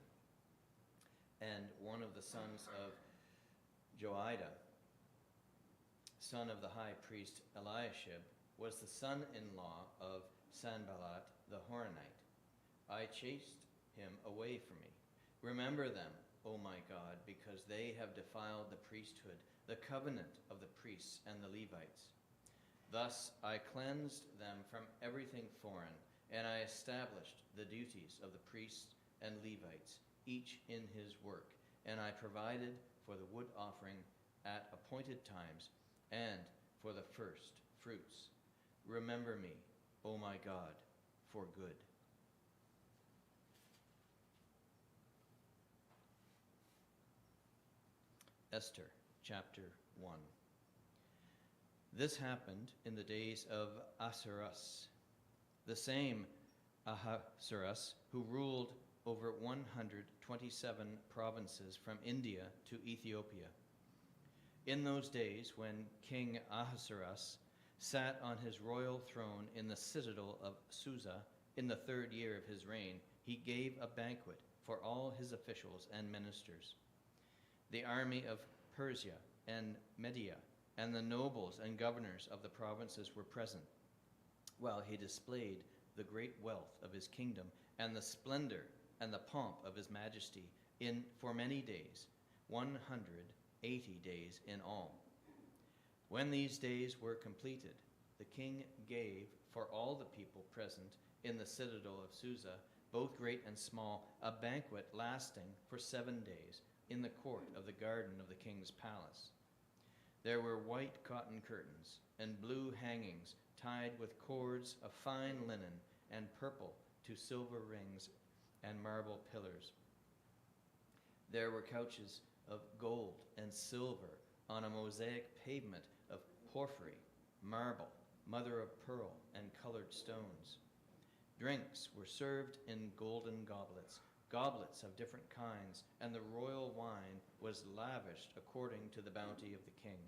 And one of the sons of Joiada, son of the high priest Eliashib, was the son-in-law of Sanballat the Horonite. I chased him away from me. Remember them, O my God, because they have defiled the priesthood, the covenant of the priests and the Levites. Thus I cleansed them from everything foreign, and I established the duties of the priests and Levites, each in his work, and I provided for the wood offering at appointed times and for the first fruits. Remember me, O my God, for good. Esther, chapter 1. This happened in the days of Ahasuerus, the same Ahasuerus who ruled over 127 provinces from India to Ethiopia. In those days, when King Ahasuerus sat on his royal throne in the citadel of Susa in the 3rd year of his reign, he gave a banquet for all his officials and ministers. The army of Persia and Media and the nobles and governors of the provinces were present, while he displayed the great wealth of his kingdom and the splendor and the pomp of his majesty for many days, 180 days in all. When these days were completed, the king gave for all the people present in the citadel of Susa, both great and small, a banquet lasting for 7 days in the court of the garden of the king's palace. There were white cotton curtains and blue hangings tied with cords of fine linen and purple to silver rings and marble pillars. There were couches of gold and silver on a mosaic pavement of porphyry, marble, mother of pearl, and colored stones. Drinks were served in golden goblets, goblets of different kinds, and the royal wine was lavished according to the bounty of the king.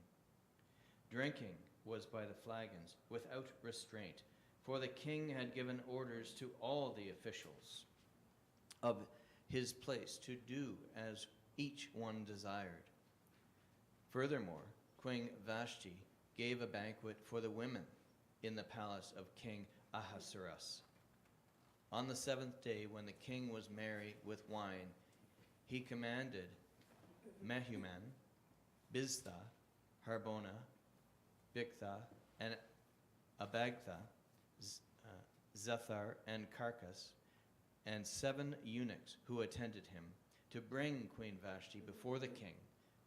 Drinking was by the flagons, without restraint, for the king had given orders to all the officials of his place to do as each one desired. Furthermore, Queen Vashti gave a banquet for the women in the palace of King Ahasuerus. On the 7th day, when the king was merry with wine, he commanded Mehuman, Biztha, Harbona, Bigtha, and Abagtha, Zethar, and Carcas, and 7 eunuchs who attended him, to bring Queen Vashti before the king,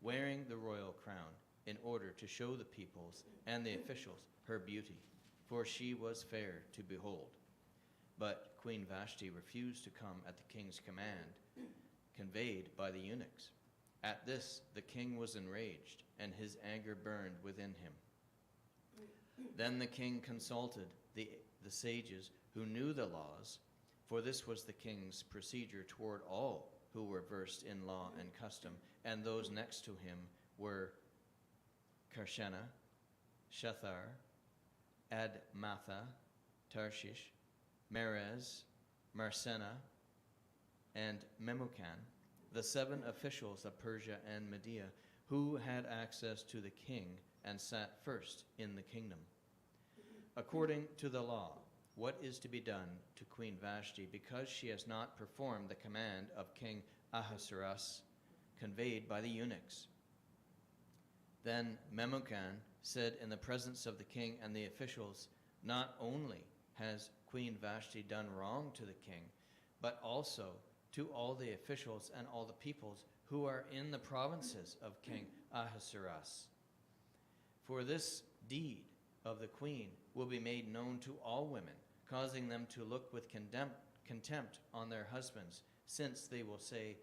wearing the royal crown, in order to show the peoples and the officials her beauty, for she was fair to behold. But Queen Vashti refused to come at the king's command, conveyed by the eunuchs. At this, the king was enraged, and his anger burned within him. Then the king consulted the sages who knew the laws, for this was the king's procedure toward all who were versed in law and custom, and those next to him were Karshena, Shethar, Admatha, Tarshish, Merez, Marsena, and Memucan, the 7 officials of Persia and Media, who had access to the king and sat first in the kingdom. According to the law, what is to be done to Queen Vashti because she has not performed the command of King Ahasuerus conveyed by the eunuchs? Then Memucan said in the presence of the king and the officials, not only has Queen Vashti done wrong to the king, but also to all the officials and all the peoples who are in the provinces of King Ahasuerus. For this deed of the queen will be made known to all women, causing them to look with contempt on their husbands, since they will say,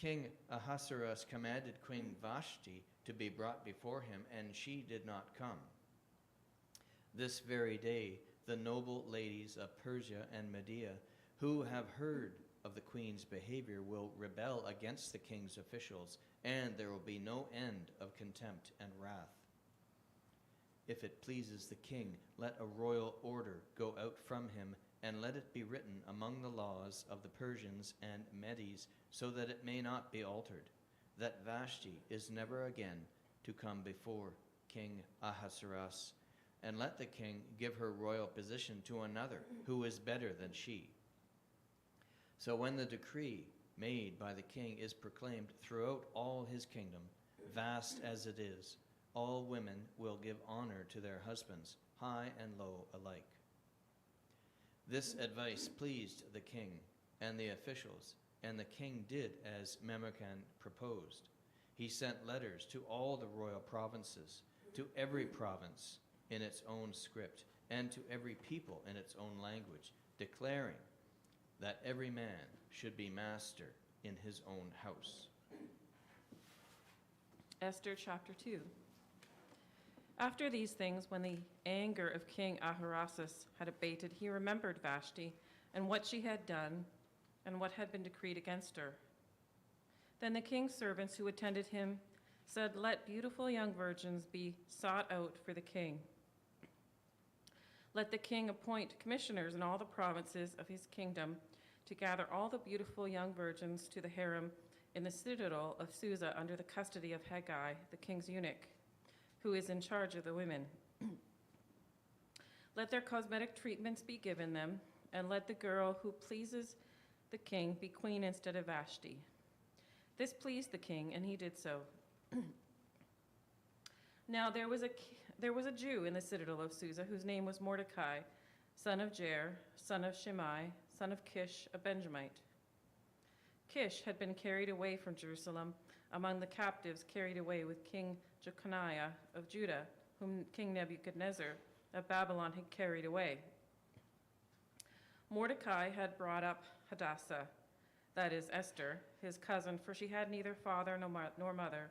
King Ahasuerus commanded Queen Vashti to be brought before him, and she did not come. This very day, the noble ladies of Persia and Media, who have heard of the queen's behavior, will rebel against the king's officials, and there will be no end of contempt and wrath. If it pleases the king, let a royal order go out from him, and let it be written among the laws of the Persians and Medes, so that it may not be altered, that Vashti is never again to come before King Ahasuerus, and let the king give her royal position to another who is better than she. So when the decree made by the king is proclaimed throughout all his kingdom, vast as it is, all women will give honor to their husbands, high and low alike. This advice pleased the king and the officials, and the king did as Memucan proposed. He sent letters to all the royal provinces, to every province in its own script, and to every people in its own language, declaring that every man should be master in his own house. Esther chapter 2. After these things, when the anger of King Ahasuerus had abated, he remembered Vashti and what she had done and what had been decreed against her. Then the king's servants who attended him said, Let beautiful young virgins be sought out for the king. Let the king appoint commissioners in all the provinces of his kingdom to gather all the beautiful young virgins to the harem in the citadel of Susa under the custody of Haggai, the king's eunuch, who is in charge of the women. Let their cosmetic treatments be given them, and let the girl who pleases the king be queen instead of Vashti. This pleased the king, and he did so. Now there was a Jew in the citadel of Susa whose name was Mordecai, son of Jair, son of Shimei, son of Kish, a Benjamite. Kish had been carried away from Jerusalem among the captives carried away with King Jeconiah of Judah, whom King Nebuchadnezzar of Babylon had carried away. Mordecai had brought up Hadassah, that is Esther, his cousin, for she had neither father nor mother.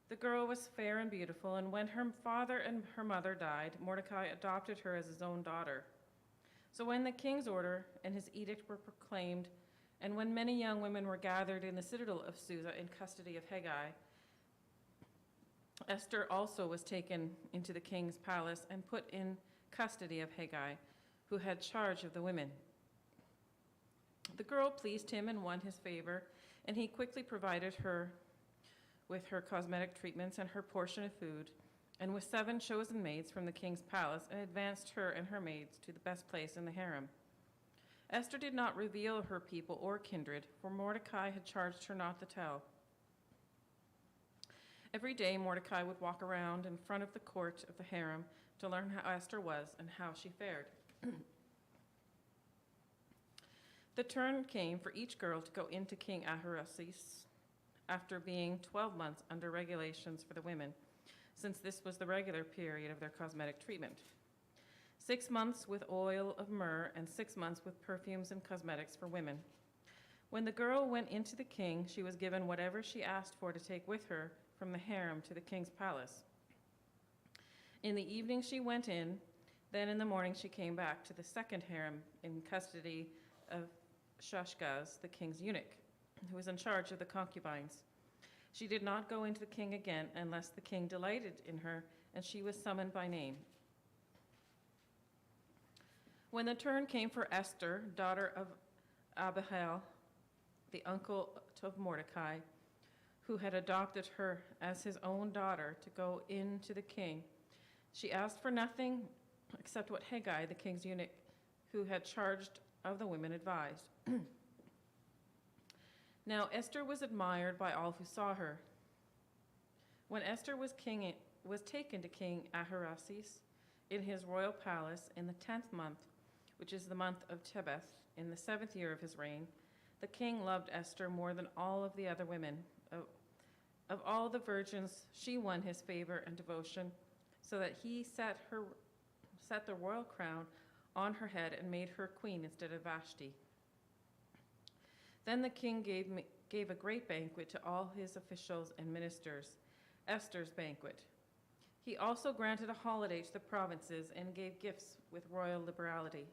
The girl was fair and beautiful, and when her father and her mother died, Mordecai adopted her as his own daughter. So when the king's order and his edict were proclaimed, and when many young women were gathered in the citadel of Susa in custody of Haggai, Esther also was taken into the king's palace and put in custody of Haggai, who had charge of the women. The girl pleased him and won his favor, and he quickly provided her with her cosmetic treatments and her portion of food, and with 7 chosen maids from the king's palace, and advanced her and her maids to the best place in the harem. Esther did not reveal her people or kindred, for Mordecai had charged her not to tell. Every day Mordecai would walk around in front of the court of the harem to learn how Esther was and how she fared. The turn came for each girl to go into King Ahasuerus after being 12 months under regulations for the women, since this was the regular period of their cosmetic treatment. 6 months with oil of myrrh, and 6 months with perfumes and cosmetics for women. When the girl went into the king, she was given whatever she asked for to take with her from the harem to the king's palace. In the evening she went in, then in the morning she came back to the second harem in custody of Shashgaz, the king's eunuch, who was in charge of the concubines. She did not go into the king again unless the king delighted in her, and she was summoned by name. When the turn came for Esther, daughter of Abihail, the uncle of Mordecai, who had adopted her as his own daughter, to go in to the king, she asked for nothing except what Haggai, the king's eunuch, who had charged of the women, advised. Now Esther was admired by all who saw her. When Esther was taken to King Ahasuerus in his royal palace in the 10th month, which is the month of Tebeth, in the 7th year of his reign, the king loved Esther more than all of the other women. Of all the virgins, she won his favor and devotion, so that he set the royal crown on her head and made her queen instead of Vashti. Then the king gave a great banquet to all his officials and ministers, Esther's banquet. He also granted a holiday to the provinces and gave gifts with royal liberality.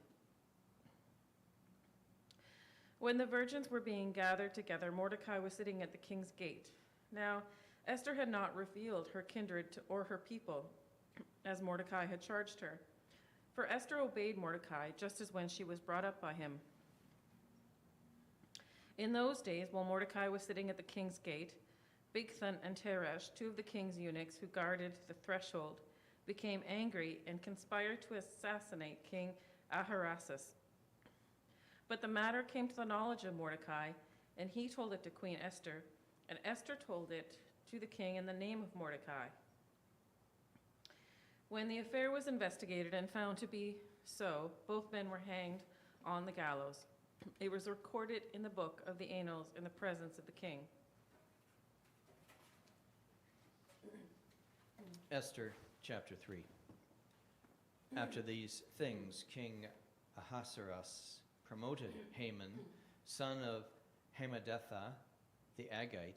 When the virgins were being gathered together, Mordecai was sitting at the king's gate. Now, Esther had not revealed her kindred or her people, as Mordecai had charged her. For Esther obeyed Mordecai, just as when she was brought up by him. In those days, while Mordecai was sitting at the king's gate, Bigthan and Teresh, two of the king's eunuchs who guarded the threshold, became angry and conspired to assassinate King Ahasuerus. But the matter came to the knowledge of Mordecai, and he told it to Queen Esther, and Esther told it to the king in the name of Mordecai. When the affair was investigated and found to be so, both men were hanged on the gallows. It was recorded in the book of the Annals in the presence of the king. Esther chapter 3. After these things, King Ahasuerus promoted Haman, son of Hammedatha the Agagite,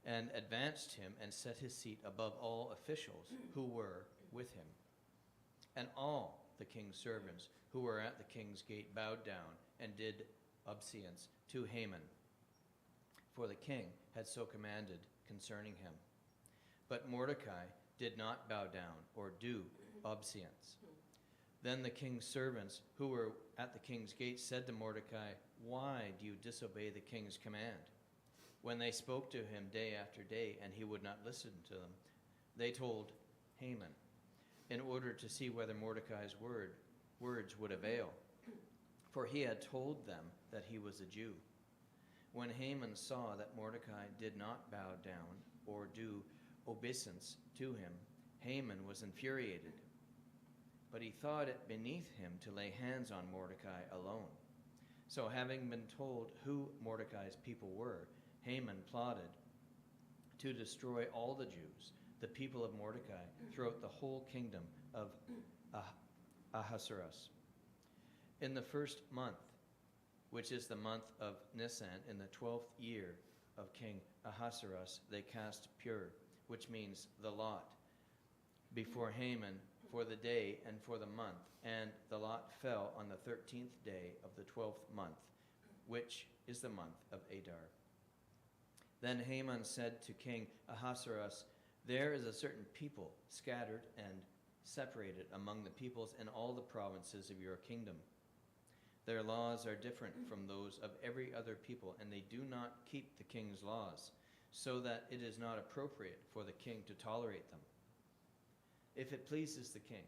and advanced him and set his seat above all officials who were with him. And all the king's servants who were at the king's gate bowed down and did obeisance to Haman, for the king had so commanded concerning him. But Mordecai did not bow down or do obeisance. Then the king's servants who were at the king's gate said to Mordecai, "Why do you disobey the king's command?" When they spoke to him day after day and he would not listen to them, they told Haman, in order to see whether Mordecai's words would avail, for he had told them that he was a Jew. When Haman saw that Mordecai did not bow down or do obeisance to him, Haman was infuriated. But he thought it beneath him to lay hands on Mordecai alone. So having been told who Mordecai's people were, Haman plotted to destroy all the Jews, the people of Mordecai, throughout the whole kingdom of Ahasuerus. In the first month, which is the month of Nisan, in the 12th year of King Ahasuerus, they cast pur, which means the lot, before Haman for the day and for the month, and the lot fell on the 13th day of the 12th month, which is the month of Adar. Then Haman said to King Ahasuerus, "There is a certain people scattered and separated among the peoples in all the provinces of your kingdom. Their laws are different from those of every other people, and they do not keep the king's laws, so that it is not appropriate for the king to tolerate them. If it pleases the king,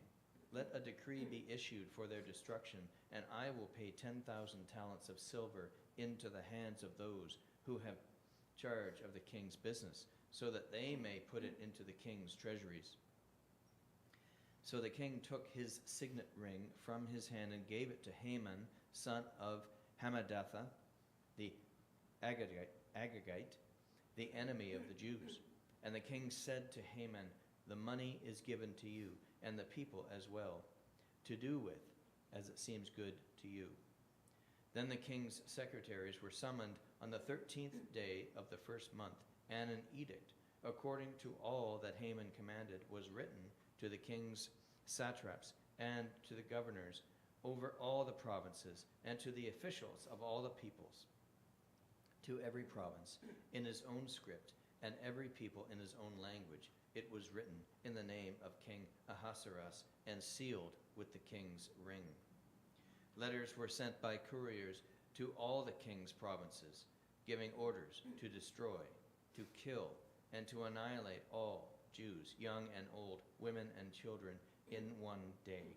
let a decree be issued for their destruction, and I will pay 10,000 talents of silver into the hands of those who have charge of the king's business, so that they may put it into the king's treasuries." So the king took his signet ring from his hand and gave it to Haman, son of Hammedatha, the Agagite, the enemy of the Jews. And the king said to Haman, "The money is given to you, and the people as well. to do with as it seems good to you." Then the king's secretaries were summoned on the 13th day of the first month, and an edict, according to all that Haman commanded, was written to the king's satraps and to the governors over all the provinces and to the officials of all the peoples, to every province in his own script and every people in his own language. It was written in the name of King Ahasuerus and sealed with the king's ring. Letters were sent by couriers to all the king's provinces, giving orders to destroy, to kill, and to annihilate all Jews, young and old, women and children, in one day,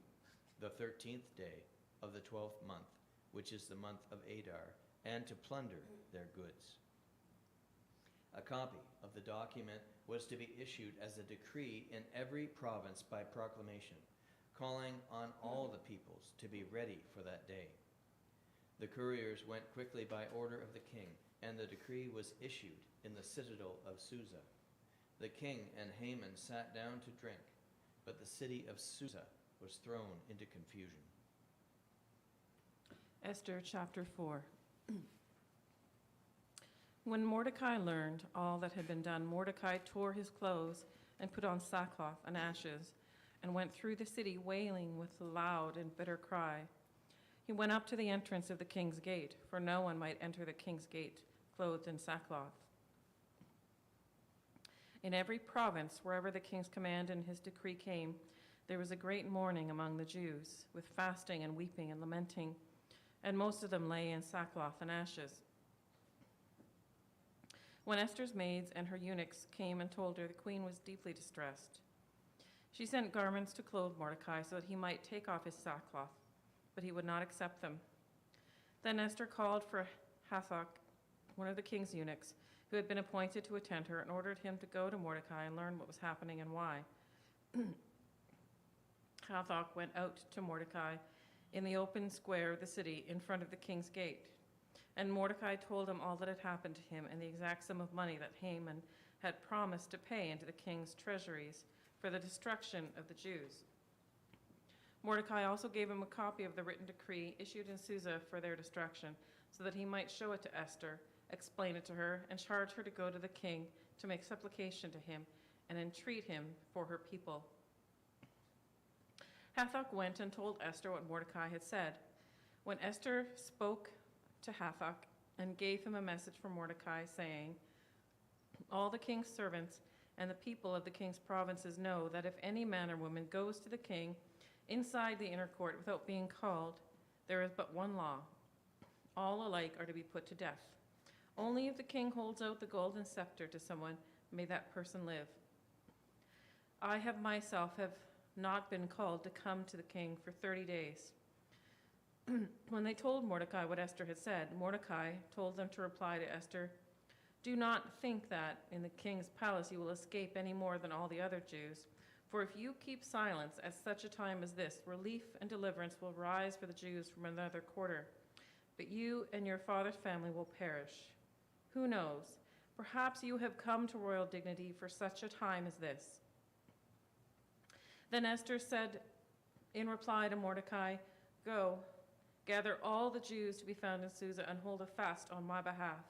the 13th day of the 12th month, which is the month of Adar, and to plunder their goods. A copy of the document was to be issued as a decree in every province by proclamation, calling on all the peoples to be ready for that day. The couriers went quickly by order of the king, and the decree was issued in the citadel of Susa. The king and Haman sat down to drink, but the city of Susa was thrown into confusion. Esther chapter 4. When Mordecai learned all that had been done, Mordecai tore his clothes and put on sackcloth and ashes, and went through the city wailing with a loud and bitter cry. He went up to the entrance of the king's gate, for no one might enter the king's gate clothed in sackcloth. In every province, wherever the king's command and his decree came, there was a great mourning among the Jews, with fasting and weeping and lamenting, and most of them lay in sackcloth and ashes. When Esther's maids and her eunuchs came and told her, the queen was deeply distressed. She sent garments to clothe Mordecai so that he might take off his sackcloth, but he would not accept them. Then Esther called for Hathach, one of the king's eunuchs, who had been appointed to attend her, and ordered him to go to Mordecai and learn what was happening and why. Hathach went out to Mordecai in the open square of the city in front of the king's gate. And Mordecai told him all that had happened to him and the exact sum of money that Haman had promised to pay into the king's treasuries for the destruction of the Jews. Mordecai also gave him a copy of the written decree issued in Susa for their destruction, so that he might show it to Esther, explain it to her, and charge her to go to the king to make supplication to him and entreat him for her people. Hathach went and told Esther what Mordecai had said. When Esther spoke to Hathach and gave him a message from Mordecai, saying, "All the king's servants and the people of the king's provinces know that if any man or woman goes to the king inside the inner court without being called, there is but one law. All alike are to be put to death. Only if the king holds out the golden scepter to someone may that person live. I have myself have not been called to come to the king for 30 days. When they told Mordecai what Esther had said, Mordecai told them to reply to Esther, "Do not think that in the king's palace you will escape any more than all the other Jews. For if you keep silence at such a time as this, relief and deliverance will rise for the Jews from another quarter. But you and your father's family will perish. Who knows? Perhaps you have come to royal dignity for such a time as this." Then Esther said in reply to Mordecai, "Go, gather all the Jews to be found in Susa and hold a fast on my behalf,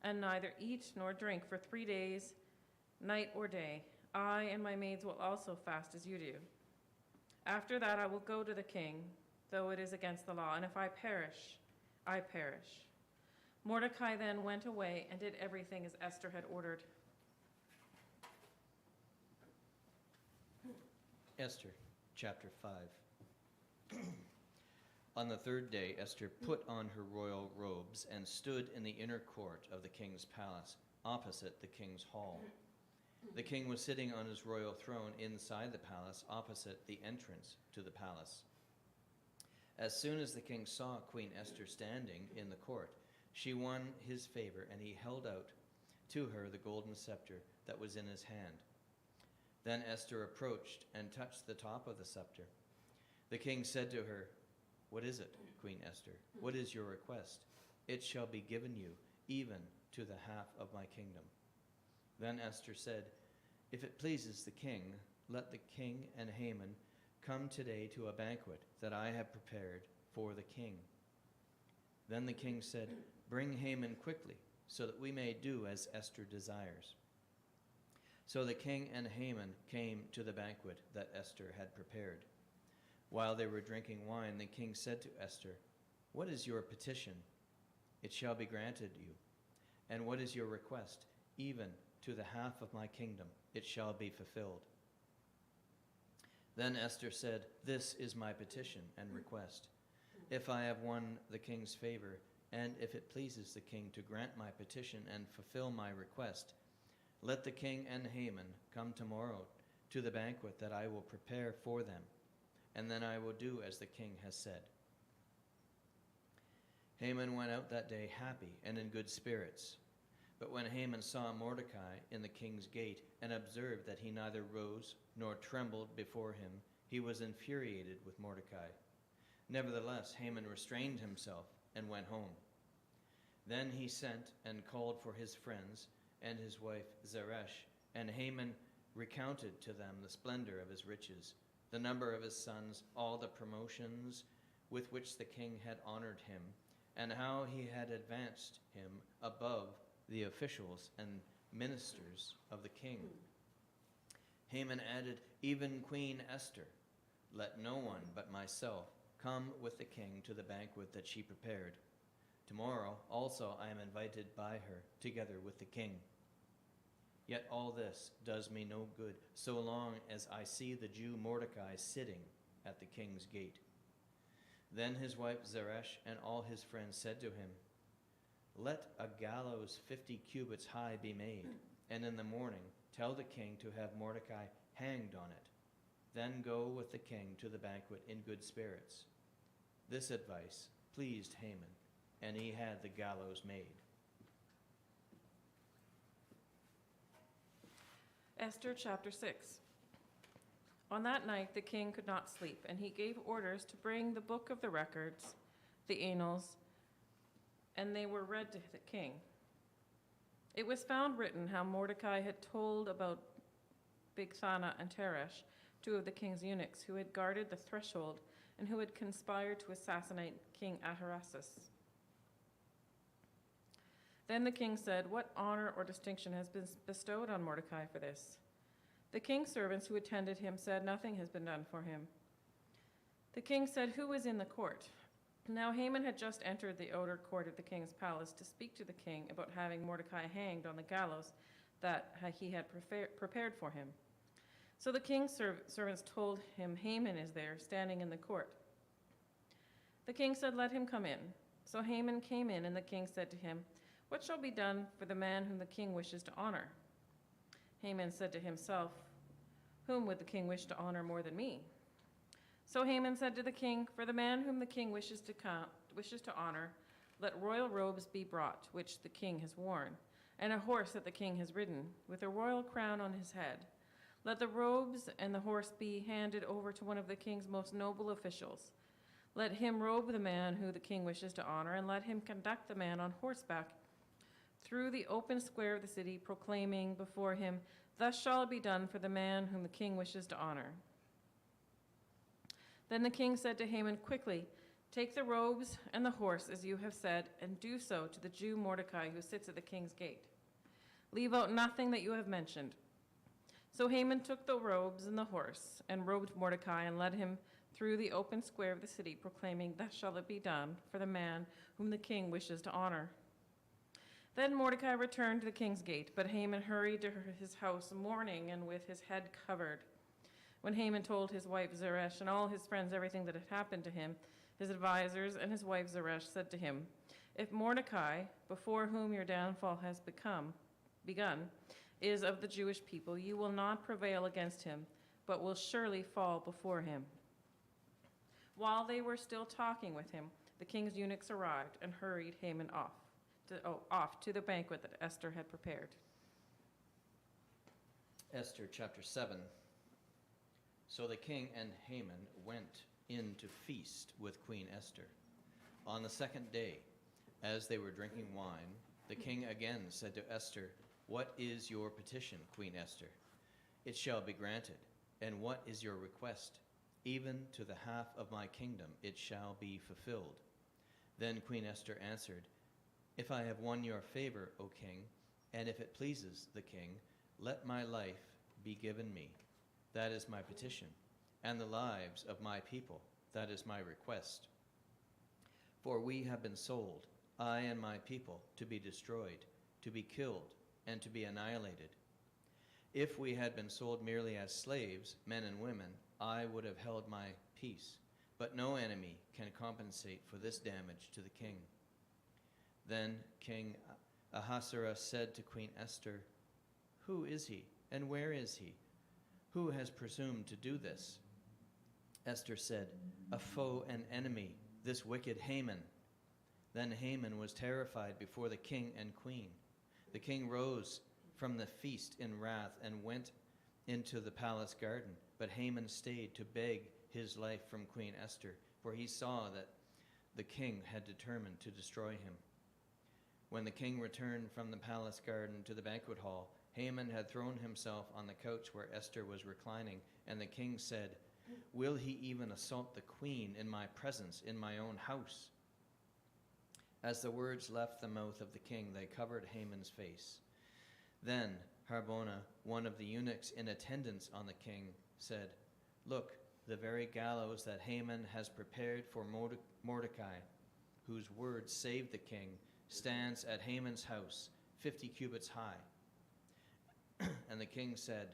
and neither eat nor drink for 3 days, night or day. I and my maids will also fast as you do. After that I will go to the king, though it is against the law, and if I perish, I perish." Mordecai then went away and did everything as Esther had ordered. Esther chapter 5. On the third day, Esther put on her royal robes and stood in the inner court of the king's palace, opposite the king's hall. The king was sitting on his royal throne inside the palace, opposite the entrance to the palace. As soon as the king saw Queen Esther standing in the court, she won his favor, and he held out to her the golden scepter that was in his hand. Then Esther approached and touched the top of the scepter. The king said to her, "What is it, Queen Esther? What is your request? It shall be given you, even to the half of my kingdom." Then Esther said, "If it pleases the king, let the king and Haman come today to a banquet that I have prepared for the king." Then the king said, "Bring Haman quickly, so that we may do as Esther desires." So the king and Haman came to the banquet that Esther had prepared. While they were drinking wine, the king said to Esther, "What is your petition? It shall be granted you. And what is your request? Even to the half of my kingdom, it shall be fulfilled." Then Esther said, "This is my petition and request. If I have won the king's favor, and if it pleases the king to grant my petition and fulfill my request, let the king and Haman come tomorrow to the banquet that I will prepare for them, and then I will do as the king has said." Haman went out that day happy and in good spirits. But when Haman saw Mordecai in the king's gate and observed that he neither rose nor trembled before him, he was infuriated with Mordecai. Nevertheless, Haman restrained himself and went home. Then he sent and called for his friends and his wife Zeresh, and Haman recounted to them the splendor of his riches, the number of his sons, all the promotions with which the king had honored him, and how he had advanced him above the officials and ministers of the king. Haman added, "Even Queen Esther, let no one but myself come with the king to the banquet that she prepared. Tomorrow also I am invited by her, together with the king. Yet all this does me no good, so long as I see the Jew Mordecai sitting at the king's gate." Then his wife Zeresh and all his friends said to him, "Let a gallows 50 cubits high be made, and in the morning tell the king to have Mordecai hanged on it. Then go with the king to the banquet in good spirits." This advice pleased Haman, and he had the gallows made. Esther chapter 6. On that night the king could not sleep, and he gave orders to bring the book of the records, the annals, and they were read to the king. It was found written how Mordecai had told about Bigthana and Teresh, two of the king's eunuchs, who had guarded the threshold and who had conspired to assassinate King Ahasuerus. Then the king said, "What honor or distinction has been bestowed on Mordecai for this?" The king's servants who attended him said, "Nothing has been done for him." The king said, "Who is in the court?" Now Haman had just entered the outer court of the king's palace to speak to the king about having Mordecai hanged on the gallows that he had prepared for him. So the king's servants told him, "Haman is there, standing in the court." The king said, "Let him come in." So Haman came in, and the king said to him, "What shall be done for the man whom the king wishes to honor?" Haman said to himself, "Whom would the king wish to honor more than me?" So Haman said to the king, "For the man whom the king wishes to honor, let royal robes be brought, which the king has worn, and a horse that the king has ridden, with a royal crown on his head. Let the robes and the horse be handed over to one of the king's most noble officials. Let him robe the man who the king wishes to honor, and let him conduct the man on horseback through the open square of the city, proclaiming before him, 'Thus shall it be done for the man whom the king wishes to honor.'" Then the king said to Haman, "Quickly, take the robes and the horse, as you have said, and do so to the Jew Mordecai who sits at the king's gate. Leave out nothing that you have mentioned." So Haman took the robes and the horse and robed Mordecai and led him through the open square of the city, proclaiming, "Thus shall it be done for the man whom the king wishes to honor." Then Mordecai returned to the king's gate, but Haman hurried to his house mourning and with his head covered. When Haman told his wife Zeresh and all his friends everything that had happened to him, his advisors and his wife Zeresh said to him, "If Mordecai, before whom your downfall has begun, is of the Jewish people, you will not prevail against him, but will surely fall before him." While they were still talking with him, the king's eunuchs arrived and hurried Haman off to the banquet that Esther had prepared. Esther chapter 7. So the king and Haman went in to feast with Queen Esther. On the second day, as they were drinking wine, the king again said to Esther, "What is your petition, Queen Esther? It shall be granted. And what is your request? even to the half of my kingdom it shall be fulfilled. Then Queen Esther answered, If I have won your favor, O king, and if it pleases the king, let my life be given me. That is my petition, and the lives of my people. That is my request. For we have been sold, I and my people, to be destroyed, to be killed, and to be annihilated. If we had been sold merely as slaves, men and women, I would have held my peace. But no enemy can compensate for this damage to the king. Then King Ahasuerus said to Queen Esther, Who is he, and where is he? Who has presumed to do this? Esther said, A foe and enemy, this wicked Haman. Then Haman was terrified before the king and queen. The king rose from the feast in wrath and went into the palace garden. But Haman stayed to beg his life from Queen Esther, for he saw that the king had determined to destroy him. When the king returned from the palace garden to the banquet hall, Haman had thrown himself on the couch where Esther was reclining, and the king said, Will he even assault the queen in my presence, in my own house? As the words left the mouth of the king, they covered Haman's face. Then Harbona, one of the eunuchs in attendance on the king, said, Look, the very gallows that Haman has prepared for Mordecai, whose words saved the king, stands at Haman's house, 50 cubits high. And the king said,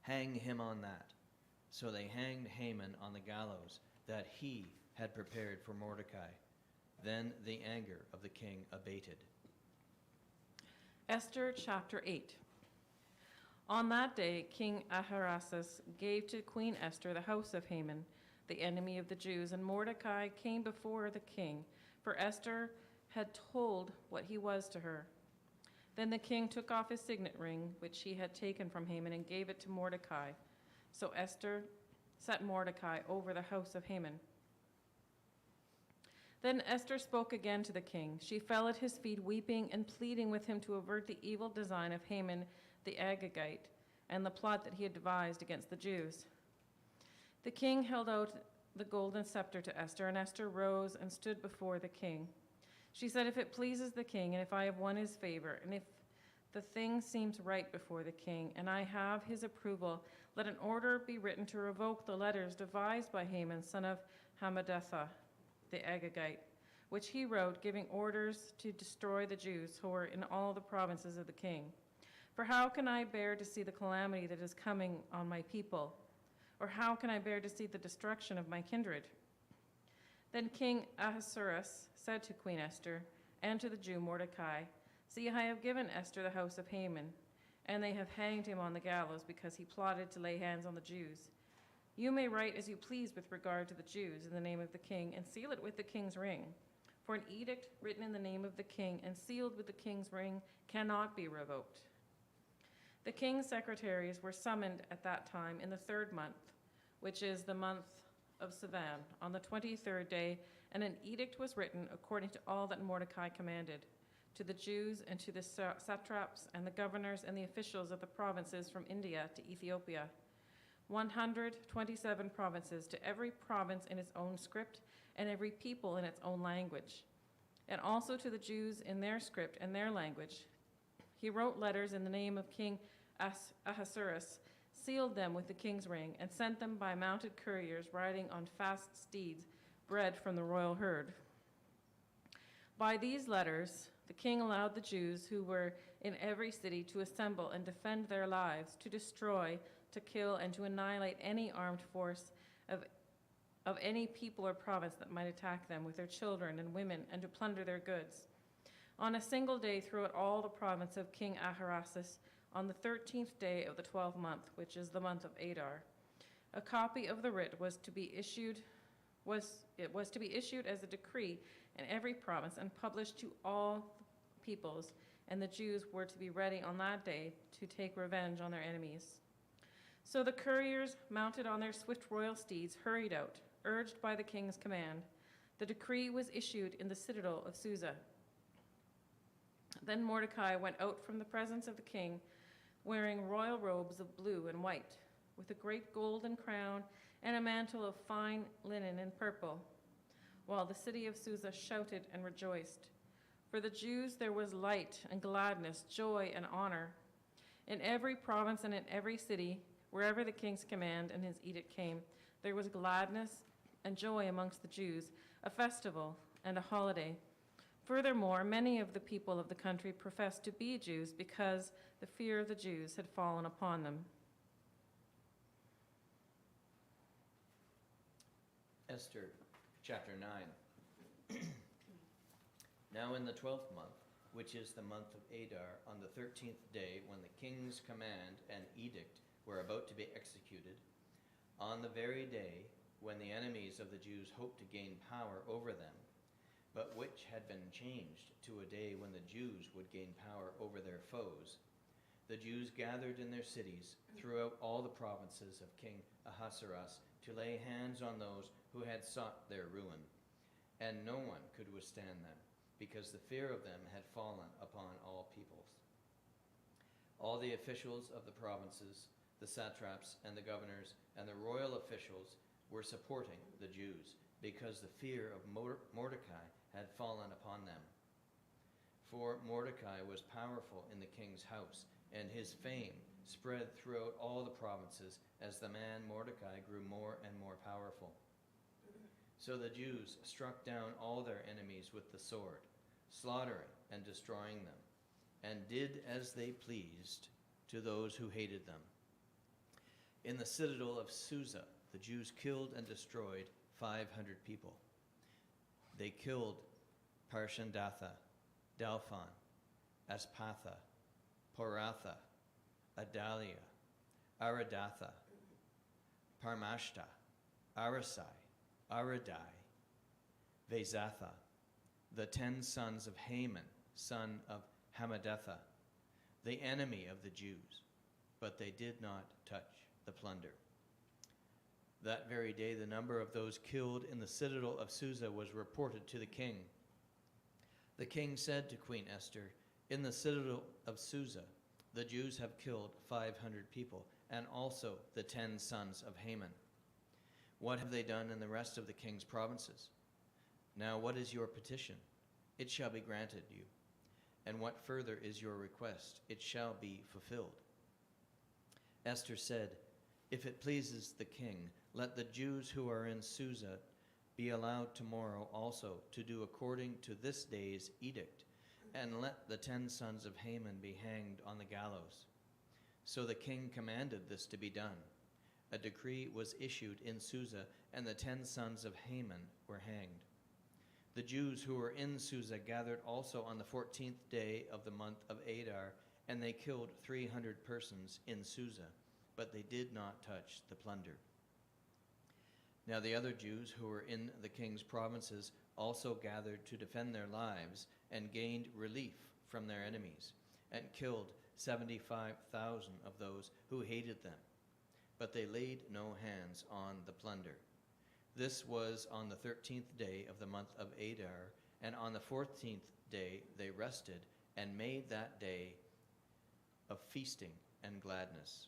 Hang him on that. So they hanged Haman on the gallows that he had prepared for Mordecai. Then the anger of the king abated. Esther chapter 8. On that day, King Ahasuerus gave to Queen Esther the house of Haman, the enemy of the Jews, and Mordecai came before the king, for Esther had told what he was to her. Then the king took off his signet ring, which he had taken from Haman, and gave it to Mordecai. So Esther set Mordecai over the house of Haman. Then Esther spoke again to the king. She fell at his feet, weeping and pleading with him to avert the evil design of Haman the Agagite and the plot that he had devised against the Jews. The king held out the golden scepter to Esther, and Esther rose and stood before the king. She said, If it pleases the king, and if I have won his favor, and if the thing seems right before the king, and I have his approval, let an order be written to revoke the letters devised by Haman, son of Hammedatha, the Agagite, which he wrote, giving orders to destroy the Jews who were in all the provinces of the king. For how can I bear to see the calamity that is coming on my people? Or how can I bear to see the destruction of my kindred? Then King Ahasuerus said to Queen Esther and to the Jew Mordecai, See, I have given Esther the house of Haman, and they have hanged him on the gallows because he plotted to lay hands on the Jews. You may write as you please with regard to the Jews in the name of the king, and seal it with the king's ring. For an edict written in the name of the king and sealed with the king's ring cannot be revoked. The king's secretaries were summoned at that time in the 3rd month, which is the month of Sivan, on the 23rd day, and an edict was written according to all that Mordecai commanded, to the Jews and to the satraps and the governors and the officials of the provinces from India to Ethiopia. 127 provinces, to every province in its own script and every people in its own language, and also to the Jews in their script and their language. He wrote letters in the name of King Ahasuerus, sealed them with the king's ring, and sent them by mounted couriers riding on fast steeds bred from the royal herd. By these letters, the king allowed the Jews who were in every city to assemble and defend their lives, to destroy, to kill, and to annihilate any armed force of any people or province that might attack them with their children and women, and to plunder their goods. On a single day throughout all the province of King Ahasuerus, on the 13th day of the 12th month, which is the month of Adar, a copy of the writ was to be issued as a decree in every province and published to all peoples, and the Jews were to be ready on that day to take revenge on their enemies. So the couriers, mounted on their swift royal steeds, hurried out, urged by the king's command. The decree was issued in the citadel of Susa. Then Mordecai went out from the presence of the king, wearing royal robes of blue and white, with a great golden crown and a mantle of fine linen and purple, while the city of Susa shouted and rejoiced. For the Jews there was light and gladness, joy and honor. In every province and in every city, wherever the king's command and his edict came, there was gladness and joy amongst the Jews, a festival and a holiday. Furthermore, many of the people of the country professed to be Jews because the fear of the Jews had fallen upon them. Esther chapter 9. Now in the 12th month, which is the month of Adar, on the 13th day, when the king's command and edict were about to be executed, on the very day when the enemies of the Jews hoped to gain power over them, but which had been changed to a day when the Jews would gain power over their foes, the Jews gathered in their cities throughout all the provinces of King Ahasuerus to lay hands on those who had sought their ruin, and no one could withstand them, because the fear of them had fallen upon all peoples. All the officials of the provinces, the satraps and the governors and the royal officials were supporting the Jews, because the fear of Mordecai had fallen upon them. For Mordecai was powerful in the king's house, and his fame spread throughout all the provinces as the man Mordecai grew more and more powerful. So the Jews struck down all their enemies with the sword, slaughtering and destroying them, and did as they pleased to those who hated them. In the citadel of Susa, the Jews killed and destroyed 500 people. They killed Parshandatha, Dalphon, Aspatha, Poratha, Adalia, Aradatha, Parmashta, Arasai, Aradai, Vezatha, the 10 sons of Haman, son of Hammedatha, the enemy of the Jews, but they did not touch the plunder. That very day, the number of those killed in the citadel of Susa was reported to the king. The king said to Queen Esther, "In the citadel of Susa, the Jews have killed 500 people, and also the 10 sons of Haman. What have they done in the rest of the king's provinces? Now what is your petition? It shall be granted you. And what further is your request? It shall be fulfilled." Esther said, "If it pleases the king, let the Jews who are in Susa be allowed tomorrow also to do according to this day's edict, and let the 10 sons of Haman be hanged on the gallows." So the king commanded this to be done. A decree was issued in Susa, and the 10 sons of Haman were hanged. The Jews who were in Susa gathered also on the 14th day of the month of Adar, and they killed 300 persons in Susa, but they did not touch the plunder. Now the other Jews who were in the king's provinces also gathered to defend their lives, and gained relief from their enemies, and killed 75,000 of those who hated them. But they laid no hands on the plunder. This was on the 13th day of the month of Adar, and on the 14th day they rested, and made that day of feasting and gladness.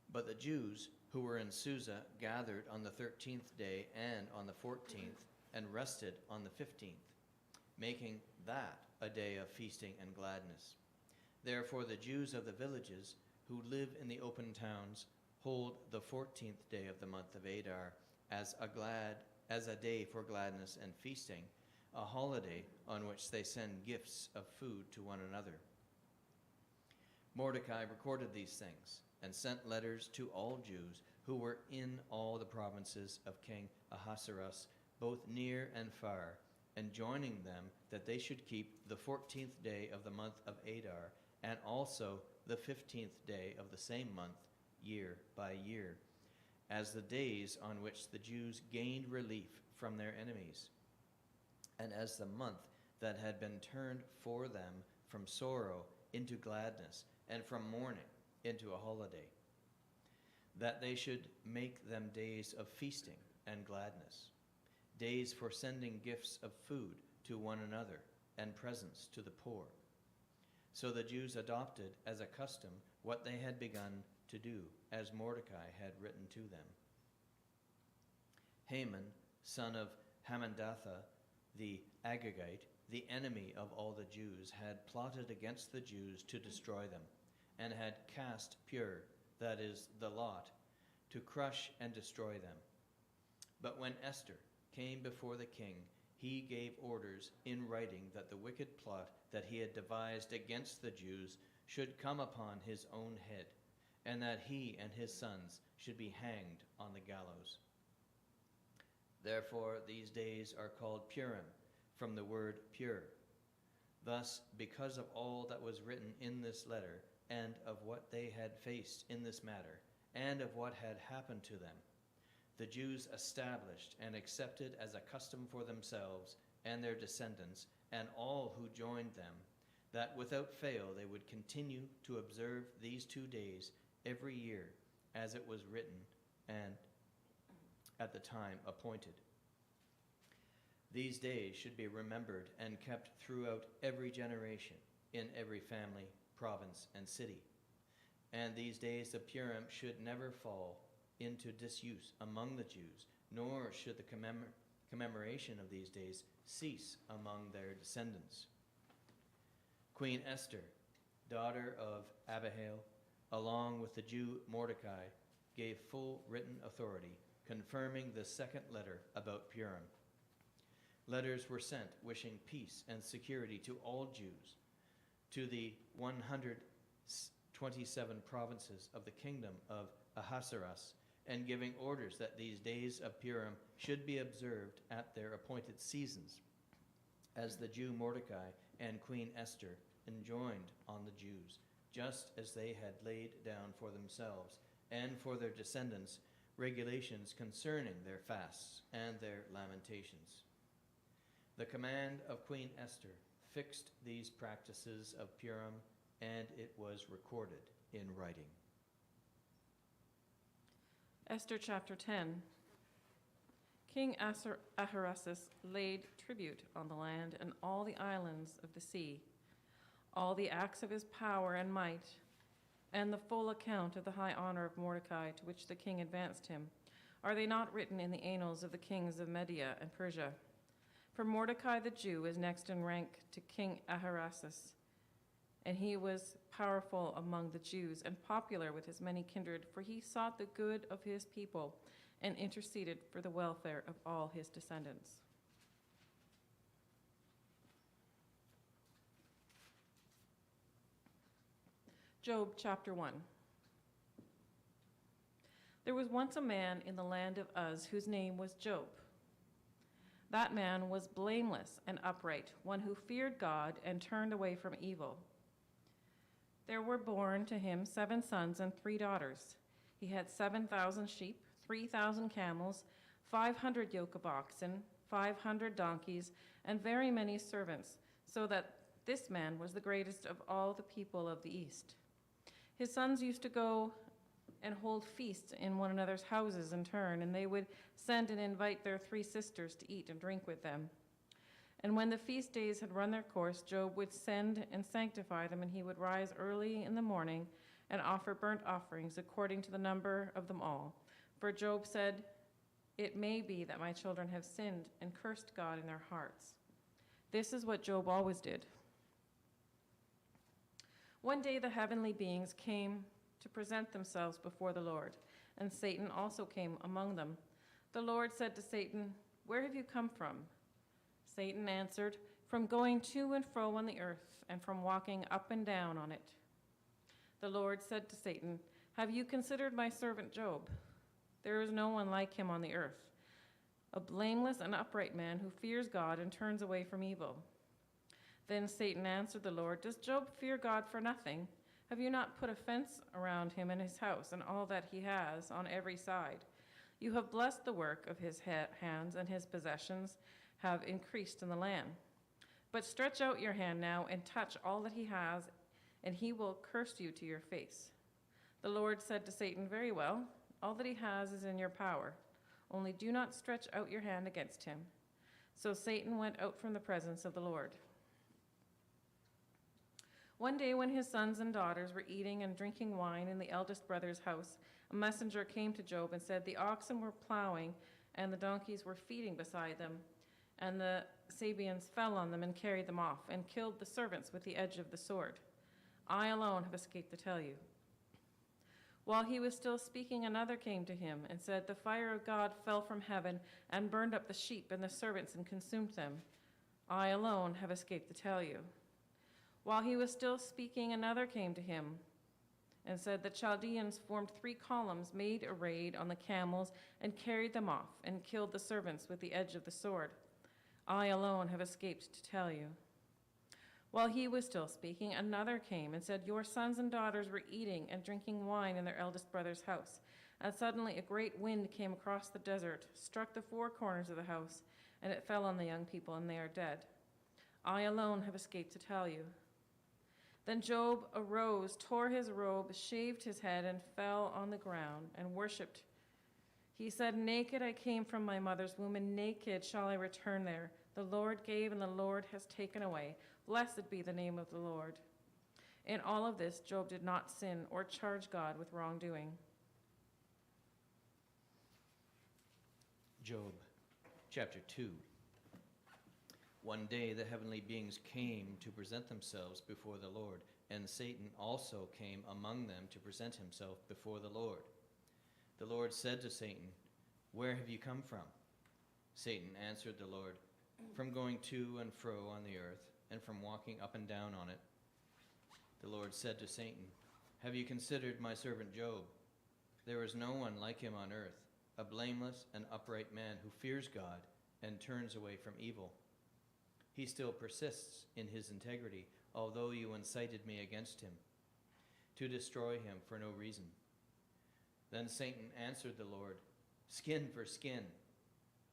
But the Jews who were in Susa gathered on the 13th day and on the 14th, and rested on the 15th, making that a day of feasting and gladness. Therefore the Jews of the villages who live in the open towns hold the 14th day of the month of Adar as a day for gladness and feasting, a holiday on which they send gifts of food to one another. Mordecai recorded these things and sent letters to all Jews who were in all the provinces of King Ahasuerus, both near and far, enjoining them that they should keep the 14th day of the month of Adar, and also the 15th day of the same month, year by year, as the days on which the Jews gained relief from their enemies, and as the month that had been turned for them from sorrow into gladness, and from mourning into a holiday, that they should make them days of feasting and gladness, days for sending gifts of food to one another and presents to the poor. So the Jews adopted as a custom what they had begun to do, as Mordecai had written to them. Haman, son of Hammedatha, the Agagite, the enemy of all the Jews, had plotted against the Jews to destroy them, and had cast Pur, that is, the lot, to crush and destroy them. But when Esther came before the king, he gave orders in writing that the wicked plot that he had devised against the Jews should come upon his own head, and that he and his sons should be hanged on the gallows. Therefore these days are called Purim, from the word pure. Thus, because of all that was written in this letter, and of what they had faced in this matter, and of what had happened to them, the Jews established and accepted as a custom for themselves and their descendants, and all who joined them, that without fail they would continue to observe these 2 days every year, as it was written and at the time appointed. These days should be remembered and kept throughout every generation, in every family, province, and city. And these days of Purim should never fall into disuse among the Jews, nor should the commemoration of these days cease among their descendants. Queen Esther, daughter of Abihail, along with the Jew Mordecai, gave full written authority, confirming the second letter about Purim. Letters were sent wishing peace and security to all Jews, to the 127 provinces of the kingdom of Ahasuerus, and giving orders that these days of Purim should be observed at their appointed seasons, as the Jew Mordecai and Queen Esther enjoined on the Jews, just as they had laid down for themselves and for their descendants regulations concerning their fasts and their lamentations. The command of Queen Esther fixed these practices of Purim, and it was recorded in writing. Esther chapter 10. King Ahasuerus laid tribute on the land and all the islands of the sea, all the acts of his power and might, and the full account of the high honor of Mordecai to which the king advanced him. Are they not written in the annals of the kings of Media and Persia? For Mordecai the Jew is next in rank to King Ahasuerus, and he was powerful among the Jews and popular with his many kindred, for he sought the good of his people and interceded for the welfare of all his descendants. Job chapter 1. There was once a man in the land of Uz whose name was Job. That man was blameless and upright, one who feared God and turned away from evil. There were born to him 7 sons and 3 daughters. He had 7,000 sheep, 3,000 camels, 500 yoke of oxen, 500 donkeys, and very many servants, so that this man was the greatest of all the people of the East. His sons used to go and hold feasts in one another's houses in turn, and they would send and invite their 3 sisters to eat and drink with them. And when the feast days had run their course, Job would send and sanctify them, and he would rise early in the morning and offer burnt offerings according to the number of them all. For Job said, "It may be that my children have sinned and cursed God in their hearts." This is what Job always did. One day the heavenly beings came to present themselves before the Lord, and Satan also came among them. The Lord said to Satan, "Where have you come from?" Satan answered, "From going to and fro on the earth, and from walking up and down on it." The Lord said to Satan, "Have you considered my servant Job? There is no one like him on the earth, a blameless and upright man who fears God and turns away from evil." Then Satan answered the Lord, "Does Job fear God for nothing? Have you not put a fence around him and his house and all that he has on every side? You have blessed the work of his hands, and his possessions have increased in the land. But stretch out your hand now and touch all that he has, and he will curse you to your face." The Lord said to Satan, "Very well, all that he has is in your power. Only do not stretch out your hand against him." So Satan went out from the presence of the Lord. One day when his sons and daughters were eating and drinking wine in the eldest brother's house, a messenger came to Job and said, "The oxen were plowing and the donkeys were feeding beside them, and the Sabeans fell on them and carried them off and killed the servants with the edge of the sword. I alone have escaped to tell you." While he was still speaking, another came to him and said, "The fire of God fell from heaven and burned up the sheep and the servants and consumed them. I alone have escaped to tell you." While he was still speaking, another came to him and said, "The Chaldeans formed 3 columns, made a raid on the camels, and carried them off and killed the servants with the edge of the sword. I alone have escaped to tell you." While he was still speaking, another came and said, "Your sons and daughters were eating and drinking wine in their eldest brother's house. And suddenly a great wind came across the desert, struck the 4 corners of the house, and it fell on the young people, and they are dead. I alone have escaped to tell you." Then Job arose, tore his robe, shaved his head, and fell on the ground and worshipped. He said, "Naked I came from my mother's womb, and naked shall I return there. The Lord gave, and the Lord has taken away. Blessed be the name of the Lord." In all of this, Job did not sin or charge God with wrongdoing. Job chapter 2. One day the heavenly beings came to present themselves before the Lord, and Satan also came among them to present himself before the Lord. The Lord said to Satan, "Where have you come from?" Satan answered the Lord, "From going to and fro on the earth, and from walking up and down on it." The Lord said to Satan, "Have you considered my servant Job? There is no one like him on earth, a blameless and upright man who fears God and turns away from evil. He still persists in his integrity, although you incited me against him, to destroy him for no reason." Then Satan answered the Lord, "Skin for skin.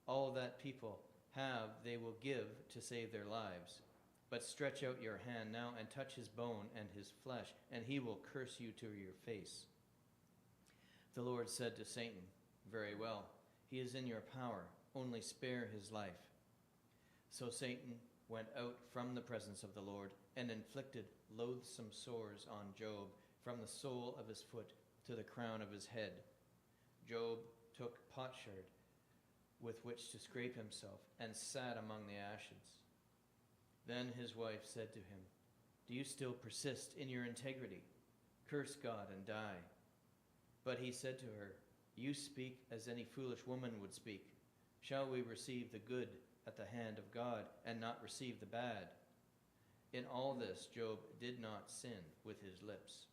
All that people have they will give to save their lives. But stretch out your hand now and touch his bone and his flesh, and he will curse you to your face." The Lord said to Satan, "Very well, he is in your power, only spare his life." So Satan went out from the presence of the Lord and inflicted loathsome sores on Job from the sole of his foot to the crown of his head. Job took potsherd with which to scrape himself and sat among the ashes. Then his wife said to him, "Do you still persist in your integrity? Curse God and die." But he said to her, "You speak as any foolish woman would speak. Shall we receive the good at the hand of God and not receive the bad?" In all this, Job did not sin with his lips.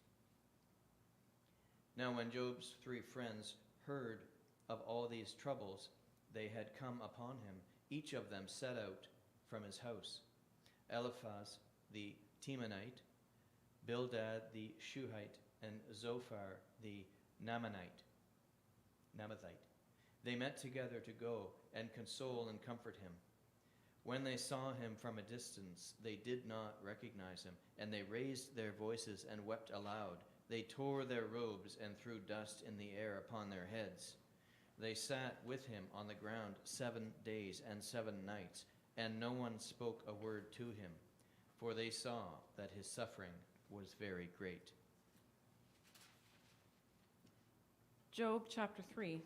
Now when Job's 3 friends heard of all these troubles they had come upon him, each of them set out from his house. Eliphaz the Temanite, Bildad the Shuhite, and Zophar the Naamathite. They met together to go and console and comfort him. When they saw him from a distance, they did not recognize him, and they raised their voices and wept aloud. They tore their robes and threw dust in the air upon their heads. They sat with him on the ground 7 days and 7 nights, and no one spoke a word to him, for they saw that his suffering was very great. Job chapter 3.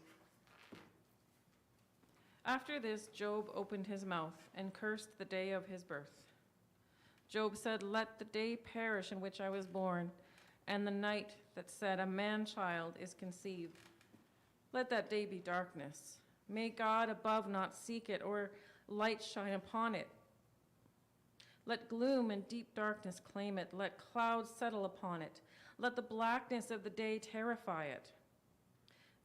After this, Job opened his mouth and cursed the day of his birth. Job said, "Let the day perish in which I was born, and the night that said a man-child is conceived. Let that day be darkness. May God above not seek it, or light shine upon it. Let gloom and deep darkness claim it. Let clouds settle upon it. Let the blackness of the day terrify it.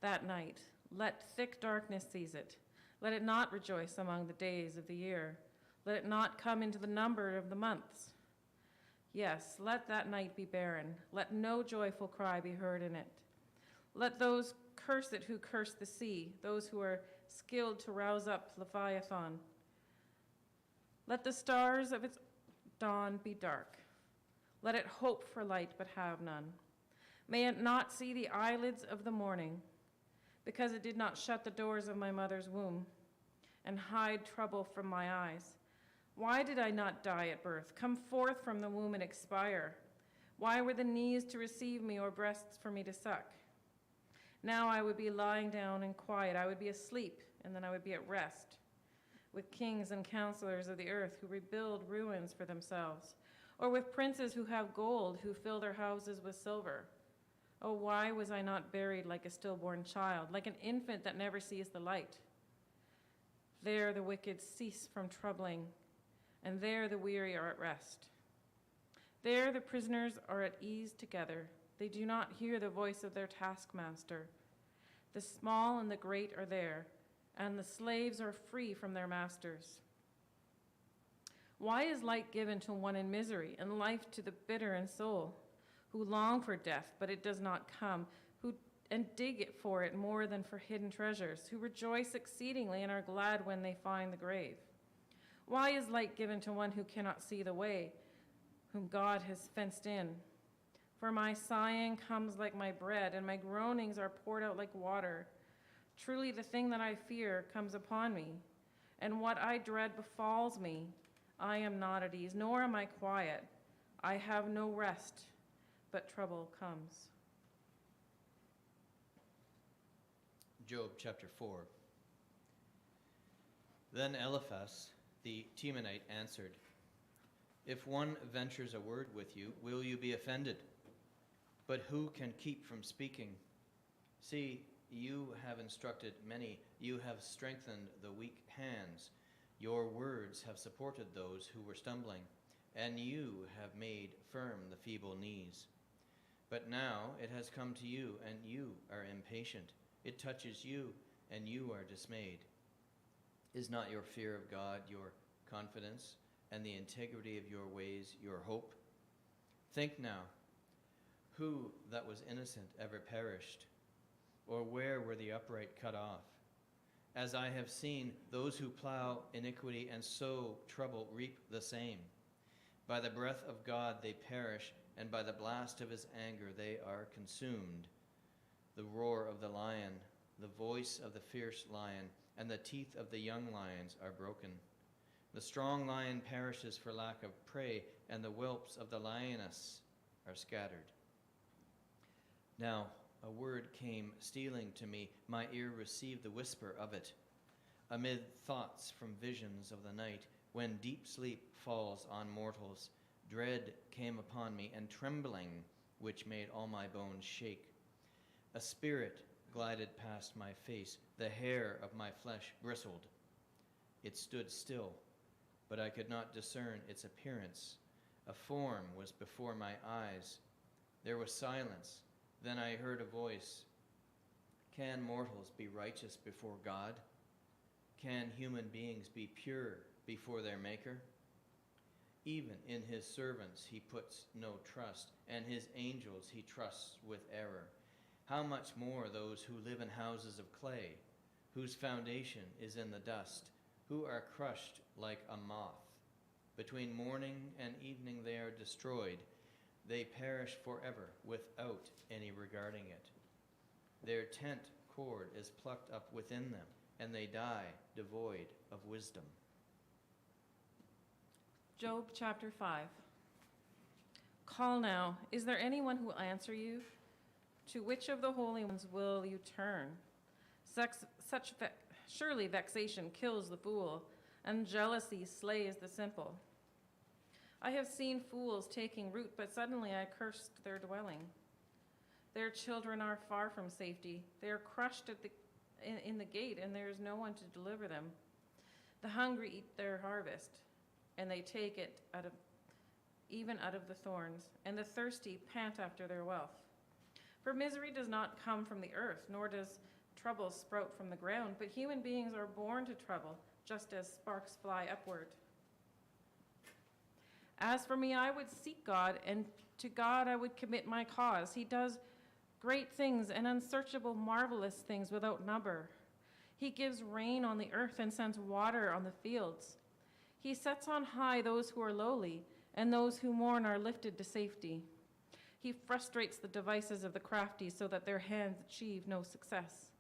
That night, let thick darkness seize it. Let it not rejoice among the days of the year. Let it not come into the number of the months. Yes, let that night be barren. Let no joyful cry be heard in it. Let those curse it who curse the sea, those who are skilled to rouse up Leviathan. Let the stars of its dawn be dark. Let it hope for light but have none. May it not see the eyelids of the morning, because it did not shut the doors of my mother's womb and hide trouble from my eyes. Why did I not die at birth, come forth from the womb and expire? Why were the knees to receive me or breasts for me to suck? Now I would be lying down and quiet. I would be asleep, and then I would be at rest with kings and counselors of the earth who rebuild ruins for themselves, or with princes who have gold, who fill their houses with silver. Oh, why was I not buried like a stillborn child, like an infant that never sees the light? There the wicked cease from troubling, and there the weary are at rest. There the prisoners are at ease together. They do not hear the voice of their taskmaster. The small and the great are there, and the slaves are free from their masters. Why is light given to one in misery, and life to the bitter in soul, who long for death, but it does not come, and dig it for it more than for hidden treasures, who rejoice exceedingly and are glad when they find the grave? Why is light given to one who cannot see the way, whom God has fenced in? For my sighing comes like my bread, and my groanings are poured out like water. Truly the thing that I fear comes upon me, and what I dread befalls me. I am not at ease, nor am I quiet. I have no rest, but trouble comes. Job chapter 4. Then Eliphaz the Temanite answered, "If one ventures a word with you, will you be offended? But who can keep from speaking? See, you have instructed many, you have strengthened the weak hands. Your words have supported those who were stumbling, and you have made firm the feeble knees. But now it has come to you, and you are impatient. It touches you, and you are dismayed. Is not your fear of God your confidence, and the integrity of your ways your hope? Think now, who that was innocent ever perished? Or where were the upright cut off? As I have seen, those who plow iniquity and sow trouble reap the same. By the breath of God they perish, and by the blast of his anger they are consumed. The roar of the lion, the voice of the fierce lion, and the teeth of the young lions are broken. The strong lion perishes for lack of prey, and the whelps of the lioness are scattered. Now a word came stealing to me, my ear received the whisper of it. Amid thoughts from visions of the night, when deep sleep falls on mortals, dread came upon me, and trembling, which made all my bones shake. A spirit glided past my face, the hair of my flesh bristled. It stood still, but I could not discern its appearance. A form was before my eyes. There was silence. Then I heard a voice. Can mortals be righteous before God? Can human beings be pure before their Maker? Even in his servants he puts no trust, and his angels he trusts with error. How much more those who live in houses of clay, whose foundation is in the dust, who are crushed like a moth. Between morning and evening they are destroyed. They perish forever without any regarding it. Their tent cord is plucked up within them, and they die devoid of wisdom. Job chapter 5. Call now. Is there anyone who will answer you? To which of the holy ones will you turn? Surely vexation kills the fool, and jealousy slays the simple. I have seen fools taking root, but suddenly I cursed their dwelling. Their children are far from safety. They are crushed in the gate, and there is no one to deliver them. The hungry eat their harvest, and they take it even out of the thorns, and the thirsty pant after their wealth. For misery does not come from the earth, nor does trouble sprout from the ground, but human beings are born to trouble, just as sparks fly upward. As for me, I would seek God, and to God I would commit my cause. He does great things and unsearchable, marvelous things without number. He gives rain on the earth and sends water on the fields. He sets on high those who are lowly, and those who mourn are lifted to safety. He frustrates the devices of the crafty so that their hands achieve no success.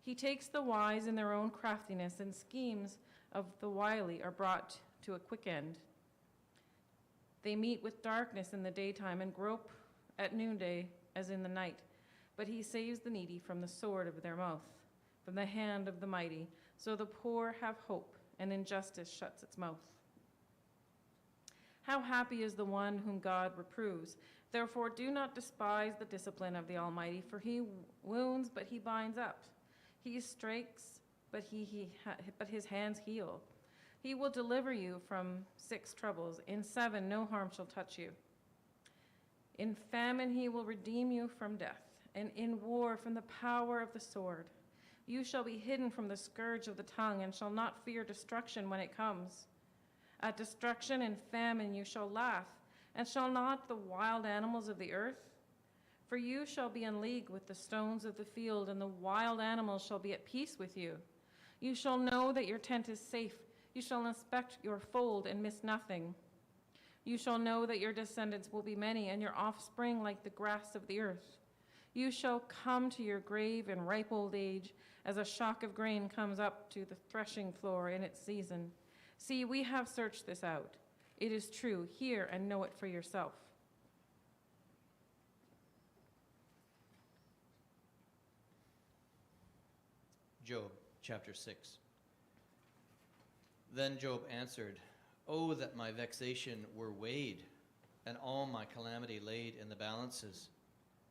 He takes the wise in their own craftiness, and schemes of the wily are brought to a quick end. They meet with darkness in the daytime and grope at noonday as in the night. But he saves the needy from the sword of their mouth, from the hand of the mighty. So the poor have hope, and injustice shuts its mouth. How happy is the one whom God reproves. Therefore do not despise the discipline of the Almighty, for he wounds, but he binds up. He strikes, but his hands heal. He will deliver you from 6 troubles. In 7 no harm shall touch you. In famine he will redeem you from death, and in war from the power of the sword. You shall be hidden from the scourge of the tongue, and shall not fear destruction when it comes. At destruction and famine you shall laugh, and shall not the wild animals of the earth? For you shall be in league with the stones of the field, and the wild animals shall be at peace with you. You shall know that your tent is safe. You shall inspect your fold and miss nothing. You shall know that your descendants will be many, and your offspring like the grass of the earth. You shall come to your grave in ripe old age, as a shock of grain comes up to the threshing floor in its season. See, we have searched this out. It is true. Hear and know it for yourself. Job chapter 6. Then Job answered, "Oh, that my vexation were weighed, and all my calamity laid in the balances.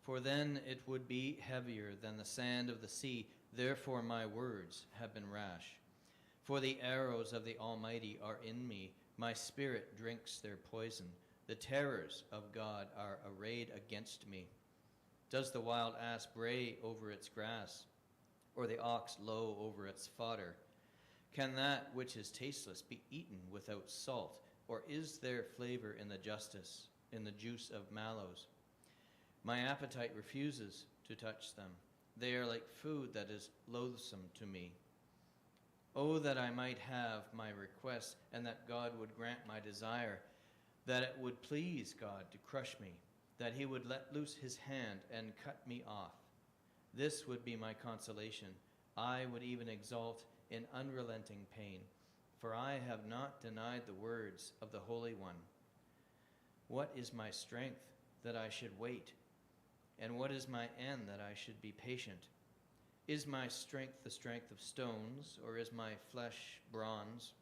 For then it would be heavier than the sand of the sea. Therefore my words have been rash. For the arrows of the Almighty are in me. My spirit drinks their poison. The terrors of God are arrayed against me. Does the wild ass bray over its grass, or the ox low over its fodder? Can that which is tasteless be eaten without salt, or is there flavor in the juice of mallows? My appetite refuses to touch them. They are like food that is loathsome to me. Oh, that I might have my request, and that God would grant my desire, that it would please God to crush me, that he would let loose his hand and cut me off. This would be my consolation. I would even exult in unrelenting pain, for I have not denied the words of the Holy One. What is my strength that I should wait? And what is my end that I should be patient? Is my strength the strength of stones, or is my flesh bronze?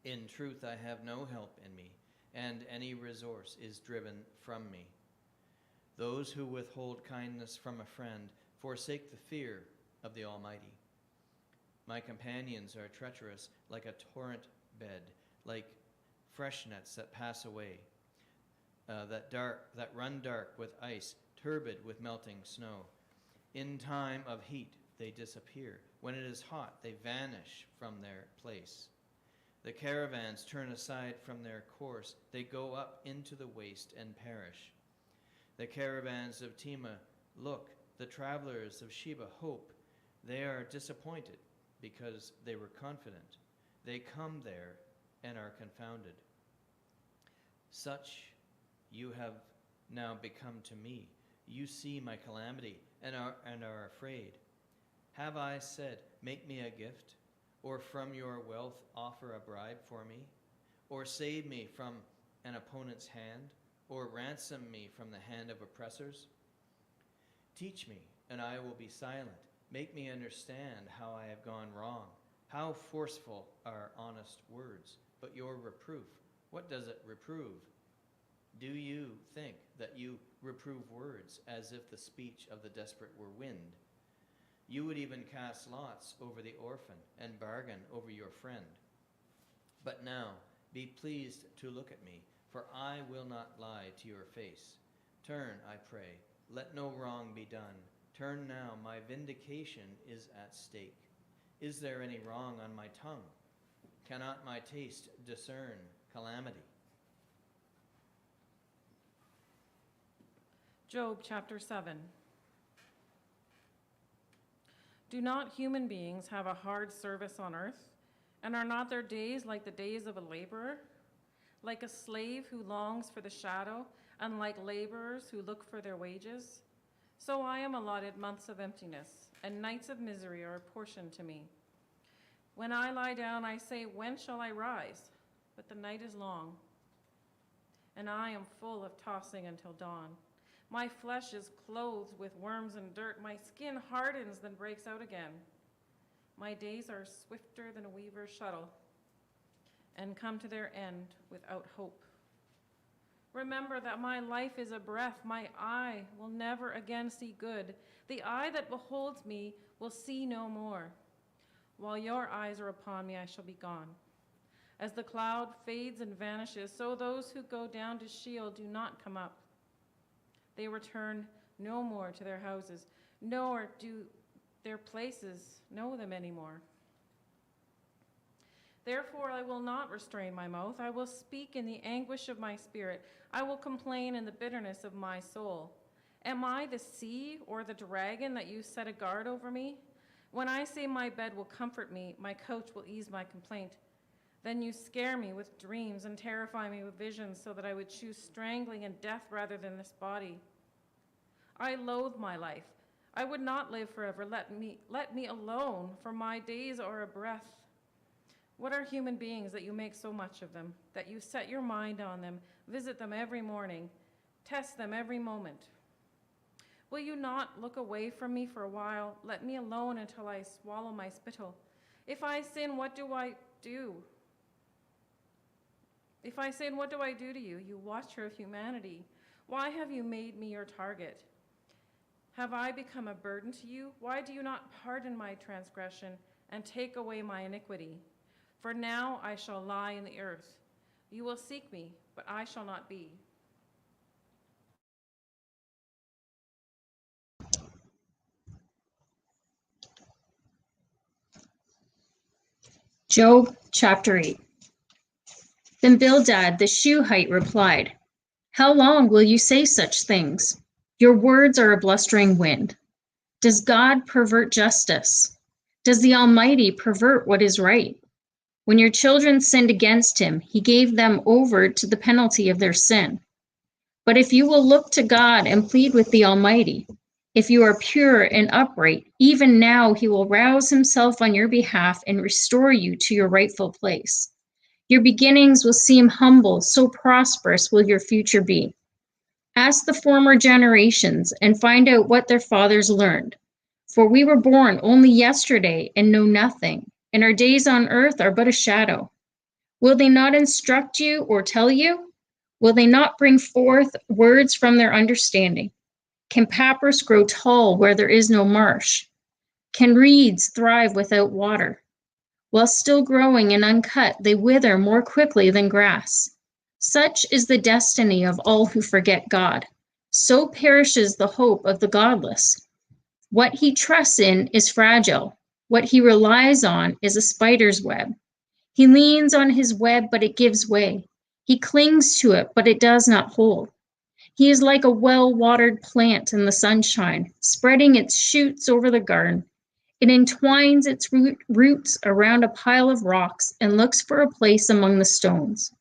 In truth, I have no help in me, and any resource is driven from me. Those who withhold kindness from a friend forsake the fear of the Almighty. My companions are treacherous like a torrent bed, like fresh nets that pass away, that run dark with ice, turbid with melting snow. In time of heat they disappear. When it is hot, they vanish from their place. The caravans turn aside from their course. They go up into the waste and perish. The caravans of Tema look. The travelers of Sheba hope. They are disappointed because they were confident. They come there and are confounded. Such you have now become to me. You see my calamity and are afraid. Have I said, make me a gift, or from your wealth offer a bribe for me, or save me from an opponent's hand, or ransom me from the hand of oppressors? Teach me, and I will be silent. Make me understand how I have gone wrong. How forceful are honest words, but your reproof, what does it reprove? Do you think that you reprove words as if the speech of the desperate were wind? You would even cast lots over the orphan and bargain over your friend. But now be pleased to look at me, for I will not lie to your face. Turn, I pray, let no wrong be done. Turn now, my vindication is at stake. Is there any wrong on my tongue? Cannot my taste discern calamity? Job chapter 7. Do not human beings have a hard service on earth? And are not their days like the days of a laborer? Like a slave who longs for the shadow, and like laborers who look for their wages? So I am allotted months of emptiness, and nights of misery are apportioned to me. When I lie down, I say, when shall I rise? But the night is long. and I am full of tossing until dawn. My flesh is clothed with worms and dirt. My skin hardens, then breaks out again. My days are swifter than a weaver's shuttle, and come to their end without hope. Remember that my life is a breath. My eye will never again see good. The eye that beholds me will see no more. While your eyes are upon me, I shall be gone. As the cloud fades and vanishes, so those who go down to Sheol do not come up. They return no more to their houses, nor do their places know them anymore. Therefore, I will not restrain my mouth. I will speak in the anguish of my spirit. I will complain in the bitterness of my soul. Am I the sea or the dragon that you set a guard over me? When I say my bed will comfort me, my couch will ease my complaint. Then you scare me with dreams and terrify me with visions so that I would choose strangling and death rather than this body. I loathe my life. I would not live forever. Let me alone, for my days are a breath. What are human beings that you make so much of them, that you set your mind on them, visit them every morning, test them every moment? Will you not look away from me for a while? Let me alone until I swallow my spittle. If I sin, what do I do? If I sin, what do I do to you, you watcher of humanity? Why have you made me your target? Have I become a burden to you? Why do you not pardon my transgression and take away my iniquity? For now I shall lie in the earth. You will seek me, but I shall not be. Job chapter 8. Then Bildad the Shuhite replied, "How long will you say such things? Your words are a blustering wind. Does God pervert justice? Does the Almighty pervert what is right? When your children sinned against him, he gave them over to the penalty of their sin. But if you will look to God and plead with the Almighty, if you are pure and upright, even now he will rouse himself on your behalf and restore you to your rightful place. Your beginnings will seem humble, so prosperous will your future be. Ask the former generations and find out what their fathers learned. For we were born only yesterday and know nothing, and our days on earth are but a shadow. Will they not instruct you or tell you? Will they not bring forth words from their understanding? Can papyrus grow tall where there is no marsh? Can reeds thrive without water? While still growing and uncut, they wither more quickly than grass. Such is the destiny of all who forget God. So perishes the hope of the godless. What he trusts in is fragile. What he relies on is a spider's web. He leans on his web, but it gives way. He clings to it, but it does not hold. He is like a well-watered plant in the sunshine, spreading its shoots over the garden. It entwines its roots around a pile of rocks and looks for a place among the stones.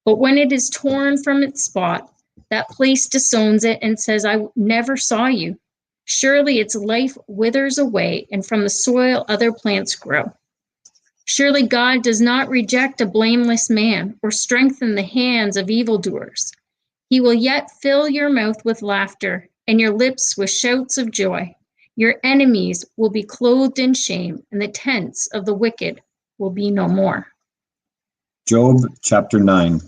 But when it is torn from its spot, that place disowns it and says, "I never saw you." Surely its life withers away, and from the soil other plants grow. Surely God does not reject a blameless man or strengthen the hands of evildoers. He will yet fill your mouth with laughter and your lips with shouts of joy. Your enemies will be clothed in shame, and the tents of the wicked will be no more. Job chapter 9.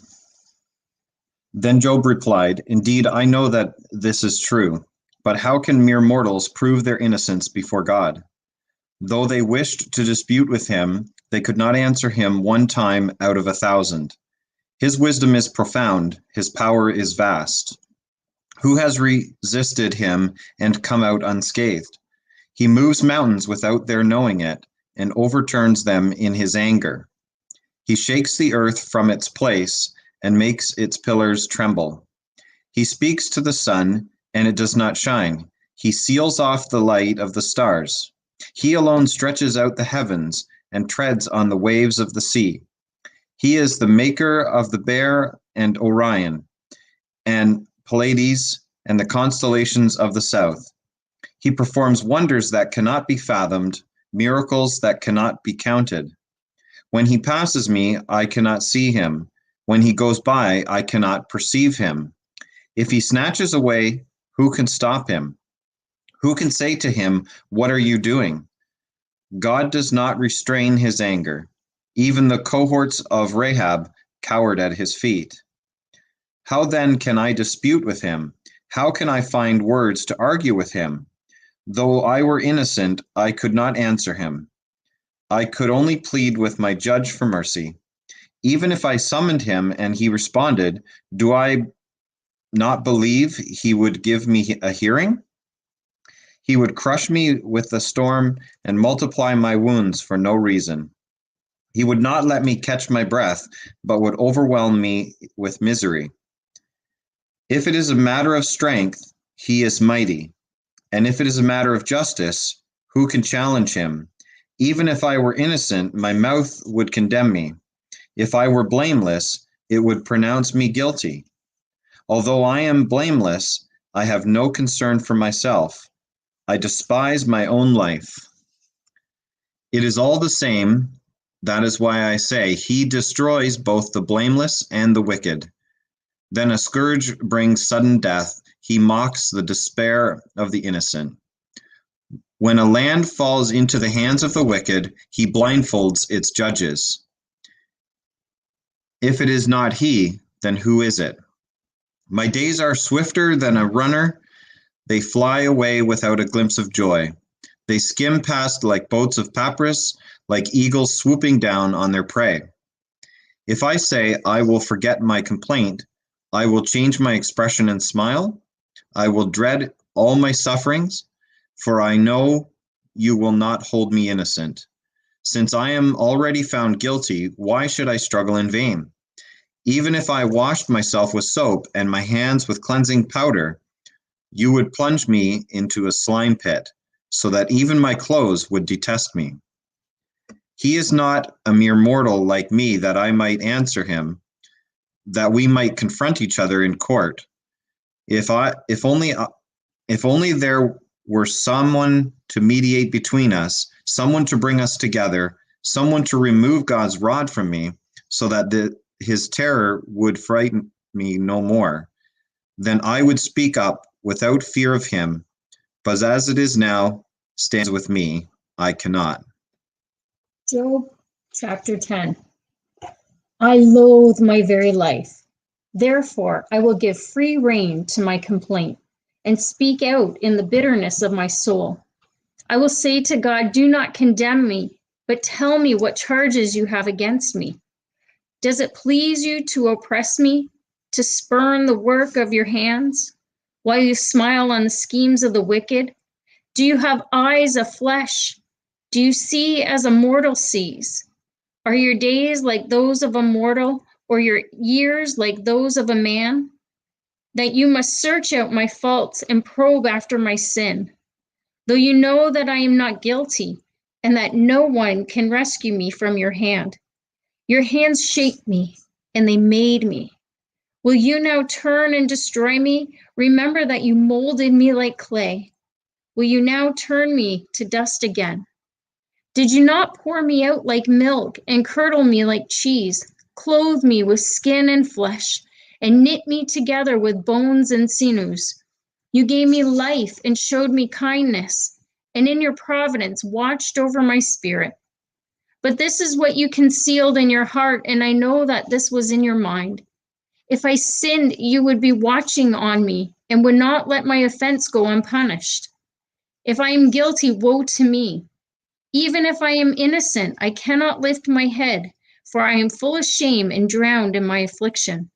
Then Job replied, "Indeed, I know that this is true, but how can mere mortals prove their innocence before God? Though they wished to dispute with him, they could not answer him one time out of 1,000. His wisdom is profound, his power is vast. Who has resisted him and come out unscathed? He moves mountains without their knowing it, and overturns them in his anger. He shakes the earth from its place and makes its pillars tremble. He speaks to the sun, and it does not shine. He seals off the light of the stars. He alone stretches out the heavens and treads on the waves of the sea. He is the maker of the Bear and Orion, and Pleiades, and the constellations of the south. He performs wonders that cannot be fathomed, miracles that cannot be counted. When he passes me, I cannot see him. When he goes by, I cannot perceive him. If he snatches away, who can stop him? Who can say to him, "What are you doing?" God does not restrain his anger. Even the cohorts of Rahab cowered at his feet. How then can I dispute with him? How can I find words to argue with him? Though I were innocent, I could not answer him. I could only plead with my judge for mercy. Even if I summoned him and he responded, do I not believe he would give me a hearing? He would crush me with the storm and multiply my wounds for no reason. He would not let me catch my breath, but would overwhelm me with misery. If it is a matter of strength, he is mighty. And if it is a matter of justice, who can challenge him? Even if I were innocent, my mouth would condemn me. If I were blameless, it would pronounce me guilty. Although I am blameless, I have no concern for myself. I despise my own life. It is all the same. That is why I say, he destroys both the blameless and the wicked. Then a scourge brings sudden death. He mocks the despair of the innocent. When a land falls into the hands of the wicked, he blindfolds its judges. If it is not he, then who is it? My days are swifter than a runner. They fly away without a glimpse of joy. They skim past like boats of papyrus, like eagles swooping down on their prey. If I say, I will forget my complaint, I will change my expression and smile, I will dread all my sufferings, for I know you will not hold me innocent. Since I am already found guilty, why should I struggle in vain? Even if I washed myself with soap and my hands with cleansing powder, you would plunge me into a slime pit, so that even my clothes would detest me. He is not a mere mortal like me that I might answer him, that we might confront each other in court. If only there were someone to mediate between us, someone to bring us together, someone to remove God's rod from me, so that his terror would frighten me no more. Then I would speak up without fear of him, but as it is now, stands with me, I cannot. Job chapter 10. I loathe my very life. Therefore, I will give free rein to my complaint and speak out in the bitterness of my soul. I will say to God, do not condemn me, but tell me what charges you have against me. Does it please you to oppress me, to spurn the work of your hands, while you smile on the schemes of the wicked? Do you have eyes of flesh? Do you see as a mortal sees? Are your days like those of a mortal, or your years like those of a man? That you must search out my faults and probe after my sin, though you know that I am not guilty, and that no one can rescue me from your hand. Your hands shaped me, and they made me. Will you now turn and destroy me? Remember that you molded me like clay. Will you now turn me to dust again? Did you not pour me out like milk and curdle me like cheese, clothe me with skin and flesh, and knit me together with bones and sinews? You gave me life and showed me kindness, and in your providence watched over my spirit. But this is what you concealed in your heart, and I know that this was in your mind. If I sinned, you would be watching on me and would not let my offense go unpunished. If I am guilty, woe to me. Even if I am innocent, I cannot lift my head, for I am full of shame and drowned in my affliction.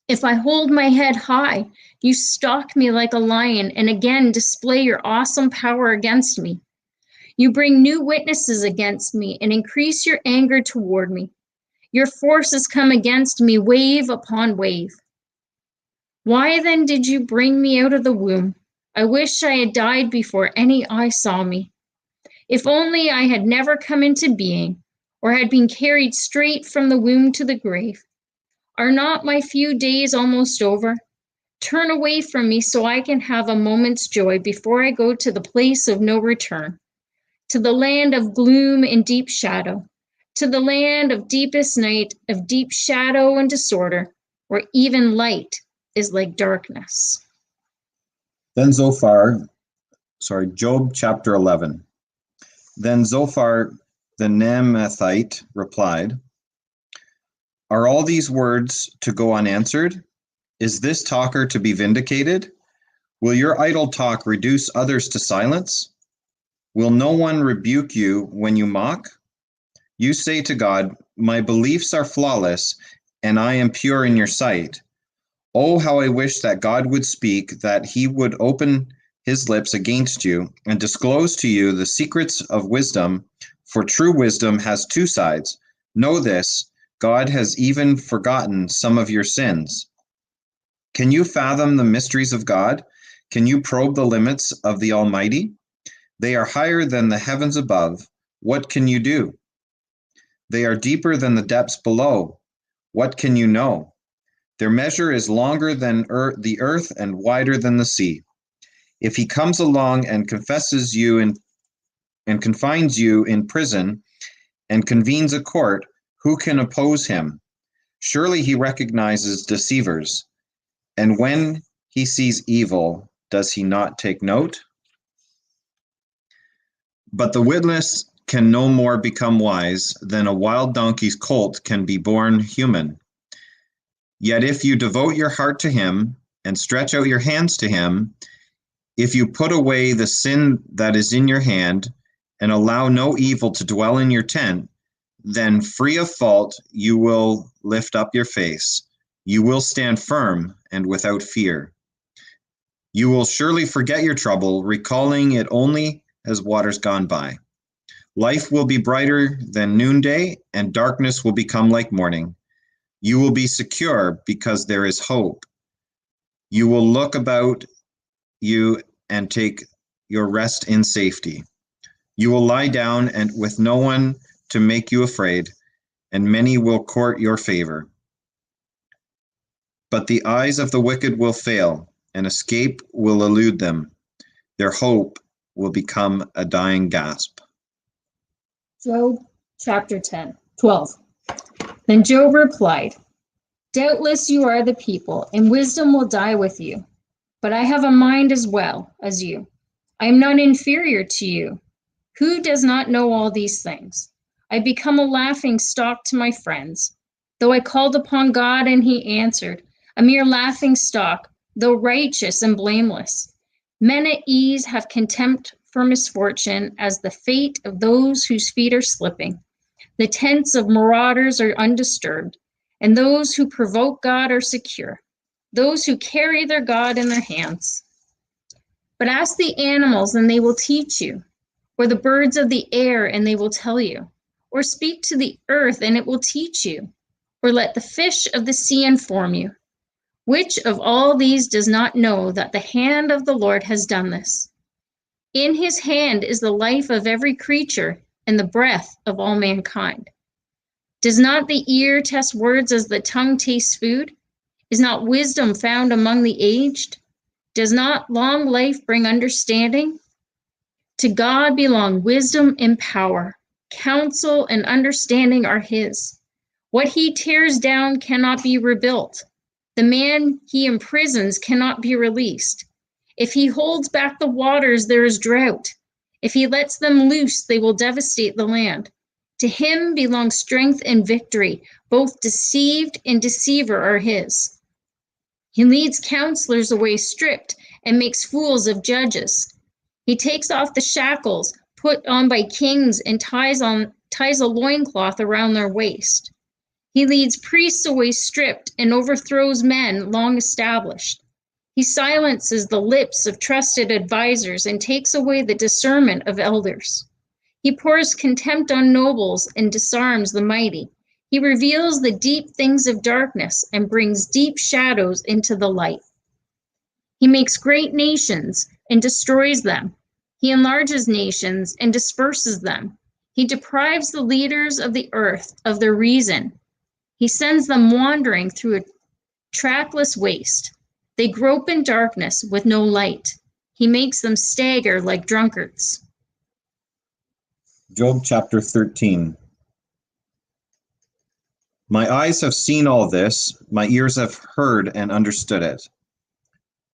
If I hold my head high, you stalk me like a lion and again display your awesome power against me. You bring new witnesses against me and increase your anger toward me. Your forces come against me wave upon wave. Why then did you bring me out of the womb? I wish I had died before any eye saw me. If only I had never come into being, or had been carried straight from the womb to the grave. Are not my few days almost over? Turn away from me so I can have a moment's joy before I go to the place of no return, to the land of gloom and deep shadow, to the land of deepest night, of deep shadow and disorder, where even light is like darkness. Then Job chapter 11. Then Zophar the Naamathite replied, "Are all these words to go unanswered? Is this talker to be vindicated? Will your idle talk reduce others to silence? Will no one rebuke you when you mock? You say to God, 'My beliefs are flawless, and I am pure in your sight.' Oh, how I wish that God would speak, that he would open his lips against you and disclose to you the secrets of wisdom, for true wisdom has two sides. Know this, God has even forgotten some of your sins. Can you fathom the mysteries of God? Can you probe the limits of the Almighty? They are higher than the heavens above. What can you do? They are deeper than the depths below. What can you know? Their measure is longer than the earth and wider than the sea. If he comes along and confines you in prison and convenes a court, who can oppose him? Surely he recognizes deceivers. And when he sees evil, does he not take note? But the witless can no more become wise than a wild donkey's colt can be born human. Yet if you devote your heart to him and stretch out your hands to him, if you put away the sin that is in your hand and allow no evil to dwell in your tent, then free of fault you will lift up your face. You will stand firm and without fear. You will surely forget your trouble, recalling it only as waters gone by. Life will be brighter than noonday, and darkness will become like morning. You will be secure because there is hope. You will look about you and take your rest in safety. You will lie down and with no one to make you afraid, and many will court your favor. But the eyes of the wicked will fail, and escape will elude them. Their hope will become a dying gasp. Job chapter 12. Then Job replied, "Doubtless you are the people, and wisdom will die with you. But I have a mind as well as you. I am not inferior to you. Who does not know all these things? I become a laughing stock to my friends. Though I called upon God and he answered, a mere laughing stock, though righteous and blameless. Men at ease have contempt for misfortune as the fate of those whose feet are slipping. The tents of marauders are undisturbed, and those who provoke God are secure, those who carry their God in their hands. But ask the animals, and they will teach you, or the birds of the air, and they will tell you, or speak to the earth, and it will teach you, or let the fish of the sea inform you. Which of all these does not know that the hand of the Lord has done this? In his hand is the life of every creature and the breath of all mankind. Does not the ear test words as the tongue tastes food? Is not wisdom found among the aged? Does not long life bring understanding? To God belong wisdom and power. Counsel and understanding are his. What he tears down cannot be rebuilt. The man he imprisons cannot be released. If he holds back the waters, there is drought. If he lets them loose, they will devastate the land. To him belong strength and victory. Both deceived and deceiver are his. He leads counselors away stripped and makes fools of judges. He takes off the shackles put on by kings and ties a loincloth around their waist. He leads priests away stripped and overthrows men long established. He silences the lips of trusted advisors and takes away the discernment of elders. He pours contempt on nobles and disarms the mighty. He reveals the deep things of darkness and brings deep shadows into the light. He makes great nations and destroys them. He enlarges nations and disperses them. He deprives the leaders of the earth of their reason. He sends them wandering through a trackless waste. They grope in darkness with no light. He makes them stagger like drunkards. Job chapter 13. My eyes have seen all this, my ears have heard and understood it.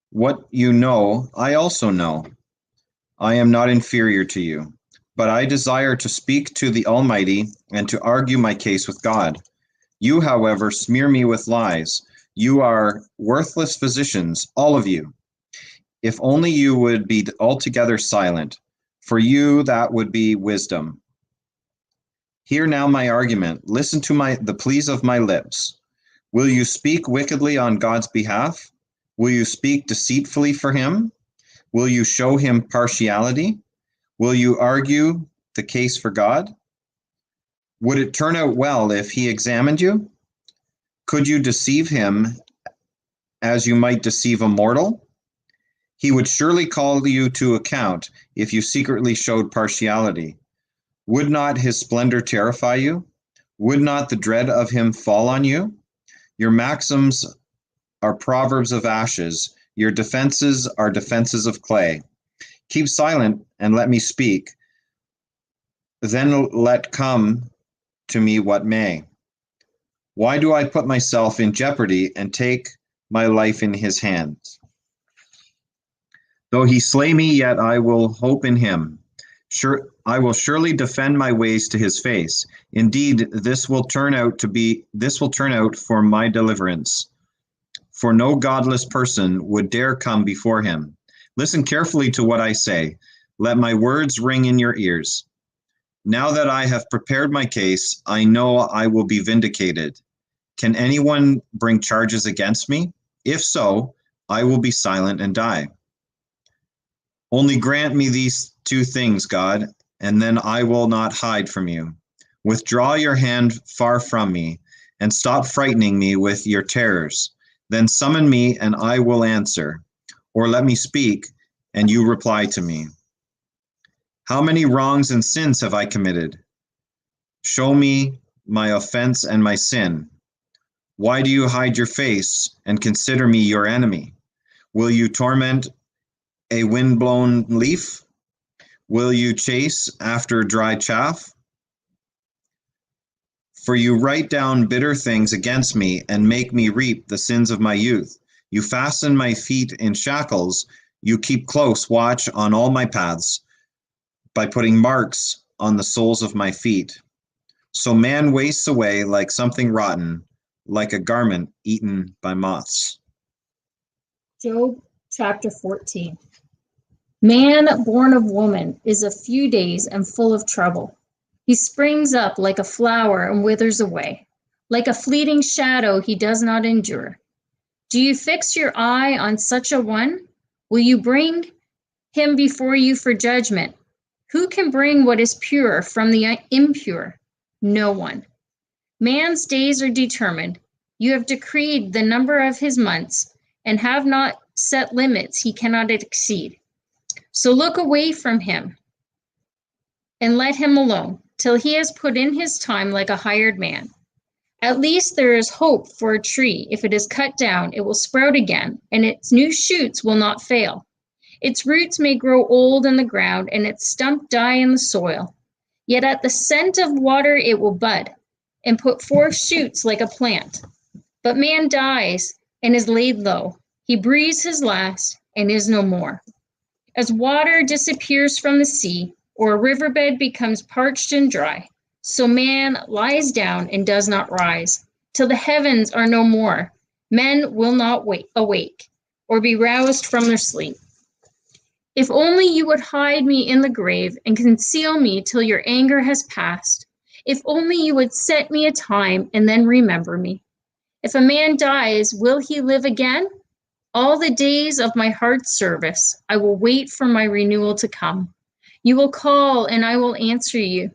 What you know, I also know. I am not inferior to you, but I desire to speak to the Almighty and to argue my case with God. You, however, smear me with lies. You are worthless physicians, all of you. If only you would be altogether silent. For you, that would be wisdom. Hear now my argument. Listen to the pleas of my lips. Will you speak wickedly on God's behalf? Will you speak deceitfully for him? Will you show him partiality? Will you argue the case for God? Would it turn out well if he examined you? Could you deceive him as you might deceive a mortal? He would surely call you to account if you secretly showed partiality. Would not his splendor terrify you? Would not the dread of him fall on you? Your maxims are proverbs of ashes. Your defenses are defenses of clay. Keep silent and let me speak. Then let come to me what may. Why do I put myself in jeopardy and take my life in his hands? Though he slay me, yet I will hope in him. I will surely defend my ways to his face. Indeed, this will turn out for my deliverance. For no godless person would dare come before him. Listen carefully to what I say. Let my words ring in your ears. Now that I have prepared my case, I know I will be vindicated. Can anyone bring charges against me? If so, I will be silent and die. Only grant me these two things, God, and then I will not hide from you. Withdraw your hand far from me, and stop frightening me with your terrors. Then summon me, and I will answer, or let me speak, and you reply to me. How many wrongs and sins have I committed? Show me my offense and my sin. Why do you hide your face and consider me your enemy? Will you torment a wind-blown leaf? Will you chase after dry chaff? For you write down bitter things against me and make me reap the sins of my youth. You fasten my feet in shackles. You keep close watch on all my paths by putting marks on the soles of my feet. So man wastes away like something rotten, like a garment eaten by moths. Job chapter 14. Man born of woman is a few days and full of trouble. He springs up like a flower and withers away. Like a fleeting shadow, he does not endure. Do you fix your eye on such a one? Will you bring him before you for judgment? Who can bring what is pure from the impure? No one. Man's days are determined. You have decreed the number of his months and have not set limits he cannot exceed. So look away from him and let him alone till he has put in his time like a hired man. At least there is hope for a tree. If it is cut down, it will sprout again, and its new shoots will not fail. Its roots may grow old in the ground, and its stump die in the soil. Yet at the scent of water it will bud and put forth shoots like a plant. But man dies and is laid low. He breathes his last and is no more. As water disappears from the sea, or a riverbed becomes parched and dry, so man lies down and does not rise. Till the heavens are no more, men will not awake or be roused from their sleep. If only you would hide me in the grave and conceal me till your anger has passed. If only you would set me a time and then remember me. If a man dies, will he live again? All the days of my heart's service, I will wait for my renewal to come. You will call and I will answer you.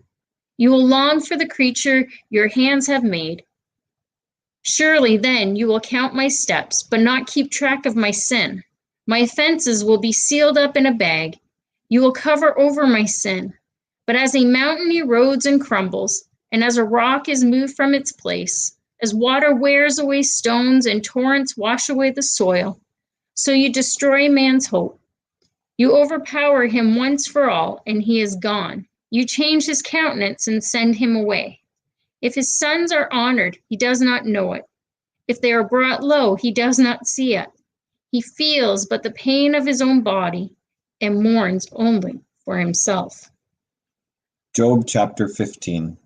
You will long for the creature your hands have made. Surely then you will count my steps, but not keep track of my sin. My offenses will be sealed up in a bag. You will cover over my sin. But as a mountain erodes and crumbles, and as a rock is moved from its place, as water wears away stones and torrents wash away the soil, so you destroy man's hope. You overpower him once for all, and he is gone. You change his countenance and send him away. If his sons are honored, he does not know it. If they are brought low, he does not see it. He feels but the pain of his own body and mourns only for himself. Job chapter 15.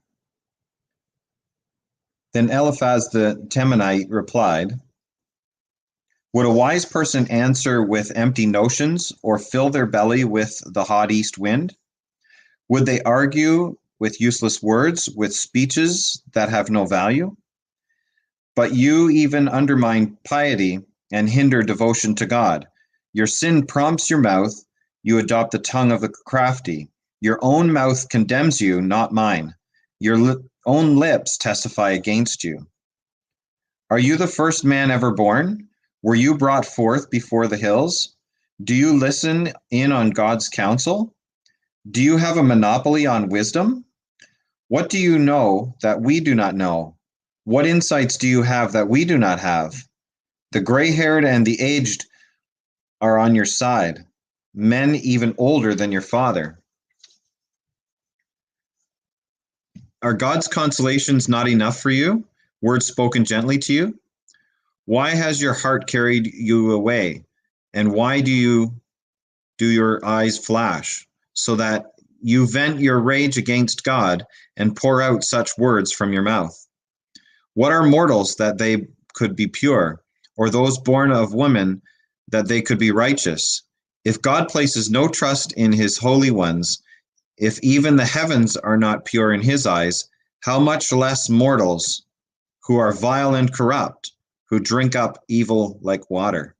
Then Eliphaz the Temanite replied, would a wise person answer with empty notions or fill their belly with the hot east wind? Would they argue with useless words, with speeches that have no value? But you even undermine piety and hinder devotion to God. Your sin prompts your mouth, you adopt the tongue of the crafty. Your own mouth condemns you, not mine. Your own lips testify against you. Are you the first man ever born? Were you brought forth before the hills? Do you listen in on God's counsel? Do you have a monopoly on wisdom? What do you know that we do not know? What insights do you have that we do not have? The gray-haired and the aged are on your side, men even older than your father. Are God's consolations not enough for you? Words spoken gently to you? Why has your heart carried you away? And why do your eyes flash, so that you vent your rage against God and pour out such words from your mouth? What are mortals that they could be pure, or those born of women that they could be righteous? If God places no trust in his holy ones, if even the heavens are not pure in his eyes, how much less mortals who are vile and corrupt, who drink up evil like water?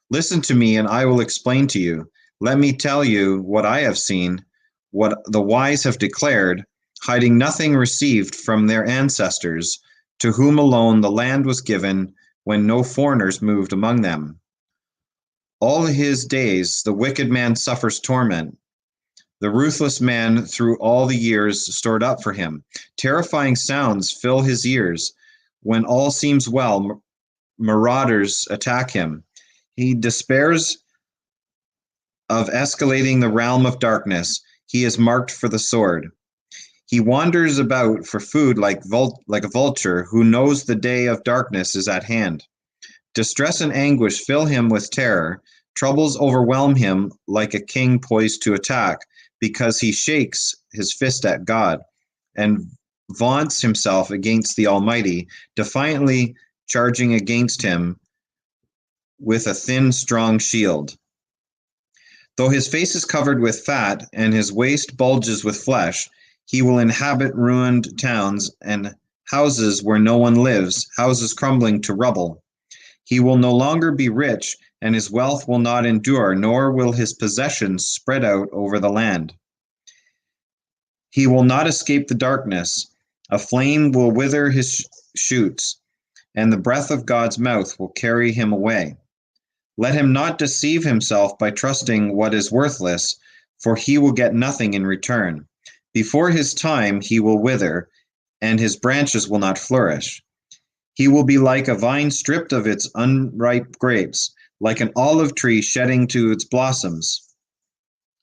Listen to me, and I will explain to you. Let me tell you what I have seen, what the wise have declared, hiding nothing received from their ancestors, to whom alone the land was given when no foreigners moved among them. All his days the wicked man suffers torment. The ruthless man through all the years stored up for him. Terrifying sounds fill his ears. When all seems well, marauders attack him. He despairs of escalating the realm of darkness. He is marked for the sword. He wanders about for food like a vulture who knows the day of darkness is at hand. Distress and anguish fill him with terror. Troubles overwhelm him like a king poised to attack, because he shakes his fist at God and vaunts himself against the Almighty, defiantly charging against him with a thin, strong shield. Though his face is covered with fat and his waist bulges with flesh, he will inhabit ruined towns and houses where no one lives, houses crumbling to rubble. He will no longer be rich, and his wealth will not endure, nor will his possessions spread out over the land. He will not escape the darkness. A flame will wither his shoots, and the breath of God's mouth will carry him away. Let him not deceive himself by trusting what is worthless, for he will get nothing in return. Before his time he will wither, and his branches will not flourish. He will be like a vine stripped of its unripe grapes, like an olive tree shedding its blossoms.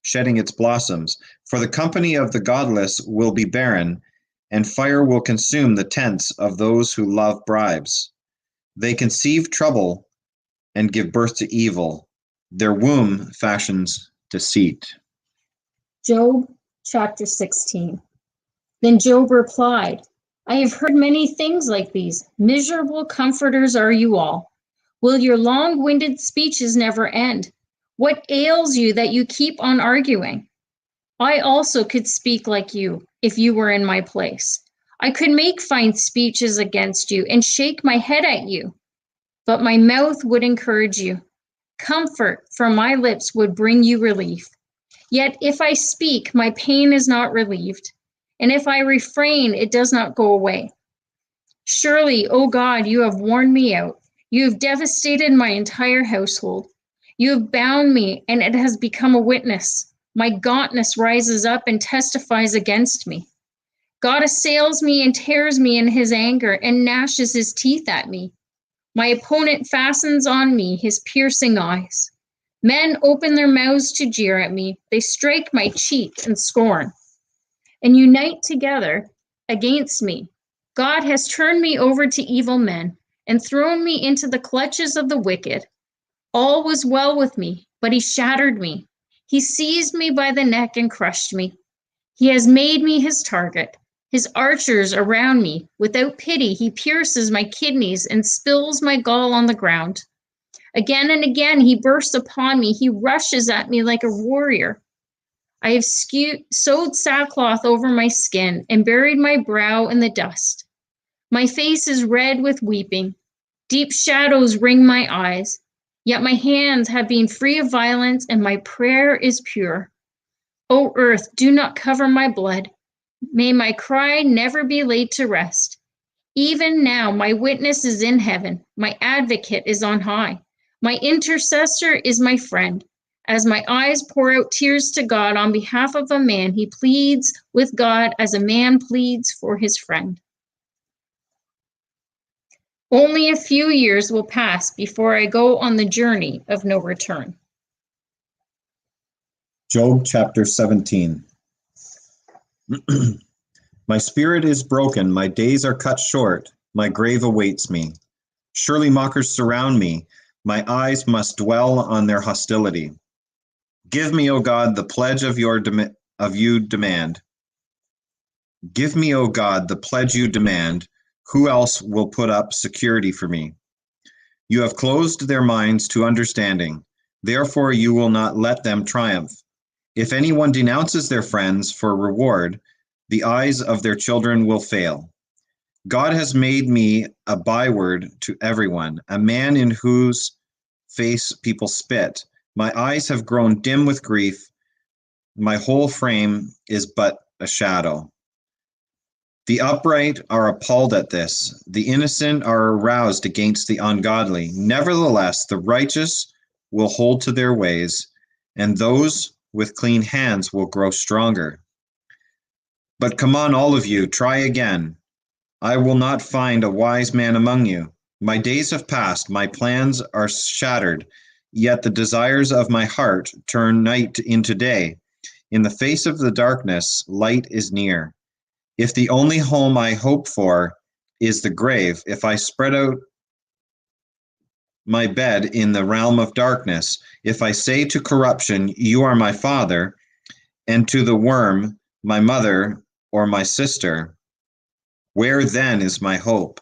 For the company of the godless will be barren, and fire will consume the tents of those who love bribes. They conceive trouble and give birth to evil. Their womb fashions deceit. Job chapter 16. Then Job replied, I have heard many things like these. Miserable comforters are you all. Will your long-winded speeches never end? What ails you that you keep on arguing? I also could speak like you if you were in my place. I could make fine speeches against you and shake my head at you, but my mouth would encourage you. Comfort from my lips would bring you relief. Yet if I speak, my pain is not relieved, and if I refrain, it does not go away. Surely, O God, you have worn me out. You have devastated my entire household. You have bound me, and it has become a witness. My gauntness rises up and testifies against me. God assails me and tears me in his anger and gnashes his teeth at me. My opponent fastens on me his piercing eyes. Men open their mouths to jeer at me. They strike my cheek in scorn and unite together against me. God has turned me over to evil men and thrown me into the clutches of the wicked. All was well with me, but he shattered me. He seized me by the neck and crushed me. He has made me his target. His archers around me. Without pity, he pierces my kidneys and spills my gall on the ground. Again and again, he bursts upon me. He rushes at me like a warrior. I have sewed sackcloth over my skin and buried my brow in the dust. My face is red with weeping. Deep shadows ring my eyes. Yet my hands have been free of violence and my prayer is pure. O earth, do not cover my blood. May my cry never be laid to rest. Even now, my witness is in heaven. My advocate is on high. My intercessor is my friend. As my eyes pour out tears to God on behalf of a man, he pleads with God as a man pleads for his friend. Only a few years will pass before I go on the journey of no return. Job chapter 17. My spirit is broken, my days are cut short, my grave awaits me. Surely mockers surround me, my eyes must dwell on their hostility. Give me, O God, the pledge of you demand. Give me, O God, the pledge you demand. Who else will put up security for me? You have closed their minds to understanding. Therefore you will not let them triumph. If anyone denounces their friends for reward, the eyes of their children will fail. God has made me a byword to everyone, a man in whose face people spit. My eyes have grown dim with grief. My whole frame is but a shadow. The upright are appalled at this. The innocent are aroused against the ungodly. Nevertheless, the righteous will hold to their ways, and those with clean hands will grow stronger. But come on, all of you, try again. I will not find a wise man among you. My days have passed, my plans are shattered, yet the desires of my heart turn night into day. In the face of the darkness, light is near. If the only home I hope for is the grave, if I spread out my bed in the realm of darkness, if I say to corruption, you are my father, and to the worm, my mother or my sister, where then is my hope?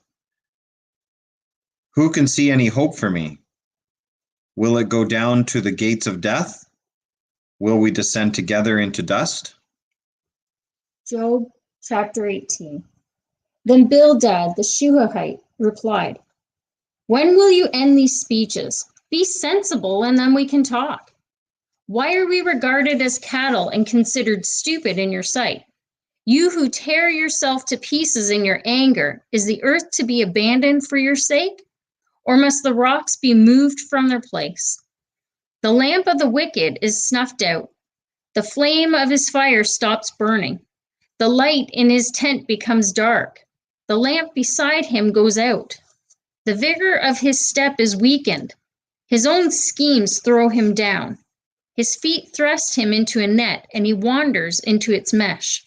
Who can see any hope for me? Will it go down to the gates of death? Will we descend together into dust? Job chapter 18. Then Bildad the Shuhite replied, when will you end these speeches? Be sensible and then we can talk. Why are we regarded as cattle and considered stupid in your sight? You who tear yourself to pieces in your anger, is the earth to be abandoned for your sake? Or must the rocks be moved from their place? The lamp of the wicked is snuffed out. The flame of his fire stops burning. The light in his tent becomes dark. The lamp beside him goes out. The vigor of his step is weakened. His own schemes throw him down. His feet thrust him into a net, and he wanders into its mesh.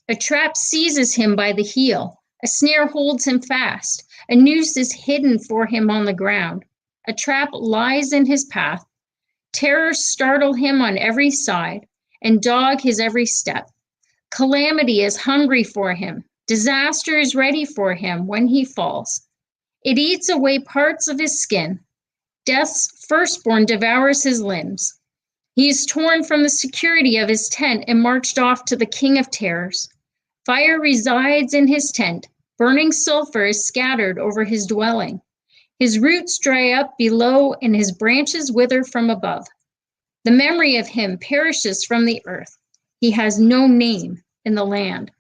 A trap seizes him by the heel. A snare holds him fast. A noose is hidden for him on the ground. A trap lies in his path. Terrors startle him on every side and dog his every step. Calamity is hungry for him. Disaster is ready for him when he falls. It eats away parts of his skin. Death's firstborn devours his limbs. He is torn from the security of his tent and marched off to the king of terrors. Fire resides in his tent. Burning sulfur is scattered over his dwelling. His roots dry up below and his branches wither from above. The memory of him perishes from the earth. He has no name in the land.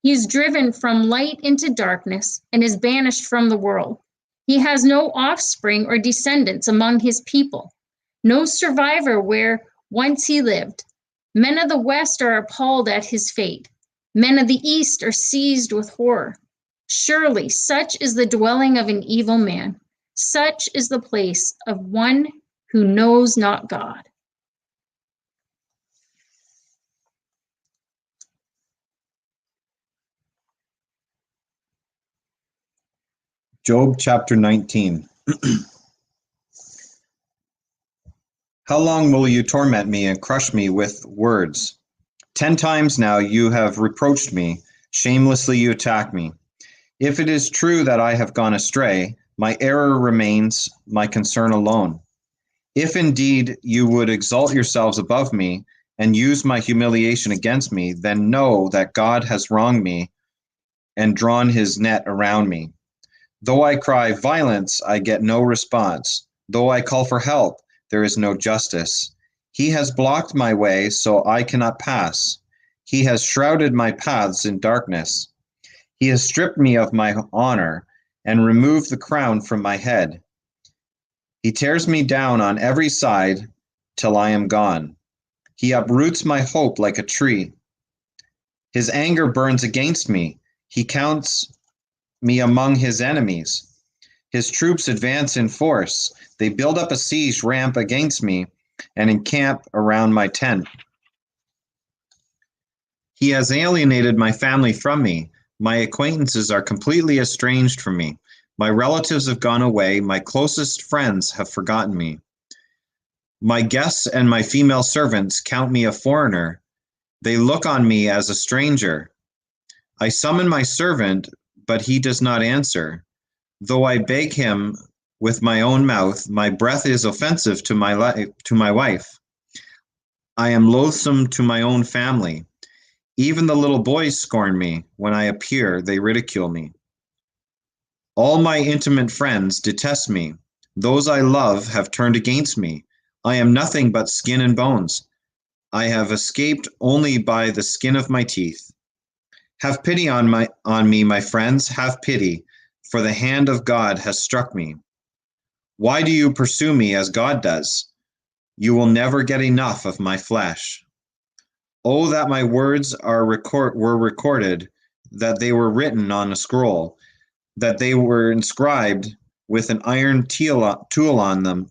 He is driven from light into darkness and is banished from the world. He has no offspring or descendants among his people, no survivor where once he lived. Men of the West are appalled at his fate. Men of the East are seized with horror. Surely such is the dwelling of an evil man. Such is the place of one who knows not God. Job chapter 19. How long will you torment me and crush me with words? 10 times now you have reproached me. Shamelessly you attack me. If it is true that I have gone astray, my error remains my concern alone. If indeed you would exalt yourselves above me and use my humiliation against me, then know that God has wronged me and drawn his net around me. Though I cry violence, I get no response. Though I call for help, there is no justice. He has blocked my way so I cannot pass. He has shrouded my paths in darkness. He has stripped me of my honor and removed the crown from my head. He tears me down on every side till I am gone. He uproots my hope like a tree. His anger burns against me. He counts me among his enemies. His troops advance in force. They build up a siege ramp against me and encamp around my tent. He has alienated my family from me. My acquaintances are completely estranged from me. My relatives have gone away. My closest friends have forgotten me. My guests and my female servants count me a foreigner. They look on me as a stranger. I summon my servant, but he does not answer. Though I beg him with my own mouth, my breath is offensive to my wife. I am loathsome to my own family. Even the little boys scorn me. When I appear, they ridicule me. All my intimate friends detest me. Those I love have turned against me. I am nothing but skin and bones. I have escaped only by the skin of my teeth. Have pity on me, my friends, have pity, for the hand of God has struck me. Why do you pursue me as God does? You will never get enough of my flesh. Oh, that my words were recorded, that they were written on a scroll, that they were inscribed with an iron tool on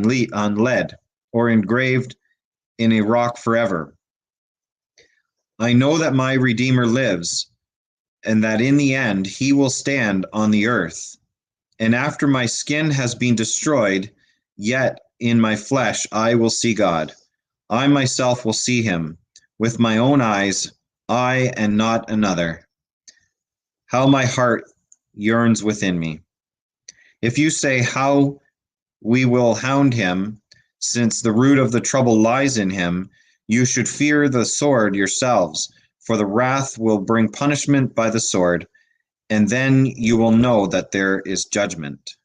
lead, or engraved in a rock forever. I know that my Redeemer lives, and that in the end he will stand on the earth. And after my skin has been destroyed, yet in my flesh I will see God. I myself will see him. With my own eyes, I and not another. How my heart yearns within me. If you say, how we will hound him, since the root of the trouble lies in him, you should fear the sword yourselves, for the wrath will bring punishment by the sword, and then you will know that there is judgment.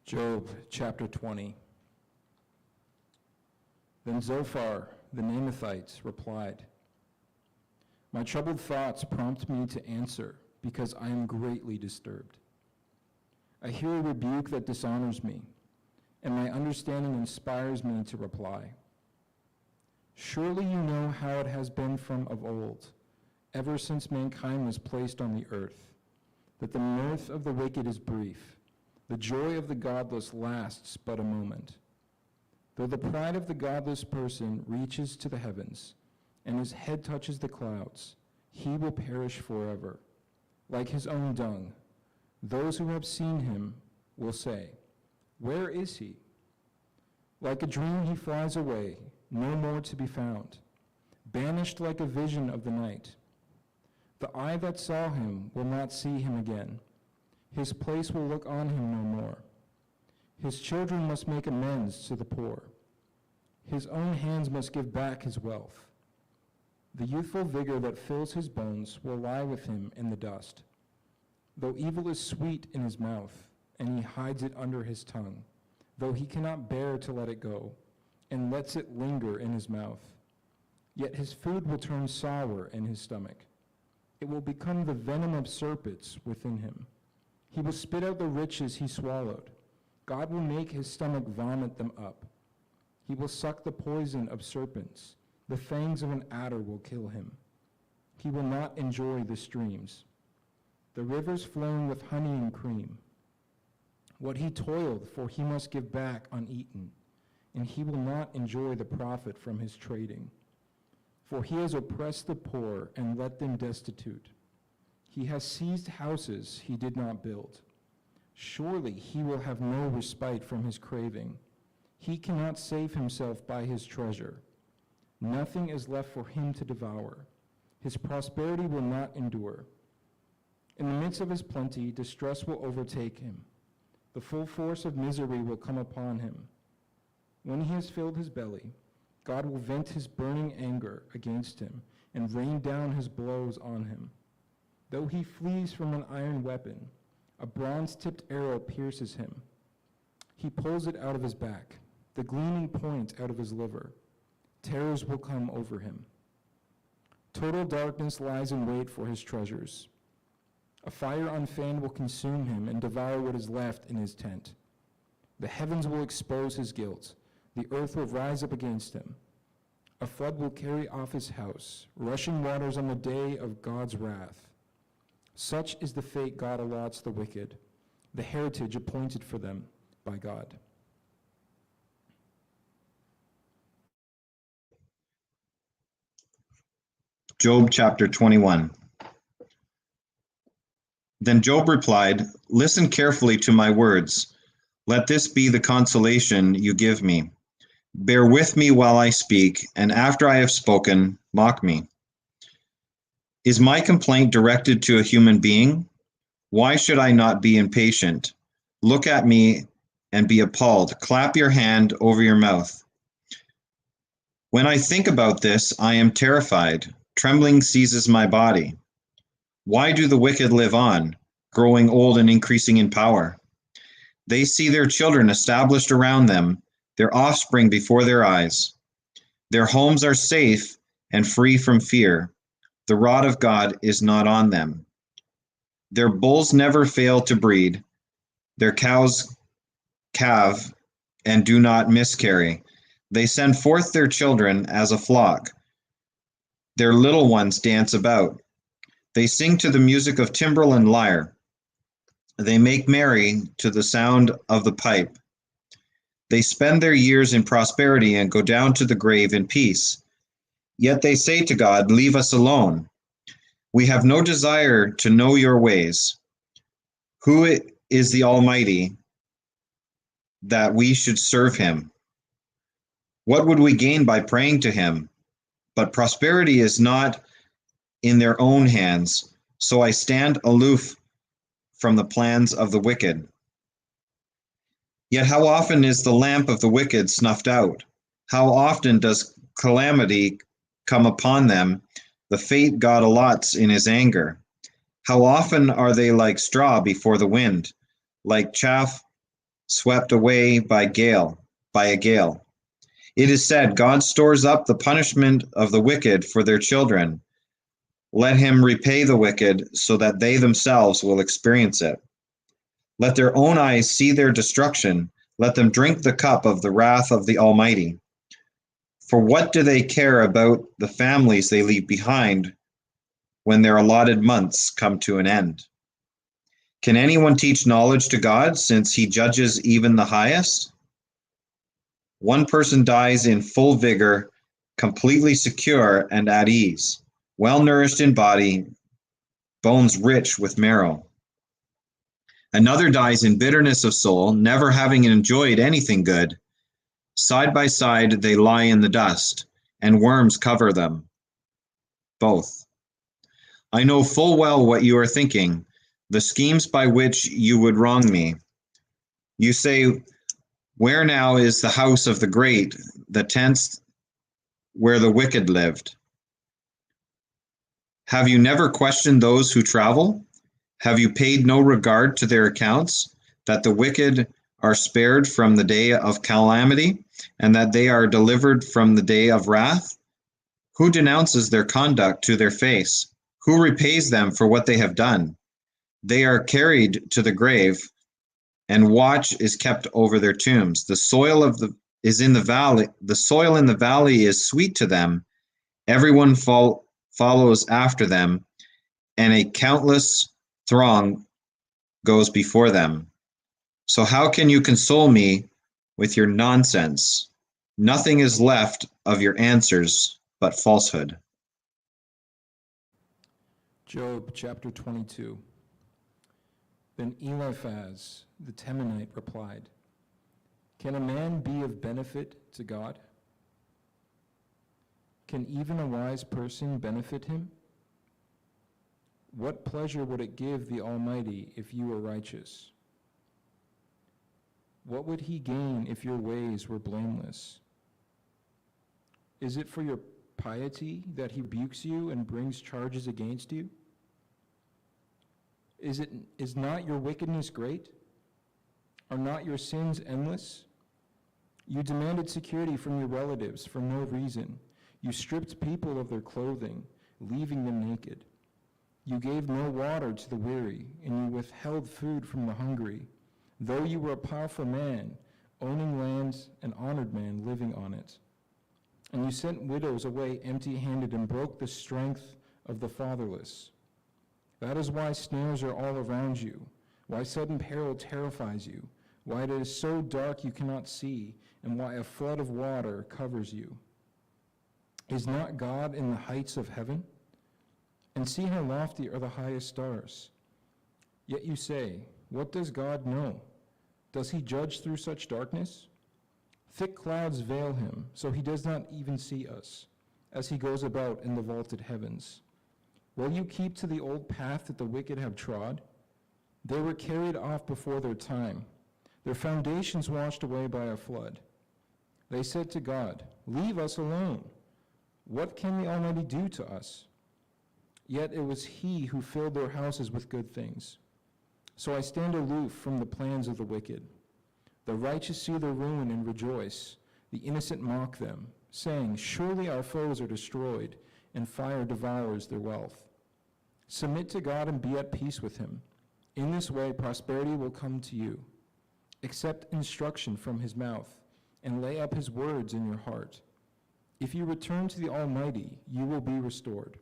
Job chapter 20. Then Zophar the Naamathite replied, my troubled thoughts prompt me to answer, because I am greatly disturbed. I hear a rebuke that dishonors me, and my understanding inspires me to reply. Surely you know how it has been from of old, ever since mankind was placed on the earth, that the mirth of the wicked is brief, the joy of the godless lasts but a moment. Though the pride of the godless person reaches to the heavens, and his head touches the clouds, he will perish forever, like his own dung. Those who have seen him will say, where is he? Like a dream he flies away, no more to be found, banished like a vision of the night. The eye that saw him will not see him again. His place will look on him no more. His children must make amends to the poor. His own hands must give back his wealth. The youthful vigor that fills his bones will lie with him in the dust. Though evil is sweet in his mouth, and he hides it under his tongue, though he cannot bear to let it go, and lets it linger in his mouth, yet his food will turn sour in his stomach. It will become the venom of serpents within him. He will spit out the riches he swallowed. God will make his stomach vomit them up. He will suck the poison of serpents. The fangs of an adder will kill him. He will not enjoy the streams, the rivers flowing with honey and cream. What he toiled for he must give back uneaten, and he will not enjoy the profit from his trading. For he has oppressed the poor and let them destitute. He has seized houses he did not build. Surely he will have no respite from his craving. He cannot save himself by his treasure. Nothing is left for him to devour. His prosperity will not endure. In the midst of his plenty, distress will overtake him. The full force of misery will come upon him. When he has filled his belly, God will vent his burning anger against him and rain down his blows on him. Though he flees from an iron weapon, a bronze-tipped arrow pierces him. He pulls it out of his back, the gleaming point out of his liver. Terrors will come over him. Total darkness lies in wait for his treasures. A fire unfeigned will consume him and devour what is left in his tent. The heavens will expose his guilt. The earth will rise up against him. A flood will carry off his house, rushing waters on the day of God's wrath. Such is the fate God allots the wicked, the heritage appointed for them by God. Job chapter 21. Then Job replied, "Listen carefully to my words. Let this be the consolation you give me. Bear with me while I speak, and after I have spoken, mock me. Is my complaint directed to a human being? Why should I not be impatient? Look at me and be appalled. Clap your hand over your mouth. When I think about this, I am terrified. Trembling seizes my body. Why do the wicked live on, growing old and increasing in power? They see their children established around them, their offspring before their eyes. Their homes are safe and free from fear. The rod of God is not on them. Their bulls never fail to breed. Their cows calve and do not miscarry. They send forth their children as a flock. Their little ones dance about. They sing to the music of timbrel and lyre. They make merry to the sound of the pipe. They spend their years in prosperity and go down to the grave in peace. Yet they say to God, "Leave us alone. We have no desire to know your ways. Who is the Almighty that we should serve him? What would we gain by praying to him? But prosperity is not in their own hands, so I stand aloof from the plans of the wicked." Yet how often is the lamp of the wicked snuffed out? How often does calamity come upon them, the fate God allots in his anger? How often are they like straw before the wind, like chaff swept away by a gale? It is said, God stores up the punishment of the wicked for their children. Let him repay the wicked so that they themselves will experience it. Let their own eyes see their destruction. Let them drink the cup of the wrath of the Almighty. For what do they care about the families they leave behind when their allotted months come to an end? Can anyone teach knowledge to God, since he judges even the highest? One person dies in full vigor, completely secure and at ease, well nourished in body, bones rich with marrow. Another dies in bitterness of soul, never having enjoyed anything good. Side by side they lie in the dust, and worms cover them. Both. I know full well what you are thinking, the schemes by which you would wrong me. You say, "Where now is the house of the great, the tents where the wicked lived?" Have you never questioned those who travel? Have you paid no regard to their accounts, that the wicked are spared from the day of calamity, and that they are delivered from the day of wrath? Who denounces their conduct to their face? Who repays them for what they have done? They are carried to the grave, and watch is kept over their tombs. The soil is in the valley. The soil in the valley is sweet to them. Everyone follows after them, and a countless throng goes before them. So how can you console me with your nonsense? Nothing is left of your answers but falsehood. Job chapter 22. Then Eliphaz the Temanite replied, "Can a man be of benefit to God? Can even a wise person benefit him? What pleasure would it give the Almighty if you were righteous? What would he gain if your ways were blameless? Is it for your piety that he rebukes you and brings charges against you? Is not your wickedness great? Are not your sins endless? You demanded security from your relatives for no reason. You stripped people of their clothing, leaving them naked. You gave no water to the weary, and you withheld food from the hungry, though you were a powerful man, owning lands, an honored man living on it. And you sent widows away empty-handed and broke the strength of the fatherless. That is why snares are all around you, why sudden peril terrifies you, why it is so dark you cannot see, and why a flood of water covers you. Is not God in the heights of heaven? And see how lofty are the highest stars. Yet you say, what does God know? Does he judge through such darkness? Thick clouds veil him, so he does not even see us, as he goes about in the vaulted heavens. Will you keep to the old path that the wicked have trod? They were carried off before their time, their foundations washed away by a flood. They said to God, leave us alone. What can the Almighty do to us? Yet it was he who filled their houses with good things. So I stand aloof from the plans of the wicked. The righteous see their ruin and rejoice. The innocent mock them, saying, surely our foes are destroyed, and fire devours their wealth. Submit to God and be at peace with him. In this way prosperity will come to you. Accept instruction from his mouth, and lay up his words in your heart. If you return to the Almighty, you will be restored.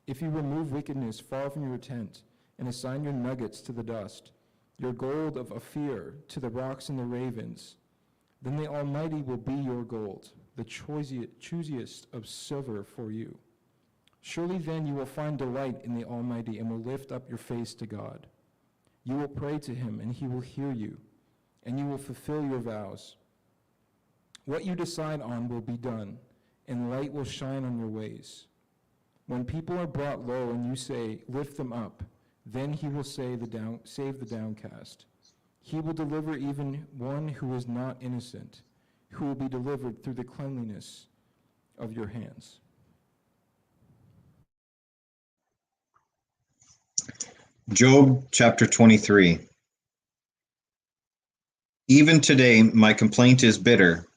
If you remove wickedness far from your tent, and assign your nuggets to the dust, your gold of Ophir to the rocks and the ravens, then the Almighty will be your gold, the choicest of silver for you. Surely then you will find delight in the Almighty and will lift up your face to God. You will pray to him, and he will hear you, and you will fulfill your vows. What you decide on will be done, and light will shine on your ways. When people are brought low and you say, lift them up, then he will save the downcast. He will deliver even one who is not innocent, who will be delivered through the cleanliness of your hands. Job chapter 23. Even today my complaint is bitter.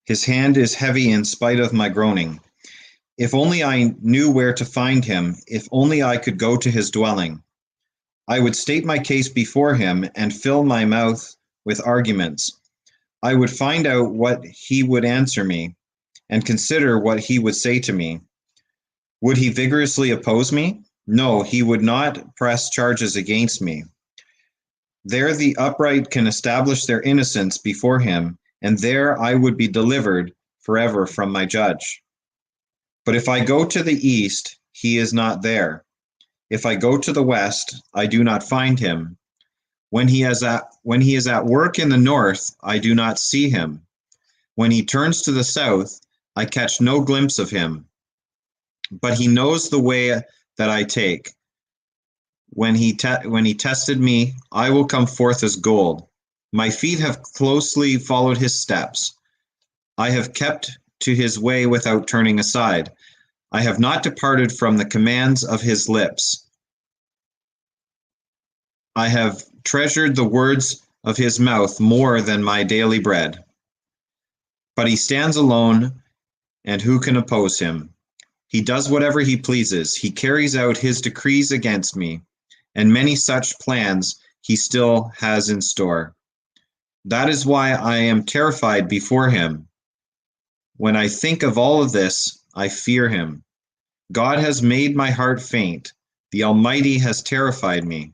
His hand is heavy in spite of my groaning. If only I knew where to find him, if only I could go to his dwelling. I would state my case before him and fill my mouth with arguments. I would find out what he would answer me and consider what he would say to me. Would he vigorously oppose me? No, he would not press charges against me. There the upright can establish their innocence before him, and there I would be delivered forever from my judge. But if I go to the east, he is not there. If I go to the west, I do not find him. When he is at work in the north, I do not see him. When he turns to the south, I catch no glimpse of him. But he knows the way that I take. When he tested me, I will come forth as gold. My feet have closely followed his steps. I have kept to his way without turning aside. I have not departed from the commands of his lips. I have treasured the words of his mouth more than my daily bread. But he stands alone, and who can oppose him? He does whatever he pleases. He carries out his decrees against me, and many such plans he still has in store. That is why I am terrified before him. When I think of all of this, I fear him. God has made my heart faint. The Almighty has terrified me.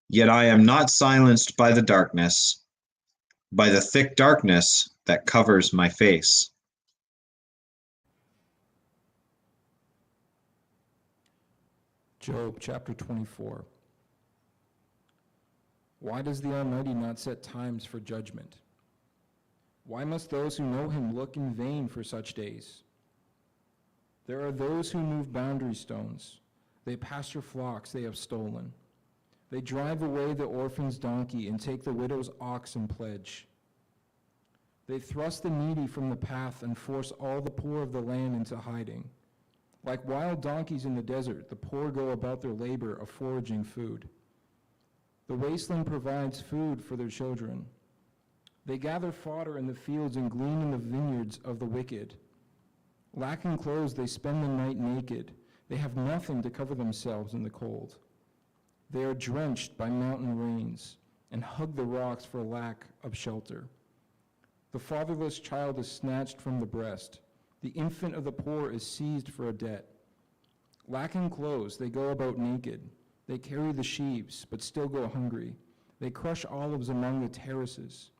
Yet I am not silenced by the darkness, by the thick darkness that covers my face. Job chapter 24. Why does the Almighty not set times for judgment? Why must those who know him look in vain for such days? There are those who move boundary stones. They pasture flocks they have stolen. They drive away the orphan's donkey and take the widow's ox in pledge. They thrust the needy from the path and force all the poor of the land into hiding. Like wild donkeys in the desert, the poor go about their labor of foraging food. The wasteland provides food for their children. They gather fodder in the fields and glean in the vineyards of the wicked. Lacking clothes, they spend the night naked. They have nothing to cover themselves in the cold. They are drenched by mountain rains and hug the rocks for lack of shelter. The fatherless child is snatched from the breast. The infant of the poor is seized for a debt. Lacking clothes, they go about naked. They carry the sheaves, but still go hungry. They crush olives among the terraces.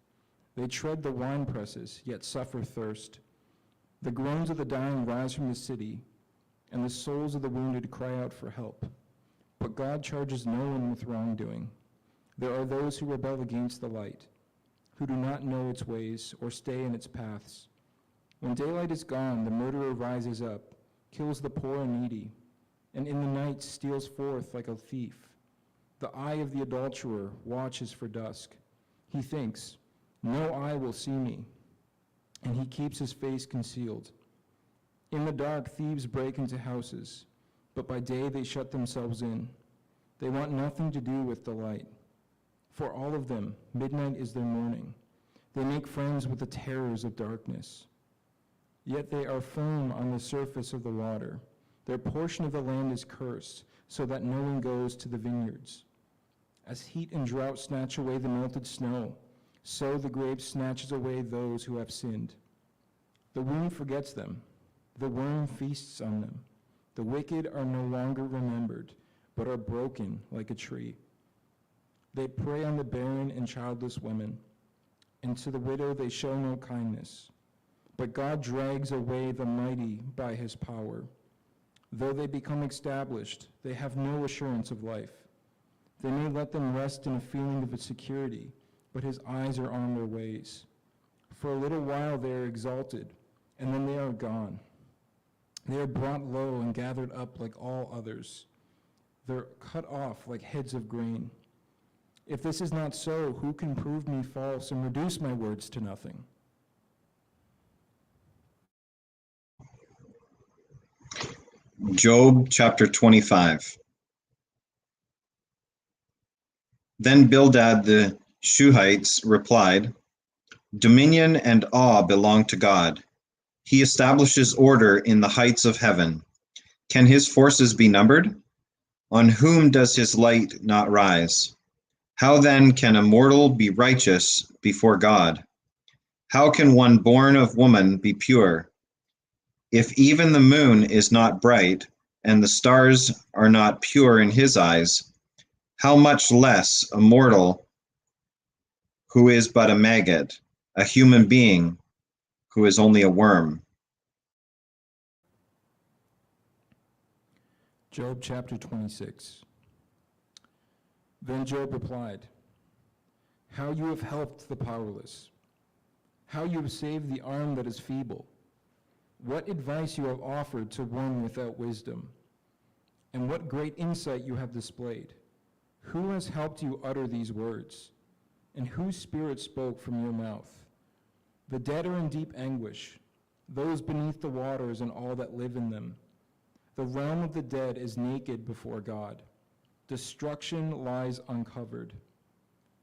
They tread the wine presses, yet suffer thirst. The groans of the dying rise from the city, and the souls of the wounded cry out for help. But God charges no one with wrongdoing. There are those who rebel against the light, who do not know its ways or stay in its paths. When daylight is gone, the murderer rises up, kills the poor and needy, and in the night steals forth like a thief. The eye of the adulterer watches for dusk. He thinks, "No eye will see me," and he keeps his face concealed. In the dark, thieves break into houses, but by day they shut themselves in. They want nothing to do with the light. For all of them, midnight is their morning. They make friends with the terrors of darkness. Yet they are firm on the surface of the water. Their portion of the land is cursed, so that no one goes to the vineyards. As heat and drought snatch away the melted snow, so the grave snatches away those who have sinned. The wind forgets them. The worm feasts on them. The wicked are no longer remembered, but are broken like a tree. They prey on the barren and childless women, and to the widow they show no kindness. But God drags away the mighty by his power. Though they become established, they have no assurance of life. They may let them rest in a feeling of security, but his eyes are on their ways. For a little while they are exalted, and then they are gone. They are brought low and gathered up like all others. They're cut off like heads of grain. If this is not so, who can prove me false and reduce my words to nothing? Job chapter 25. Then Bildad the Shuhite replied, "Dominion and awe belong to God. He establishes order in the heights of heaven. Can his forces be numbered? On whom does his light not rise? How then can a mortal be righteous before God? How can one born of woman be pure? If even the moon is not bright, and the stars are not pure in his eyes, how much less a mortal who is but a maggot, a human being who is only a worm?" Job chapter 26. Then Job replied, "How you have helped the powerless, how you have saved the arm that is feeble. What advice you have offered to one without wisdom, and what great insight you have displayed. Who has helped you utter these words, and whose spirit spoke from your mouth? The dead are in deep anguish, those beneath the waters and all that live in them. The realm of the dead is naked before God. Destruction lies uncovered.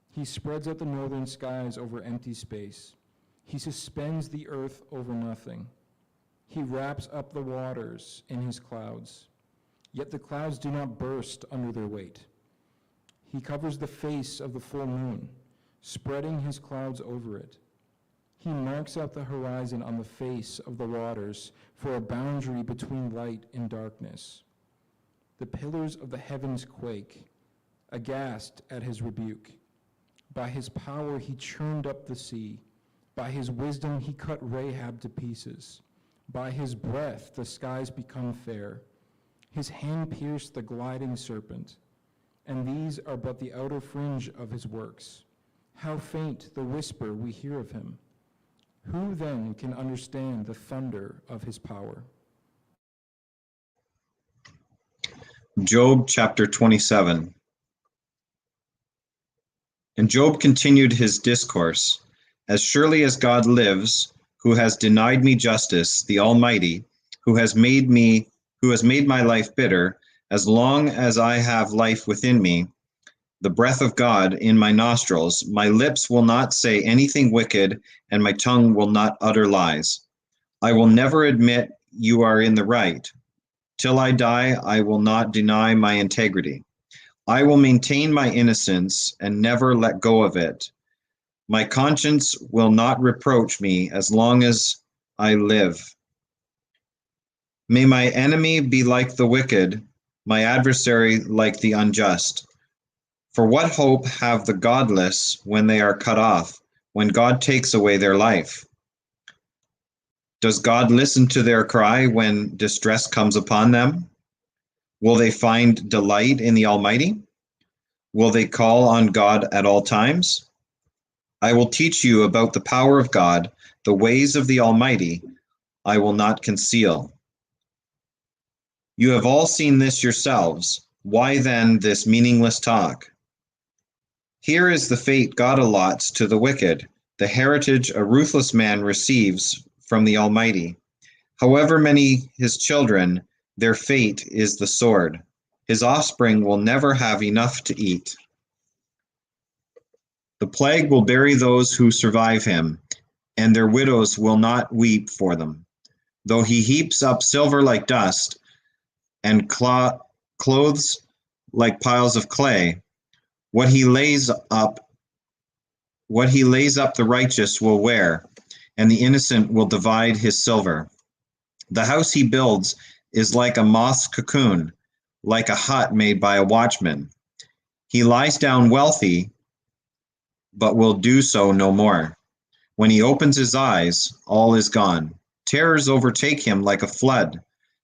He spreads out the northern skies over empty space. He suspends the earth over nothing. He wraps up the waters in his clouds, yet the clouds do not burst under their weight. He covers the face of the full moon, spreading his clouds over it. He marks out the horizon on the face of the waters for a boundary between light and darkness. The pillars of the heavens quake, aghast at his rebuke. By his power he churned up the sea. By his wisdom he cut Rahab to pieces. By his breath the skies become fair. His hand pierced the gliding serpent, and these are but the outer fringe of his works. How faint the whisper we hear of him. Who then can understand the thunder of his power? Job chapter 27. And Job continued his discourse. As surely as God lives, who has denied me justice, the Almighty, who has made my life bitter, as long as I have life within me, the breath of God in my nostrils, my lips will not say anything wicked, and my tongue will not utter lies. I will never admit you are in the right. Till I die, I will not deny my integrity. I will maintain my innocence and never let go of it. My conscience will not reproach me as long as I live. May my enemy be like the wicked, my adversary like the unjust. For what hope have the godless when they are cut off, when God takes away their life? Does God listen to their cry when distress comes upon them? Will they find delight in the Almighty? Will they call on God at all times? I will teach you about the power of God, the ways of the Almighty, I will not conceal. You have all seen this yourselves. Why then this meaningless talk? Here is the fate God allots to the wicked, the heritage a ruthless man receives from the Almighty. However many his children, their fate is the sword. His offspring will never have enough to eat. The plague will bury those who survive him, and their widows will not weep for them. Though he heaps up silver like dust, and clothes like piles of clay, what he lays up the righteous will wear, and the innocent will divide his silver. The house he builds is like a moth's cocoon, like a hut made by a watchman. He lies down wealthy, but will do so no more. When he opens his eyes, all is gone. Terrors overtake him like a flood.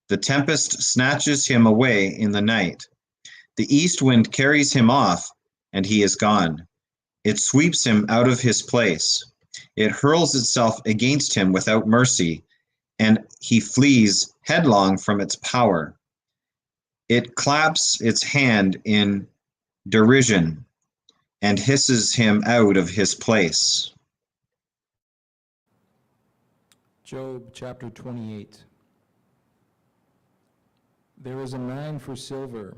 The tempest snatches him away in the night. The east wind carries him off, and he is gone. It sweeps him out of his place. It hurls itself against him without mercy, and he flees headlong from its power. It claps its hand in derision and hisses him out of his place. Job chapter 28. There is a mine for silver,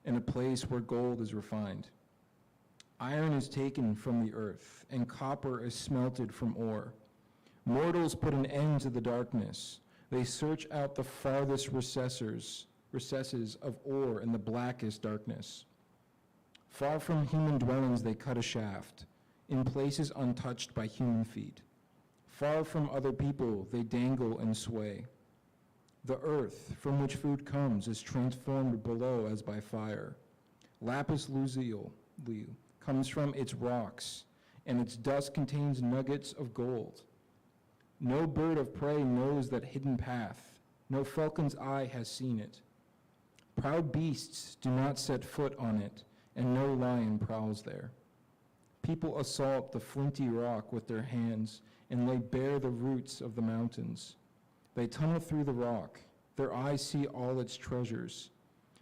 and a place where gold is refined. Iron is taken from the earth, and copper is smelted from ore. Mortals put an end to the darkness. They search out the farthest recesses of ore in the blackest darkness. Far from human dwellings they cut a shaft, in places untouched by human feet. Far from other people they dangle and sway. The earth from which food comes is transformed below as by fire. Lapis lazuli comes from its rocks, and its dust contains nuggets of gold. No bird of prey knows that hidden path. No falcon's eye has seen it. Proud beasts do not set foot on it, and no lion prowls there. People assault the flinty rock with their hands and lay bare the roots of the mountains. They tunnel through the rock. Their eyes see all its treasures.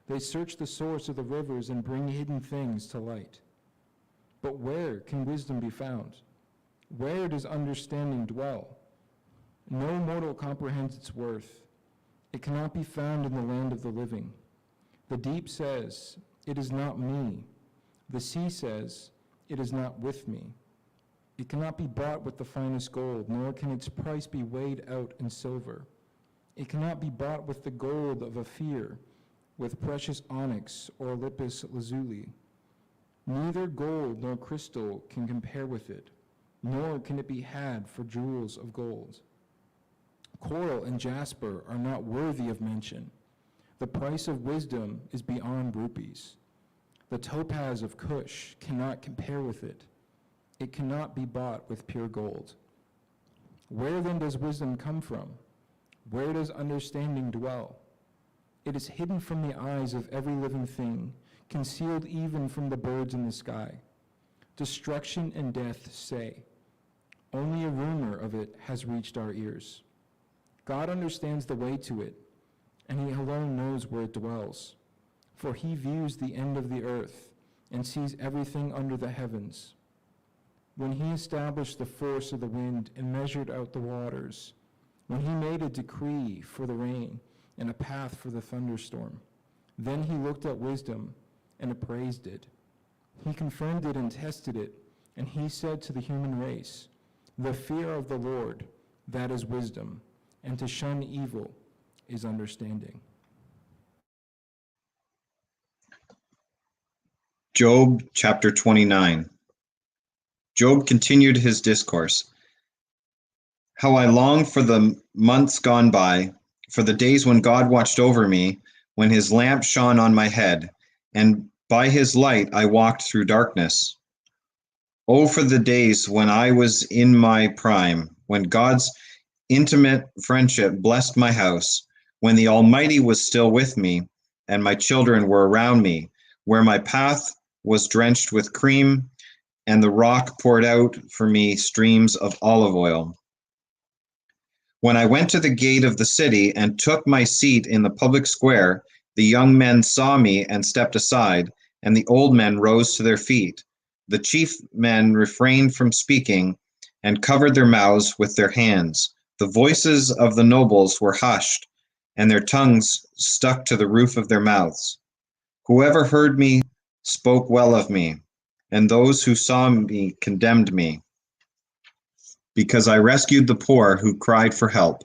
They search the source of the rivers and bring hidden things to light. But where can wisdom be found? Where does understanding dwell? No mortal comprehends its worth. It cannot be found in the land of the living. The deep says, "It is not me." The sea says, "It is not with me." It cannot be bought with the finest gold, nor can its price be weighed out in silver. It cannot be bought with the gold of Ophir, with precious onyx or lapis lazuli. Neither gold nor crystal can compare with it, nor can it be had for jewels of gold. Coral and jasper are not worthy of mention. The price of wisdom is beyond rupees. The topaz of Cush cannot compare with it. It cannot be bought with pure gold. Where then does wisdom come from? Where does understanding dwell? It is hidden from the eyes of every living thing, concealed even from the birds in the sky. Destruction and death say, only a rumor of it has reached our ears. God understands the way to it, and he alone knows where it dwells. For he views the end of the earth and sees everything under the heavens. When he established the force of the wind and measured out the waters, when he made a decree for the rain and a path for the thunderstorm, then he looked at wisdom and appraised it. He confirmed it and tested it, and he said to the human race, the fear of the Lord, that is wisdom, and to shun evil is understanding. Job chapter 29. Job continued his discourse. How I long for the months gone by, for the days when God watched over me, when his lamp shone on my head, and by his light I walked through darkness. Oh, for the days when I was in my prime, when God's intimate friendship blessed my house, when the Almighty was still with me, and my children were around me, where my path was drenched with cream, and the rock poured out for me streams of olive oil. When I went to the gate of the city and took my seat in the public square, the young men saw me and stepped aside, and the old men rose to their feet. The chief men refrained from speaking and covered their mouths with their hands. The voices of the nobles were hushed, and their tongues stuck to the roof of their mouths. Whoever heard me spoke well of me, and those who saw me condemned me, because I rescued the poor who cried for help,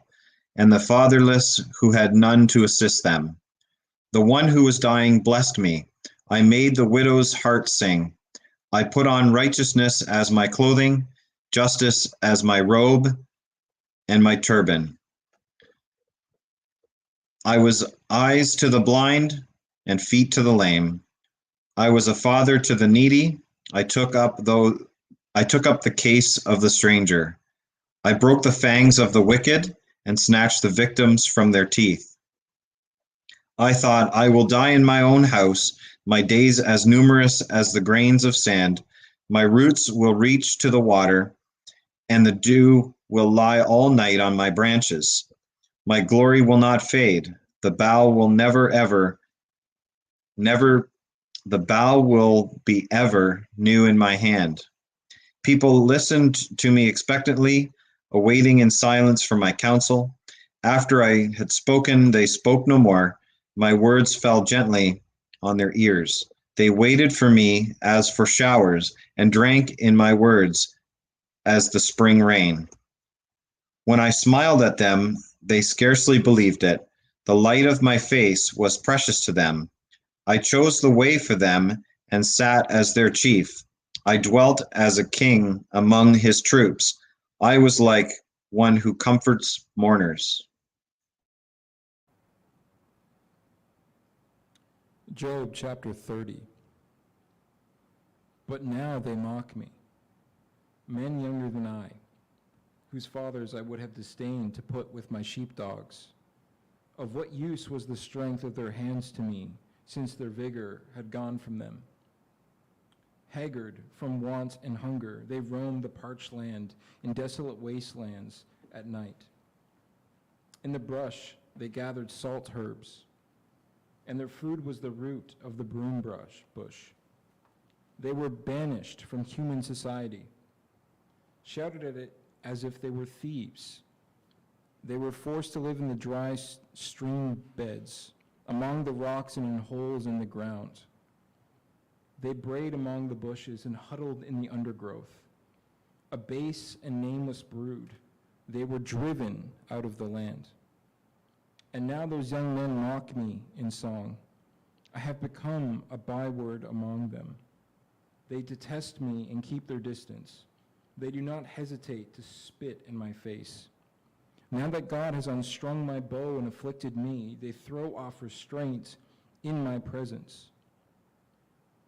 and the fatherless who had none to assist them. The one who was dying blessed me. I made the widow's heart sing. I put on righteousness as my clothing, justice as my robe and my turban. I was eyes to the blind and feet to the lame. I was a father to the needy. I took up the case of the stranger. I broke the fangs of the wicked and snatched the victims from their teeth. I thought, I will die in my own house, my days as numerous as the grains of sand. My roots will reach to the water, and the dew will lie all night on my branches. My glory will not fade. The bough will the bough will be ever new in my hand. People listened to me expectantly, awaiting in silence for my counsel. After I had spoken, they spoke no more. My words fell gently on their ears. They waited for me as for showers, and drank in my words as the spring rain. When I smiled at them, they scarcely believed it. The light of my face was precious to them. I chose the way for them and sat as their chief. I dwelt as a king among his troops. I was like one who comforts mourners. Job chapter 30. But now they mock me, men younger than I, whose fathers I would have disdained to put with my sheepdogs. Of what use was the strength of their hands to me, since their vigor had gone from them? Haggard from want and hunger, they roamed the parched land in desolate wastelands at night. In the brush they gathered salt herbs, and their food was the root of the broom bush. They were banished from human society, shouted at it as if they were thieves. They were forced to live in the dry stream beds, among the rocks and in holes in the ground. They brayed among the bushes and huddled in the undergrowth. A base and nameless brood, they were driven out of the land. And now those young men mock me in song. I have become a byword among them. They detest me and keep their distance. They do not hesitate to spit in my face. Now that God has unstrung my bow and afflicted me, they throw off restraint in my presence.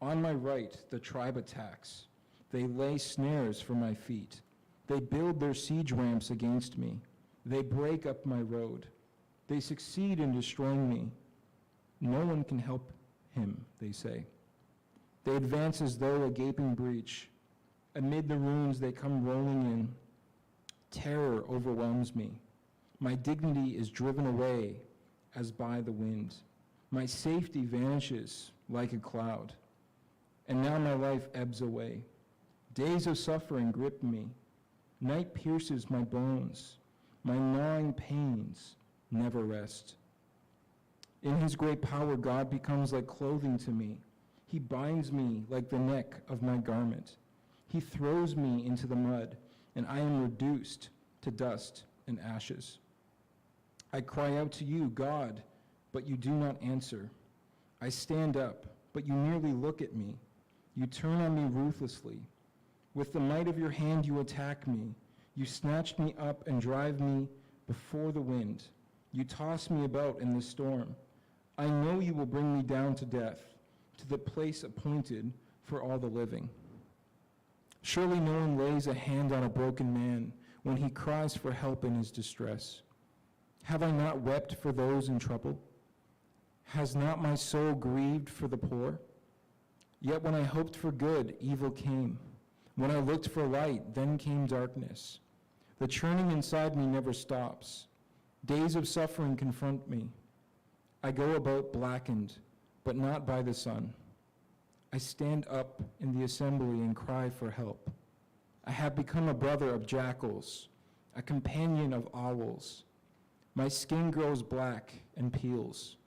On my right, the tribe attacks. They lay snares for my feet. They build their siege ramps against me. They break up my road. They succeed in destroying me. No one can help him, they say. They advance as though a gaping breach. Amid the ruins they come rolling in. Terror overwhelms me. My dignity is driven away as by the wind. My safety vanishes like a cloud. And now my life ebbs away. Days of suffering grip me. Night pierces my bones. My gnawing pains never rest. In his great power, God becomes like clothing to me. He binds me like the neck of my garment. He throws me into the mud, and I am reduced to dust and ashes. I cry out to you, God, but you do not answer. I stand up, but you merely look at me. You turn on me ruthlessly. With the might of your hand you attack me. You snatch me up and drive me before the wind. You toss me about in the storm. I know you will bring me down to death, to the place appointed for all the living. Surely no one lays a hand on a broken man when he cries for help in his distress. Have I not wept for those in trouble? Has not my soul grieved for the poor? Yet when I hoped for good, evil came. When I looked for light, then came darkness. The churning inside me never stops. Days of suffering confront me. I go about blackened, but not by the sun. I stand up in the assembly and cry for help. I have become a brother of jackals, a companion of owls. My skin grows black and peels.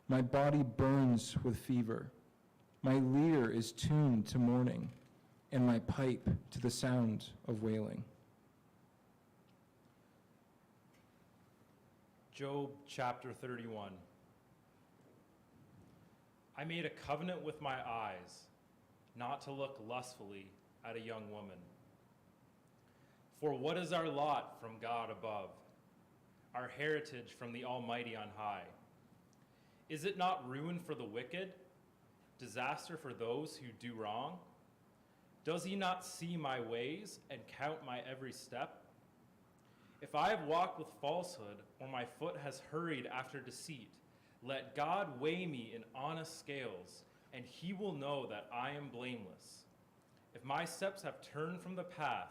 My body burns with fever. My lyre is tuned to mourning, and my pipe to the sound of wailing. Job chapter 31. I made a covenant with my eyes, not to look lustfully at a young woman. For what is our lot from God above, our heritage from the Almighty on high? Is it not ruin for the wicked, disaster for those who do wrong? Does he not see my ways and count my every step? If I have walked with falsehood, or my foot has hurried after deceit, let God weigh me in honest scales, and he will know that I am blameless. If my steps have turned from the path,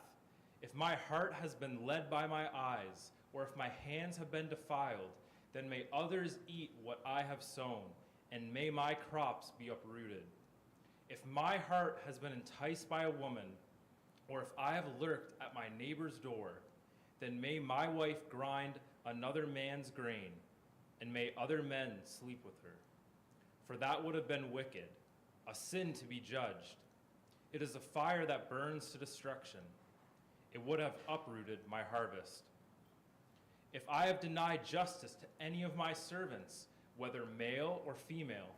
if my heart has been led by my eyes, or if my hands have been defiled, then may others eat what I have sown, and may my crops be uprooted. If my heart has been enticed by a woman, or if I have lurked at my neighbor's door, then may my wife grind another man's grain, and may other men sleep with her. For that would have been wicked, a sin to be judged. It is a fire that burns to destruction. It would have uprooted my harvest. If I have denied justice to any of my servants, whether male or female,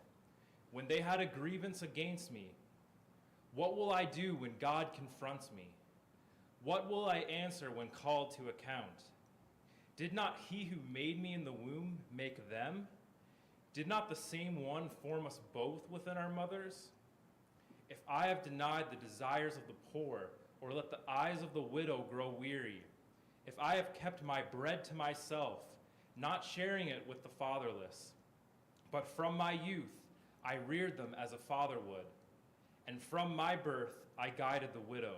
when they had a grievance against me, what will I do when God confronts me? What will I answer when called to account? Did not he who made me in the womb make them? Did not the same one form us both within our mothers? If I have denied the desires of the poor, or let the eyes of the widow grow weary, if I have kept my bread to myself, not sharing it with the fatherless, but from my youth I reared them as a father would, and from my birth I guided the widow.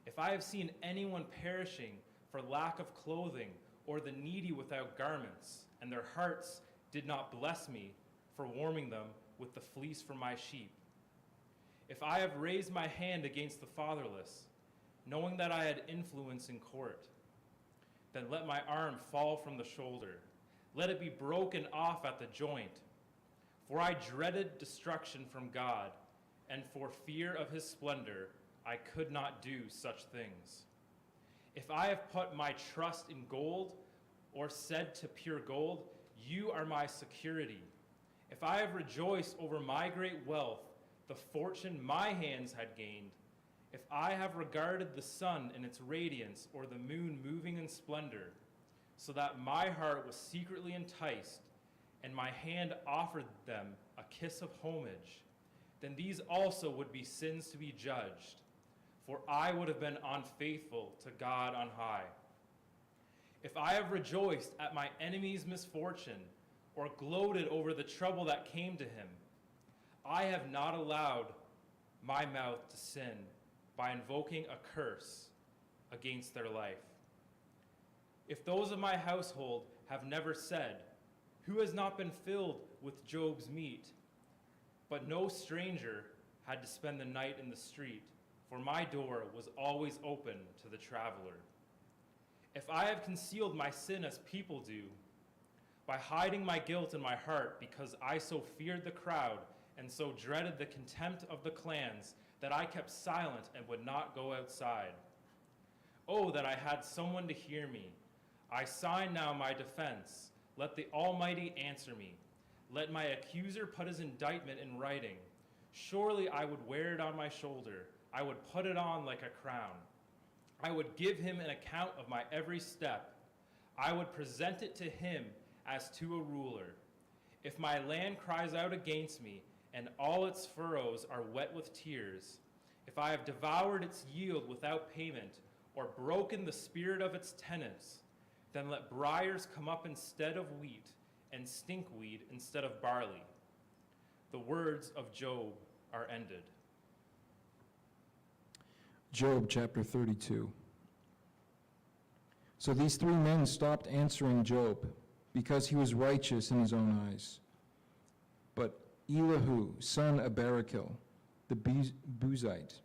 If I have seen anyone perishing for lack of clothing, or the needy without garments, and their hearts did not bless me for warming them with the fleece from my sheep, if I have raised my hand against the fatherless, knowing that I had influence in court, then let my arm fall from the shoulder. Let it be broken off at the joint. For I dreaded destruction from God, and for fear of his splendor, I could not do such things. If I have put my trust in gold, or said to pure gold, you are my security. If I have rejoiced over my great wealth, the fortune my hands had gained, if I have regarded the sun in its radiance, or the moon moving in splendor, so that my heart was secretly enticed, and my hand offered them a kiss of homage, then these also would be sins to be judged, for I would have been unfaithful to God on high. If I have rejoiced at my enemy's misfortune, or gloated over the trouble that came to him. I have not allowed my mouth to sin by invoking a curse against their life. If those of my household have never said, who has not been filled with Job's meat? But no stranger had to spend the night in the street, for my door was always open to the traveler. If I have concealed my sin as people do, by hiding my guilt in my heart because I so feared the crowd and so dreaded the contempt of the clans that I kept silent and would not go outside. Oh, that I had someone to hear me. I sign now my defense. Let the Almighty answer me. Let my accuser put his indictment in writing. Surely I would wear it on my shoulder. I would put it on like a crown. I would give him an account of my every step. I would present it to him as to a ruler. If my land cries out against me, and all its furrows are wet with tears, if I have devoured its yield without payment, or broken the spirit of its tenants, then let briars come up instead of wheat, and stinkweed instead of barley. The words of Job are ended. Job chapter 32. So these three men stopped answering Job because he was righteous in his own eyes. But Elihu, son of Barachel, the Buzite,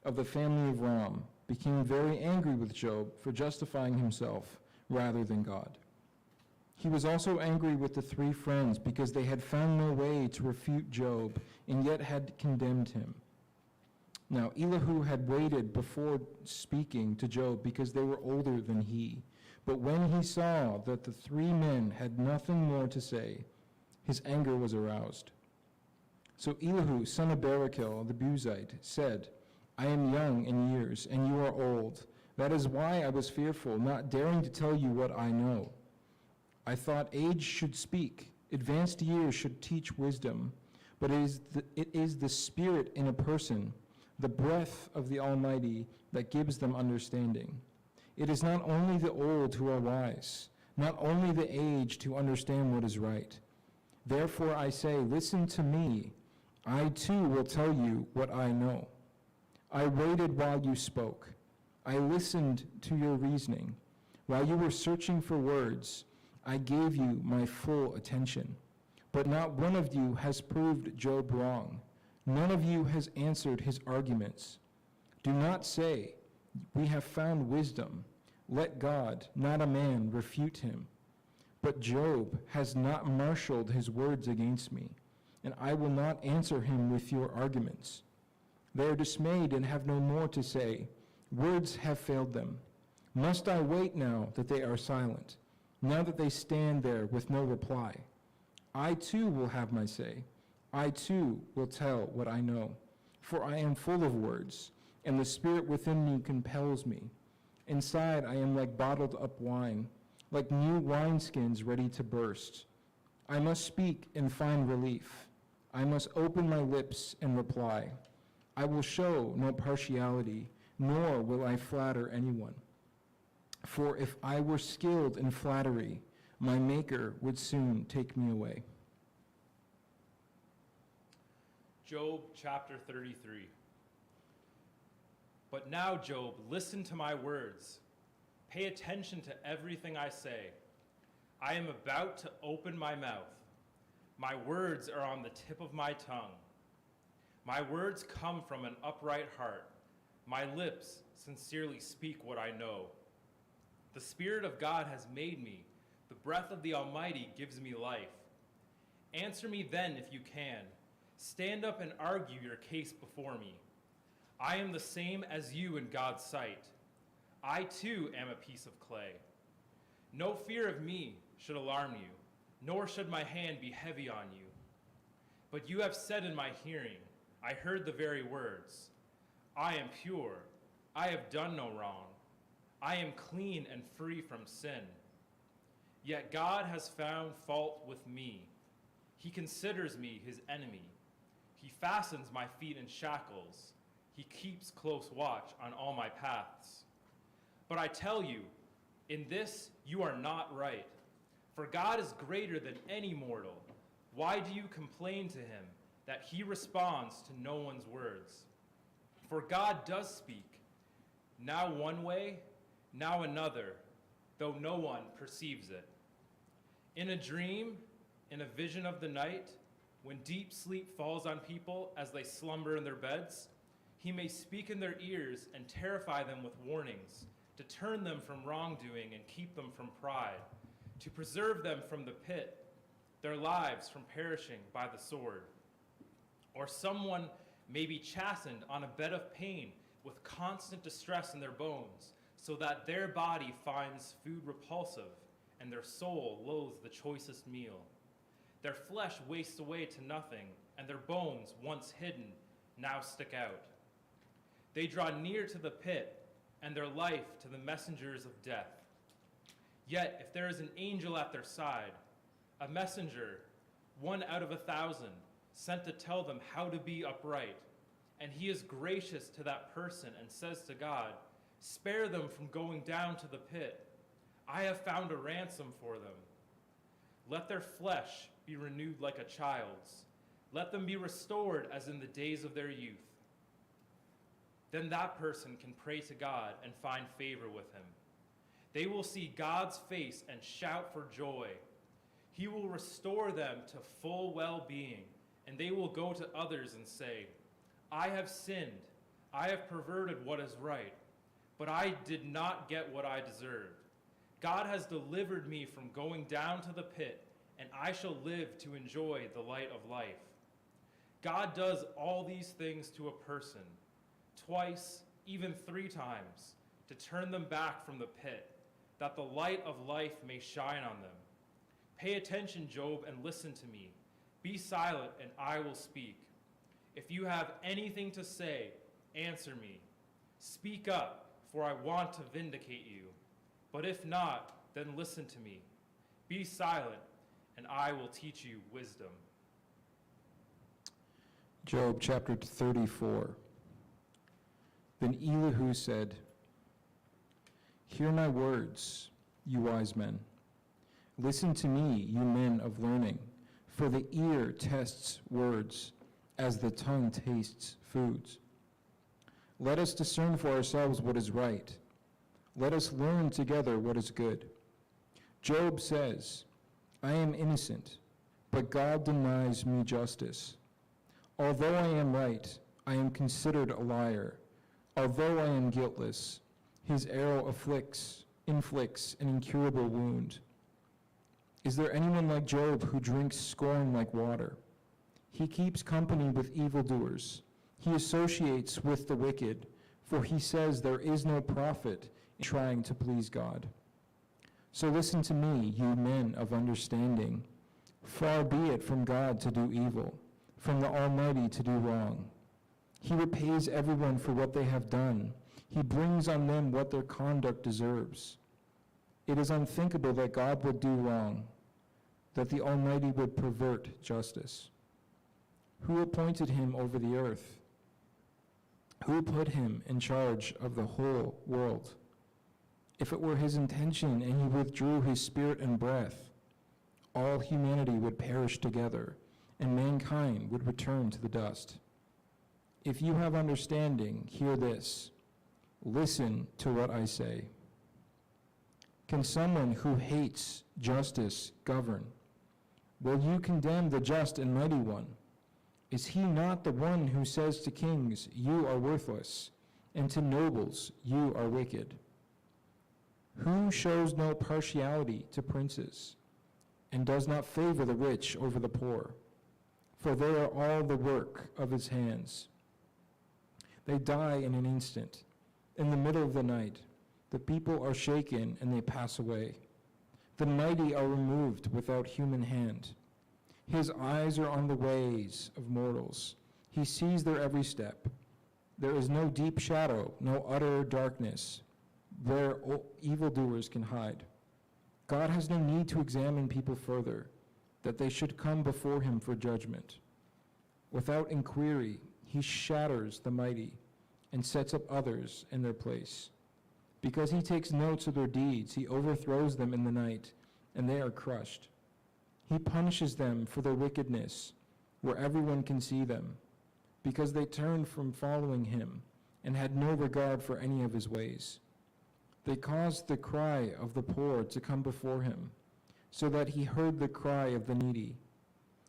of the family of Ram, became very angry with Job for justifying himself rather than God. He was also angry with the three friends because they had found no way to refute Job and yet had condemned him. Now Elihu had waited before speaking to Job because they were older than he. But when he saw that the three men had nothing more to say, his anger was aroused. So Elihu, son of Barachel, the Buzite, said, I am young in years, and you are old. That is why I was fearful, not daring to tell you what I know. I thought age should speak, advanced years should teach wisdom, but it is the spirit in a person, the breath of the Almighty, that gives them understanding. It is not only the old who are wise, not only the aged who understand what is right. Therefore I say, listen to me. I too will tell you what I know. I waited while you spoke. I listened to your reasoning. While you were searching for words, I gave you my full attention. But not one of you has proved Job wrong. None of you has answered his arguments. Do not say, we have found wisdom. Let God, not a man, refute him. But Job has not marshaled his words against me, and I will not answer him with your arguments. They are dismayed and have no more to say. Words have failed them. Must I wait now that they are silent, now that they stand there with no reply? I too will have my say. I too will tell what I know, for I am full of words, and the spirit within me compels me. Inside I am like bottled up wine, like new wineskins ready to burst. I must speak and find relief. I must open my lips and reply. I will show no partiality, nor will I flatter anyone. For if I were skilled in flattery, my Maker would soon take me away. Job chapter 33. But now, Job, listen to my words. Pay attention to everything I say. I am about to open my mouth. My words are on the tip of my tongue. My words come from an upright heart. My lips sincerely speak what I know. The Spirit of God has made me. The breath of the Almighty gives me life. Answer me then if you can. Stand up and argue your case before me. I am the same as you in God's sight. I too am a piece of clay. No fear of me should alarm you, nor should my hand be heavy on you. But you have said in my hearing, I heard the very words, I am pure, I have done no wrong, I am clean and free from sin. Yet God has found fault with me. He considers me his enemy. He fastens my feet in shackles. He keeps close watch on all my paths. But I tell you, in this you are not right. For God is greater than any mortal. Why do you complain to him that he responds to no one's words? For God does speak, now one way, now another, though no one perceives it. In a dream, in a vision of the night, when deep sleep falls on people as they slumber in their beds, he may speak in their ears and terrify them with warnings, to turn them from wrongdoing and keep them from pride, to preserve them from the pit, their lives from perishing by the sword. Or someone may be chastened on a bed of pain with constant distress in their bones, so that their body finds food repulsive and their soul loathes the choicest meal. Their flesh wastes away to nothing, and their bones, once hidden, now stick out. They draw near to the pit, and their life to the messengers of death. Yet, if there is an angel at their side, a messenger, 1 out of 1,000, sent to tell them how to be upright, and he is gracious to that person and says to God, "Spare them from going down to the pit. I have found a ransom for them. Let their flesh be renewed like a child's. Let them be restored as in the days of their youth." Then that person can pray to God and find favor with him. They will see God's face and shout for joy. He will restore them to full well-being, and they will go to others and say, "I have sinned. I have perverted what is right, but I did not get what I deserved. God has delivered me from going down to the pit, and I shall live to enjoy the light of life." God does all these things to a person, twice, even 3 times, to turn them back from the pit, that the light of life may shine on them. Pay attention, Job, and listen to me. Be silent, and I will speak. If you have anything to say, answer me. Speak up, for I want to vindicate you. But if not, then listen to me. Be silent, and I will teach you wisdom. Job chapter 34. Then Elihu said, "Hear my words, you wise men. Listen to me, you men of learning, for the ear tests words as the tongue tastes foods. Let us discern for ourselves what is right. Let us learn together what is good. Job says, 'I am innocent, but God denies me justice. Although I am right, I am considered a liar. Although I am guiltless, his arrow inflicts an incurable wound. Is there anyone like Job who drinks scorn like water? He keeps company with evildoers. He associates with the wicked, for he says there is no profit in trying to please God. So listen to me, you men of understanding. Far be it from God to do evil, from the Almighty to do wrong. He repays everyone for what they have done. He brings on them what their conduct deserves. It is unthinkable that God would do wrong, that the Almighty would pervert justice. Who appointed him over the earth? Who put him in charge of the whole world? If it were his intention and he withdrew his spirit and breath, all humanity would perish together, and mankind would return to the dust. If you have understanding, hear this. Listen to what I say. Can someone who hates justice govern? Will you condemn the just and mighty one? Is he not the one who says to kings, "You are worthless," and to nobles, "You are wicked"? Who shows no partiality to princes, and does not favor the rich over the poor? For they are all the work of his hands. They die in an instant. In the middle of the night, the people are shaken and they pass away. The mighty are removed without human hand. His eyes are on the ways of mortals. He sees their every step. There is no deep shadow, no utter darkness where evildoers can hide. God has no need to examine people further, that they should come before him for judgment. Without inquiry, he shatters the mighty and sets up others in their place. Because he takes notes of their deeds, he overthrows them in the night and they are crushed. He punishes them for their wickedness, where everyone can see them, because they turned from following him and had no regard for any of his ways. They caused the cry of the poor to come before him, so that he heard the cry of the needy.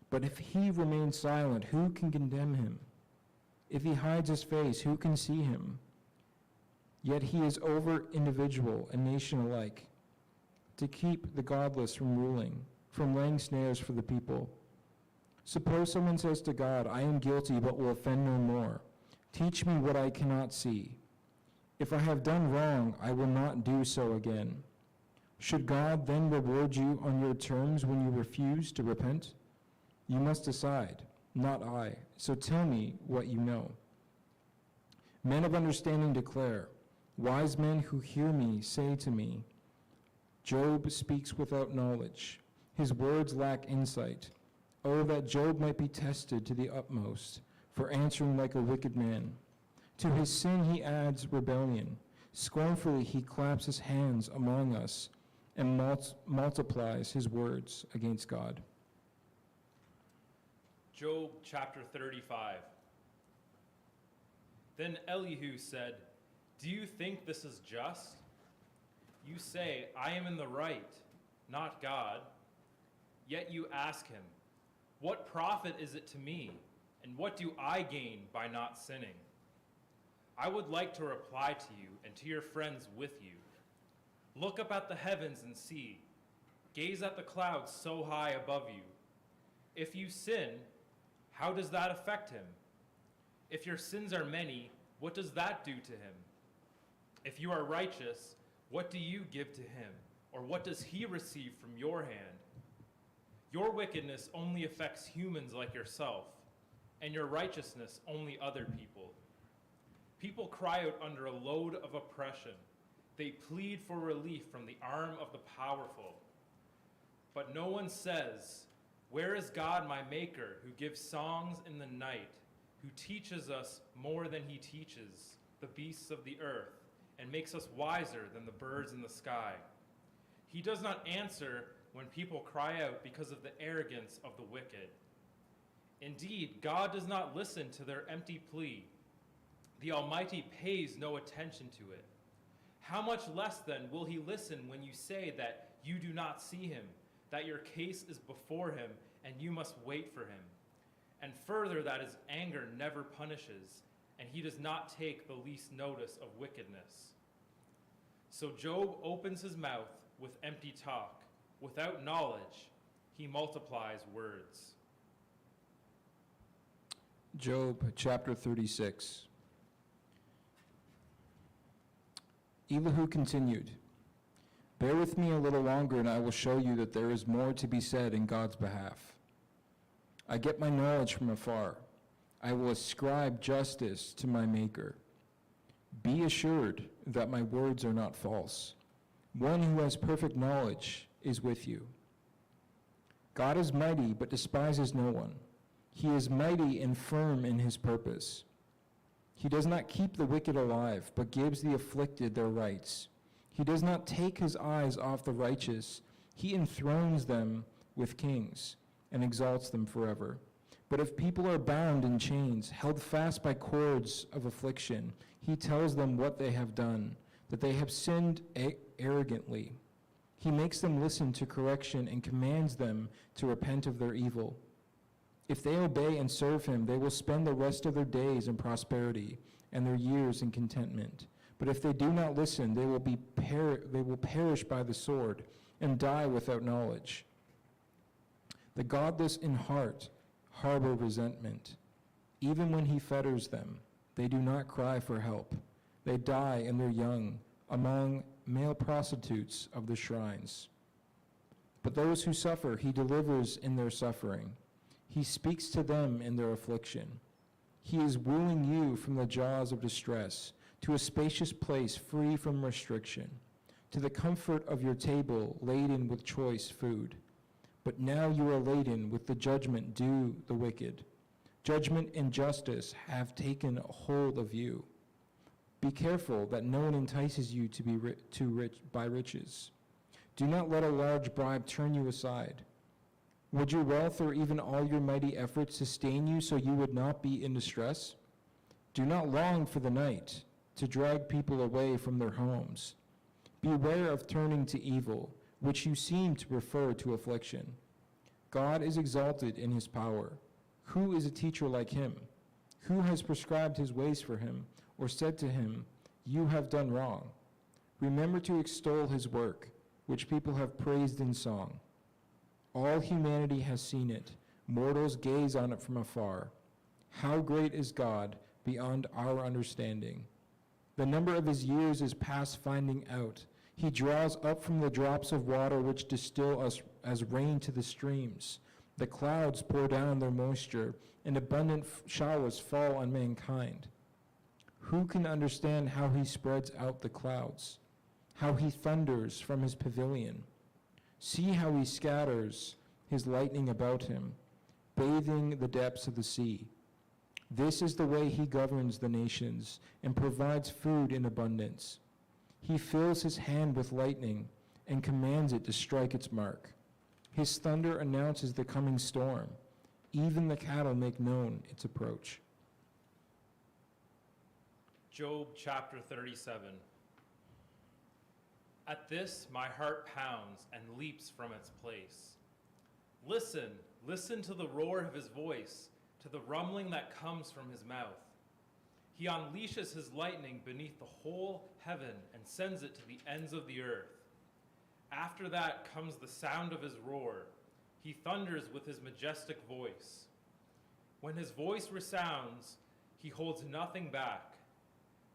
But if he remains silent, who can condemn him? If he hides his face, who can see him? Yet he is over individual and nation alike, to keep the godless from ruling, from laying snares for the people. Suppose someone says to God, I am guilty, but will offend no more. Teach me what I cannot see. If I have done wrong, I will not do so again. Should God then reward you on your terms when you refuse to repent? You must decide, not I. So tell me what you know. Men of understanding declare, wise men who hear me say to me, Job speaks without knowledge. His words lack insight. Oh, that Job might be tested to the utmost for answering like a wicked man. To his sin he adds rebellion. Scornfully he claps his hands among us and multiplies his words against God. Job chapter 35. Then Elihu said, Do you think this is just? You say, I am in the right, not God. Yet you ask him, What profit is it to me, and what do I gain by not sinning? I would like to reply to you and to your friends with you. Look up at the heavens and see. Gaze at the clouds so high above you. If you sin, how does that affect him? If your sins are many, what does that do to him? If you are righteous, what do you give to him? Or what does he receive from your hand? Your wickedness only affects humans like yourself, and your righteousness only other people. People cry out under a load of oppression. They plead for relief from the arm of the powerful. But no one says, Where is God, my maker, who gives songs in the night, who teaches us more than he teaches the beasts of the earth, and makes us wiser than the birds in the sky? He does not answer when people cry out because of the arrogance of the wicked. Indeed, God does not listen to their empty plea. The Almighty pays no attention to it. How much less then will he listen when you say that you do not see him, that your case is before him, and you must wait for him? And further, that his anger never punishes, and he does not take the least notice of wickedness. So Job opens his mouth with empty talk. Without knowledge, he multiplies words. Job chapter 36. Elihu continued, Bear with me a little longer, and I will show you that there is more to be said in God's behalf. I get my knowledge from afar. I will ascribe justice to my Maker. Be assured that my words are not false. One who has perfect knowledge is with you. God is mighty, but despises no one. He is mighty and firm in his purpose. He does not keep the wicked alive, but gives the afflicted their rights. He does not take his eyes off the righteous. He enthrones them with kings and exalts them forever. But if people are bound in chains, held fast by cords of affliction, he tells them what they have done, that they have sinned arrogantly. He makes them listen to correction and commands them to repent of their evil. If they obey and serve him, they will spend the rest of their days in prosperity and their years in contentment. But if they do not listen, they will perish by the sword and die without knowledge. The godless in heart harbor resentment. Even when he fetters them, they do not cry for help. They die in their young among male prostitutes of the shrines. But those who suffer, he delivers in their suffering. He speaks to them in their affliction. He is wooing you from the jaws of distress to a spacious place free from restriction, to the comfort of your table laden with choice food. But now you are laden with the judgment due the wicked. Judgment and justice have taken hold of you. Be careful that no one entices you to be too rich by riches, Do not let a large bribe turn you aside. Would your wealth or even all your mighty efforts sustain you so you would not be in distress? Do not long for the night to drag people away from their homes. Beware of turning to evil, which you seem to prefer to affliction. God is exalted in his power. Who is a teacher like him? Who has prescribed his ways for him, or said to him, "You have done wrong"? Remember to extol his work, which people have praised in song. All humanity has seen it. Mortals gaze on it from afar. How great is God beyond our understanding. The number of his years is past finding out. He draws up from the drops of water which distill us as rain to the streams. The clouds pour down their moisture, and abundant showers fall on mankind. Who can understand how he spreads out the clouds, how he thunders from his pavilion? See how he scatters his lightning about him, bathing the depths of the sea. This is the way he governs the nations and provides food in abundance. He fills his hand with lightning and commands it to strike its mark. His thunder announces the coming storm. Even the cattle make known its approach. Job chapter 37. At this my heart pounds and leaps from its place. Listen, listen to the roar of his voice, to the rumbling that comes from his mouth. He unleashes his lightning beneath the whole heaven and sends it to the ends of the earth. After that comes the sound of his roar. He thunders with his majestic voice. When his voice resounds, he holds nothing back.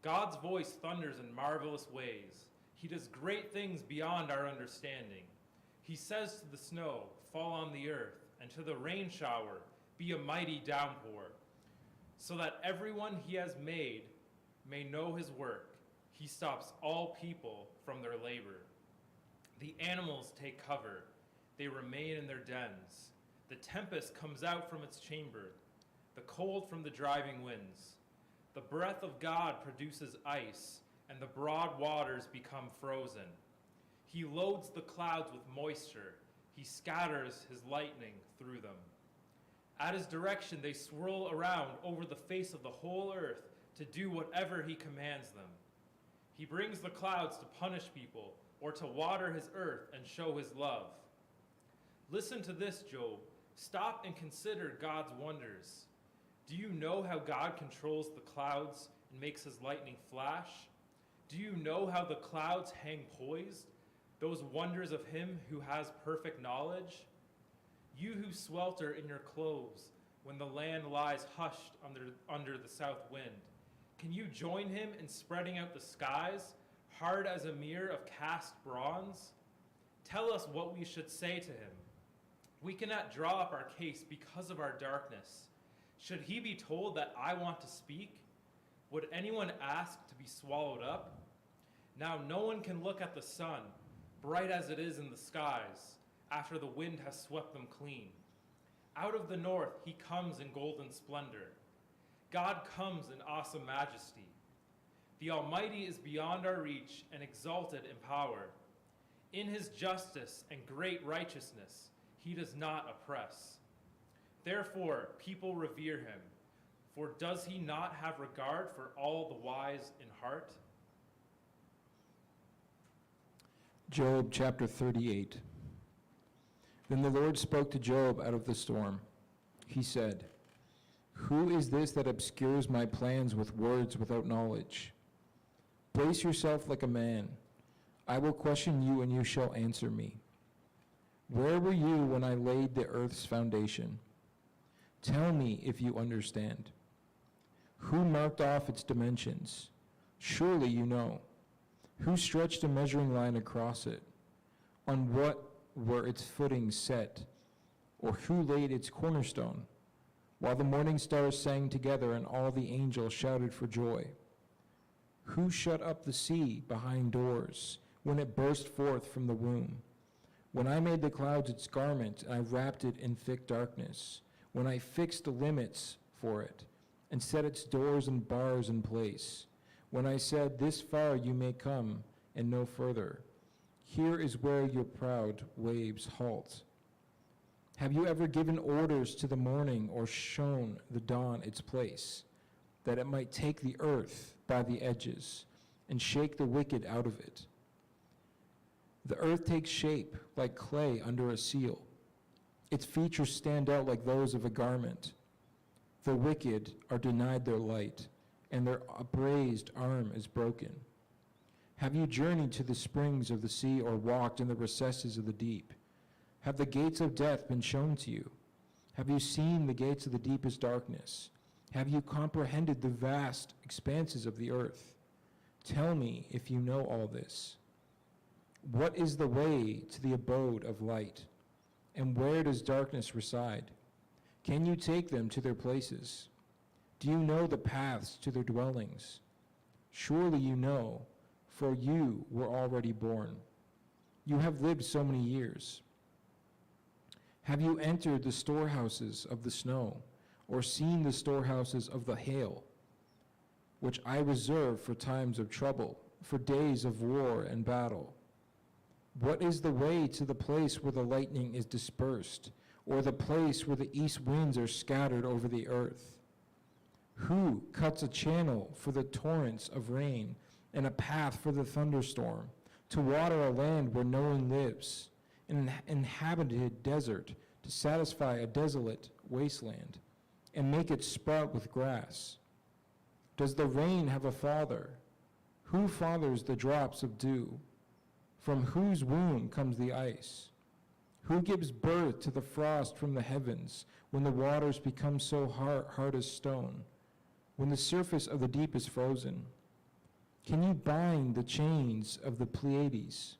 God's voice thunders in marvelous ways. He does great things beyond our understanding. He says to the snow, "Fall on the earth," and to the rain shower, "Be a mighty downpour," so that everyone he has made may know his work. He stops all people from their labor. The animals take cover. They remain in their dens. The tempest comes out from its chamber, the cold from the driving winds. The breath of God produces ice, and the broad waters become frozen. He loads the clouds with moisture. He scatters his lightning through them. At his direction, they swirl around over the face of the whole earth to do whatever he commands them. He brings the clouds to punish people or to water his earth and show his love. Listen to this, Job. Stop and consider God's wonders. Do you know how God controls the clouds and makes his lightning flash? Do you know how the clouds hang poised, those wonders of him who has perfect knowledge? You who swelter in your clothes when the land lies hushed under the south wind, can you join him in spreading out the skies, hard as a mirror of cast bronze? Tell us what we should say to him. We cannot draw up our case because of our darkness. Should he be told that I want to speak? Would anyone ask to be swallowed up? Now no one can look at the sun, bright as it is in the skies, after the wind has swept them clean. Out of the north he comes in golden splendor. God comes in awesome majesty. The Almighty is beyond our reach and exalted in power. In his justice and great righteousness, he does not oppress. Therefore, people revere him. For does he not have regard for all the wise in heart? Job chapter 38. Then the Lord spoke to Job out of the storm. He said, "Who is this that obscures my plans with words without knowledge? Brace yourself like a man. I will question you and you shall answer me. Where were you when I laid the earth's foundation? Tell me if you understand. Who marked off its dimensions? Surely you know. Who stretched a measuring line across it? On what were its footings set? Or who laid its cornerstone? While the morning stars sang together and all the angels shouted for joy. Who shut up the sea behind doors when it burst forth from the womb? When I made the clouds its garment, and I wrapped it in thick darkness, when I fixed the limits for it, and set its doors and bars in place, when I said, 'This far you may come, and no further,' Here is where your proud waves halt. Have you ever given orders to the morning or shown the dawn its place, that it might take the earth by the edges and shake the wicked out of it? The earth takes shape like clay under a seal. Its features stand out like those of a garment. The wicked are denied their light, and their upraised arm is broken. Have you journeyed to the springs of the sea or walked in the recesses of the deep? Have the gates of death been shown to you? Have you seen the gates of the deepest darkness? Have you comprehended the vast expanses of the earth? Tell me if you know all this. What is the way to the abode of light? And where does darkness reside? Can you take them to their places? Do you know the paths to their dwellings? Surely you know, for you were already born. You have lived so many years. Have you entered the storehouses of the snow, or seen the storehouses of the hail, which I reserve for times of trouble, for days of war and battle? What is the way to the place where the lightning is dispersed, or the place where the east winds are scattered over the earth? Who cuts a channel for the torrents of rain and a path for the thunderstorm, to water a land where no one lives, an inhabited desert, to satisfy a desolate wasteland, and make it sprout with grass? Does the rain have a father? Who fathers the drops of dew? From whose womb comes the ice? Who gives birth to the frost from the heavens, when the waters become so hard as stone, when the surface of the deep is frozen? Can you bind the chains of the Pleiades?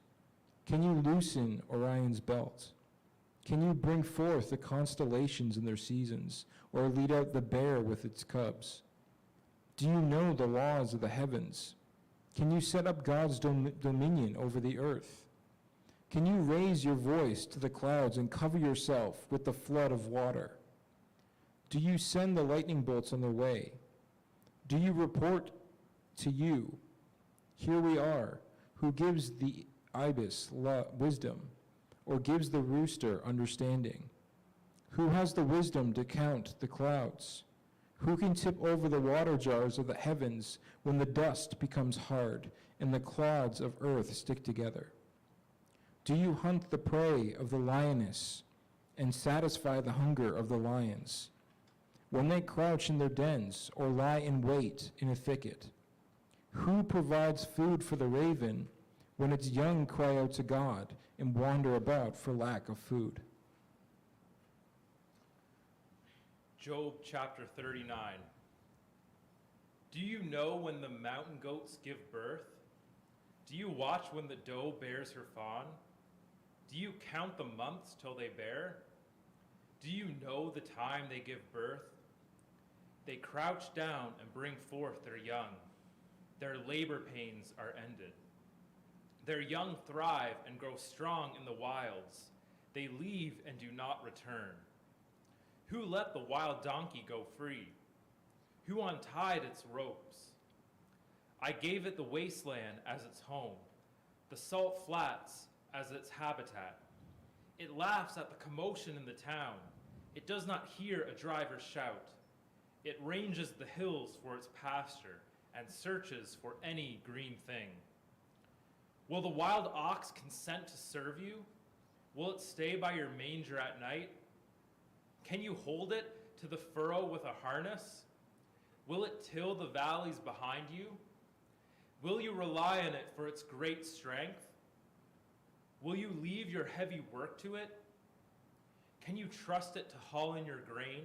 Can you loosen Orion's belt? Can you bring forth the constellations in their seasons, or lead out the bear with its cubs? Do you know the laws of the heavens? Can you set up God's dominion over the earth? Can you raise your voice to the clouds and cover yourself with the flood of water? Do you send the lightning bolts on their way? Do you report to you, here we are, who gives the ibis wisdom, or gives the rooster understanding? Who has the wisdom to count the clouds? Who can tip over the water jars of the heavens when the dust becomes hard and the clods of earth stick together? Do you hunt the prey of the lioness and satisfy the hunger of the lions when they crouch in their dens or lie in wait in a thicket? Who provides food for the raven when its young cry out to God and wander about for lack of food? Job chapter 39. Do you know when the mountain goats give birth? Do you watch when the doe bears her fawn? Do you count the months till they bear? Do you know the time they give birth? They crouch down and bring forth their young. Their labor pains are ended. Their young thrive and grow strong in the wilds. They leave and do not return. Who let the wild donkey go free? Who untied its ropes? I gave it the wasteland as its home, the salt flats as its habitat. It laughs at the commotion in the town. It does not hear a driver's shout. It ranges the hills for its pasture and searches for any green thing. Will the wild ox consent to serve you? Will it stay by your manger at night? Can you hold it to the furrow with a harness? Will it till the valleys behind you? Will you rely on it for its great strength? Will you leave your heavy work to it? Can you trust it to haul in your grain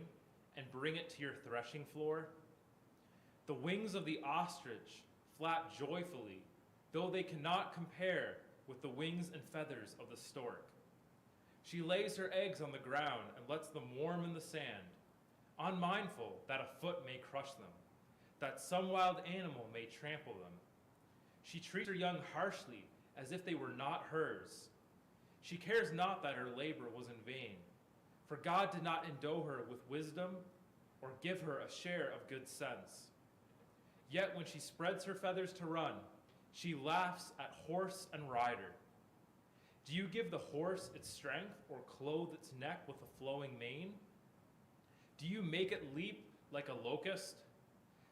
and bring it to your threshing floor? The wings of the ostrich flap joyfully, though they cannot compare with the wings and feathers of the stork. She lays her eggs on the ground and lets them warm in the sand, unmindful that a foot may crush them, that some wild animal may trample them. She treats her young harshly as if they were not hers. She cares not that her labor was in vain, for God did not endow her with wisdom or give her a share of good sense. Yet when she spreads her feathers to run, she laughs at horse and rider. Do you give the horse its strength, or clothe its neck with a flowing mane? Do you make it leap like a locust,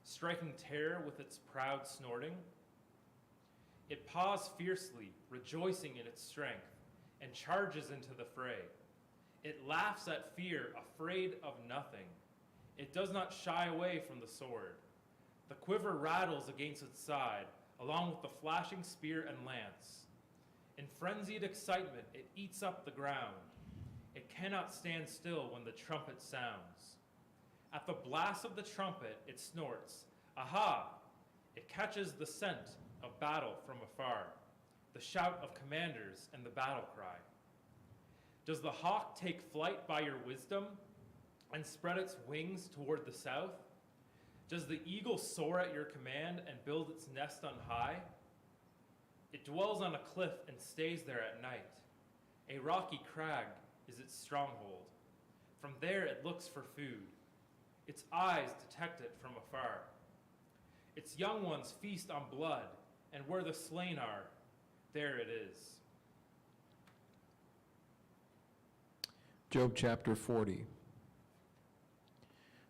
striking terror with its proud snorting? It paws fiercely, rejoicing in its strength, and charges into the fray. It laughs at fear, afraid of nothing. It does not shy away from the sword. The quiver rattles against its side, along with the flashing spear and lance. In frenzied excitement, it eats up the ground. It cannot stand still when the trumpet sounds. At the blast of the trumpet, it snorts. Aha! It catches the scent of battle from afar, the shout of commanders and the battle cry. Does the hawk take flight by your wisdom and spread its wings toward the south? Does the eagle soar at your command and build its nest on high? It dwells on a cliff and stays there at night. A rocky crag is its stronghold. From there it looks for food. Its eyes detect it from afar. Its young ones feast on blood, and where the slain are, there it is. Job chapter 40.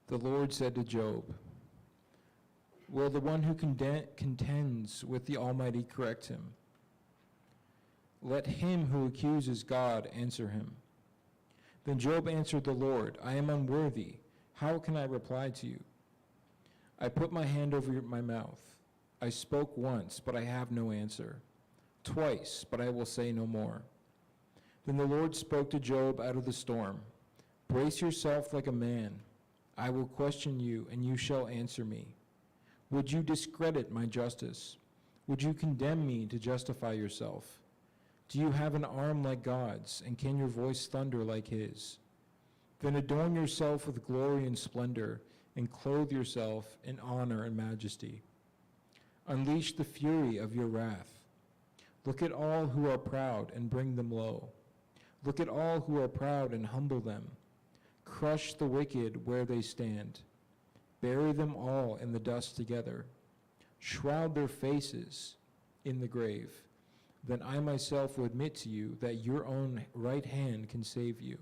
The Lord said to Job, "Will the one who contends with the Almighty correct him? Let him who accuses God answer him." Then Job answered the Lord, "I am unworthy. How can I reply to you? I put my hand over my mouth. I spoke once, but I have no answer. Twice, but I will say no more." Then the Lord spoke to Job out of the storm. "Brace yourself like a man. I will question you, and you shall answer me. Would you discredit my justice? Would you condemn me to justify yourself? Do you have an arm like God's, and can your voice thunder like his? Then adorn yourself with glory and splendor, and clothe yourself in honor and majesty. Unleash the fury of your wrath. Look at all who are proud and bring them low. Look at all who are proud and humble them. Crush the wicked where they stand. Bury them all in the dust together. Shroud their faces in the grave. Then I myself will admit to you that your own right hand can save you.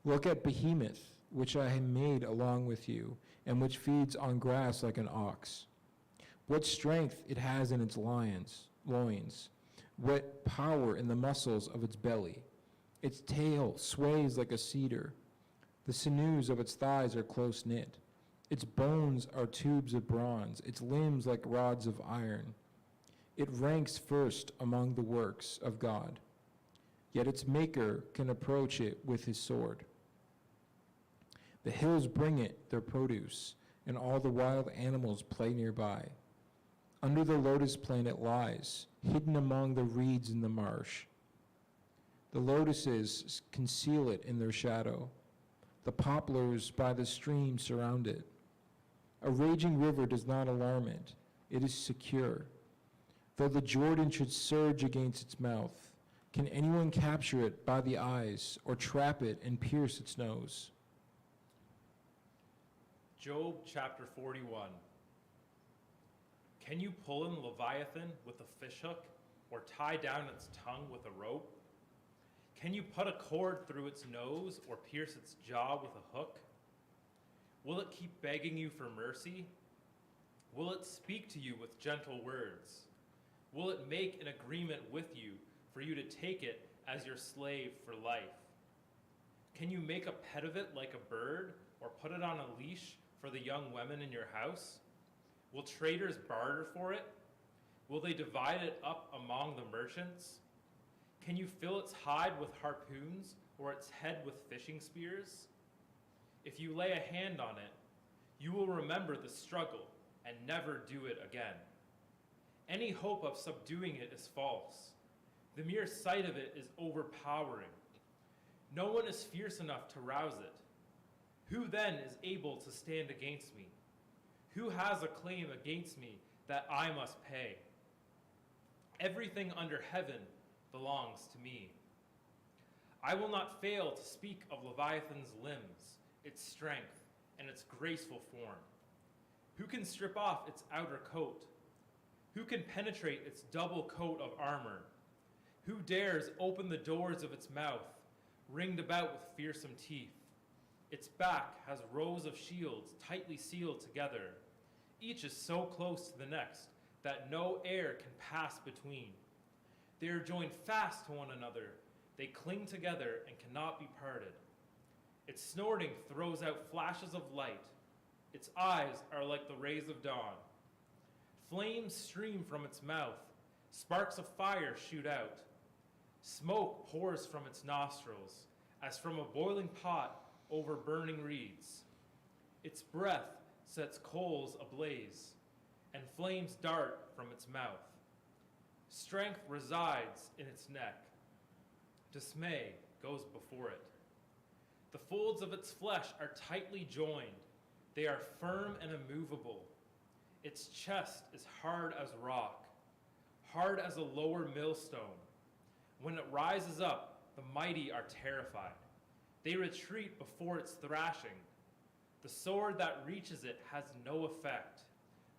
Look at Behemoth, which I have made along with you, and which feeds on grass like an ox. What strength it has in its loins, what power in the muscles of its belly. Its tail sways like a cedar. The sinews of its thighs are close knit. Its bones are tubes of bronze, its limbs like rods of iron. It ranks first among the works of God, yet its maker can approach it with his sword. The hills bring it their produce, and all the wild animals play nearby. Under the lotus plant it lies, hidden among the reeds in the marsh. The lotuses conceal it in their shadow. The poplars by the stream surround it. A raging river does not alarm it. It is secure. Though the Jordan should surge against its mouth, can anyone capture it by the eyes or trap it and pierce its nose? Job chapter 41. Can you pull in Leviathan with a fishhook, or tie down its tongue with a rope? Can you put a cord through its nose, or pierce its jaw with a hook? Will it keep begging you for mercy? Will it speak to you with gentle words? Will it make an agreement with you for you to take it as your slave for life? Can you make a pet of it like a bird, or put it on a leash for the young women in your house? Will traders barter for it? Will they divide it up among the merchants? Can you fill its hide with harpoons, or its head with fishing spears? If you lay a hand on it, you will remember the struggle and never do it again. Any hope of subduing it is false. The mere sight of it is overpowering. No one is fierce enough to rouse it. Who then is able to stand against me? Who has a claim against me that I must pay? Everything under heaven belongs to me. I will not fail to speak of Leviathan's limbs, its strength, and its graceful form. Who can strip off its outer coat? Who can penetrate its double coat of armor? Who dares open the doors of its mouth, ringed about with fearsome teeth? Its back has rows of shields tightly sealed together. Each is so close to the next that no air can pass between. They are joined fast to one another. They cling together and cannot be parted. Its snorting throws out flashes of light. Its eyes are like the rays of dawn. Flames stream from its mouth. Sparks of fire shoot out. Smoke pours from its nostrils, as from a boiling pot over burning reeds. Its breath sets coals ablaze, and flames dart from its mouth. Strength resides in its neck. Dismay goes before it. The folds of its flesh are tightly joined. They are firm and immovable. Its chest is hard as rock, hard as a lower millstone. When it rises up, the mighty are terrified. They retreat before its thrashing. The sword that reaches it has no effect,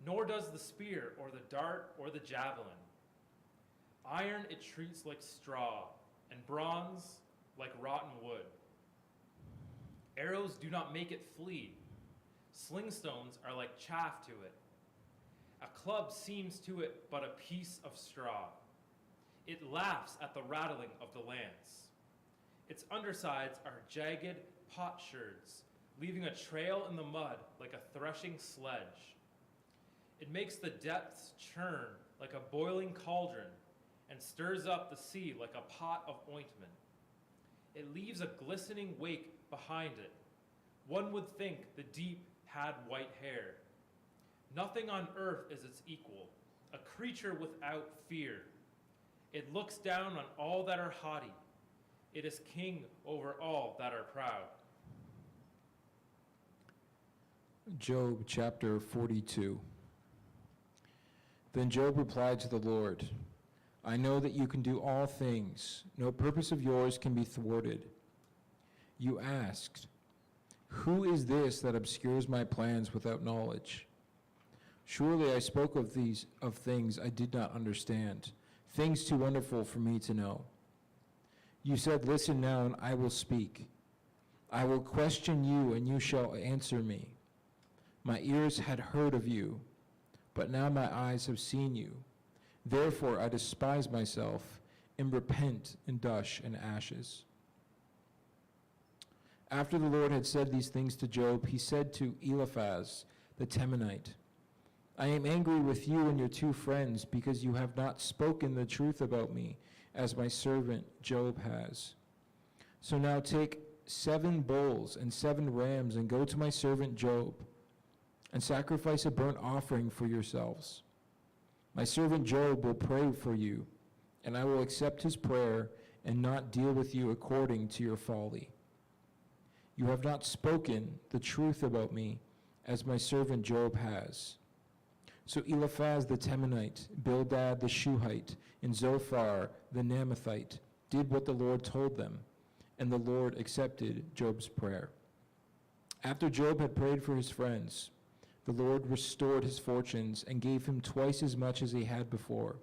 nor does the spear or the dart or the javelin. Iron it treats like straw, and bronze like rotten wood. Arrows do not make it flee. Slingstones are like chaff to it. A club seems to it but a piece of straw. It laughs at the rattling of the lance. Its undersides are jagged potsherds, leaving a trail in the mud like a threshing sledge. It makes the depths churn like a boiling cauldron and stirs up the sea like a pot of ointment. It leaves a glistening wake behind it. One would think the deep had white hair. Nothing on earth is its equal, a creature without fear. It looks down on all that are haughty. It is king over all that are proud. Job chapter 42. Then Job replied to the Lord, I know that you can do all things. No purpose of yours can be thwarted. You asked, who is this that obscures my plans without knowledge? Surely I spoke of things I did not understand, things too wonderful for me to know. You said, listen now, and I will speak. I will question you, and you shall answer me. My ears had heard of you, but now my eyes have seen you. Therefore I despise myself and repent in dust and ashes. After the Lord had said these things to Job, he said to Eliphaz the Temanite, I am angry with you and your two friends because you have not spoken the truth about me as my servant Job has. So now take 7 bulls and 7 rams and go to my servant Job and sacrifice a burnt offering for yourselves. My servant Job will pray for you, and I will accept his prayer and not deal with you according to your folly. You have not spoken the truth about me as my servant Job has. So Eliphaz the Temanite, Bildad the Shuhite, and Zophar the Naamathite did what the Lord told them, and the Lord accepted Job's prayer. After Job had prayed for his friends, the Lord restored his fortunes and gave him twice as much as he had before.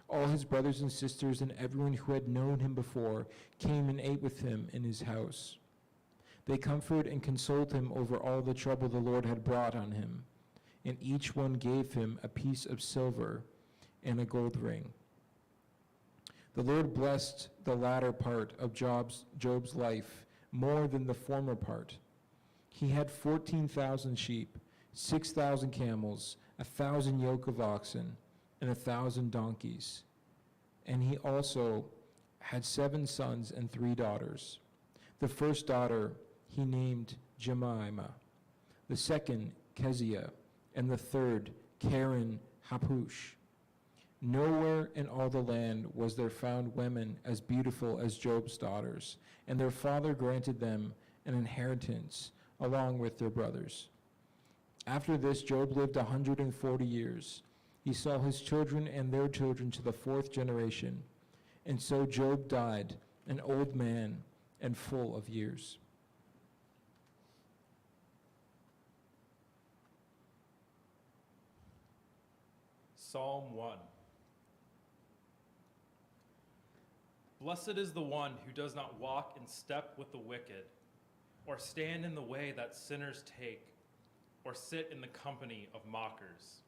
All his brothers and sisters and everyone who had known him before came and ate with him in his house. They comforted and consoled him over all the trouble the Lord had brought on him, and each one gave him a piece of silver and a gold ring. The Lord blessed the latter part of Job's life more than the former part. He had 14,000 sheep, 6,000 camels, 1,000 yoke of oxen, and 1,000 donkeys. And he also had 7 sons and 3 daughters. The first daughter he named Jemimah, the second Keziah, and the third Karen Hapush. Nowhere in all the land was there found women as beautiful as Job's daughters, and their father granted them an inheritance along with their brothers. After this, Job lived 140 years. He saw his children and their children to the 4th generation, and so Job died, an old man and full of years. Psalm 1. Blessed is the one who does not walk in step with the wicked, or stand in the way that sinners take, or sit in the company of mockers,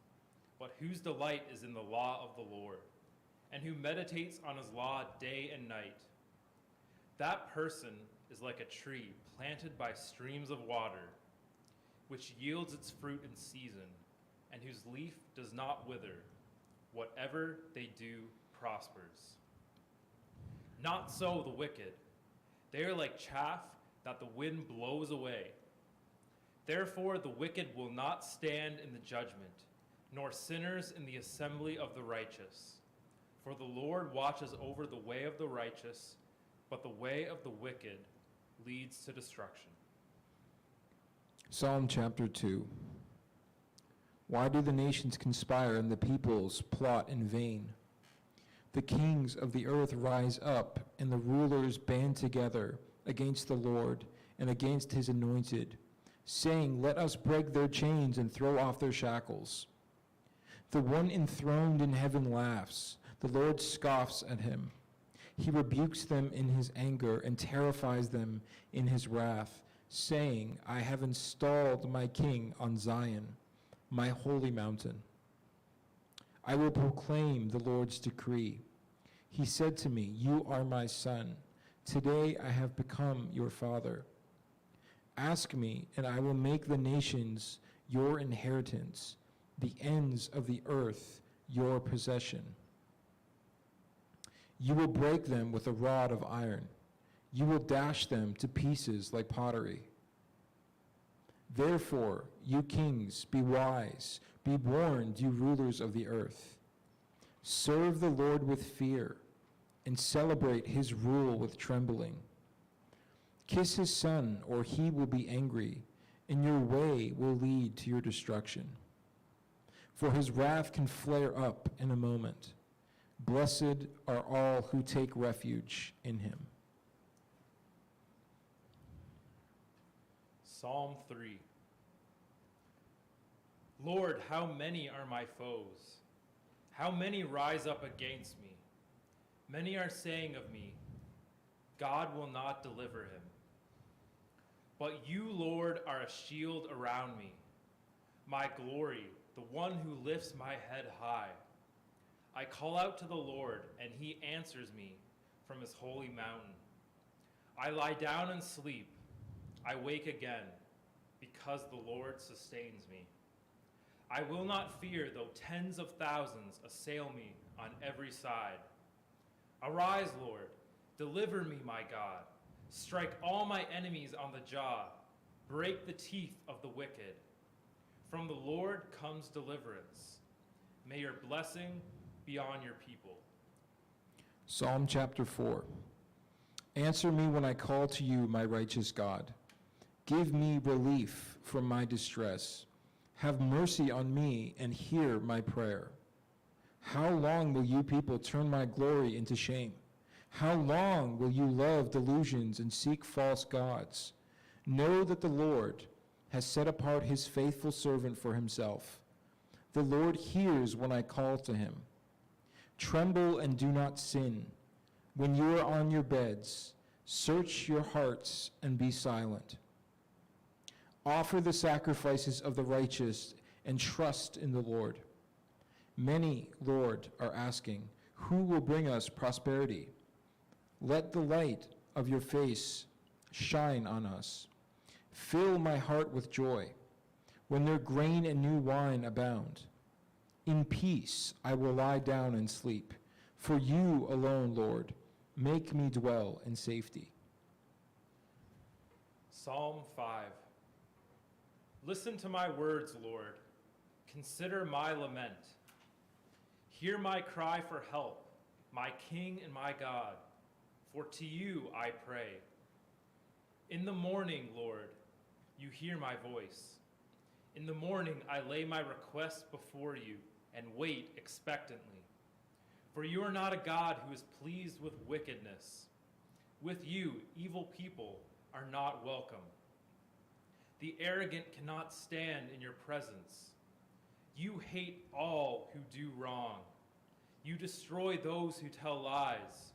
but whose delight is in the law of the Lord, and who meditates on his law day and night. That person is like a tree planted by streams of water, which yields its fruit in season, and whose leaf does not wither. Whatever they do prospers. Not so the wicked. They are like chaff that the wind blows away. Therefore the wicked will not stand in the judgment, nor sinners in the assembly of the righteous. For the Lord watches over the way of the righteous, but the way of the wicked leads to destruction. Psalm chapter 2. Why do the nations conspire and the peoples plot in vain? The kings of the earth rise up, and the rulers band together against the Lord and against his anointed, saying, "Let us break their chains and throw off their shackles." The one enthroned in heaven laughs. The Lord scoffs at him. He rebukes them in his anger and terrifies them in his wrath, saying, "I have installed my king on Zion, my holy mountain. I will proclaim the Lord's decree. He said to me, 'You are my son. Today I have become your father.' Ask me, and I will make the nations your inheritance, the ends of the earth your possession. You will break them with a rod of iron. You will dash them to pieces like pottery. Therefore, you kings, be wise. Be warned, you rulers of the earth. Serve the Lord with fear and celebrate his rule with trembling. Kiss his son, or he will be angry, and your way will lead to your destruction. For his wrath can flare up in a moment. Blessed are all who take refuge in him." Psalm 3. Lord, how many are my foes? How many rise up against me? Many are saying of me, "God will not deliver him." But you, Lord, are a shield around me, my glory, the one who lifts my head high. I call out to the Lord, and he answers me from his holy mountain. I lie down and sleep. I wake again, because the Lord sustains me. I will not fear though tens of thousands assail me on every side. Arise, Lord, deliver me, my God. Strike all my enemies on the jaw. Break the teeth of the wicked. From the Lord comes deliverance. May your blessing be on your people. Psalm chapter 4. Answer me when I call to you, my righteous God. Give me relief from my distress. Have mercy on me and hear my prayer. How long will you people turn my glory into shame? How long will you love delusions and seek false gods? Know that the Lord has set apart his faithful servant for himself. The Lord hears when I call to him. Tremble and do not sin. When you are on your beds, search your hearts and be silent. Offer the sacrifices of the righteous and trust in the Lord. Many, Lord, are asking, who will bring us prosperity? Let the light of your face shine on us. Fill my heart with joy when their grain and new wine abound. In peace I will lie down and sleep. For you alone, Lord, make me dwell in safety. Psalm 5. Listen to my words, Lord. Consider my lament. Hear my cry for help, my King and my God, for to you I pray. In the morning, Lord, you hear my voice. In the morning I lay my request before you and wait expectantly. For you are not a God who is pleased with wickedness. With you, evil people are not welcome. The arrogant cannot stand in your presence. You hate all who do wrong. You destroy those who tell lies.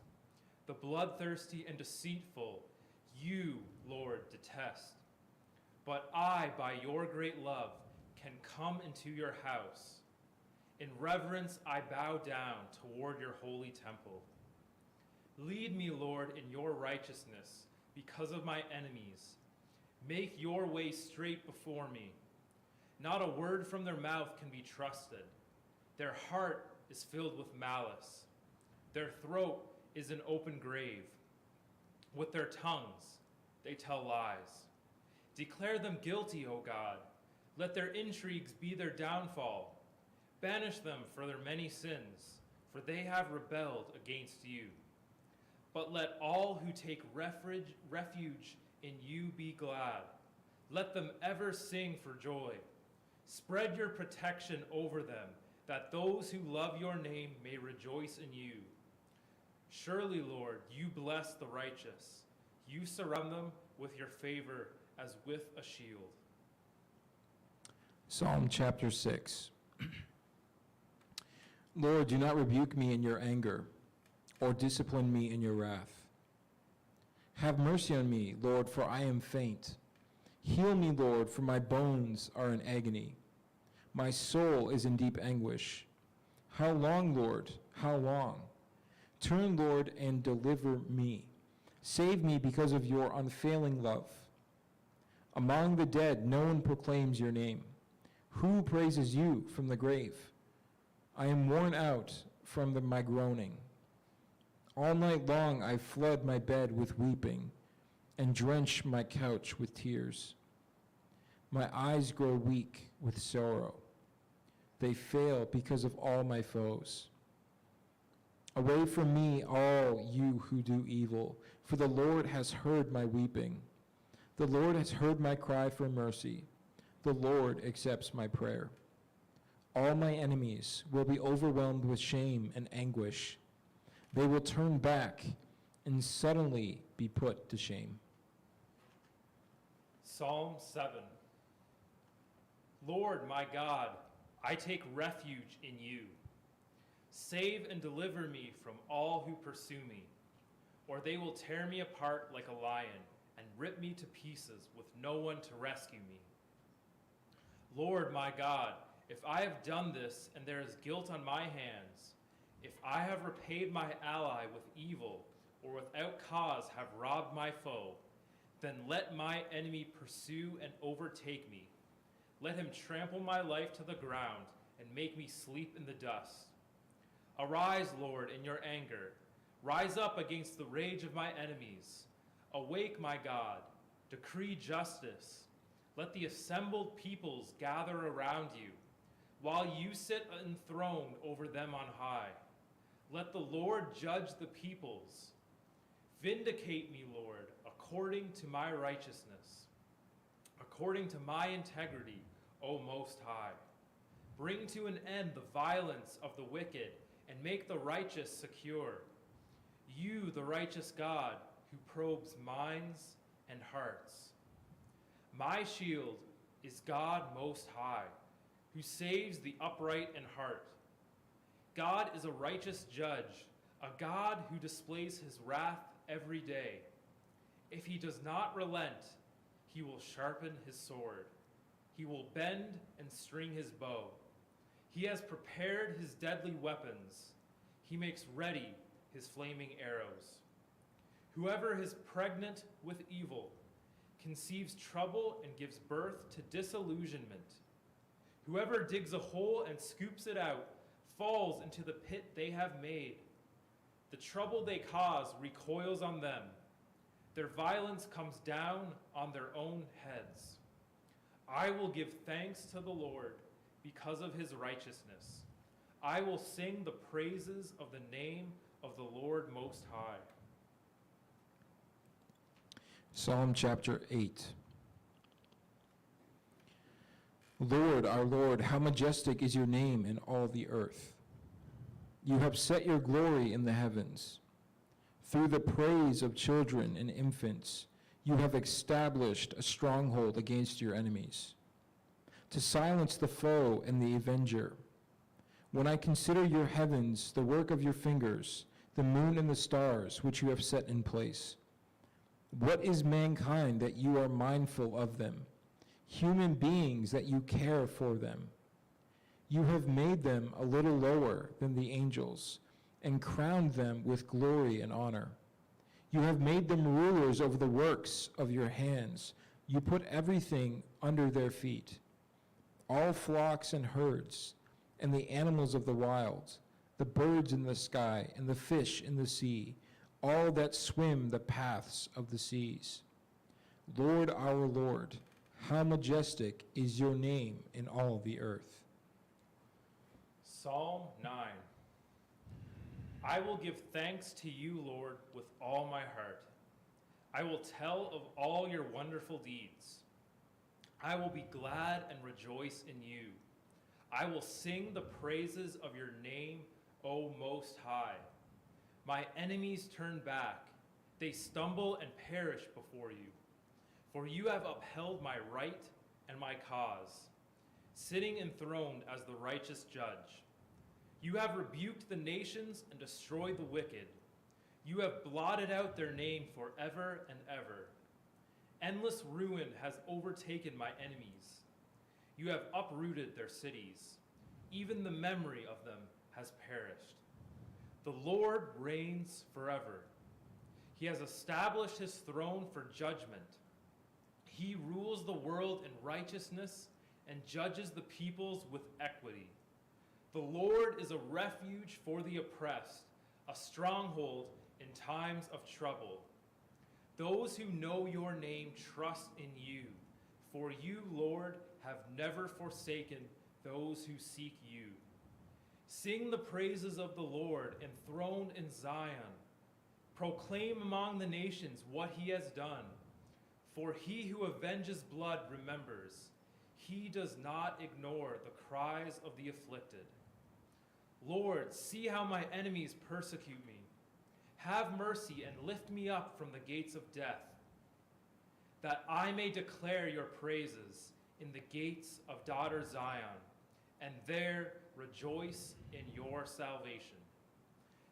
the bloodthirsty and deceitful, you, Lord, detest. But I, by your great love, can come into your house. In reverence, I bow down toward your holy temple. Lead me, Lord, in your righteousness because of my enemies. Make your way straight before me. Not a word from their mouth can be trusted. Their heart is filled with malice. Their throat is an open grave. With their tongues, they tell lies. Declare them guilty, O God. Let their intrigues be their downfall. Banish them for their many sins, for they have rebelled against you. But let all who take refuge in you be glad. Let them ever sing for joy. Spread your protection over them, that those who love your name may rejoice in you. Surely, Lord, you bless the righteous. You surround them with your favor as with a shield. Psalm chapter 6. Lord, do not rebuke me in your anger, or discipline me in your wrath. Have mercy on me, Lord, for I am faint. Heal me, Lord, for my bones are in agony. My soul is in deep anguish. How long, Lord? How long? Turn, Lord, and deliver me. Save me because of your unfailing love. Among the dead, no one proclaims your name. Who praises you from the grave? I am worn out from my groaning. All night long I flood my bed with weeping and drench my couch with tears. My eyes grow weak with sorrow. They fail because of all my foes. Away from me, all you who do evil, for the Lord has heard my weeping. The Lord has heard my cry for mercy. The Lord accepts my prayer. All my enemies will be overwhelmed with shame and anguish. They will turn back and suddenly be put to shame. Psalm 7. Lord, my God, I take refuge in you. Save and deliver me from all who pursue me, or they will tear me apart like a lion and rip me to pieces with no one to rescue me. Lord, my God, if I have done this and there is guilt on my hands, if I have repaid my ally with evil or without cause have robbed my foe, then let my enemy pursue and overtake me. Let him trample my life to the ground and make me sleep in the dust. Arise, Lord, in your anger. Rise up against the rage of my enemies. Awake, my God. Decree justice. Let the assembled peoples gather around you, while you sit enthroned over them on high. Let the Lord judge the peoples. Vindicate me, Lord, according to my righteousness, according to my integrity, O Most High. Bring to an end the violence of the wicked, and make the righteous secure. You, the righteous God, who probes minds and hearts. My shield is God Most High, who saves the upright in heart. God is a righteous judge, a God who displays his wrath every day. If he does not relent, he will sharpen his sword. He will bend and string his bow. He has prepared his deadly weapons. He makes ready his flaming arrows. Whoever is pregnant with evil conceives trouble and gives birth to disillusionment. Whoever digs a hole and scoops it out falls into the pit they have made. The trouble they cause recoils on them. Their violence comes down on their own heads. I will give thanks to the Lord because of his righteousness. I will sing the praises of the name of the Lord Most High. Psalm chapter 8. Lord, our Lord, how majestic is your name in all the earth. You have set your glory in the heavens. Through the praise of children and infants, you have established a stronghold against your enemies, to silence the foe and the avenger. When I consider your heavens, the work of your fingers, the moon and the stars which you have set in place. What is mankind that you are mindful of them, human beings that you care for them? You have made them a little lower than the angels and crowned them with glory and honor. You have made them rulers over the works of your hands. You put everything under their feet, all flocks and herds, and the animals of the wild, the birds in the sky, and the fish in the sea, all that swim the paths of the seas. Lord, our Lord, how majestic is your name in all the earth. Psalm 9. I will give thanks to you, Lord, with all my heart. I will tell of all your wonderful deeds. I will be glad and rejoice in you. I will sing the praises of your name, O Most High. My enemies turn back. They stumble and perish before you. For you have upheld my right and my cause, sitting enthroned as the righteous judge. You have rebuked the nations and destroyed the wicked. You have blotted out their name forever and ever. Endless ruin has overtaken my enemies. You have uprooted their cities. Even the memory of them has perished. The Lord reigns forever. He has established his throne for judgment. He rules the world in righteousness and judges the peoples with equity. The Lord is a refuge for the oppressed, a stronghold in times of trouble. Those who know your name trust in you, for you, Lord, have never forsaken those who seek you. Sing the praises of the Lord enthroned in Zion. Proclaim among the nations what he has done. For he who avenges blood remembers. He does not ignore the cries of the afflicted. Lord, see how my enemies persecute me. Have mercy and lift me up from the gates of death, that I may declare your praises in the gates of daughter Zion, and there rejoice in your salvation.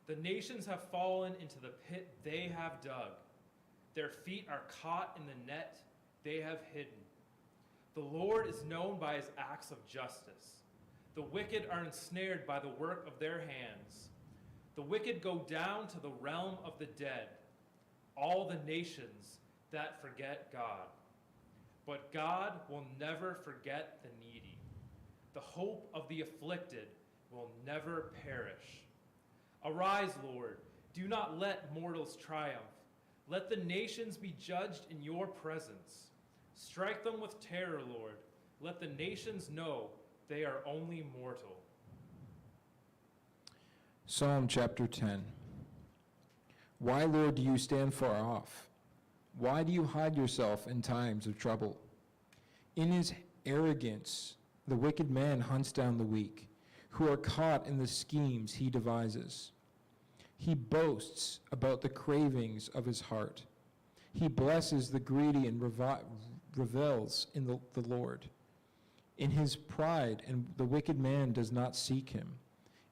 The nations have fallen into the pit they have dug. Their feet are caught in the net they have hidden. The Lord is known by his acts of justice. The wicked are ensnared by the work of their hands. The wicked go down to the realm of the dead, all the nations that forget God. But God will never forget the needy. The hope of the afflicted will never perish. Arise, Lord, do not let mortals triumph. Let the nations be judged in your presence. Strike them with terror, Lord. Let the nations know they are only mortal. Psalm chapter 10. Why, Lord, do you stand far off? Why do you hide yourself in times of trouble? In his arrogance, the wicked man hunts down the weak, who are caught in the schemes he devises. He boasts about the cravings of his heart. He blesses the greedy and revels in the Lord. In his pride, and the wicked man does not seek him.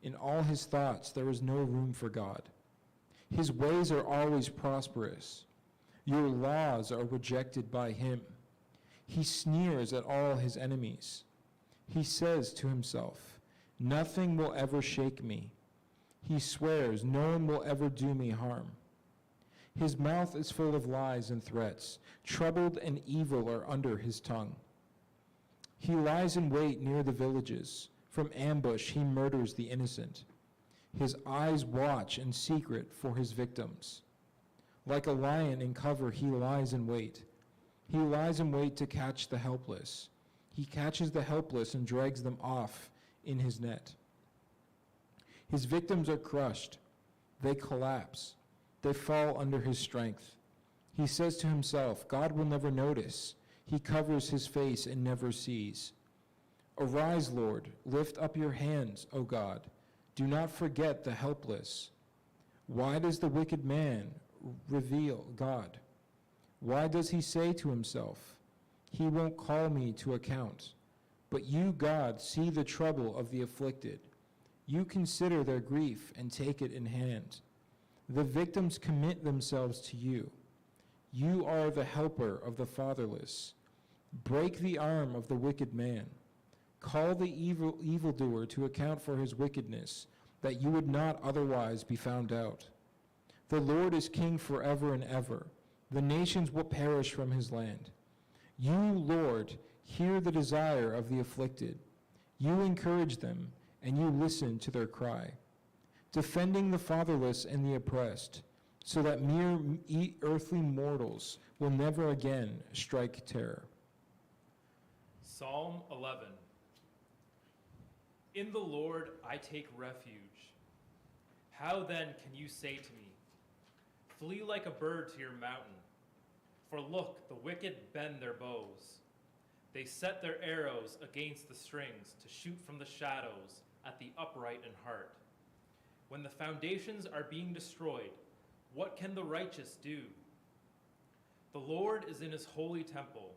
In all his thoughts there is no room for God. His ways are always prosperous. Your laws are rejected by him. He sneers at all his enemies. He says to himself, nothing will ever shake me. He swears, no one will ever do me harm. His mouth is full of lies and threats. Troubled and evil are under his tongue. He lies in wait near the villages. From ambush he murders the innocent. His eyes watch in secret for his victims. Like a lion in cover, he lies in wait. He lies in wait to catch the helpless. He catches the helpless and drags them off in his net. His victims are crushed. They collapse. They fall under his strength. He says to himself, God will never notice. He covers his face and never sees. Arise, Lord, lift up your hands, O God. Do not forget the helpless. Why does the wicked man reveal God? Why does he say to himself, he won't call me to account? But you, God, see the trouble of the afflicted. You consider their grief and take it in hand. The victims commit themselves to you. You are the helper of the fatherless. Break the arm of the wicked man. Call the evildoer to account for his wickedness, that you would not otherwise be found out. The Lord is king forever and ever. The nations will perish from his land. You, Lord, hear the desire of the afflicted. You encourage them, and you listen to their cry, defending the fatherless and the oppressed, so that mere earthly mortals will never again strike terror. Psalm 11. In the Lord I take refuge. How then can you say to me, flee like a bird to your mountain? For look, the wicked bend their bows. They set their arrows against the strings to shoot from the shadows at the upright in heart. When the foundations are being destroyed, what can the righteous do? The Lord is in his holy temple.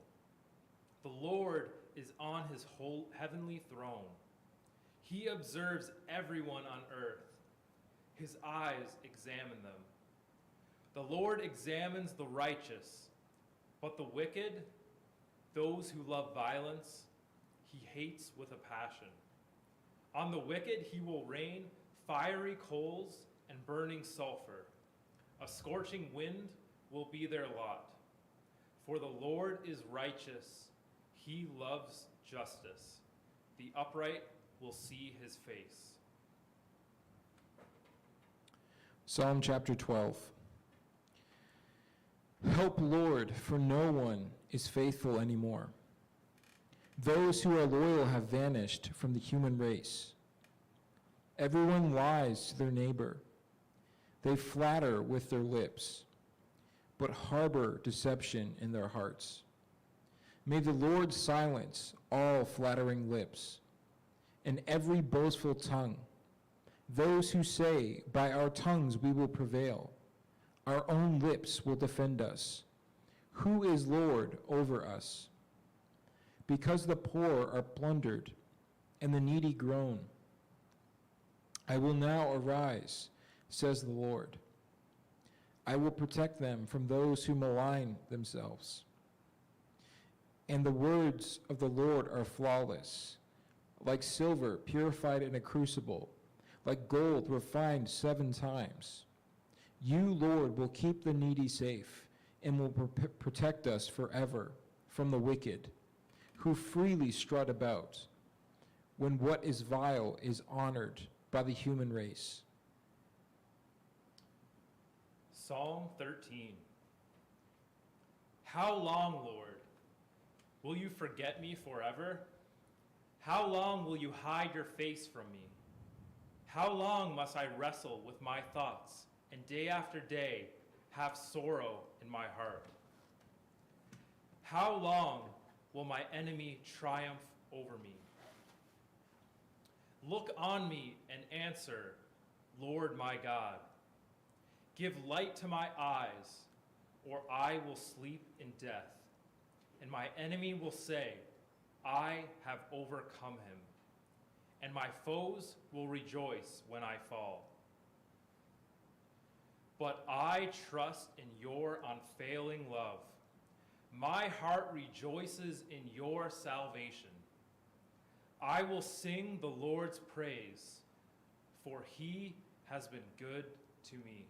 The Lord is on his whole heavenly throne. He observes everyone on earth. His eyes examine them. The Lord examines the righteous, but the wicked, those who love violence, he hates with a passion. On the wicked he will rain fiery coals and burning sulfur. A scorching wind will be their lot. For the Lord is righteous. He loves justice. The upright will see his face. Psalm chapter 12. Help, Lord, for no one is faithful anymore. Those who are loyal have vanished from the human race. Everyone lies to their neighbor. They flatter with their lips, but harbor deception in their hearts. May the Lord silence all flattering lips and every boastful tongue. Those who say, by our tongues we will prevail, our own lips will defend us. Who is Lord over us? Because the poor are plundered and the needy groan. I will now arise, says the Lord. I will protect them from those who malign themselves. And the words of the Lord are flawless, like silver purified in a crucible, like gold refined 7 times. You, Lord, will keep the needy safe and will protect us forever from the wicked, who freely strut about when what is vile is honored by the human race. Psalm 13. How long, Lord, will you forget me forever? How long will you hide your face from me? How long must I wrestle with my thoughts and day after day have sorrow in my heart? How long will my enemy triumph over me? Look on me and answer, Lord my God. Give light to my eyes, or I will sleep in death, and my enemy will say, I have overcome him, and my foes will rejoice when I fall. But I trust in your unfailing love. My heart rejoices in your salvation. I will sing the Lord's praise, for he has been good to me.